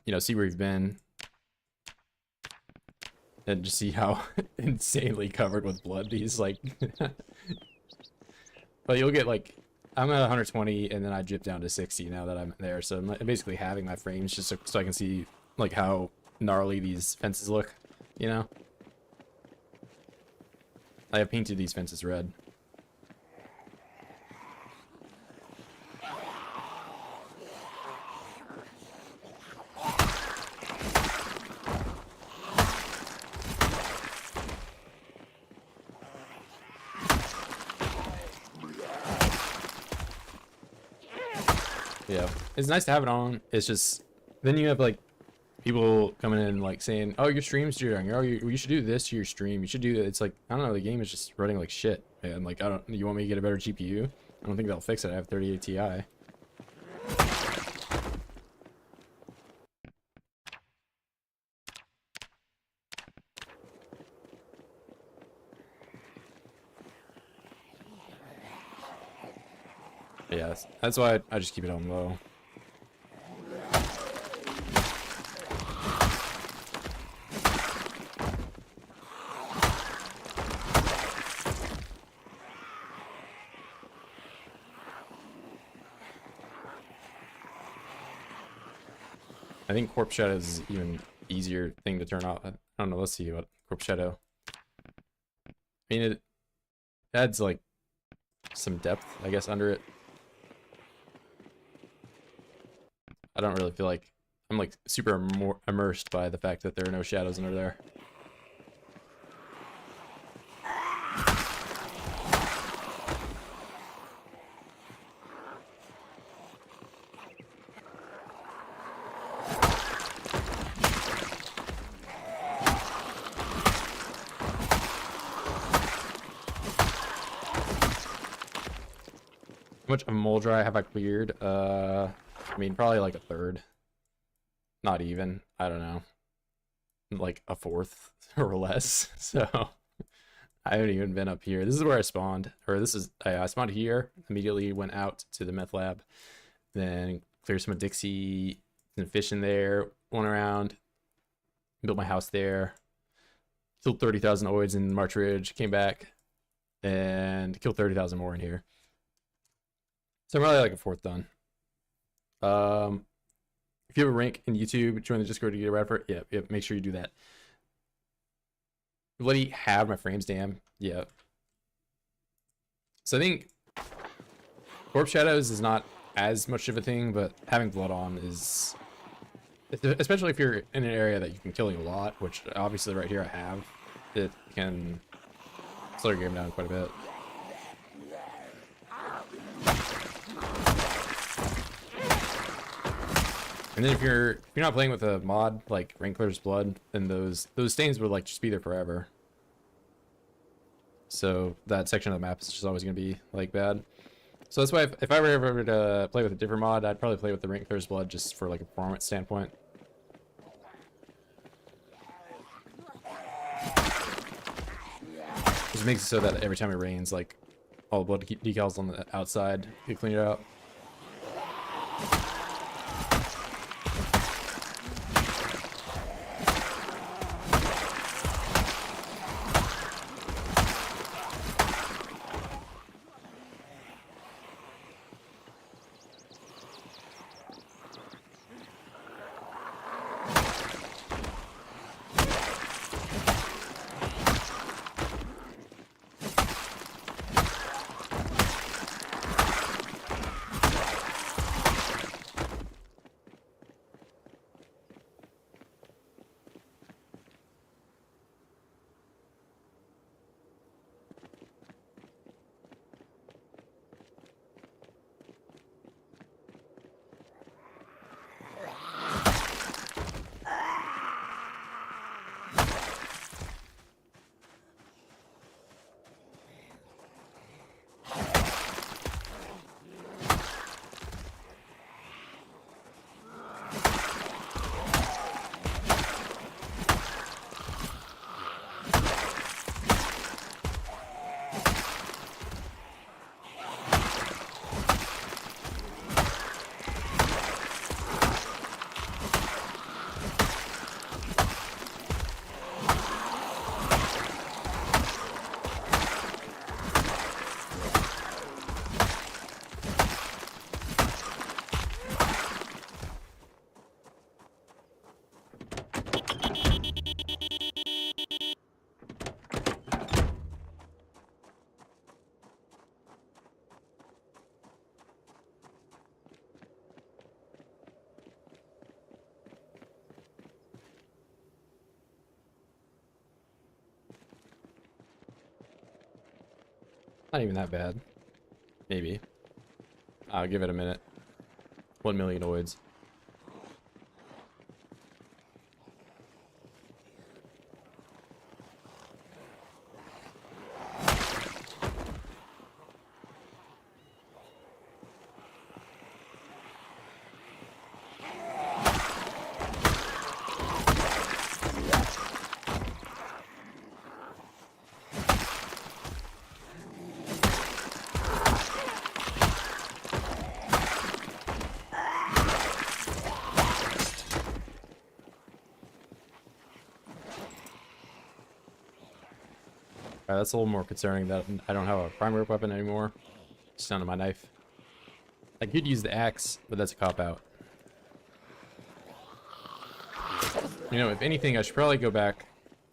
you know, see where you've been and just see how insanely covered with blood these like. But you'll get like, I'm at 120 and then I dip down to 60 now that I'm there. So I'm basically having my frames just so I can see like how gnarly these fences look, you know? I have painted these fences red. Yeah, it's nice to have it on. It's just, then you have like people coming in like saying, oh, your stream's doing, oh, you should do this to your stream, you should do that. It's like, I don't know, the game is just running like shit, and like, you want me to get a better GPU? I don't think that'll fix it. I have 3080 Ti. Yeah, that's why I just keep it on low. I think Corpse Shadow is even easier thing to turn off. I don't know, let's see about Corpse Shadow. I mean, it adds like some depth, I guess, under it. I don't really feel like I'm like super immersed by the fact that there are no shadows under there. How much of Muldraugh have I cleared? I mean, probably like a third. Not even. I don't know. Like a fourth or less. So I haven't even been up here. This is where I spawned. Or this is, I spawned here. Immediately went out to the meth lab. Then cleared some of Dixie. Some fish in there. Went around. Built my house there. Killed 30,000 oids in March Ridge. Came back. And killed 30,000 more in here. So I'm really like a fourth done. If you have a rank in YouTube, join the Discord to get a rad for it. Yeah, make sure you do that. Bloody have my frames, damn. Yeah. So I think Corpse Shadows is not as much of a thing, but having blood on is, especially if you're in an area that you can kill a lot, which obviously right here I have, it can slow your game down quite a bit. And then if you're not playing with a mod like Wrangler's Blood, then those stains would like just be there forever. So that section of the map is just always gonna be like bad. So that's why if I were ever to play with a different mod, I'd probably play with the Wrangler's Blood just for like a performance standpoint. Just makes it so that every time it rains, like all the blood decals on the outside get cleaned out. Not even that bad. Maybe. I'll give it a minute. 1 million oids. That's a little more concerning that I don't have a primary weapon anymore. It's down to my knife. I could use the axe, but that's a cop-out. You know, if anything, I should probably go back.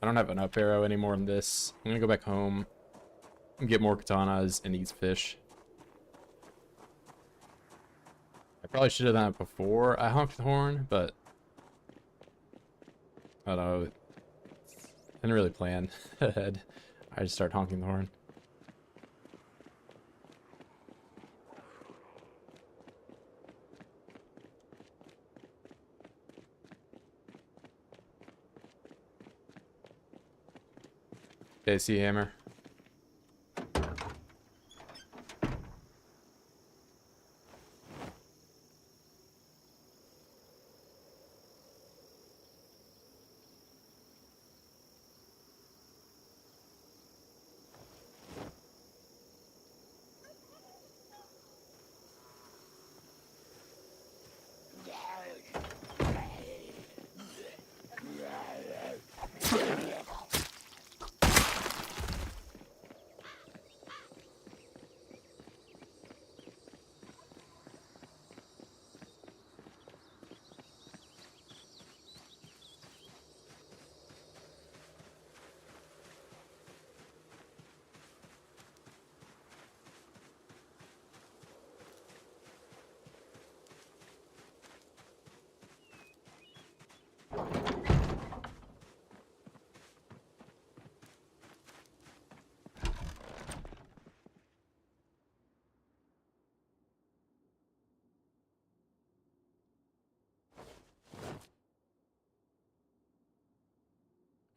I don't have an up arrow anymore in this. I'm gonna go back home and get more katanas and eat fish. I probably should have done it before I honked the horn, but I don't know. Didn't really plan ahead. I just start honking the horn. Okay, see hammer.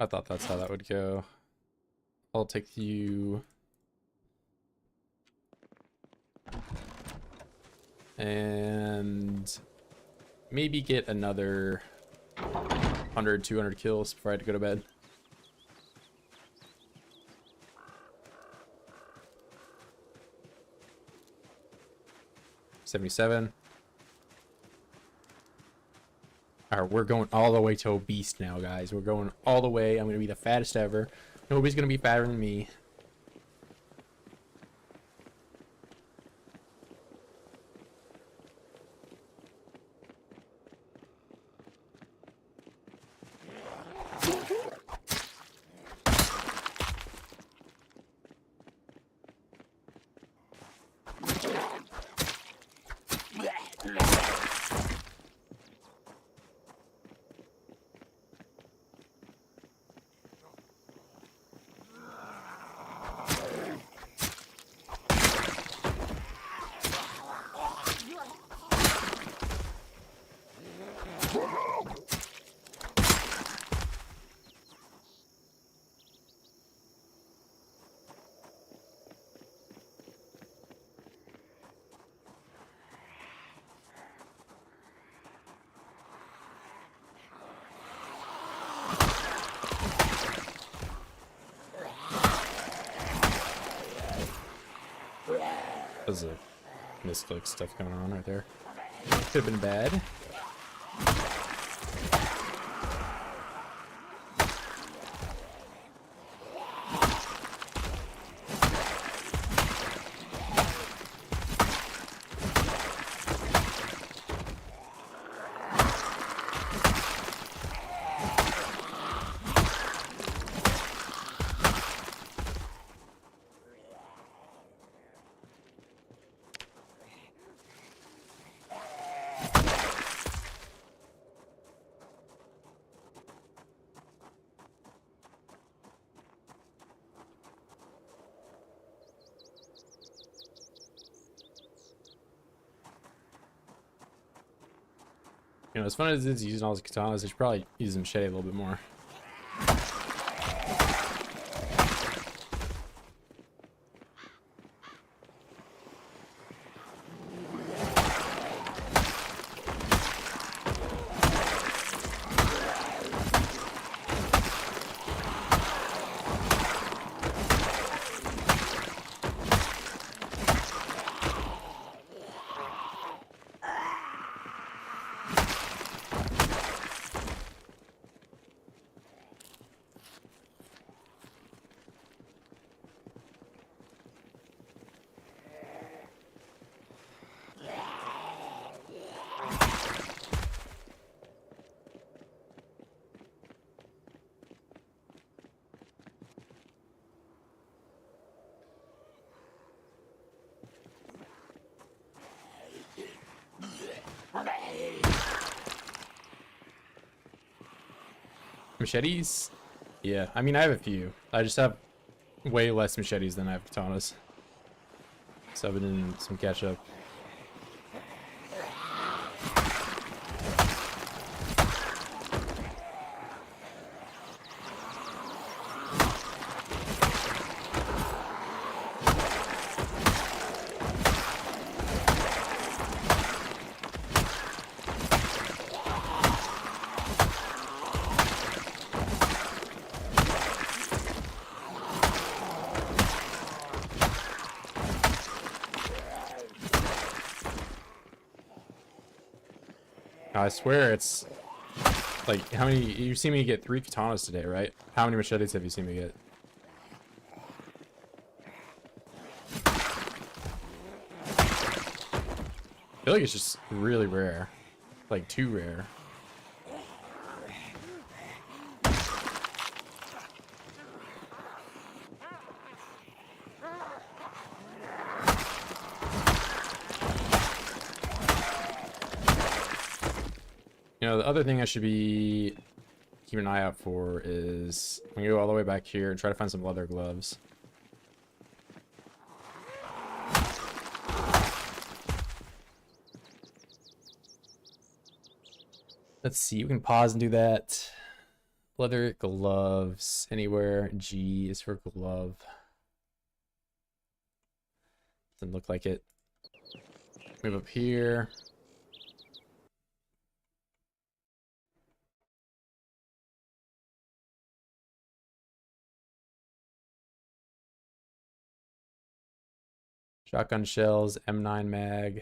I thought that's how that would go. I'll take you. And maybe get another 100, 200 kills before I had to go to bed. $77. Alright, we're going all the way to obese now, guys. We're going all the way. I'm going to be the fattest ever. Nobody's going to be fatter than me. There's a misclick stuff going on right there. Could have been bad. You know, as fun as it is using all these katanas, I should probably use the machete a little bit more. Machetes? Yeah, I mean, I have a few. I just have way less machetes than I have katanas. So I've been doing some catch up. I swear it's like, how many, you see me get 3 katanas today, right? How many machetes have you seen me get? I feel like it's just really rare. Like, too rare. You know, the other thing I should be keeping an eye out for is I'm gonna go all the way back here and try to find some leather gloves. Let's see, we can pause and do that. Leather gloves anywhere. G is for glove. Doesn't look like it. Move up here. Shotgun shells, M9 mag.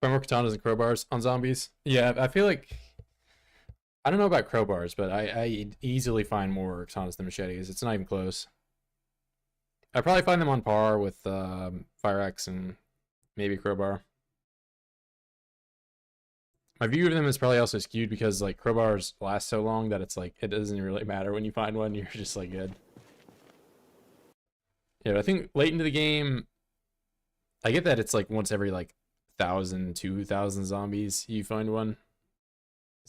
More katanas and crowbars on zombies. Yeah, I feel like I don't know about crowbars, but I easily find more katanas than machetes. It's not even close. I probably find them on par with fire axe and maybe crowbar. My view of them is probably also skewed because like crowbars last so long that it's like it doesn't really matter when you find one. You're just like good. Yeah, but I think late into the game, I get that it's like once every like 1,000, 2,000 zombies you find one.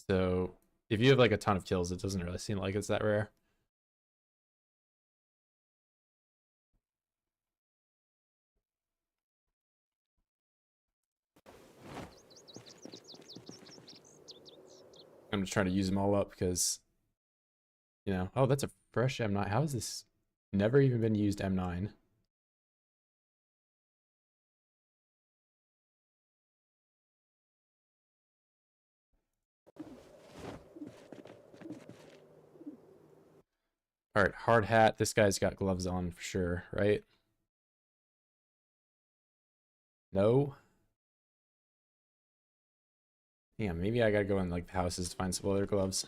So if you have like a ton of kills, it doesn't really seem like it's that rare. I'm just trying to use them all up because, you know, oh, that's a fresh M9. How is this never even been used M9? All right, hard hat. This guy's got gloves on for sure, right? No. Yeah, maybe I gotta go in like the houses to find some other gloves.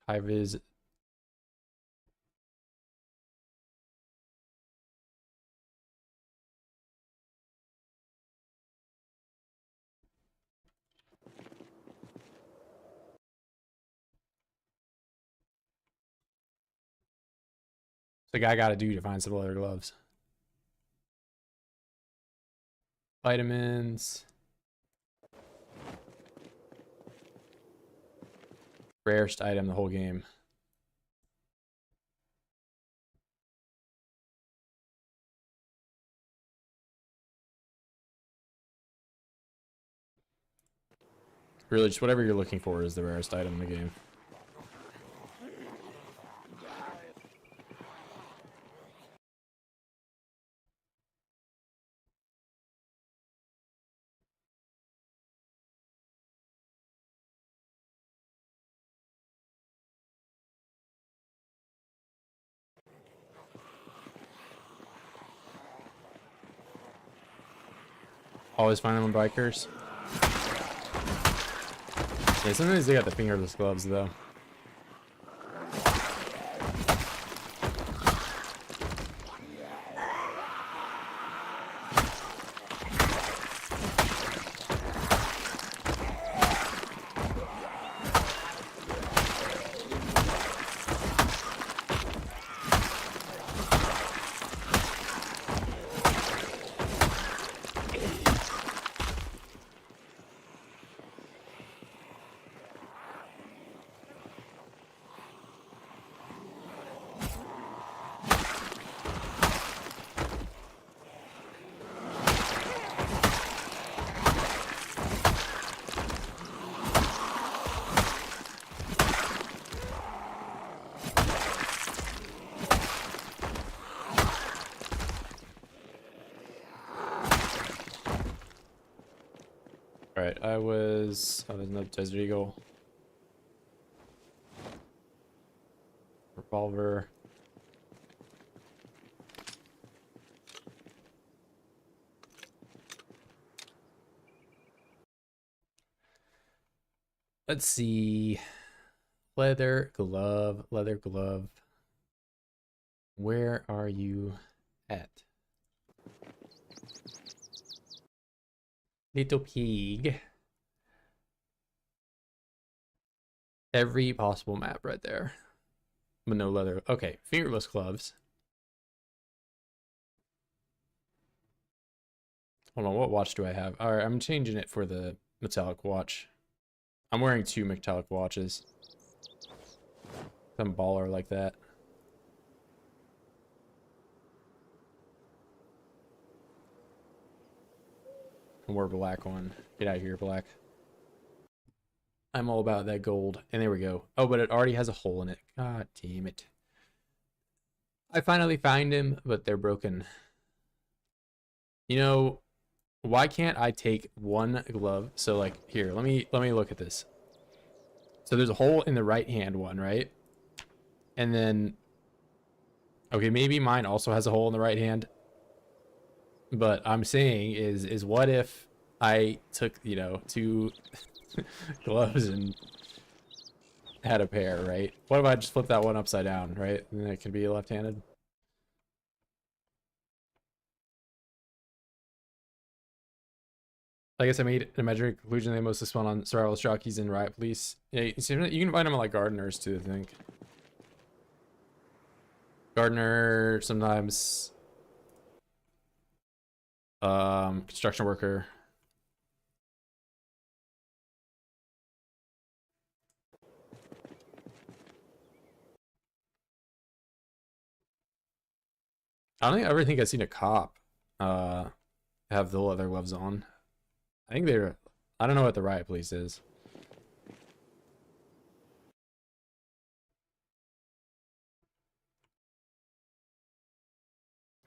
High vis. The guy got to do to find some other gloves. Vitamins. Rarest item the whole game. Really, just whatever you're looking for is the rarest item in the game. Always find them on bikers. Yeah, sometimes they got the fingerless gloves though. Alright, I was... Oh, there's another Desert Eagle. Revolver. Let's see. Leather glove, leather glove. Where are you at? Little pig. Every possible map right there. But no leather. Okay, fingerless gloves. Hold on, what watch do I have? Alright, I'm changing it for the metallic watch. I'm wearing 2 metallic watches. Some baller like that. And wear black one. Get out of here, black. I'm all about that gold. And there we go. Oh, but it already has a hole in it. God damn it. I finally find him, but they're broken. You know, why can't I take one glove? So like here, let me look at this. So there's a hole in the right hand one, right? And then okay, maybe mine also has a hole in the right hand. But I'm saying is what if I took, you know, 2 gloves and had a pair, right? What if I just flip that one upside down, right? And then it can be left-handed. I guess I made an imaginary conclusion they mostly spawn on survivalist jockeys and riot police. Yeah, you can find them on like gardeners too, I think. Gardener, sometimes construction worker. I don't think I ever think I've seen a cop have the leather gloves on. I think they're, I don't know what the riot police is.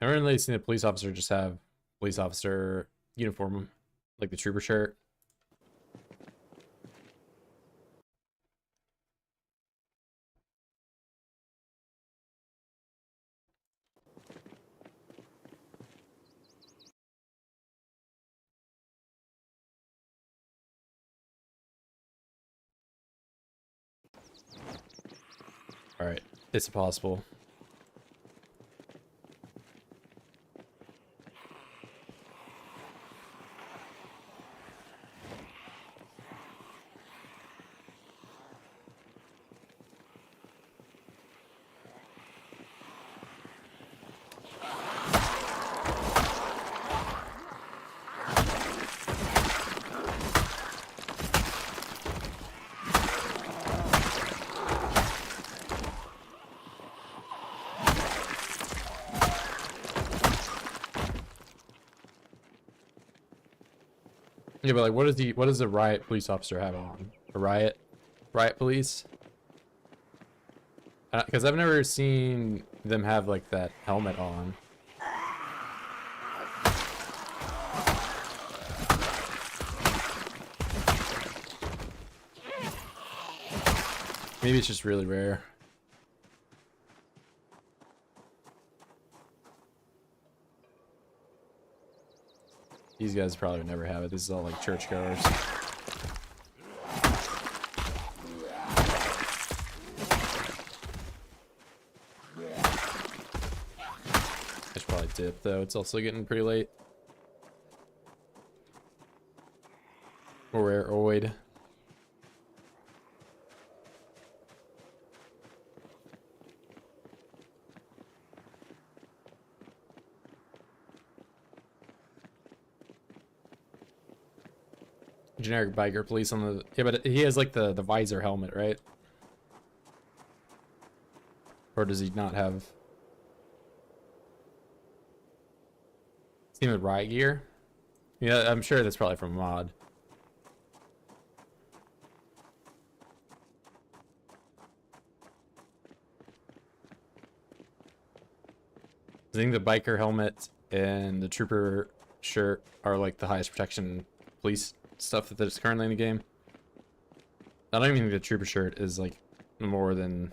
I haven't really seen a police officer just have police officer uniform, like the trooper shirt. All right, it's possible. Yeah, but like, what does the riot police officer have on? A riot police? Because I've never seen them have like that helmet on. Maybe it's just really rare. These guys probably would never have it. This is all like churchgoers. I should probably dip though. It's also getting pretty late. Or rare oid. Generic biker police on the... Yeah, but he has like the visor helmet, right? Or does he not have... Team with riot gear? Yeah, I'm sure that's probably from a mod. I think the biker helmet and the trooper shirt are like the highest protection police stuff that is currently in the game. I don't even think the trooper shirt is like more than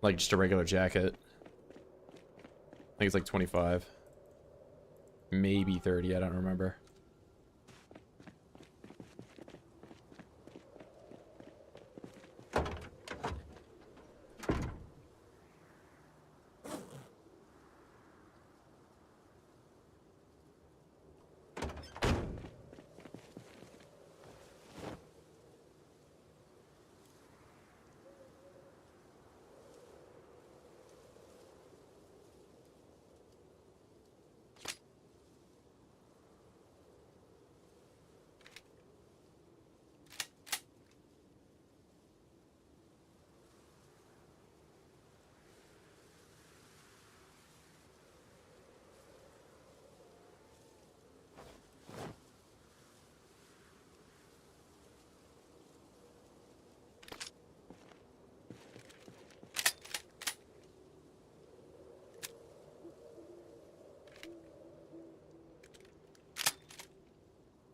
like just a regular jacket. I think it's like 25. Maybe 30, I don't remember.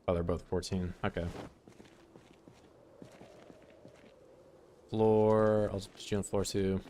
Oh, they're both 14. Okay. Floor. I'll just put you on floor 2.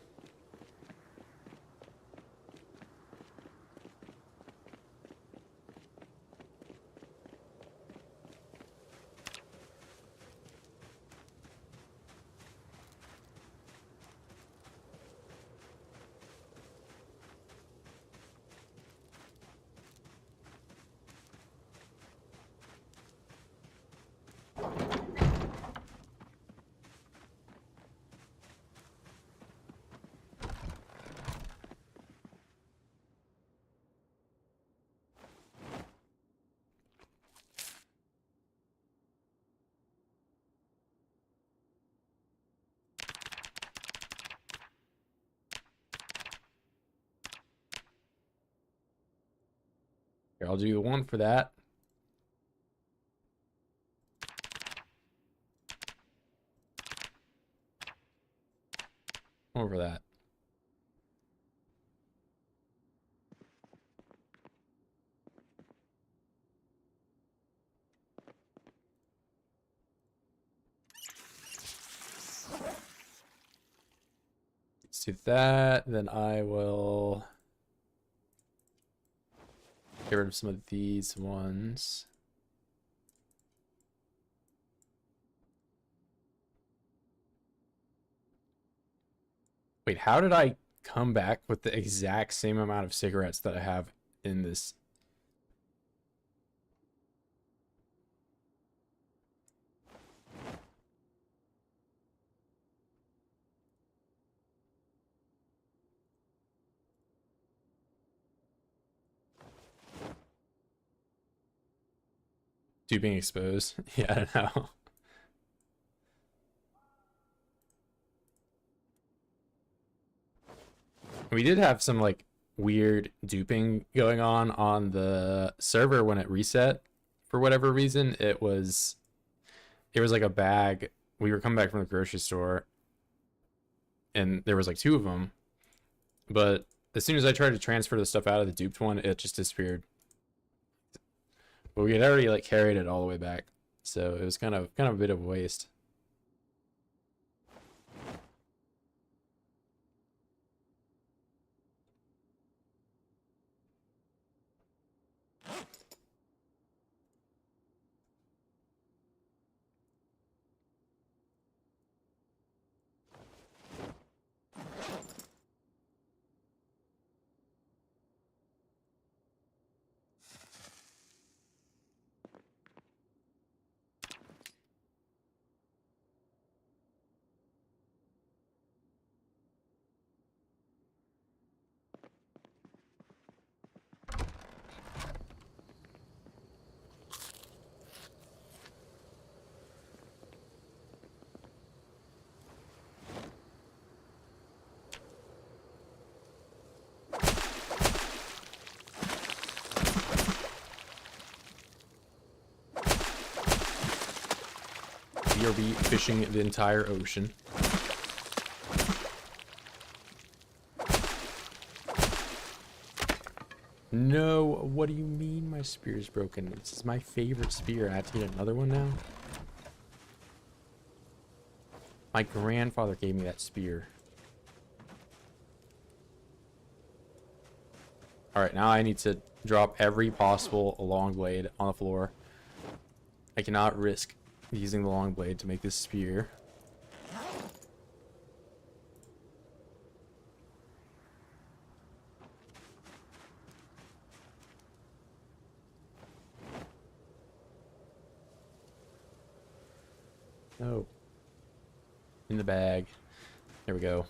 Here, I'll do the 1 for that. Over that. Let's do that. Then I will get rid of some of these ones. Wait, how did I come back with the exact same amount of cigarettes that I have in this? Being exposed. Yeah, I don't know. We did have some like weird duping going on the server when it reset for whatever reason. It was like a bag. We were coming back from the grocery store, and there was like 2 of them. But as soon as I tried to transfer the stuff out of the duped one, it just disappeared. But we had already like carried it all the way back, so it was kind of a bit of a waste. BRB fishing the entire ocean. No, what do you mean my spear is broken? This is my favorite spear. I have to get another one now? My grandfather gave me that spear. Alright, now I need to drop every possible long blade on the floor. I cannot risk using the long blade to make this spear. No. In the bag. There we go.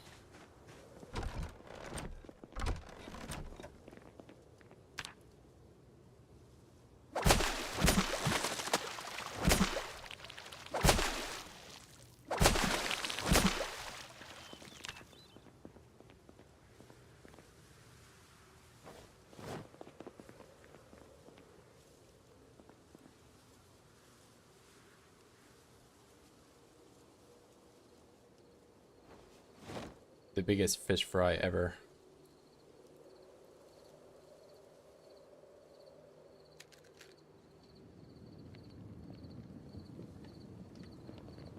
The biggest fish fry ever.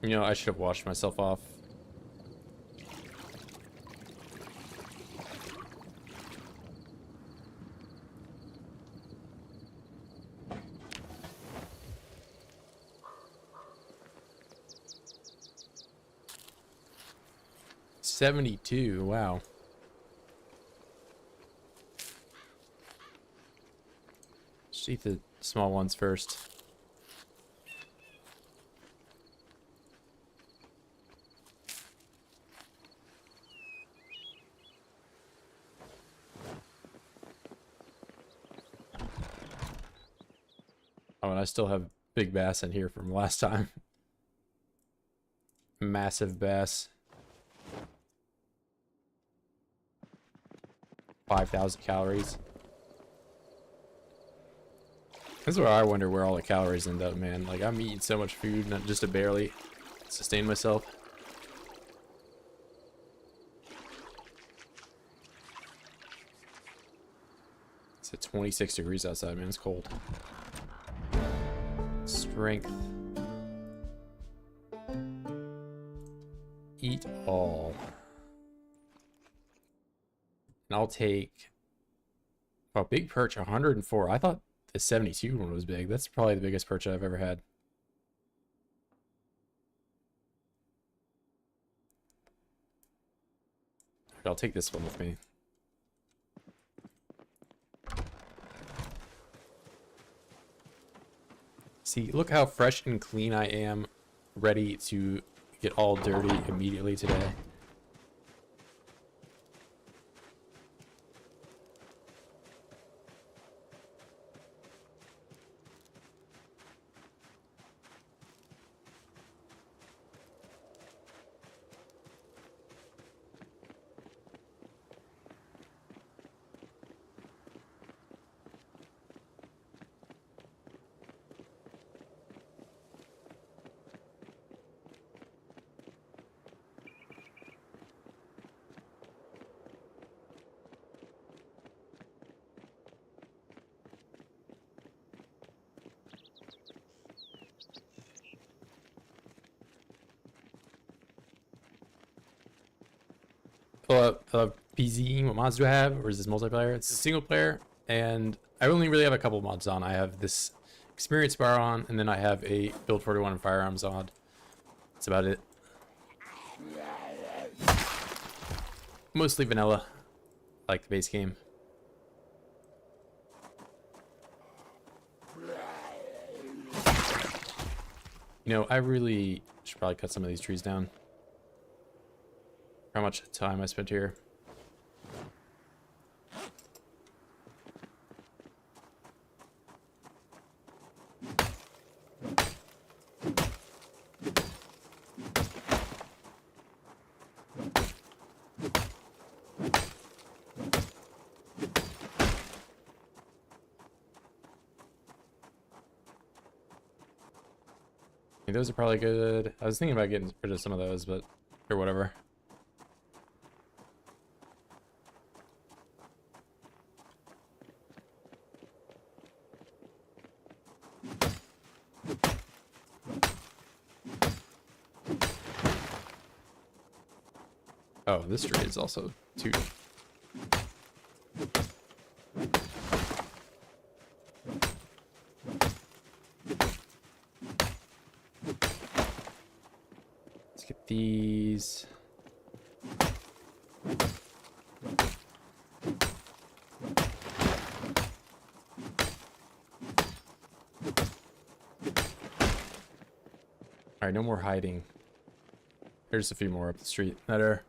You know, I should have washed myself off. $72, wow. Just eat the small ones first. Oh, and I still have big bass in here from last time. Massive bass. 5,000 calories. That's where I wonder where all the calories end up, man. Like, I'm eating so much food not just to barely sustain myself. It's at 26 degrees outside, man. It's cold. Strength. Eat all. And I'll take... Oh, big perch, 104. I thought the 72 one was big. That's probably the biggest perch I've ever had. I'll take this one with me. See, look how fresh and clean I am, ready to get all dirty immediately today. PZ, what mods do I have? Or is this multiplayer? It's a single player, and I only really have a couple mods on. I have this experience bar on, and then I have a build 41 firearms on. That's about it. Mostly vanilla, like the base game. You know, I really should probably cut some of these trees down. How much time I spent here. Those are probably good. I was thinking about getting rid of some of those, but or whatever. Oh, this tree is also two. Let's get these. All right, no more hiding. There's a few more up the street that are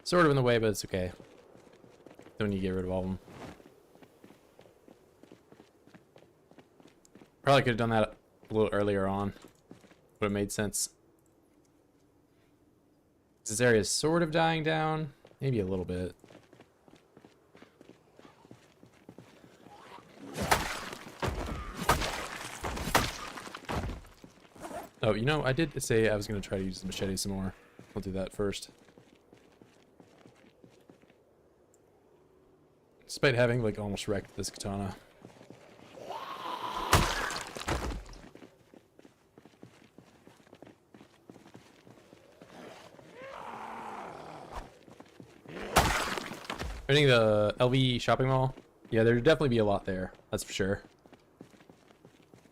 sort of in the way, but it's okay. Then you get rid of all of them. Probably could have done that a little earlier on. Would have made sense. This area is sort of dying down. Maybe a little bit. Oh, you know, I did say I was going to try to use the machete some more. I'll do that first. Despite having, like, almost wrecked this katana. I think the LV shopping mall, yeah, there'd definitely be a lot there. That's for sure.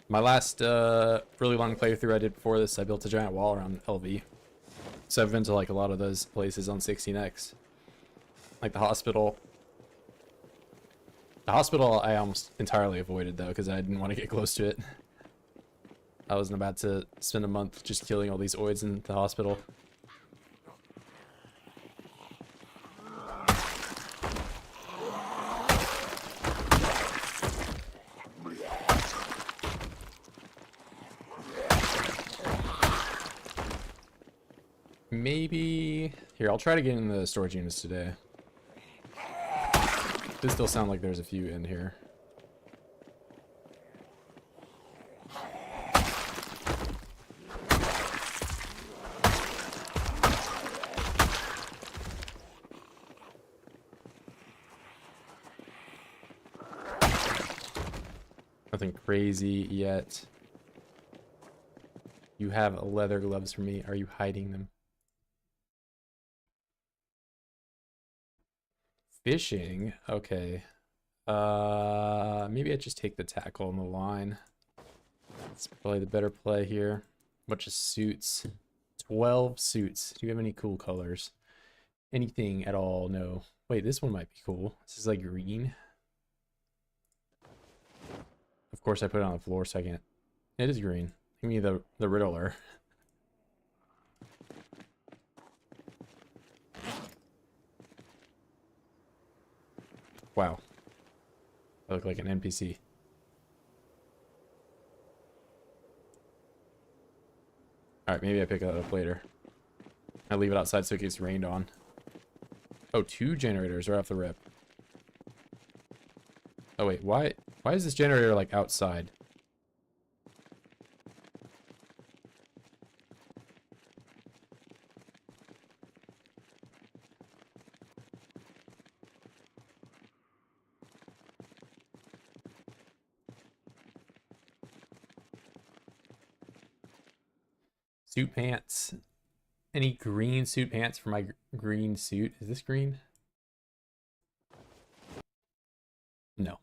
My last really long playthrough I did before this, I built a giant wall around LV. So I've been to like a lot of those places on 16X. Like the hospital. The hospital I almost entirely avoided though, because I didn't want to get close to it. I wasn't about to spend a month just killing all these oids in the hospital. Maybe... Here, I'll try to get in the storage units today. This still sound like there's a few in here. Nothing crazy yet. You have leather gloves for me. Are you hiding them? Fishing? Okay. Maybe I just take the tackle on the line. That's probably the better play here. Bunch of suits. 12 suits. Do you have any cool colors? Anything at all? No. Wait, this one might be cool. This is like green. Of course I put it on the floor so I can't. It is green. Give me the Riddler. Wow. I look like an NPC. Alright, maybe I pick that up later. I leave it outside so it gets rained on. Oh, 2 generators are off the rip. Oh wait, why is this generator like outside? Suit pants. Any green suit pants for my green suit? Is this green? No.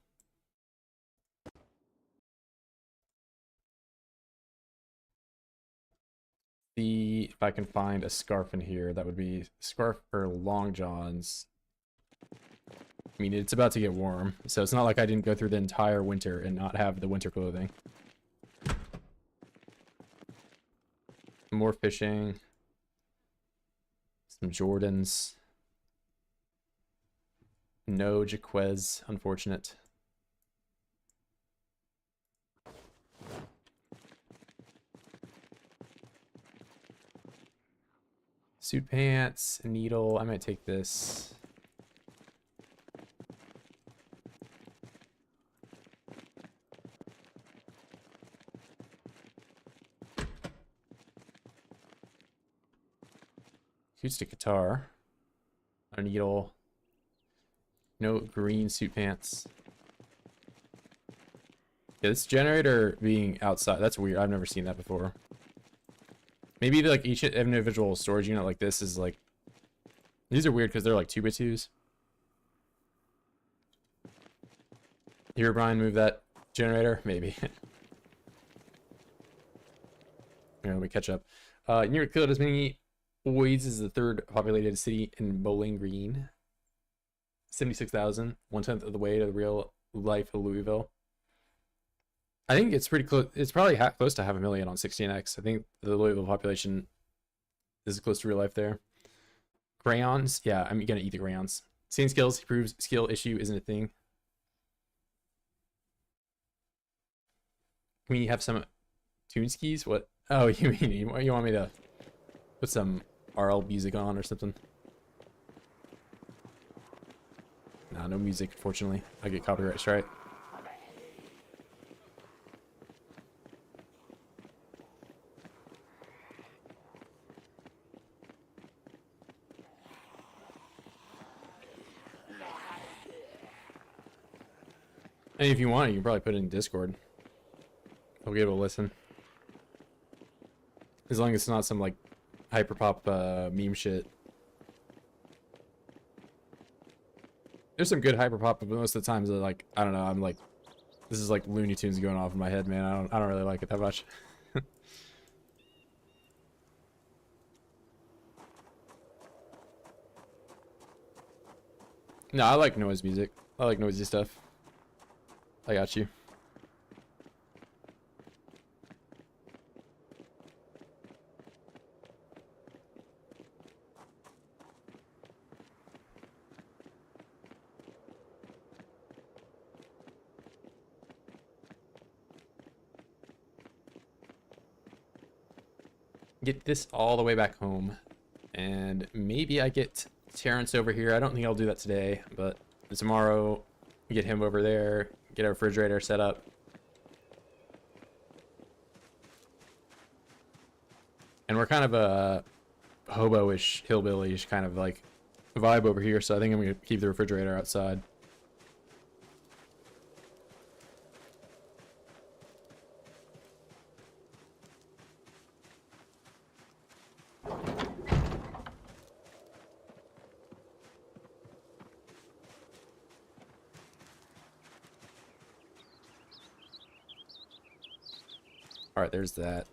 See if I can find a scarf in here. That would be scarf for long johns. I mean, it's about to get warm, so it's not like I didn't go through the entire winter and not have the winter clothing. More fishing. Some Jordans. No Jaquez, unfortunate. Suit pants, a needle. I might take this. Acoustic guitar. A needle. No green suit pants. Yeah, this generator being outside, that's weird. I've never seen that before. Maybe like each individual storage unit like this is like... These are weird because they're like 2x2s. Here, Brian, move that generator? Maybe. Here, let me catch up. Near killed as many Boys is the third populated city in Bowling Green. 76,000, 1/10 of the way to the real life of Louisville. I think it's pretty close. It's probably close to 500,000 on 16x. I think the Louisville population is close to real life there. Crayons, yeah, I'm gonna eat the crayons. Seeing skills, he proves skill issue isn't a thing. Can we have some tune skis? What? Oh, you mean you want me to put some RL music on or something? Nah, no music, unfortunately. I get copyright strike. And if you want, you can probably put it in Discord. I'll be able to listen. As long as it's not some like hyperpop meme shit. There's some good hyperpop, but most of the times, like, I don't know, I'm like, this is like Looney Tunes going off in my head, man. I don't really like it that much. No, I like noise music. I like noisy stuff. I got you. Get this all the way back home. And maybe I get Terrence over here. I don't think I'll do that today, but tomorrow, get him over there, get our refrigerator set up. And we're kind of a hobo-ish, hillbilly-ish kind of like vibe over here, so I think I'm going to keep the refrigerator outside. Alright, there's that.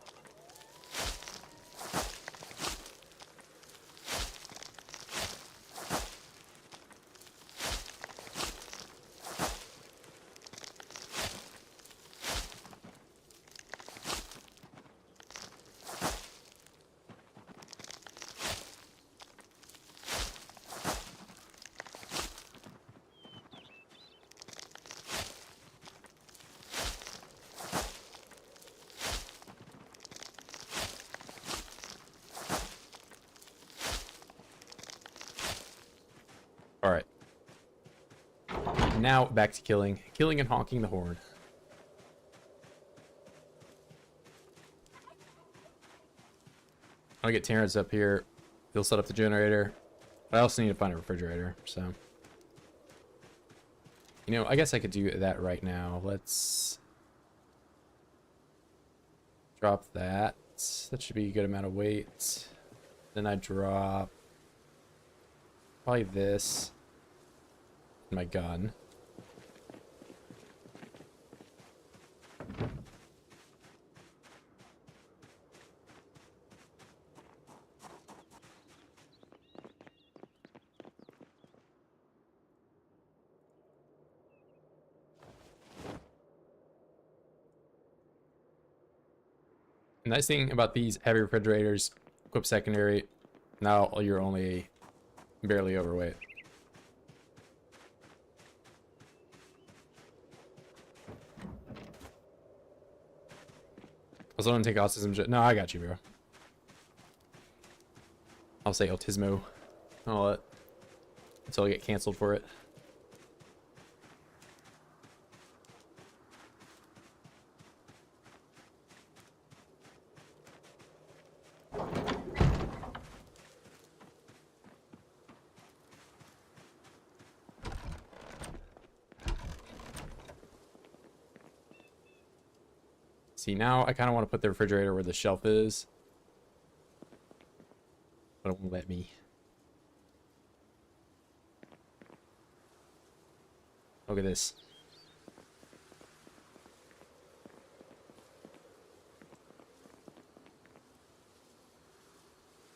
Alright. Now back to killing. Killing and honking the horn. I'll get Terrence up here. He'll set up the generator. I also need to find a refrigerator, so. You know, I guess I could do that right now. Let's drop that. That should be a good amount of weight. Then I drop probably this. My gun. The nice thing about these heavy refrigerators, equipped secondary, now you're only barely overweight. Also, don't take autism. No, I got you, bro. I'll say autismo. I'll let until I get canceled for it. See, now I kind of want to put the refrigerator where the shelf is, but it won't let me. Look at this.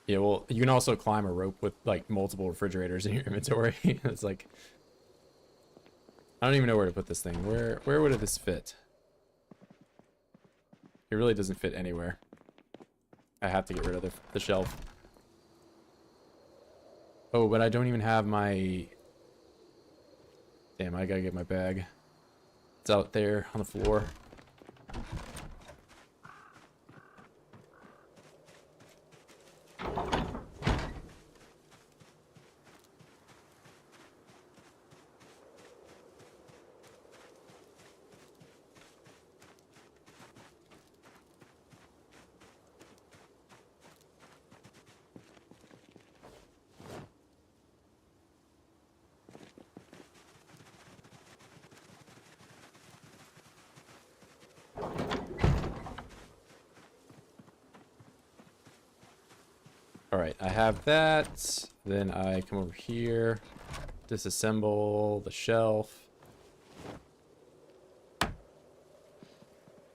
Yeah, well, you can also climb a rope with like multiple refrigerators in your inventory. It's like, I don't even know where to put this thing. Where would this fit? It really doesn't fit anywhere. I have to get rid of the shelf. Oh, but I don't even have my... Damn, I gotta get my bag. It's out there on the floor. Alright, I have that. Then I come over here, disassemble the shelf.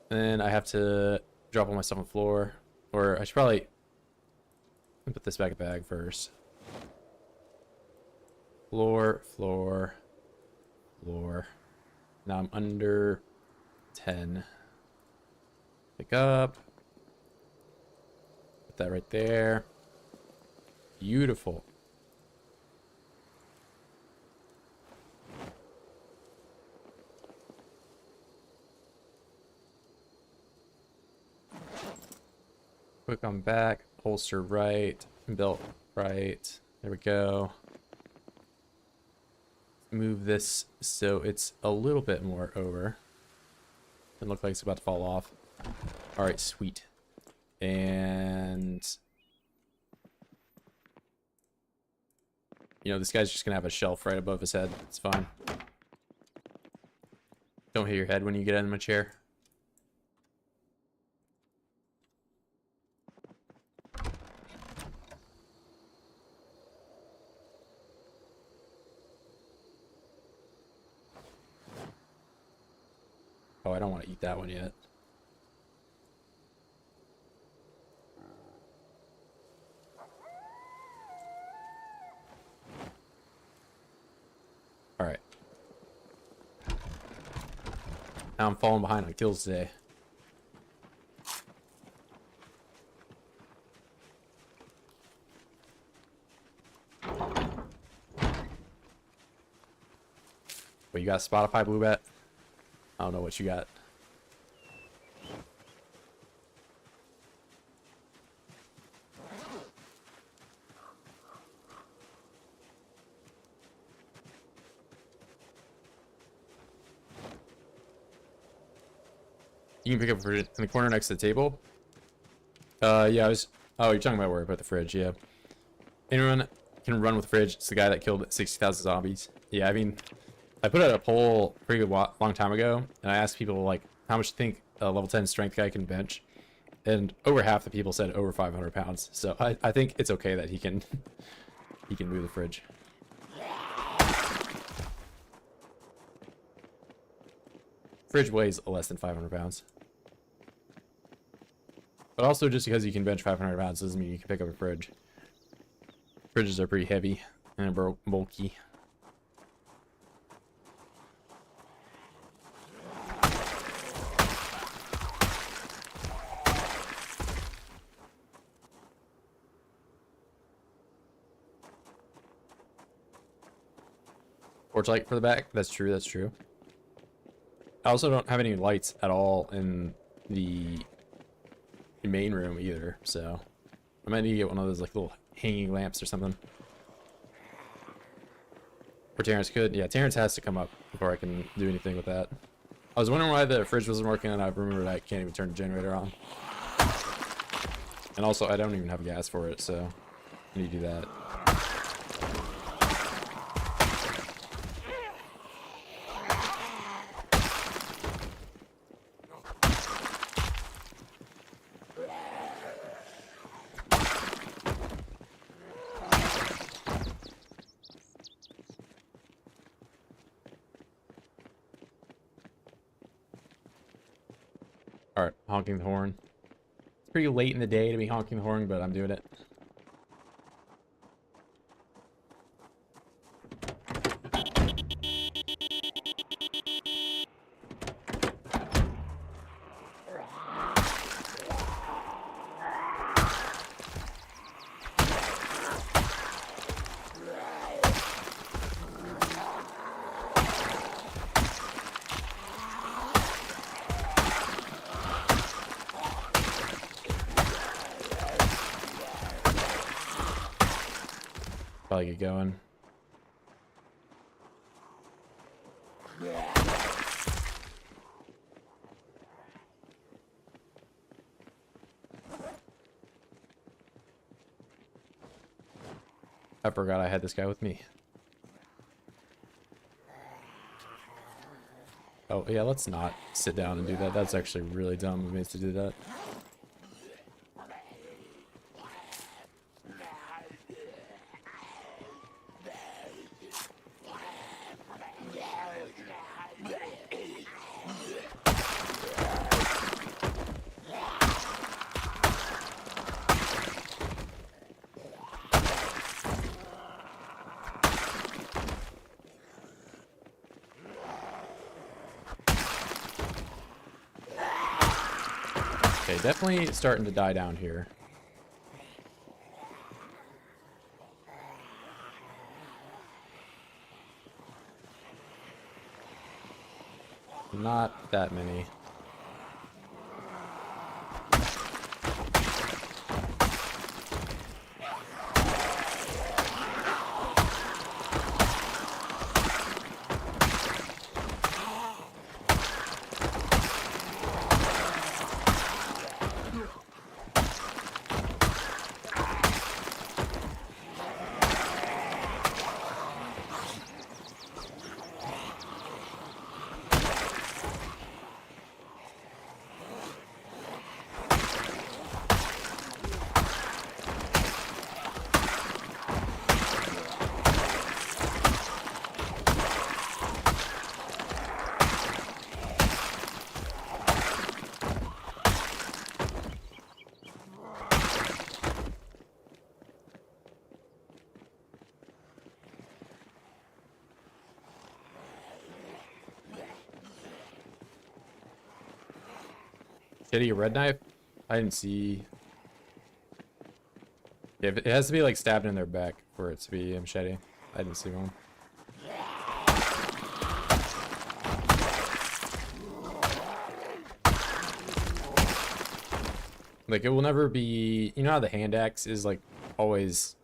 Then I have to drop all my stuff on the floor. Or I should probably put this back in the bag first. Floor, floor, floor. Now I'm under 10. Pick up. Put that right there. Beautiful. Quick on back, holster right, belt right. There we go. Move this so it's a little bit more over. Doesn't look like it's about to fall off. All right, sweet. And you know, this guy's just gonna have a shelf right above his head. It's fine. Don't hit your head when you get in my chair. Oh, I don't want to eat that one yet. Alright. Now I'm falling behind on kills today. But you got Spotify, Blue Bet? I don't know what you got. You can pick up in the corner next to the table. Yeah, I was... Oh, you're talking about where I put the fridge, yeah. Anyone can run with the fridge. It's the guy that killed 60,000 zombies. Yeah, I mean... I put out a poll a pretty good long time ago, and I asked people, like, how much you think a level 10 strength guy can bench? And over half the people said over 500 pounds. So I think it's okay that he can move the fridge. Fridge weighs less than 500 pounds. But also, just because you can bench 500 pounds doesn't mean you can pick up a fridge. Fridges are pretty heavy and bulky. Porch light for the back. That's true. That's true. I also don't have any lights at all in the main room either, so I might need to get one of those like little hanging lamps or something. Or Terrence could. Yeah, Terrence has to come up before I can do anything with that. I was wondering why the fridge wasn't working, and I remembered I can't even turn the generator on. And also, I don't even have gas for it, so I need to do that. Alright, honking the horn. It's pretty late in the day to be honking the horn, but I'm doing it. Probably get going. I forgot I had this guy with me. Oh, yeah, let's not sit down and do that. That's actually really dumb of me to do that. Okay, definitely starting to die down here. Not that many. Shitty, a red knife? I didn't see. Yeah, it has to be like stabbed in their back for it to be a machete. I didn't see one. Like, it will never be, you know how the hand axe is like always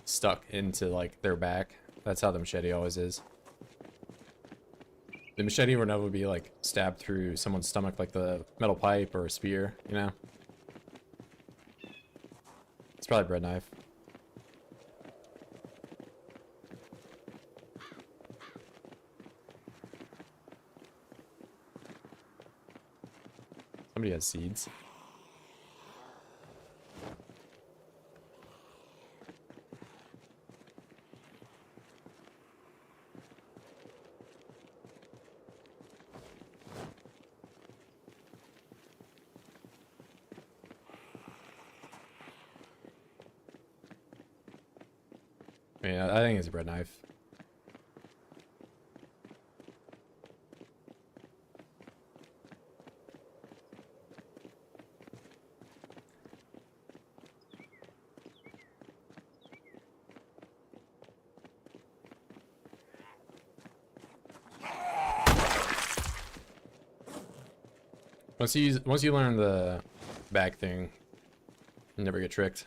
stuck into like their back? That's how the machete always is. The machete would never be like stabbed through someone's stomach like the metal pipe or a spear, you know? It's probably a bread knife. Somebody has seeds. Yeah, I think it's a bread knife. Once you learn the bag thing, you never get tricked.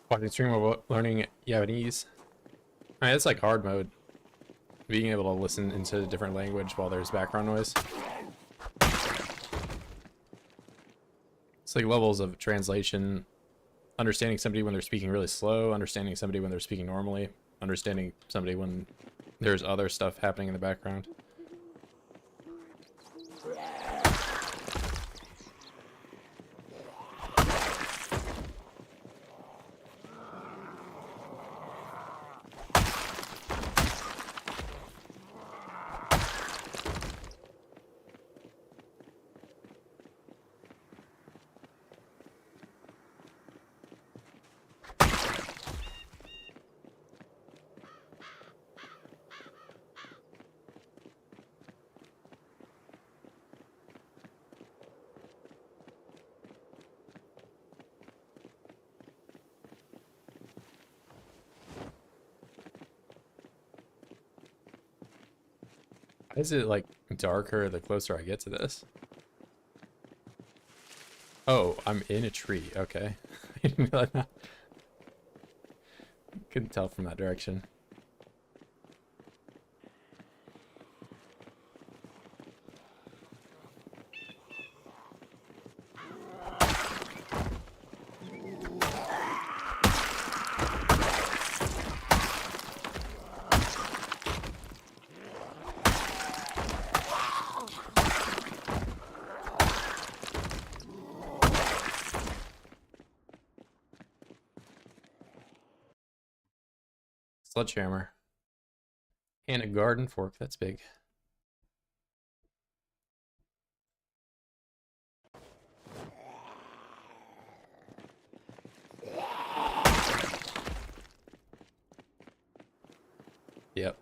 Watching stream while learning Japanese. I mean, it's like hard mode. Being able to listen into a different language while there's background noise. It's like levels of translation. Understanding somebody when they're speaking really slow. Understanding somebody when they're speaking normally. Understanding somebody when there's other stuff happening in the background. Why is it like darker the closer I get to this? Oh, I'm in a tree. Okay. I didn't realize that. Couldn't tell from that direction. Sledgehammer. And a garden fork. That's big. Yep.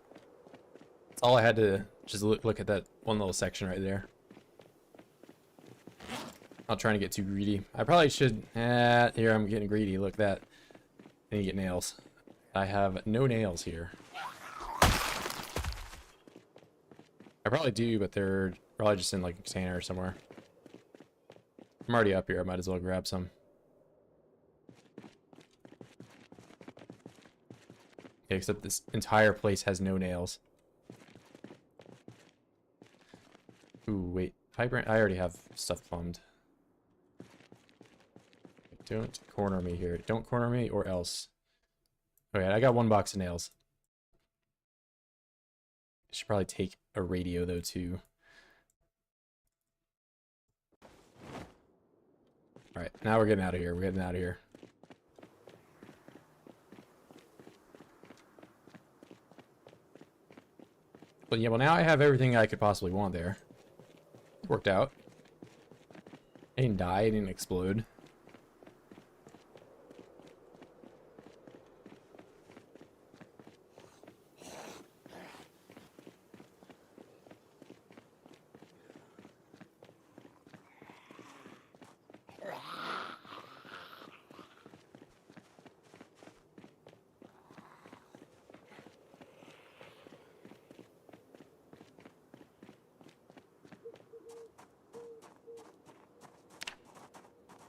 That's all I had to just look at that one little section right there. Not trying to get too greedy. I probably should. Here I'm getting greedy. Look at that. I need to get nails. I have no nails here. I probably do, but they're probably just in like a container somewhere. I'm already up here. I might as well grab some. Okay, except this entire place has no nails. Ooh, wait. I already have stuff plumbed. Don't corner me here. Don't corner me or else. Okay, I got one box of nails. I should probably take a radio though too. Alright, now we're getting out of here. We're getting out of here. But yeah, well now I have everything I could possibly want there. It worked out. I didn't die, I didn't explode.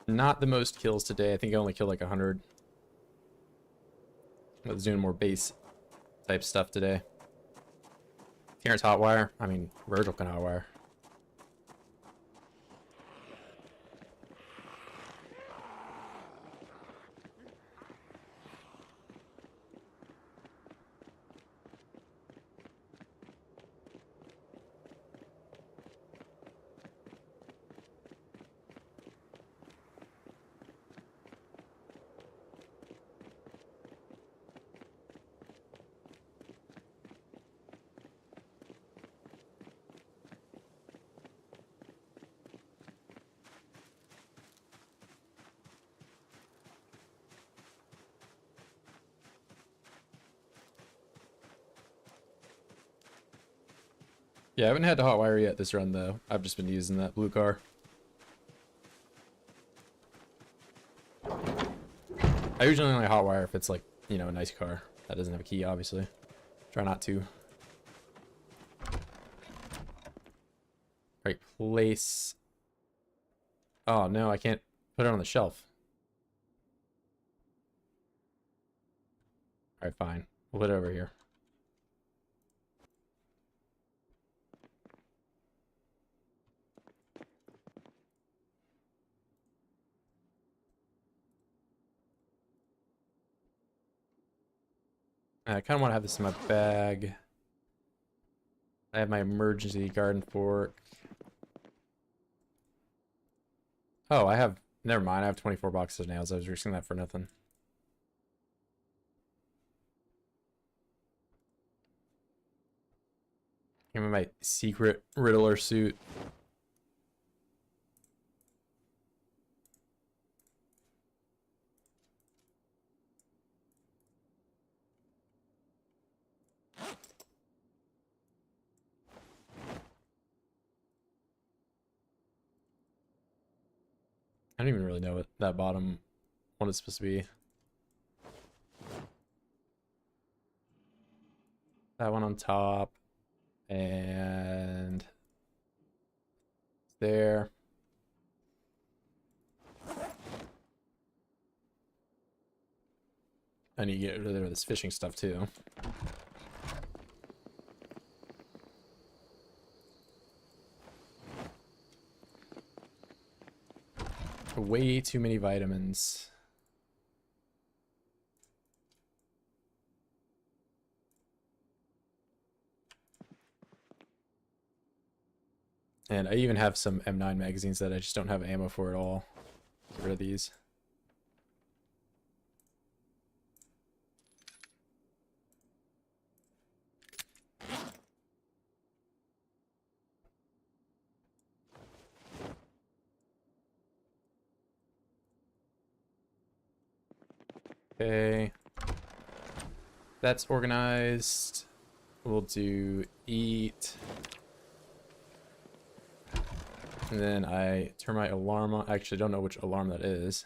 Not the most kills today. I think I only killed like 100. I was doing more base type stuff today. Terrence hotwire. I mean, Virgil can hotwire. Yeah, I haven't had to hotwire yet this run though. I've just been using that blue car. I usually only hotwire if it's like, you know, a nice car that doesn't have a key, obviously. Try not to. Right, place. Oh no, I can't put it on the shelf. Alright, fine. We'll put it over here. I kind of want to have this in my bag. I have my emergency garden fork. Oh, I have... Never mind, I have 24 boxes of nails. I was risking that for nothing. Give me my secret Riddler suit. I don't even really know what that bottom one is supposed to be. That one on top. And... there. I need to get rid of this fishing stuff too. Way too many vitamins. And I even have some M9 magazines that I just don't have ammo for at all. Get rid of these. Okay. That's organized. We'll do eat. And then I turn my alarm on. I actually don't know which alarm that is.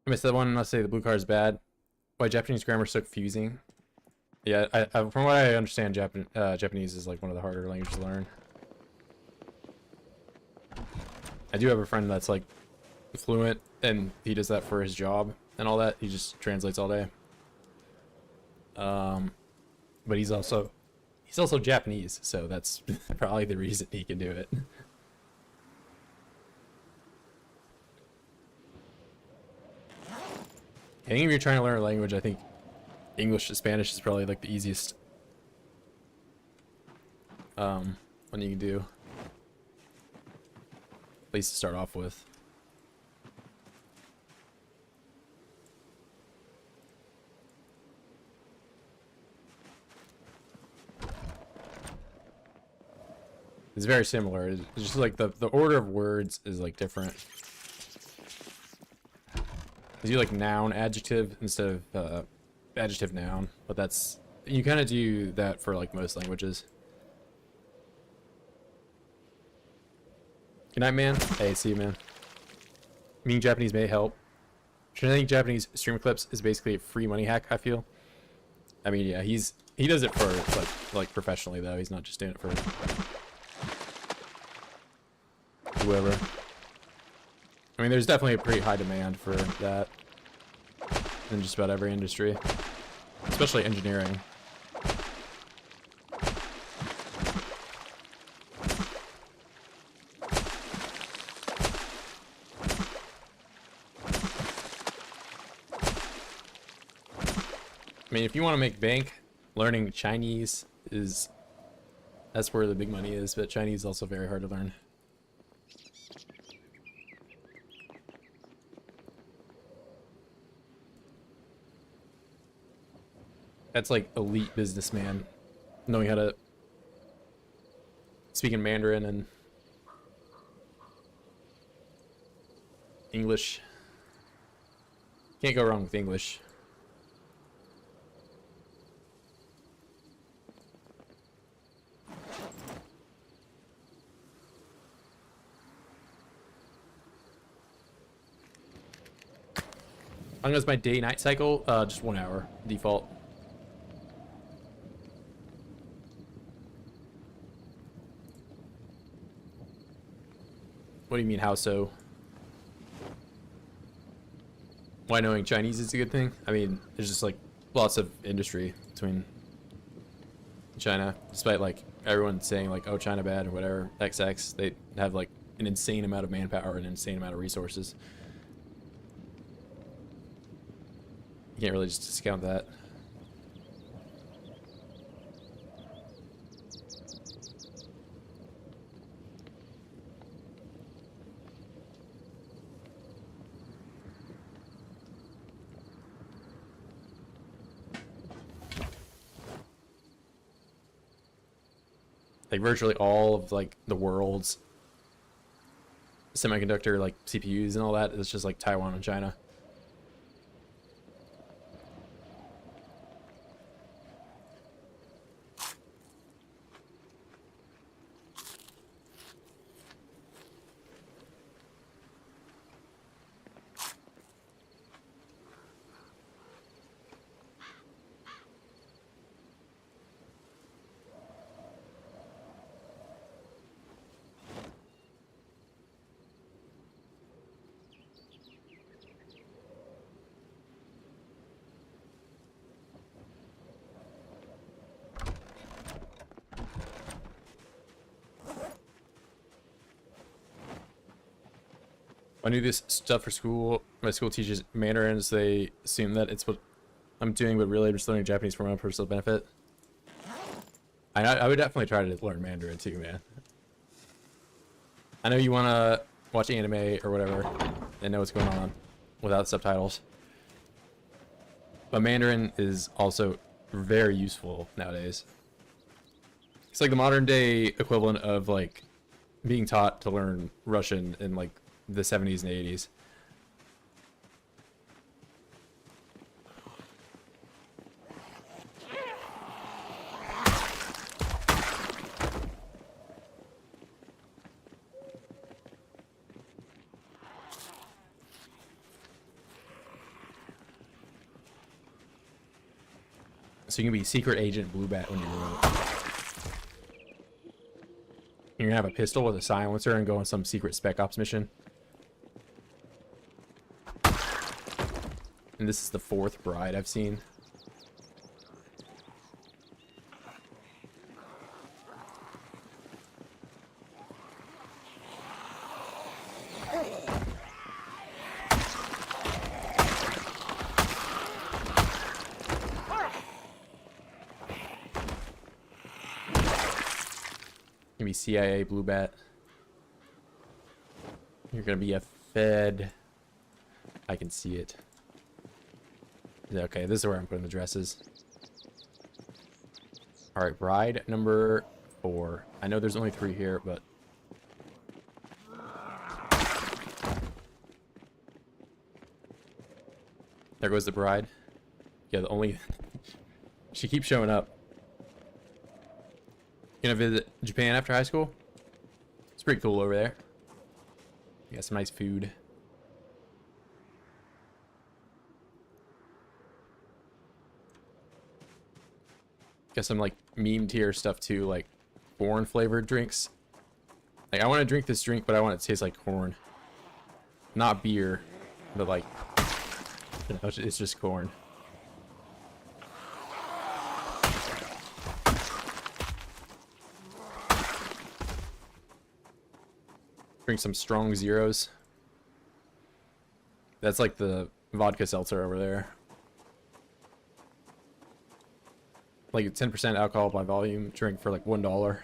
I missed that one. Let's say the blue car is bad. Why Japanese grammar is so confusing. Yeah, from what I understand, Japanese is like one of the harder languages to learn. I do have a friend that's like fluent, and he does that for his job and all that. He just translates all day. But he's also Japanese, so that's probably the reason he can do it. I think if you're trying to learn a language, I think English to Spanish is probably like the easiest one you can do. At least to start off with. It's very similar. It's just like the order of words is like different. You do like noun adjective instead of adjective noun, but that's, you kind of do that for like most languages. Good night, man. Hey, see you, man. Being Japanese may help. Translating Japanese stream clips is basically a free money hack, I feel. I mean, yeah, he does it for like professionally though. He's not just doing it for whoever. I mean, there's definitely a pretty high demand for that in just about every industry, especially engineering. I mean, if you want to make bank, learning Chinese that's where the big money is, but Chinese is also very hard to learn. That's like elite businessman, knowing how to speak in Mandarin and English. Can't go wrong with English. How long is my day-night cycle? Just 1 hour, default. What do you mean, how so? Why knowing Chinese is a good thing? I mean, there's just like lots of industry between China, despite like everyone saying like, oh, China bad or whatever, XX, they have like an insane amount of manpower and an insane amount of resources. You can't really just discount that. Like virtually all of like the world's semiconductor like CPUs and all that is just like Taiwan and China. I knew this stuff for school. My school teaches Mandarins. They assume that it's what I'm doing, but really I'm just learning Japanese for my own personal benefit. I would definitely try to learn Mandarin too, man. I know you want to watch anime or whatever and know what's going on without subtitles. But Mandarin is also very useful nowadays. It's like the modern day equivalent of like being taught to learn Russian in like the 70s and 80s. So you can be secret agent Blue Bat when you're You're gonna have a pistol with a silencer and go on some secret spec ops mission. And this is the 4th bride I've seen. Gonna be CIA Blue Bat. You're gonna be a Fed. I can see it. Okay, this is where I'm putting the dresses. Alright, bride number 4. I know there's only 3 here, but... There goes the bride. Yeah, the only... She keeps showing up. Gonna visit Japan after high school? It's pretty cool over there. You got some nice food. Got some like meme tier stuff too, like corn flavored drinks. Like I want to drink this drink, but I want it to taste like corn, not beer, but like you know, it's just corn. Drink some strong zeros. That's like the vodka seltzer over there. Like 10% alcohol by volume drink for like $1.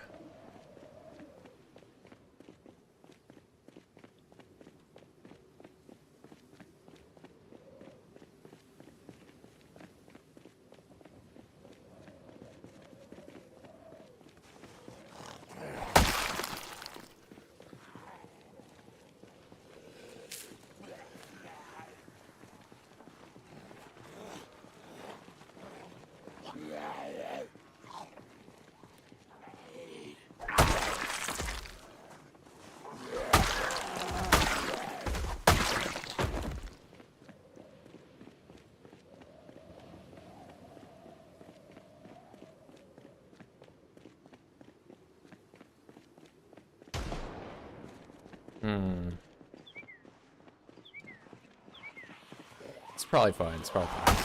It's probably fine. It's probably fine.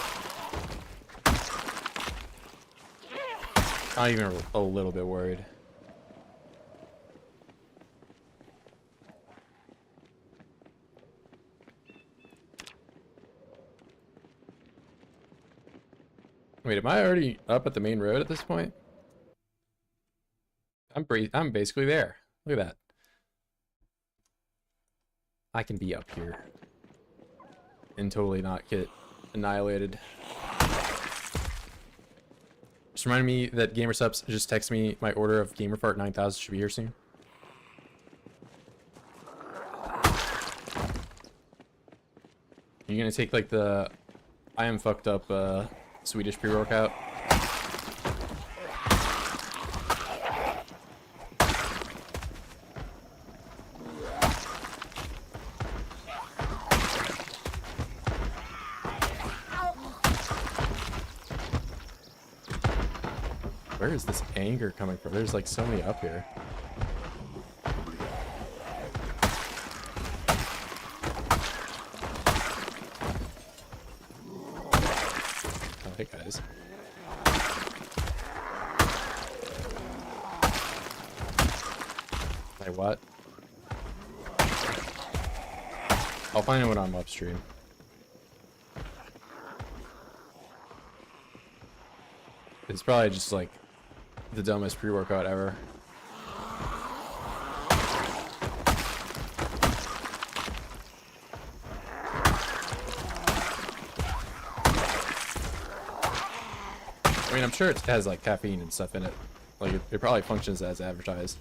Not even a little bit worried. Wait, am I already up at the main road at this point? I'm basically there. Look at that. I can be up here and totally not get annihilated. Just reminded me that GamerSups just texted me my order of GamerFart 9000 should be here soon. You're gonna take like the I am fucked up Swedish pre-workout. Where is this anger coming from? There's like so many up here. Oh, hey guys. Hey, what? I'll find out when I'm upstream. It's probably just like the dumbest pre-workout ever. I mean, I'm sure it has like caffeine and stuff in it. Like it probably functions as advertised.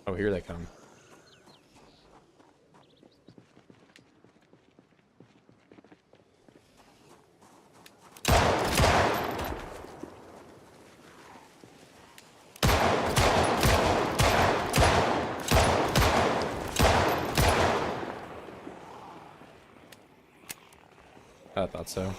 Oh, here they come. I thought so.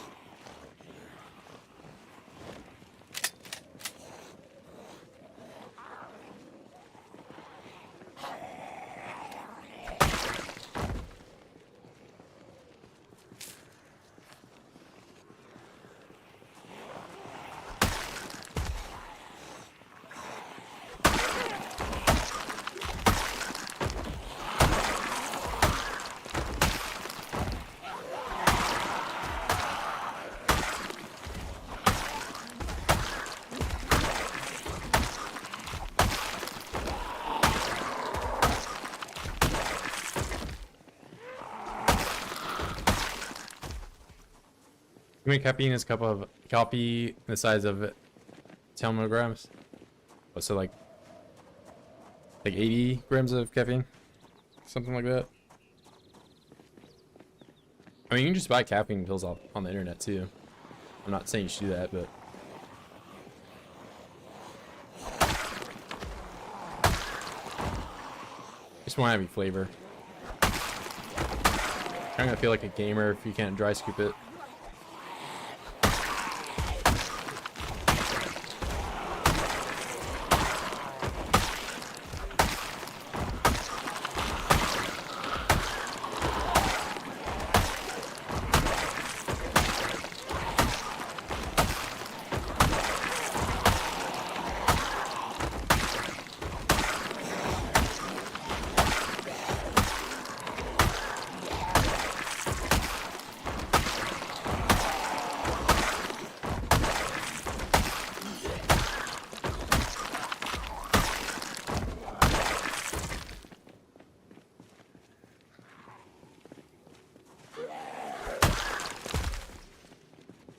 How many caffeine is a cup of coffee the size of 10 milligrams? What's it like 80 grams of caffeine? Something like that. I mean, you can just buy caffeine pills on the internet too. I'm not saying you should do that, but just want to have any flavor. I'm gonna feel like a gamer if you can't dry scoop it.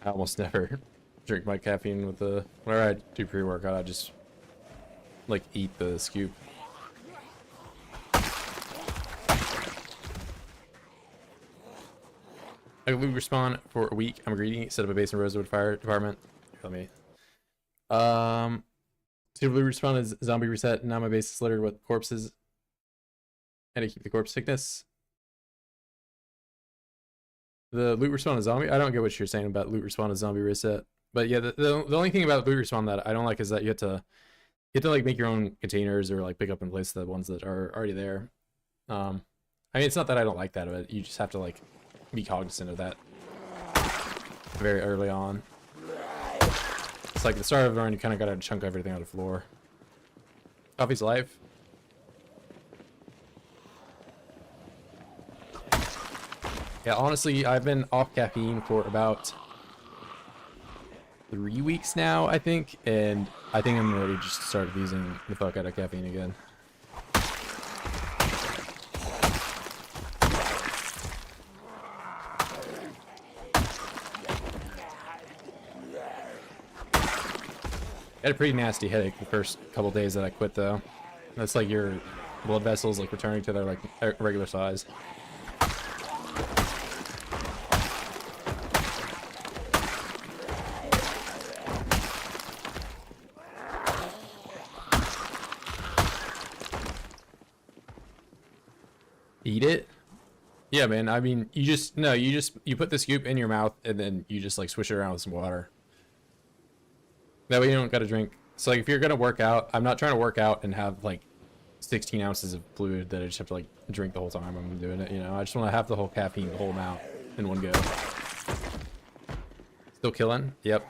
I almost never drink my caffeine with the whenever I do pre-workout. I just like eat the scoop. I loot respawn for a week. I'm greedy. Set up a base in Rosewood Fire Department. Let me. So loot respawn is zombie reset. Now my base is littered with corpses. And to keep the corpse sickness. The loot respawn is zombie. I don't get what you're saying about loot respawn is zombie reset. But yeah, the only thing about loot respawn that I don't like is that you have to like make your own containers or like pick up and place the ones that are already there. I mean, it's not that I don't like that, but you just have to like be cognizant of that very early on. It's like the start of the run, you kind of gotta chunk everything out of the floor. Coffee's alive. Yeah, honestly, I've been off caffeine for about 3 weeks now, I think, and I think I'm ready just to start using the fuck out of caffeine again. I had a pretty nasty headache the first couple days that I quit, though. That's like your blood vessels like returning to their like regular size. Eat it? Yeah, man. I mean, you put the scoop in your mouth and then you just like swish it around with some water. That way you don't gotta drink. So like if you're gonna work out, I'm not trying to work out and have like 16 ounces of fluid that I just have to like drink the whole time I'm doing it, you know? I just want to have the whole caffeine, the whole amount in one go. Still killing? Yep.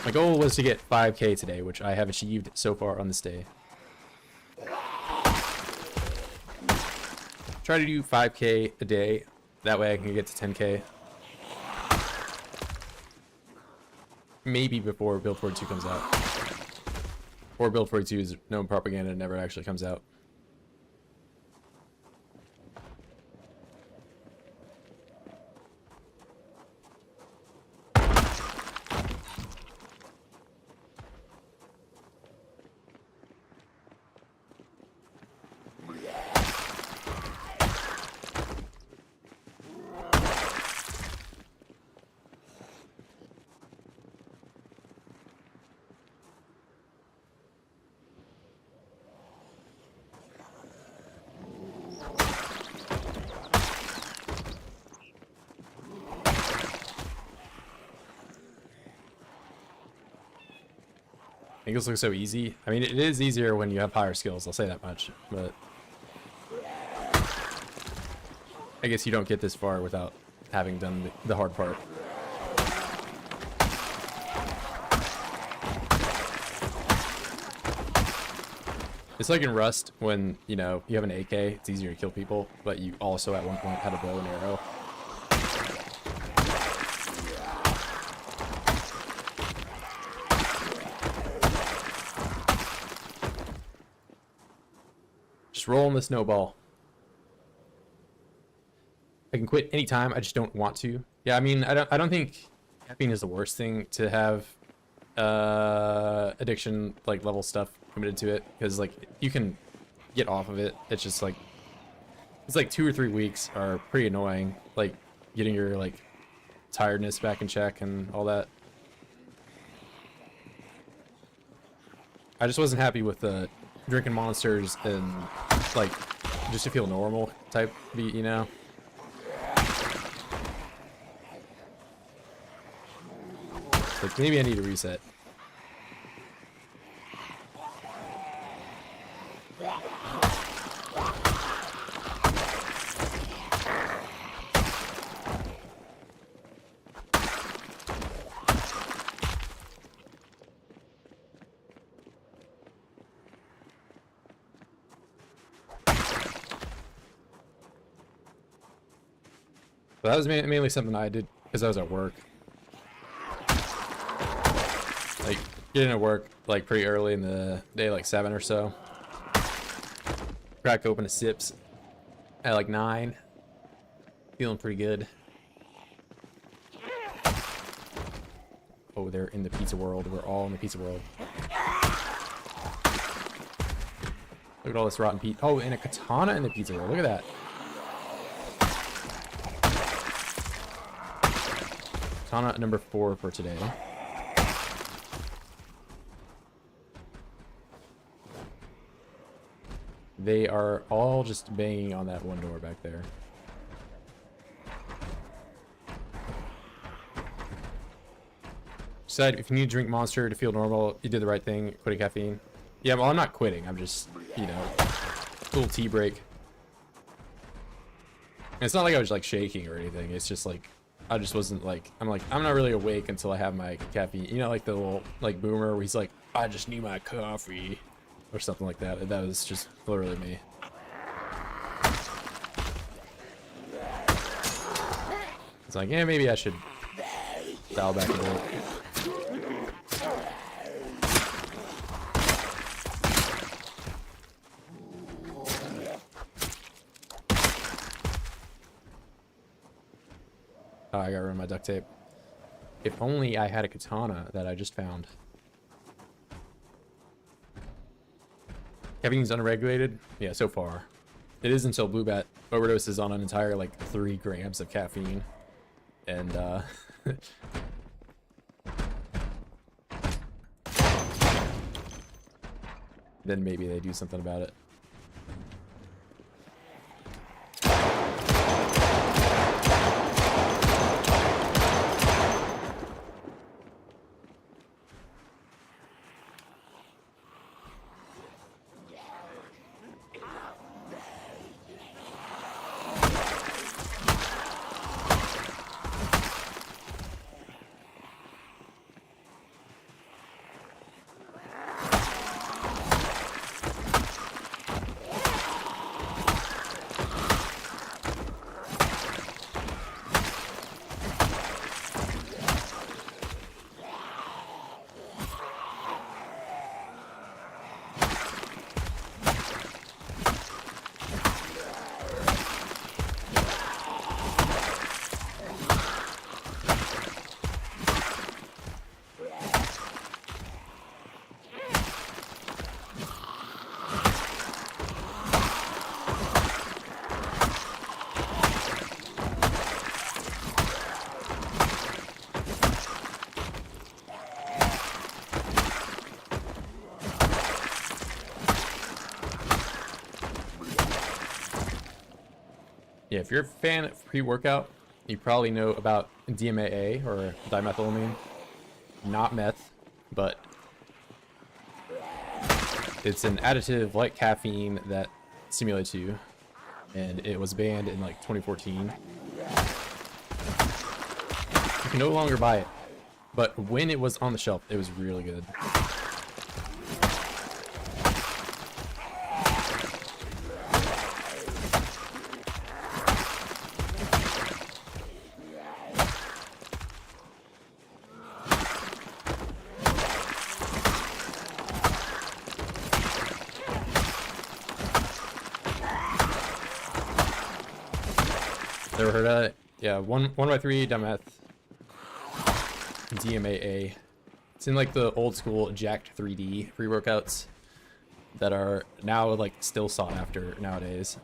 My goal was to get 5K today, which I have achieved so far on this day. Try to do 5K a day. That way I can get to 10K. Maybe before Build 42 comes out. Or Build 42 is no propaganda, never actually comes out. I think this looks so easy. I mean, it is easier when you have higher skills, I'll say that much, but I guess you don't get this far without having done the hard part. It's like in Rust when, you know, you have an AK, it's easier to kill people, but you also at one point had a bow and arrow. Rolling the snowball. I can quit anytime. I just don't want to. Yeah, I mean, I don't think caffeine is the worst thing to have addiction like level stuff committed to it, because like you can get off of it. It's just like it's like 2 or 3 weeks are pretty annoying, like getting your like tiredness back in check and all that. I just wasn't happy with the drinking monsters and like just to feel normal type beat, you know. Like maybe I need a reset. But that was mainly something I did because I was at work. Like, getting to work, like, pretty early in the day, like 7 or so. Crack open a sips at, like, 9. Feeling pretty good. Oh, they're in the pizza world. We're all in the pizza world. Look at all this rotten pizza. Oh, and a katana in the pizza world. Look at that. Katana number 4 for today. They are all just banging on that one door back there. Said if you need to drink Monster to feel normal, you did the right thing, quitting caffeine. Yeah, well, I'm not quitting. I'm just, you know, a little tea break. And it's not like I was like shaking or anything. It's just like I just wasn't like I'm not really awake until I have my caffeine. You know, like the little like boomer where he's like, I just need my coffee or something like that. That was just literally me. It's like, yeah, maybe I should dial back a bit. Oh, I gotta run my duct tape. If only I had a katana that I just found. Caffeine's unregulated? Yeah, so far. It is until Blue Bat overdoses on an entire, like, 3 grams of caffeine. And, then maybe they do something about it. Yeah, if you're a fan of pre-workout, you probably know about DMAA, or dimethylamine. Not meth, but it's an additive like caffeine that stimulates you, and it was banned in like 2014. You can no longer buy it, but when it was on the shelf, it was really good. Never heard of it? Yeah, 1x3 dimeth DMAA. It's in like the old school jacked 3D pre-workouts that are now like still sought after nowadays.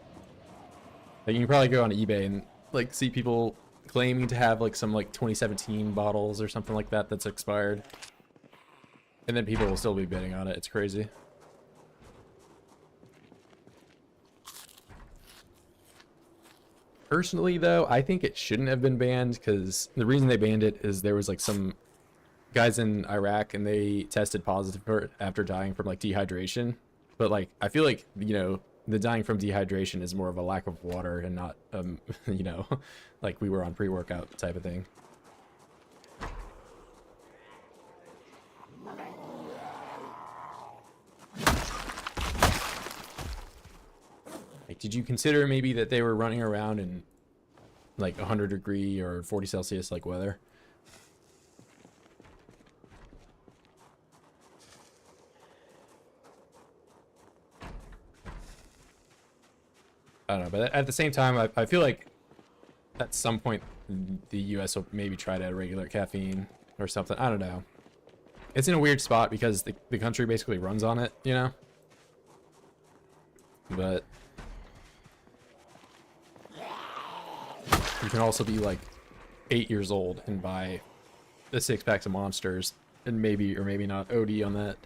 Like you can probably go on eBay and like see people claiming to have like some like 2017 bottles or something like that that's expired. And then people will still be bidding on it. It's crazy. Personally, though, I think it shouldn't have been banned because the reason they banned it is there was like some guys in Iraq and they tested positive for it after dying from like dehydration. But like, I feel like, you know, the dying from dehydration is more of a lack of water and not, you know, like we were on pre-workout type of thing. Like, did you consider maybe that they were running around in like 100-degree or 40 Celsius like weather? I don't know, but at the same time, I feel like at some point the US will maybe try to regulate caffeine. or something. I don't know. It's in a weird spot because the country basically runs on it, you know? But you can also be like 8 years old and buy the 6-packs of monsters and maybe or maybe not OD on that.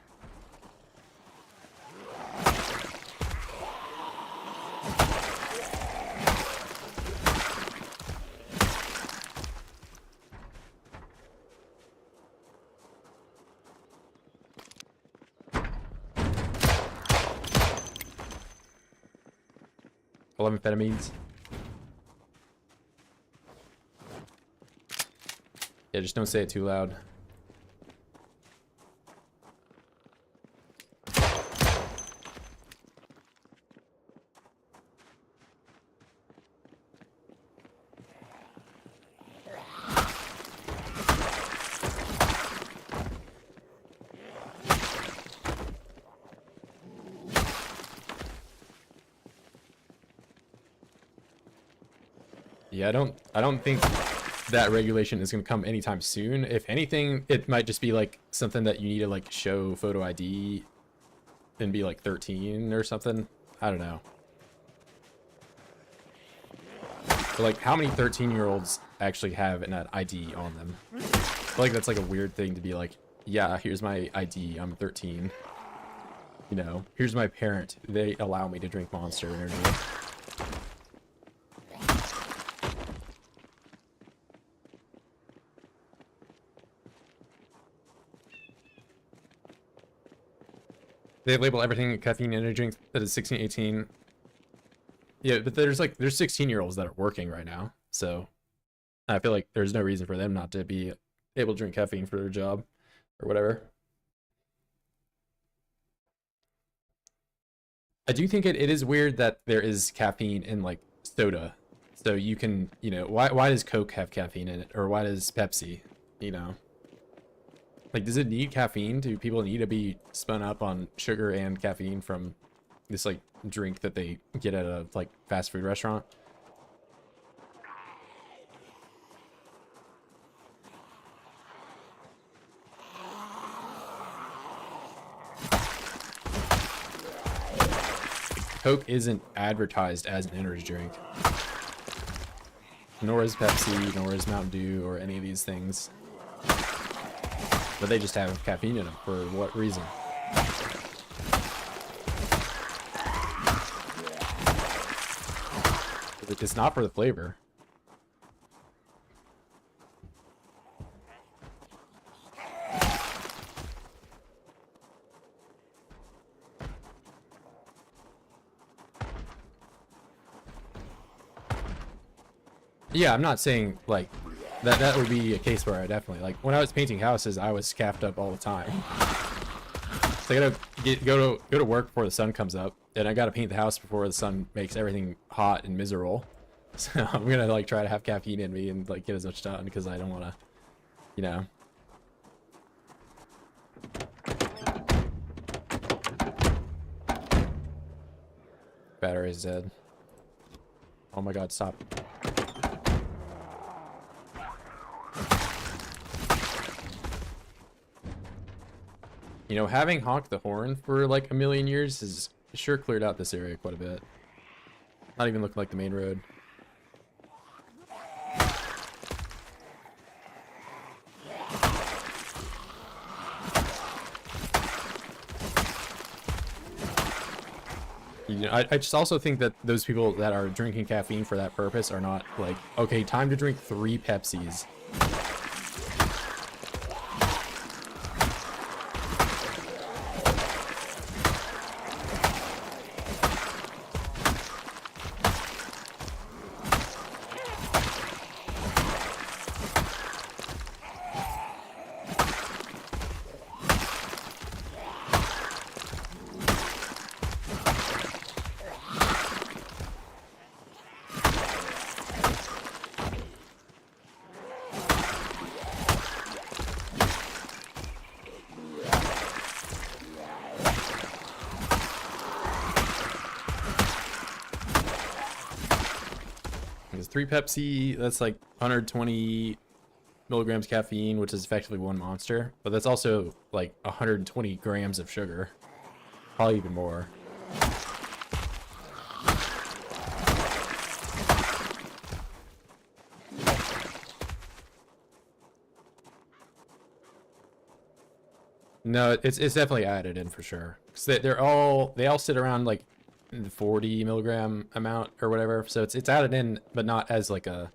Amphetamines. Yeah, just don't say it too loud. Yeah, I don't think that regulation is going to come anytime soon. If anything, it might just be like something that you need to like show photo ID and be like 13 or something. I don't know. But like, how many 13-year-olds actually have an ID on them? I feel like that's like a weird thing to be like, yeah, here's my ID, I'm 13. You know, here's my parent, they allow me to drink Monster Energy. They label everything caffeine energy drinks that is 16, 18. Yeah, but there's 16-year-olds that are working right now. So I feel like there's no reason for them not to be able to drink caffeine for their job or whatever. I do think it is weird that there is caffeine in like soda. So you can, you know, why does Coke have caffeine in it? Or why does Pepsi, you know? Like, does it need caffeine? Do people need to be spun up on sugar and caffeine from this, like, drink that they get at a, like, fast food restaurant? Coke isn't advertised as an energy drink. Nor is Pepsi, nor is Mountain Dew, or any of these things. But they just have caffeine in them. For what reason? It's not for the flavor. Yeah, I'm not saying like that would be a case where I definitely, like, when I was painting houses, I was caffed up all the time. So I gotta go to work before the sun comes up, and I gotta paint the house before the sun makes everything hot and miserable. So I'm gonna like try to have caffeine in me and like get as much done because I don't want to, you know. Battery's dead. Oh my god, stop. You know, having honked the horn for like a million years has sure cleared out this area quite a bit. Not even looking like the main road. You know, I just also think that those people that are drinking caffeine for that purpose are not like, okay, time to drink 3 Pepsis. Because 3 Pepsi, that's like 120 milligrams caffeine, which is effectively one monster, but that's also like 120 grams of sugar, probably even more. No, it's definitely added in for sure. Cause they all sit around like the 40 milligram amount or whatever. So it's added in, but not as like a,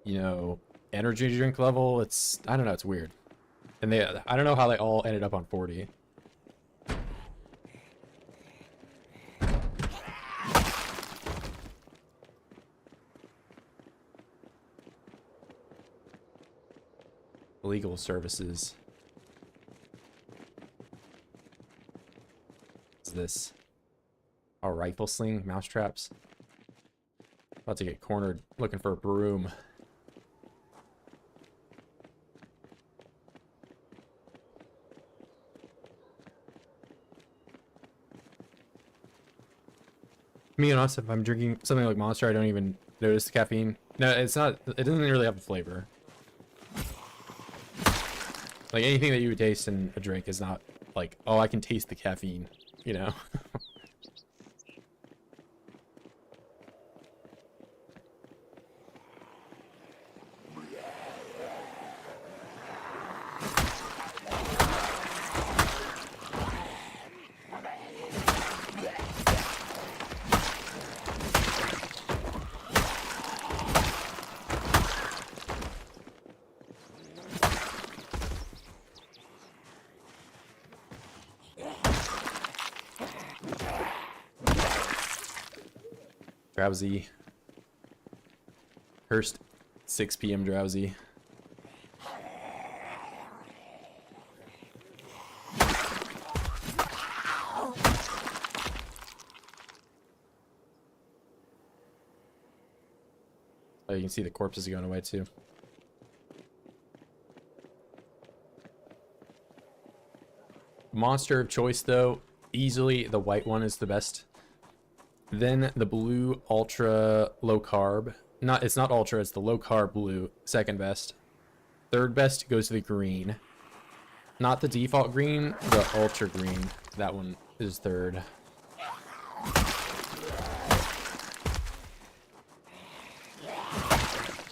you know, energy drink level. It's, I don't know, it's weird. And I don't know how they all ended up on 40. Legal services. This rifle sling, mouse traps. About to get cornered looking for a broom. Me and us, if I'm drinking something like Monster, I don't even notice the caffeine. No, it's not, it doesn't really have a flavor. Like anything that you would taste in a drink is not like, oh, I can taste the caffeine, you know? Drowsy. First 6 p.m. drowsy. Oh, you can see the corpses going away too. Monster of choice though, easily the white one is the best. Then the blue ultra low carb. It's not ultra, it's the low carb blue, second best. Third best goes to the green. Not the default green, the ultra green. That one is third.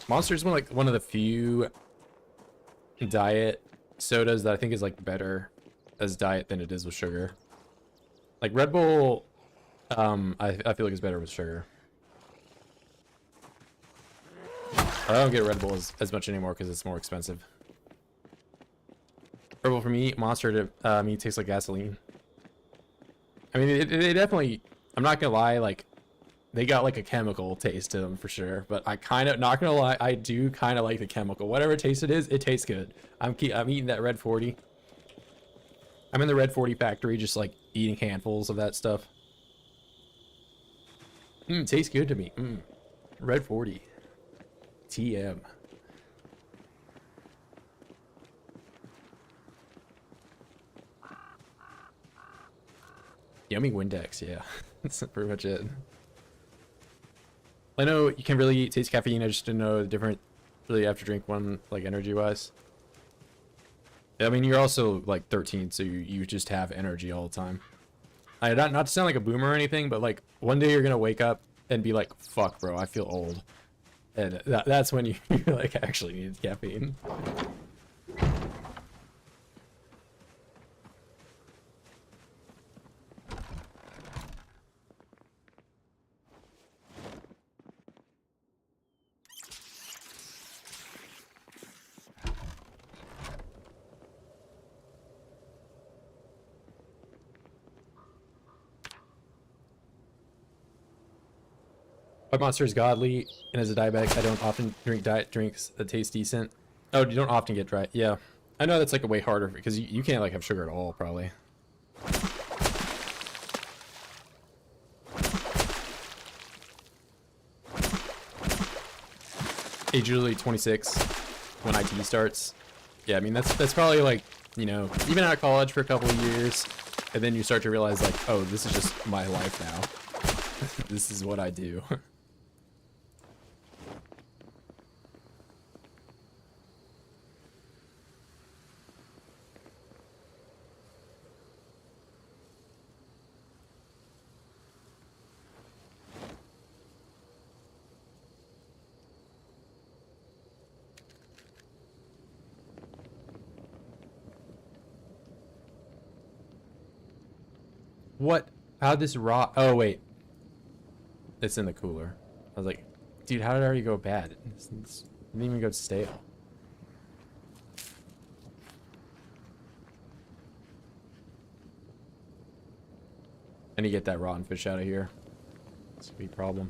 Monster's one of the few diet sodas that I think is like better as diet than it is with sugar. Like Red Bull, I feel like it's better with sugar. I don't get Red Bull as much anymore because it's more expensive. Red Bull for me, Monster to me tastes like gasoline. I mean, they definitely, I'm not gonna lie, like, they got like a chemical taste to them for sure, but I kind of, not gonna lie, I do kind of like the chemical. Whatever taste it is, it tastes good. I'm eating that Red 40. I'm in the Red 40 factory, just like eating handfuls of that stuff. Tastes good to me. Red 40. TM. Yummy Windex, yeah. That's pretty much it. I know you can really taste caffeine, I just didn't know the different really after drink one, like energy wise. I mean, you're also like 13, so you just have energy all the time. Not to sound like a boomer or anything, but like one day you're gonna wake up and be like, fuck bro, I feel old. And that's when you like actually need caffeine. My Monster is godly, and as a diabetic, I don't often drink diet drinks that taste decent. Oh, you don't often get dry. Yeah. I know that's like a way harder, because you can't like have sugar at all, probably. Age usually 26 when IT starts. Yeah, I mean, that's probably like, you know, even out of college for a couple of years, and then you start to realize like, oh, this is just my life now. This is what I do. What? How'd this rot? Oh, wait. It's in the cooler. I was like, dude, how did it already go bad? It didn't even go stale. I need to get that rotten fish out of here. It's gonna be a problem.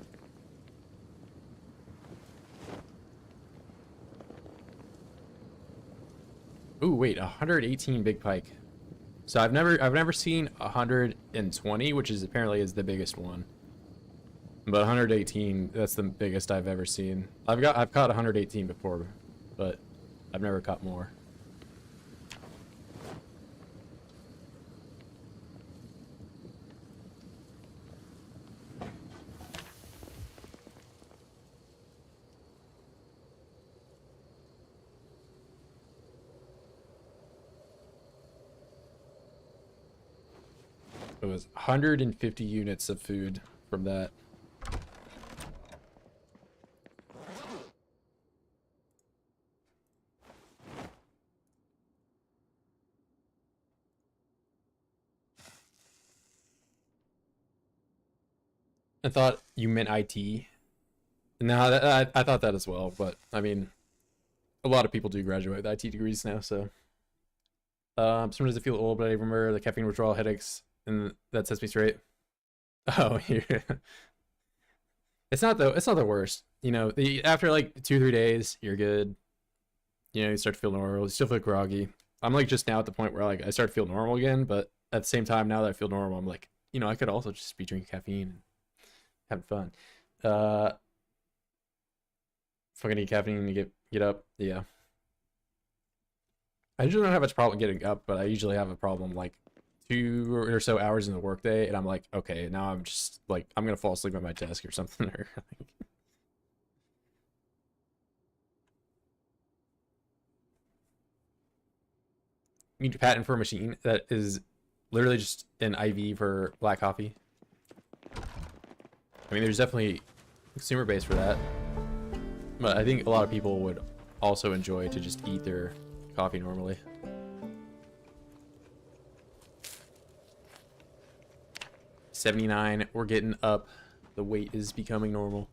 Ooh, wait, 118 big pike. So I've never seen 120, which is apparently is the biggest one. But 118, that's the biggest I've ever seen. I've caught 118 before, but I've never caught more. It was 150 units of food from that. I thought you meant IT. No, I thought that as well, but I mean, a lot of people do graduate with IT degrees now, so. Sometimes I feel old, but I remember the caffeine withdrawal headaches, and that sets me straight. Oh, yeah. It's not the worst. You know, after like 2-3 days, you're good. You know, you start to feel normal. You still feel groggy. I'm like just now at the point where like I start to feel normal again, but at the same time, now that I feel normal, I'm like, you know, I could also just be drinking caffeine and having fun. Fucking need caffeine to get up. Yeah. I usually don't have much problem getting up, but I usually have a problem like 2 or so hours in the workday, and I'm like, okay, now I'm just like I'm gonna fall asleep at my desk or something. Or you need to patent for a machine that is literally just an IV for black coffee. I mean, there's definitely consumer base for that, but I think a lot of people would also enjoy to just eat their coffee normally. $79. We're getting up. The weight is becoming normal.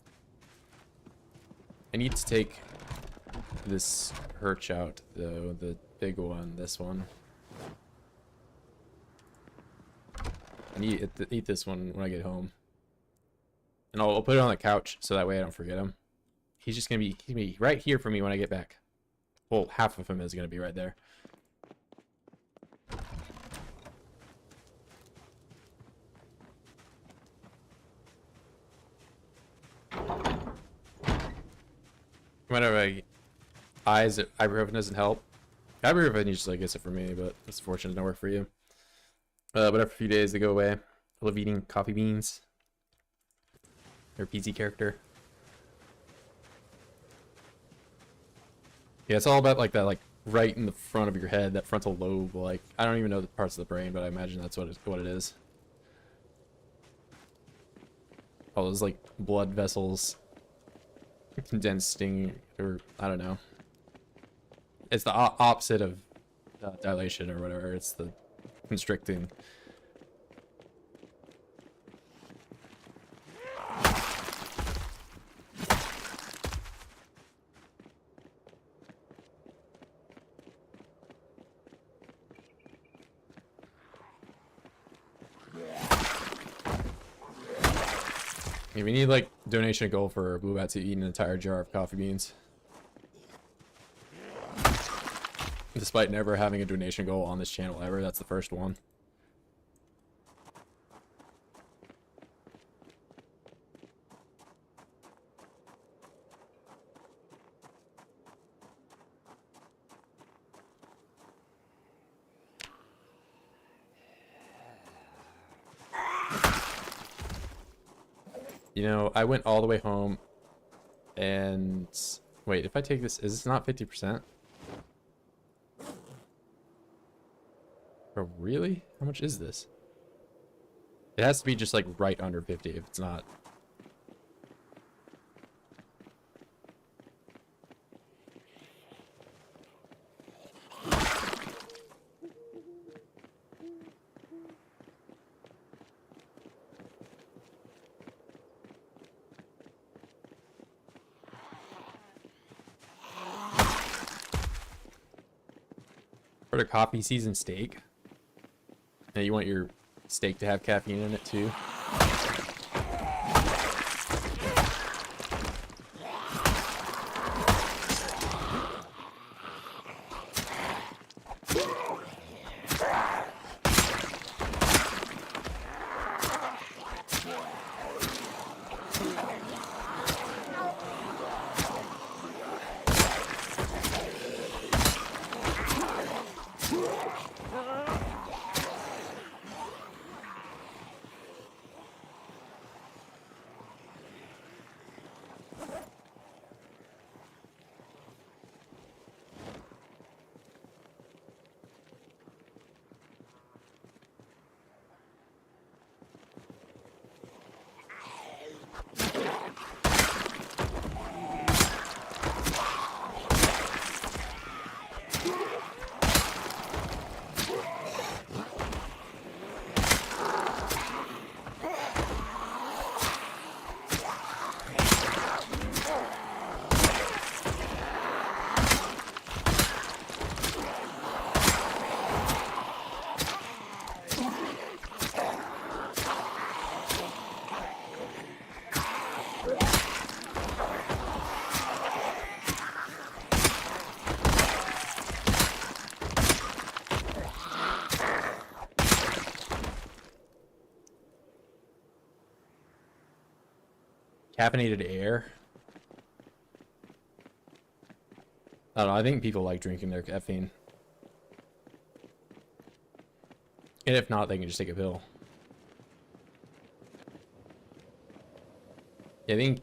I need to take this perch out, though. The big one. This one. I need to eat this one when I get home. And I'll put it on the couch so that way I don't forget him. He's gonna be right here for me when I get back. Well, half of him is gonna be right there. Whenever ibuprofen doesn't help. Ibuprofen usually gets it for me, but it's fortunate it don't work for you. But after a few days they go away. I love eating coffee beans. They're a PC character. Yeah, it's all about like that, like right in the front of your head, that frontal lobe. Like I don't even know the parts of the brain, but I imagine that's what it is. All those like blood vessels condensing, or I don't know. It's the opposite of dilation or whatever. It's the constricting. We need like donation goal for Blue Bat to eat an entire jar of coffee beans. Despite never having a donation goal on this channel ever, that's the first one. You know, I went all the way home and wait, if I take this, is this not 50%? Oh, really? How much is this? It has to be just like right under 50 if it's not. For the coffee seasoned steak. Now you want your steak to have caffeine in it too. Caffeinated air. I don't know, I think people like drinking their caffeine. And if not, they can just take a pill. I think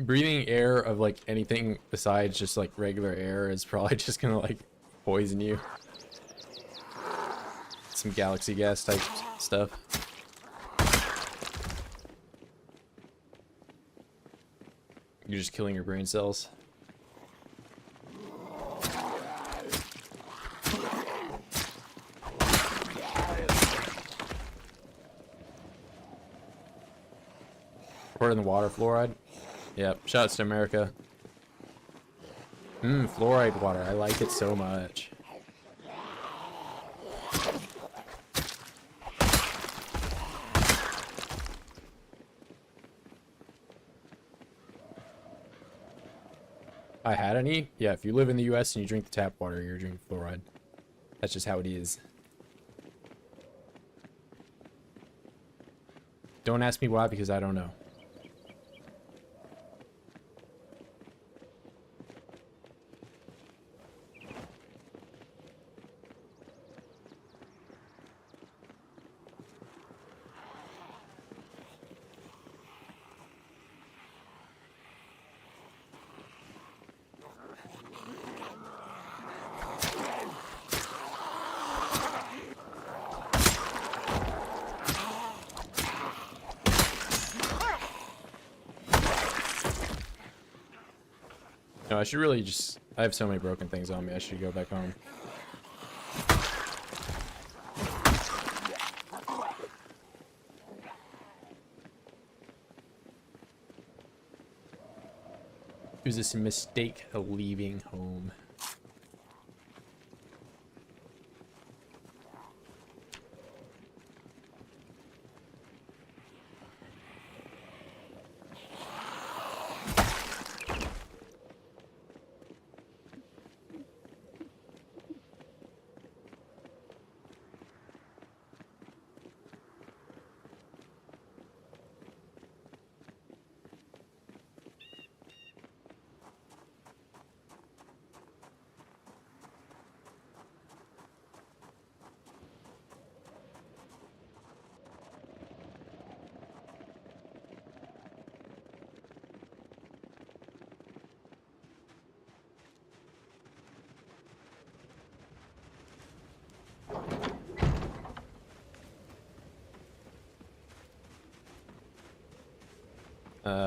breathing air of like anything besides just like regular air is probably just gonna like poison you. Some galaxy gas type stuff. You're just killing your brain cells. Reporting the water fluoride. Yep, shouts to America. Fluoride water. I like it so much. I had any? Yeah, if you live in the US and you drink the tap water, you're drinking fluoride. That's just how it is. Don't ask me why, because I don't know. No, I should really just... I have so many broken things on me, I should go back home. It was this mistake of leaving home.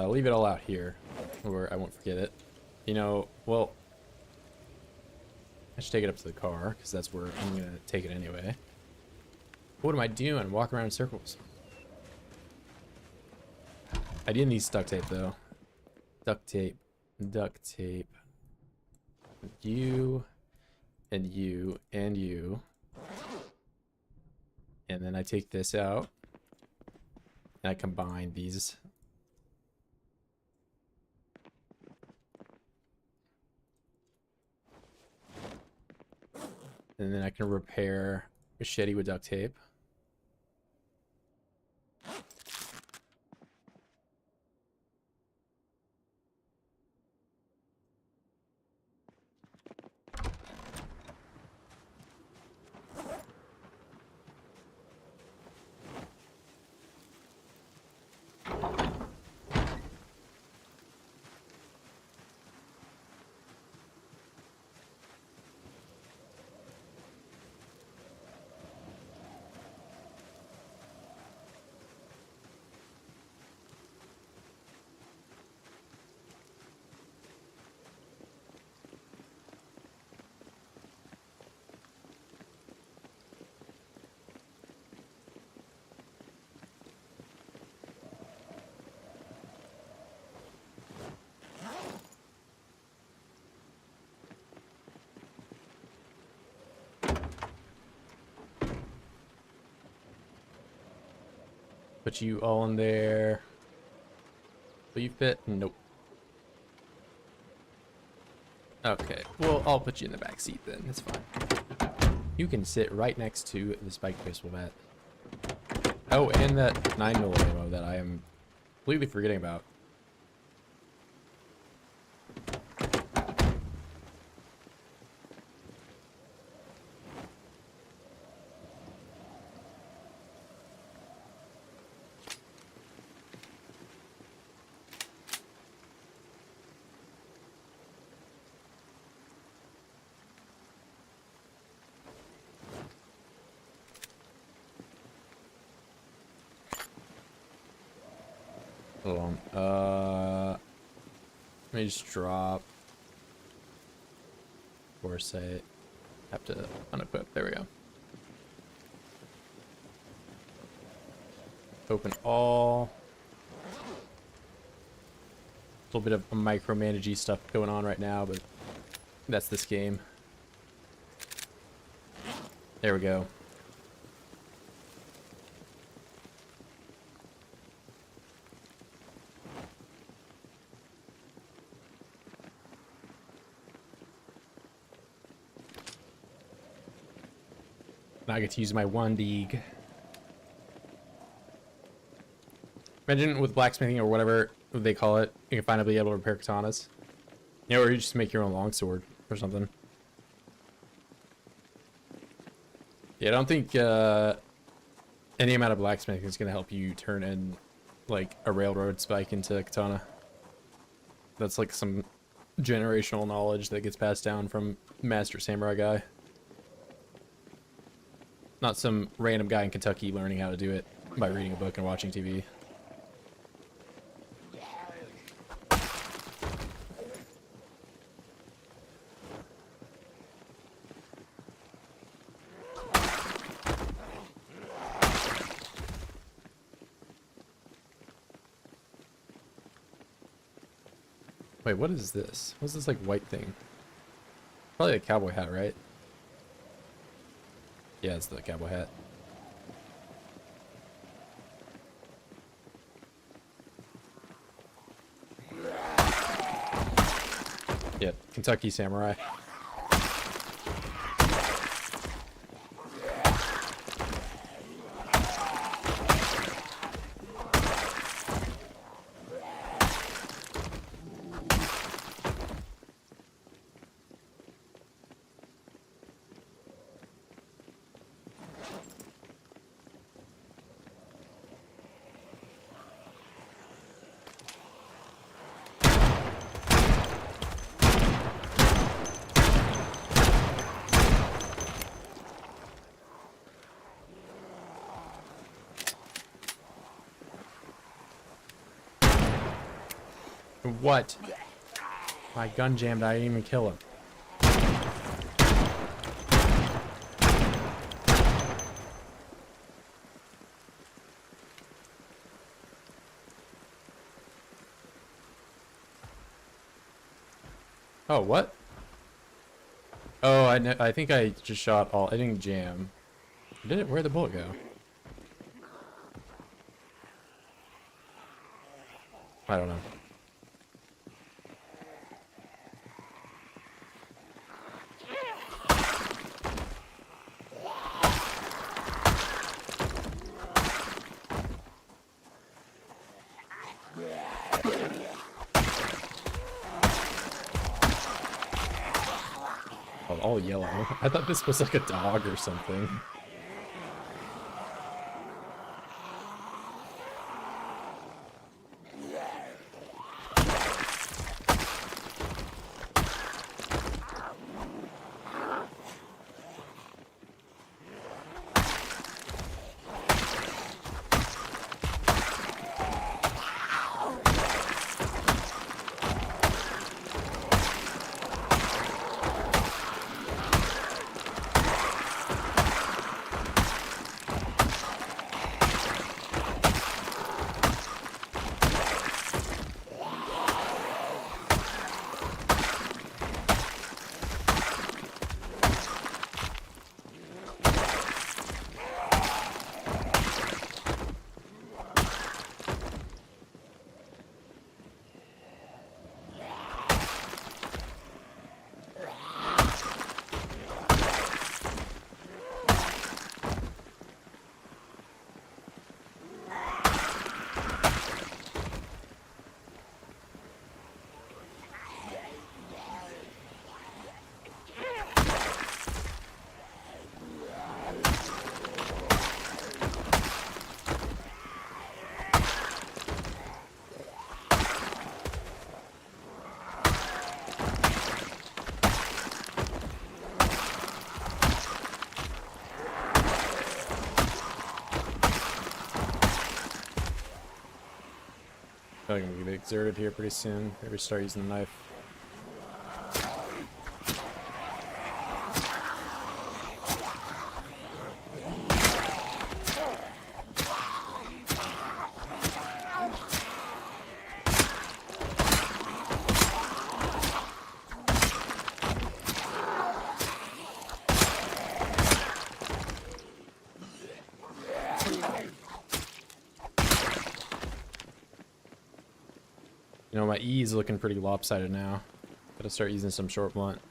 Leave it all out here, or I won't forget it. You know, well, I should take it up to the car, because that's where I'm going to take it anyway. What am I doing? Walk around in circles. I did need duct tape, though. Duct tape. Duct tape. You. and you, and you. And then I take this out, and I combine these. And then I can repair machete with duct tape. Put you all in there. Will you fit? Nope. Okay, well, I'll put you in the back seat then. It's fine. You can sit right next to the spike pistol bat. Oh, and that 9mm ammo that I am completely forgetting about. Hold on. Let me just drop. Foresight. Have to unequip. There we go. Open all. A little bit of micromanagey stuff going on right now, but that's this game. There we go. Now I get to use my one dig. Imagine with blacksmithing or whatever they call it, you can finally be able to repair katanas. You know, or you just make your own longsword or something. Yeah, I don't think any amount of blacksmithing is going to help you turn in like a railroad spike into a katana. That's like some generational knowledge that gets passed down from master samurai guy. Not some random guy in Kentucky learning how to do it by reading a book and watching TV. Wait, what is this? What's this like white thing? Probably a cowboy hat, right? Yeah, it's the cowboy hat. Yep, Kentucky Samurai. What? My gun jammed, I didn't even kill him. Oh, what? Oh, I think I just shot all. I didn't jam. Did it? Where'd the bullet go? I don't know. Oh, all yellow. I thought this was like a dog or something. I feel like I'm gonna get exerted here pretty soon. Maybe start using the knife. You know, my E is looking pretty lopsided now. Gotta start using some short blunt.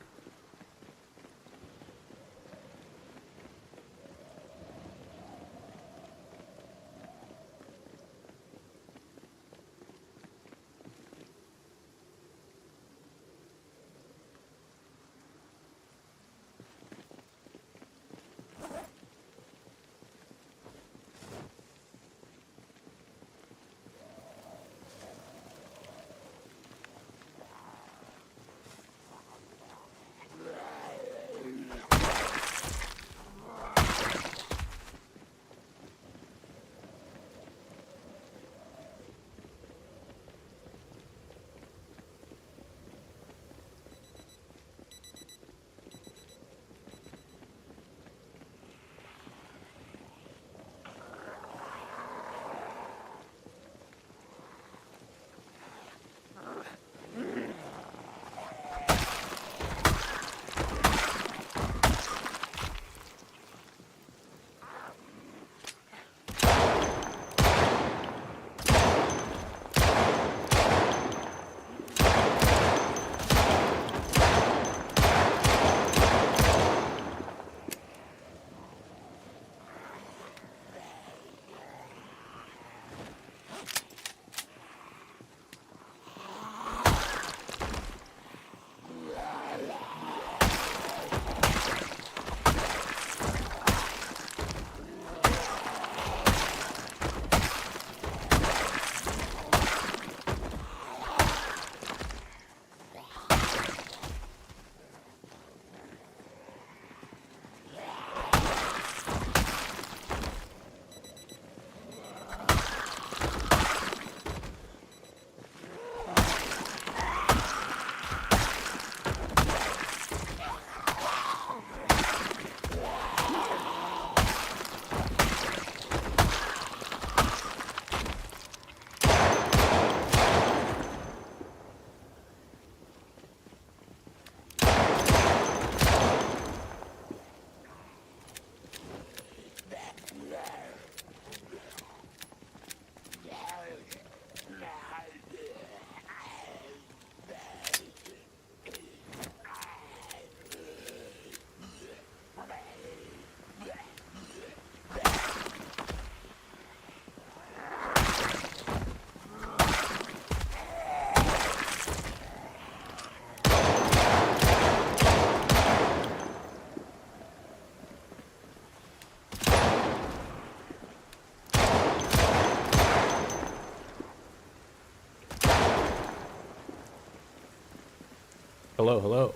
Hello, hello.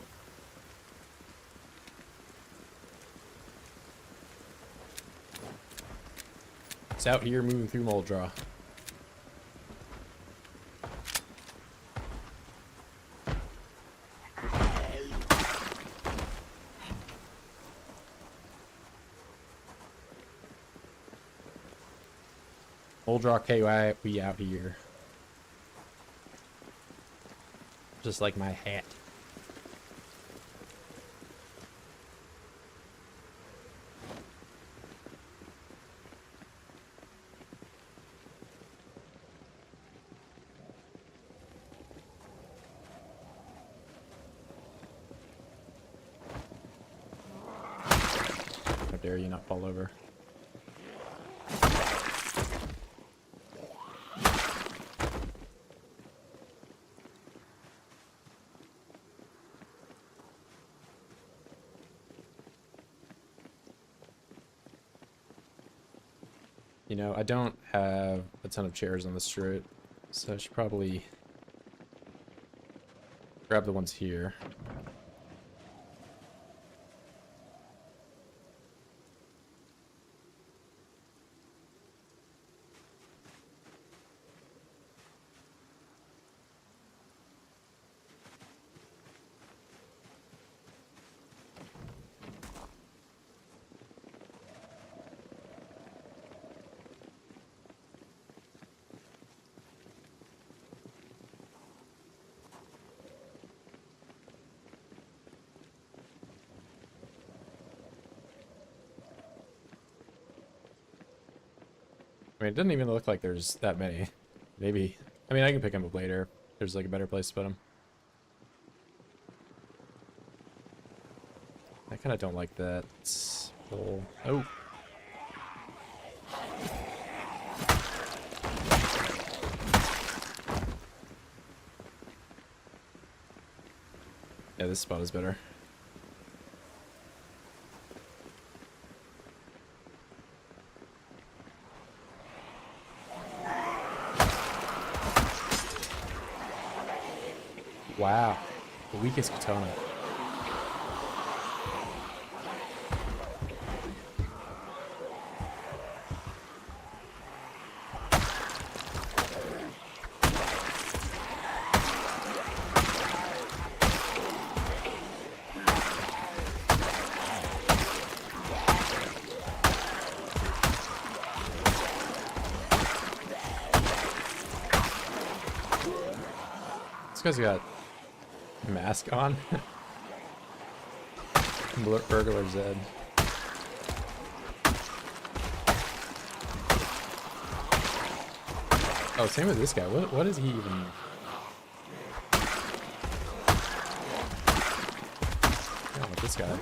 It's out here moving through Muldraugh. Muldraugh KY, we out here. Just like my hat. How dare you not fall over. You know, I don't have a ton of chairs on the street, so I should probably grab the ones here. I mean, it doesn't even look like there's that many. Maybe. I mean, I can pick them up later. There's like a better place to put them. I kind of don't like that whole... Oh. Yeah, this spot is better. Wow, the weakest katana. This guy's got a mask on. Burglar's Ed. Oh, same with this guy. What is he even? Oh, with this guy.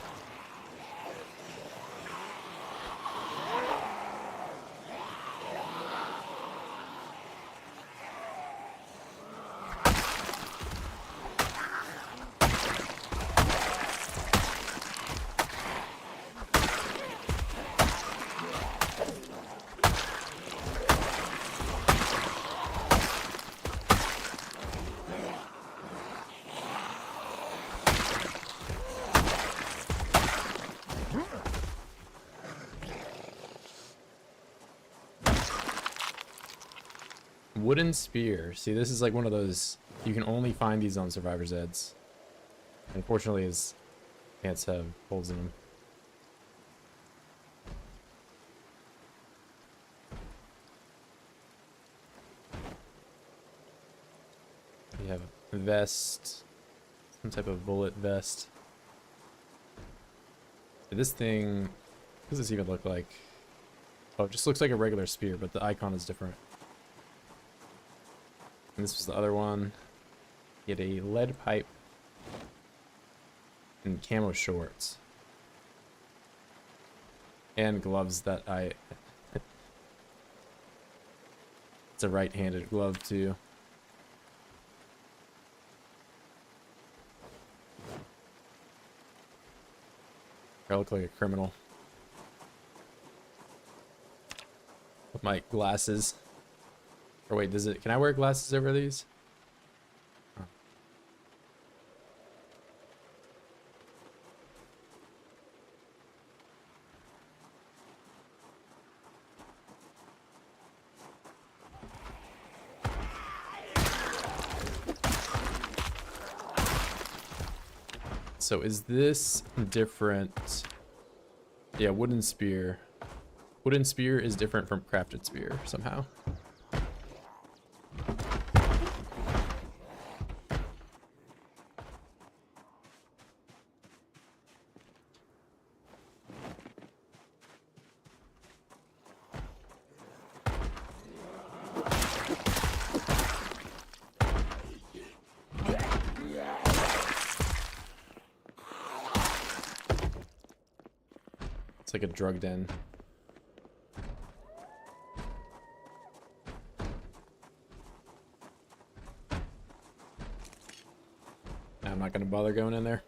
Wooden spear. See, this is like one of those, you can only find these on Survivor's Eds. Unfortunately, his pants have holes in them. We have a vest, some type of bullet vest. This thing, what does this even look like? Oh, it just looks like a regular spear, but the icon is different. And this was the other one. Get a lead pipe and camo shorts. And gloves that I... It's a right-handed glove too. I look like a criminal. With my glasses. Or wait, does it? Can I wear glasses over these? Oh. So is this different? Yeah, wooden spear. Wooden spear is different from crafted spear somehow. It's like a drug den. I'm not gonna bother going in there.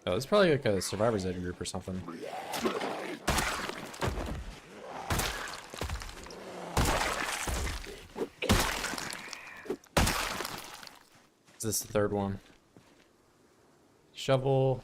Oh, it's probably like a survivor's ed group or something. Is this the third one? Shovel.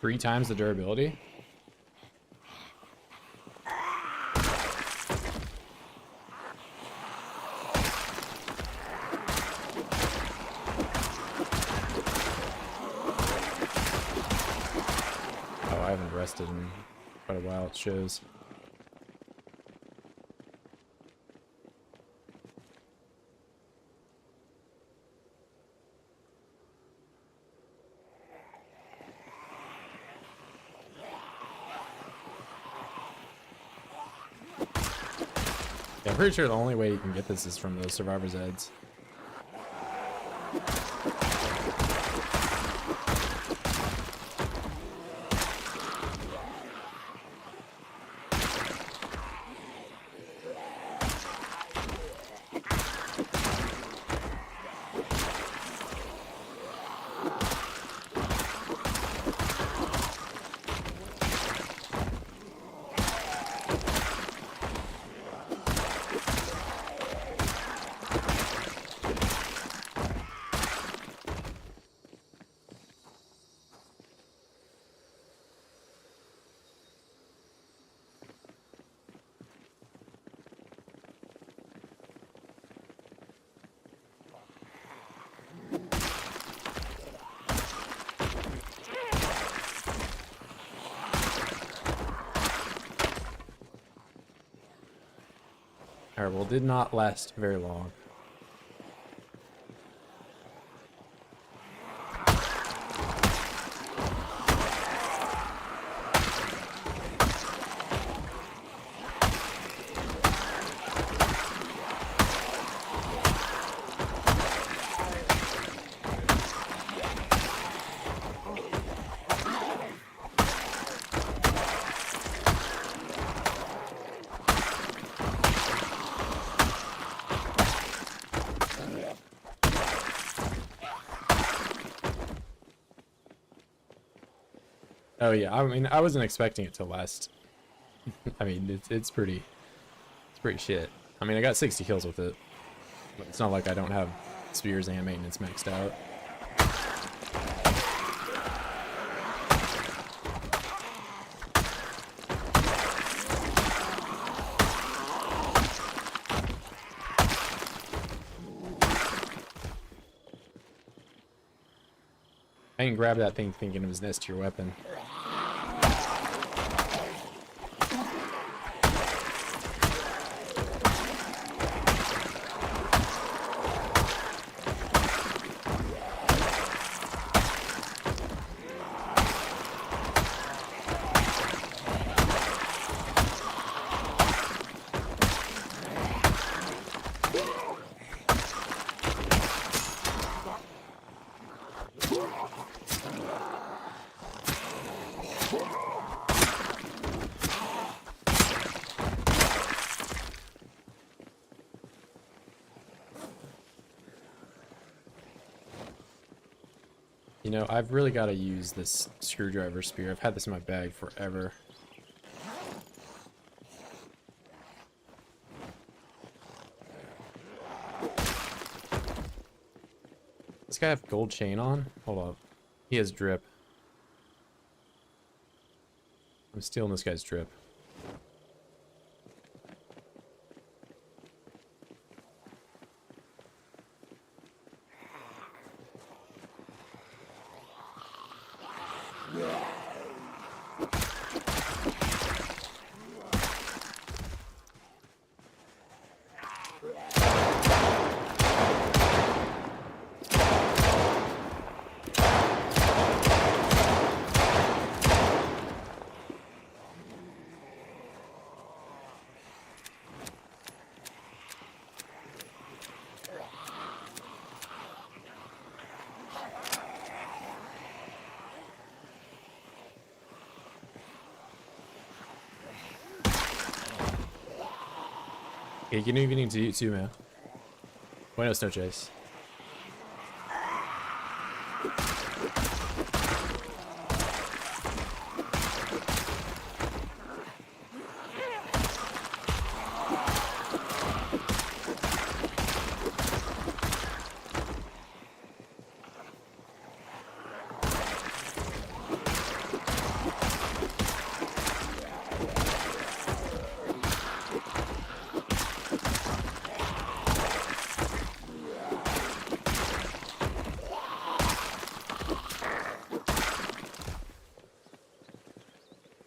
Three times the durability? Oh, I haven't rested in quite a while, it shows. Yeah, I'm pretty sure the only way you can get this is from those survivor's eds. Alright, well, it did not last very long. Oh yeah, I mean, I wasn't expecting it to last. I mean, it's pretty shit. I mean, I got 60 kills with it, but it's not like I don't have spears and maintenance maxed out. I didn't grab that thing thinking it was next to your weapon. You know, I've really got to use this screwdriver spear. I've had this in my bag forever. This guy have gold chain on? Hold on. He has drip. I'm stealing this guy's drip. Okay, good evening to you too, man. Buenos noches.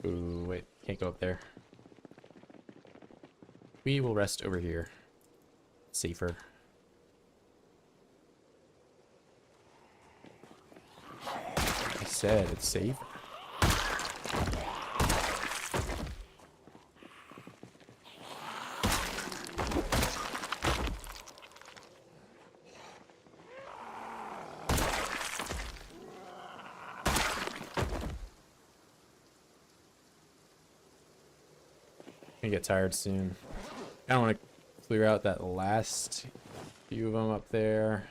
Ooh, wait, can't go up there. We will rest over here. Safer. I said it's safe. Gonna get tired soon. I don't want to clear out that last few of them up there.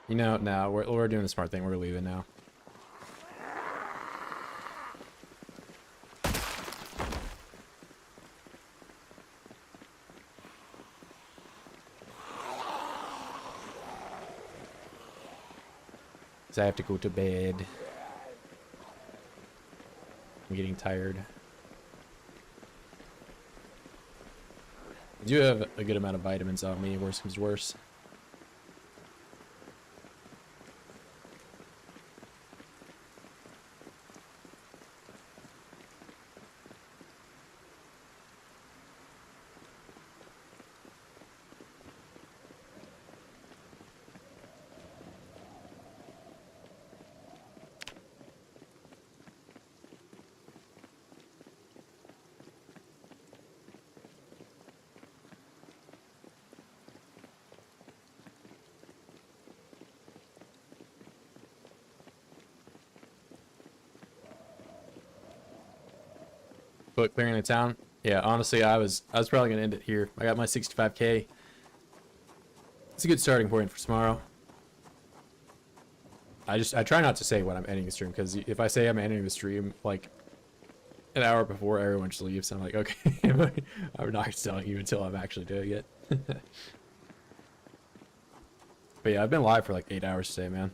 You know, no, we're doing the smart thing. We're leaving now. Because I have to go to bed. I'm getting tired. I do have a good amount of vitamins on me, worse comes worse. But clearing the town, yeah. Honestly, I was probably gonna end it here. I got my 65K. It's a good starting point for tomorrow. I try not to say when I'm ending the stream, because if I say I'm ending the stream like an hour before, everyone just leaves. I'm like, okay, I'm not telling you until I'm actually doing it. But yeah, I've been live for like 8 hours today, man.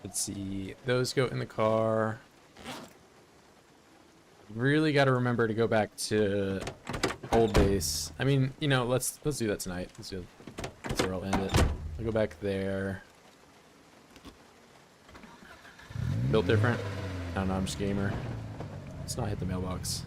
Let's see, those go in the car. Really got to remember to go back to old base. I mean, you know, let's do that tonight. That's where I'll end it. I'll go back there. Built different? I don't know, I'm just gamer. Let's not hit the mailbox.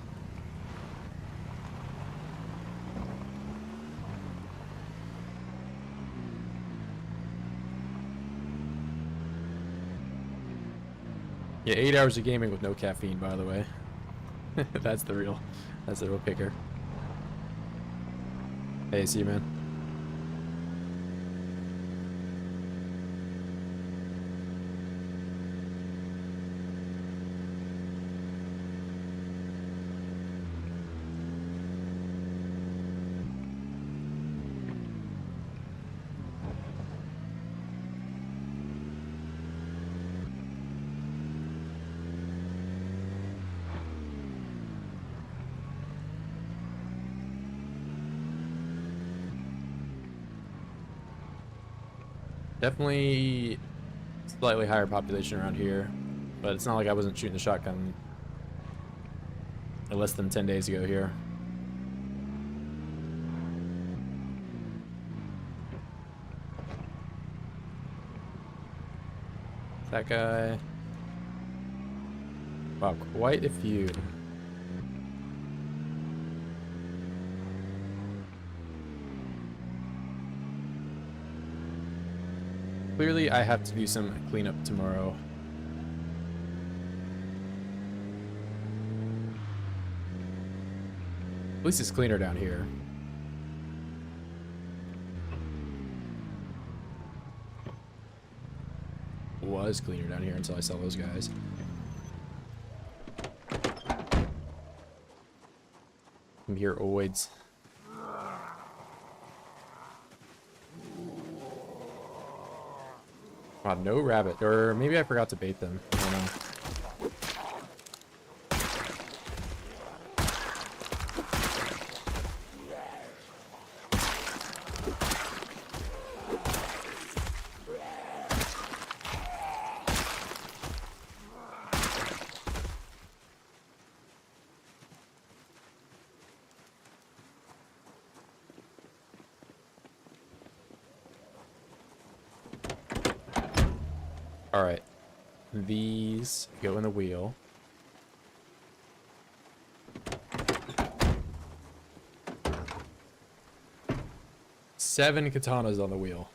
Yeah, 8 hours of gaming with no caffeine, by the way. that's the real kicker. Hey, see you, man. Definitely slightly higher population around here, but it's not like I wasn't shooting the shotgun less than 10 days ago here. That guy. Wow, quite a few. Clearly, I have to do some cleanup tomorrow. At least it's cleaner down here. Was cleaner down here until I saw those guys. Come here, oids. Oh, no rabbit. Or maybe I forgot to bait them. I don't know. All right. These go in the wheel. Seven katanas on the wheel.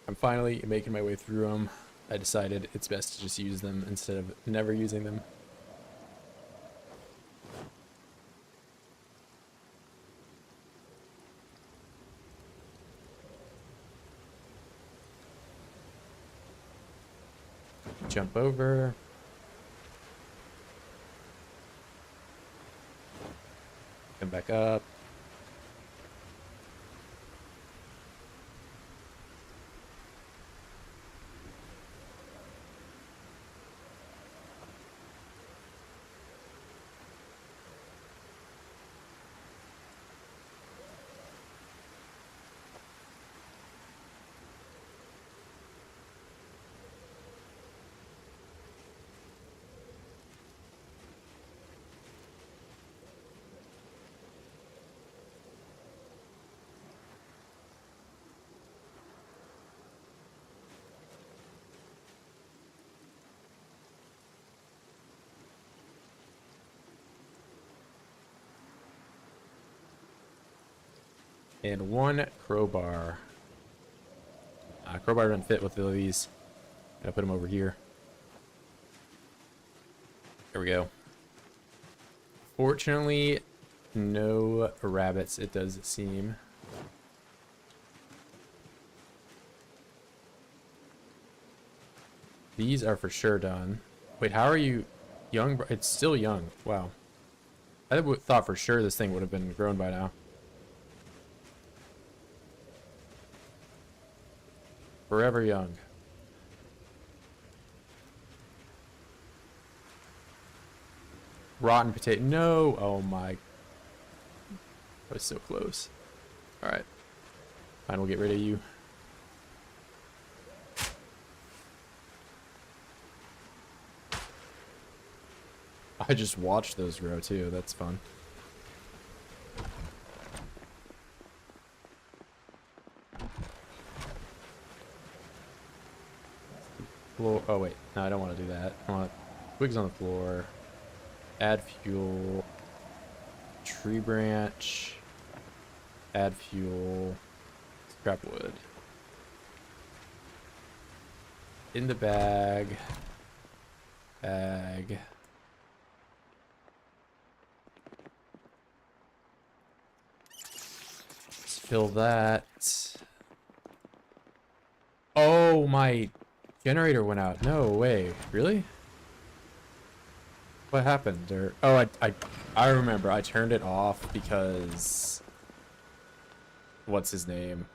I'm finally making my way through them. I decided it's best to just use them instead of never using them. Jump over. Come back up. And one crowbar. Crowbar doesn't fit with these. Gotta put them over here. There we go. Fortunately, no rabbits, it does seem. These are for sure done. Wait, how are you young? It's still young. Wow. I thought for sure this thing would have been grown by now. Forever young. Rotten potato. No. Oh my. I was so close. Alright. Fine, we'll get rid of you. I just watched those grow too. That's fun. Floor. Oh wait, no, I don't want to do that. I want twigs on the floor. Add fuel. Tree branch. Add fuel. Scrap wood. In the bag. Bag. Let's fill that. Oh, my generator went out. No way. Really? What happened? Or oh, I remember. I turned it off because what's his name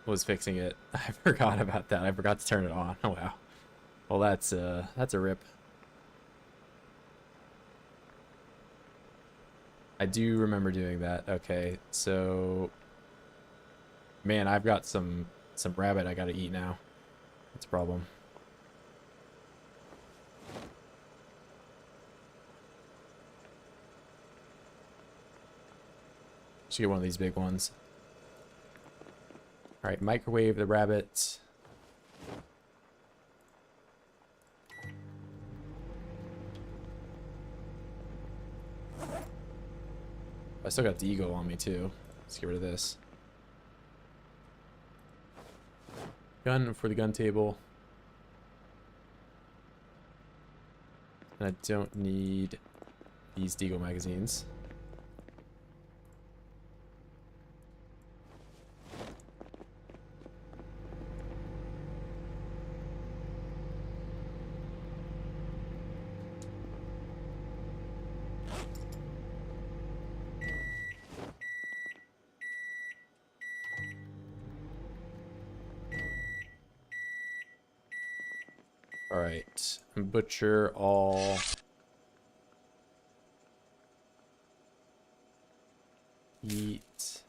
was fixing it. I forgot about that. I forgot to turn it on. Oh wow. Well, that's a rip. I do remember doing that. Okay, so man, I've got some some rabbit I gotta eat now. That's a problem. Should get one of these big ones. Alright, microwave the rabbit. I still got the eagle on me too. Let's get rid of this. Gun for the gun table. And I don't need these deagle magazines. Alright, butcher all eat.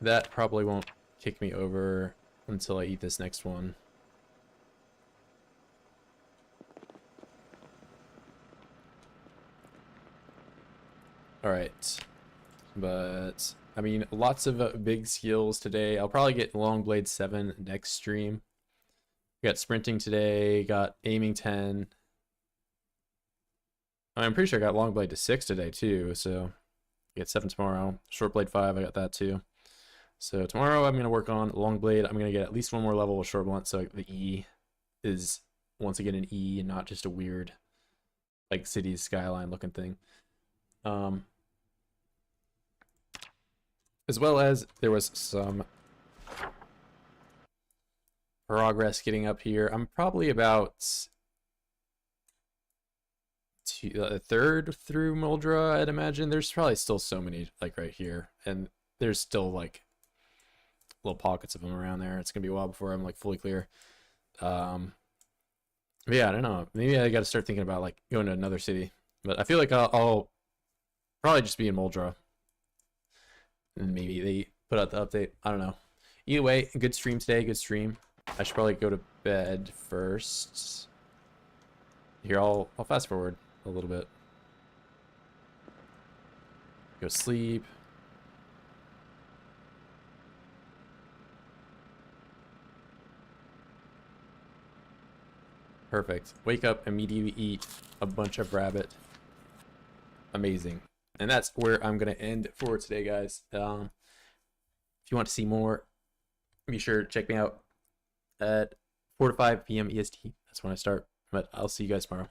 That probably won't kick me over until I eat this next one. Alright, but I mean, lots of big skills today. I'll probably get Long Blade 7 next stream. Got sprinting today, got aiming 10. I'm pretty sure I got long blade to 6 today too, so I get 7 tomorrow. Short blade 5, I got that too. So tomorrow I'm gonna work on long blade. I'm gonna get at least one more level with short blunt, so the E is once again an E and not just a weird like cities skyline looking thing. As well as there was some progress getting up here. I'm probably about a third through Muldraugh, I'd imagine. There's probably still so many like right here, and there's still like little pockets of them around there. It's gonna be a while before I'm like fully clear. But yeah, I don't know. Maybe I got to start thinking about like going to another city. But I feel like I'll probably just be in Muldraugh, and maybe they put out the update. I don't know. Either way, good stream today. Good stream. I should probably go to bed first. Here, I'll fast forward a little bit. Go sleep. Perfect. Wake up, immediately eat a bunch of rabbit. Amazing. And that's where I'm going to end for today, guys. If you want to see more, be sure to check me out at 4 to 5 p.m. EST. That's when I start. But I'll see you guys tomorrow.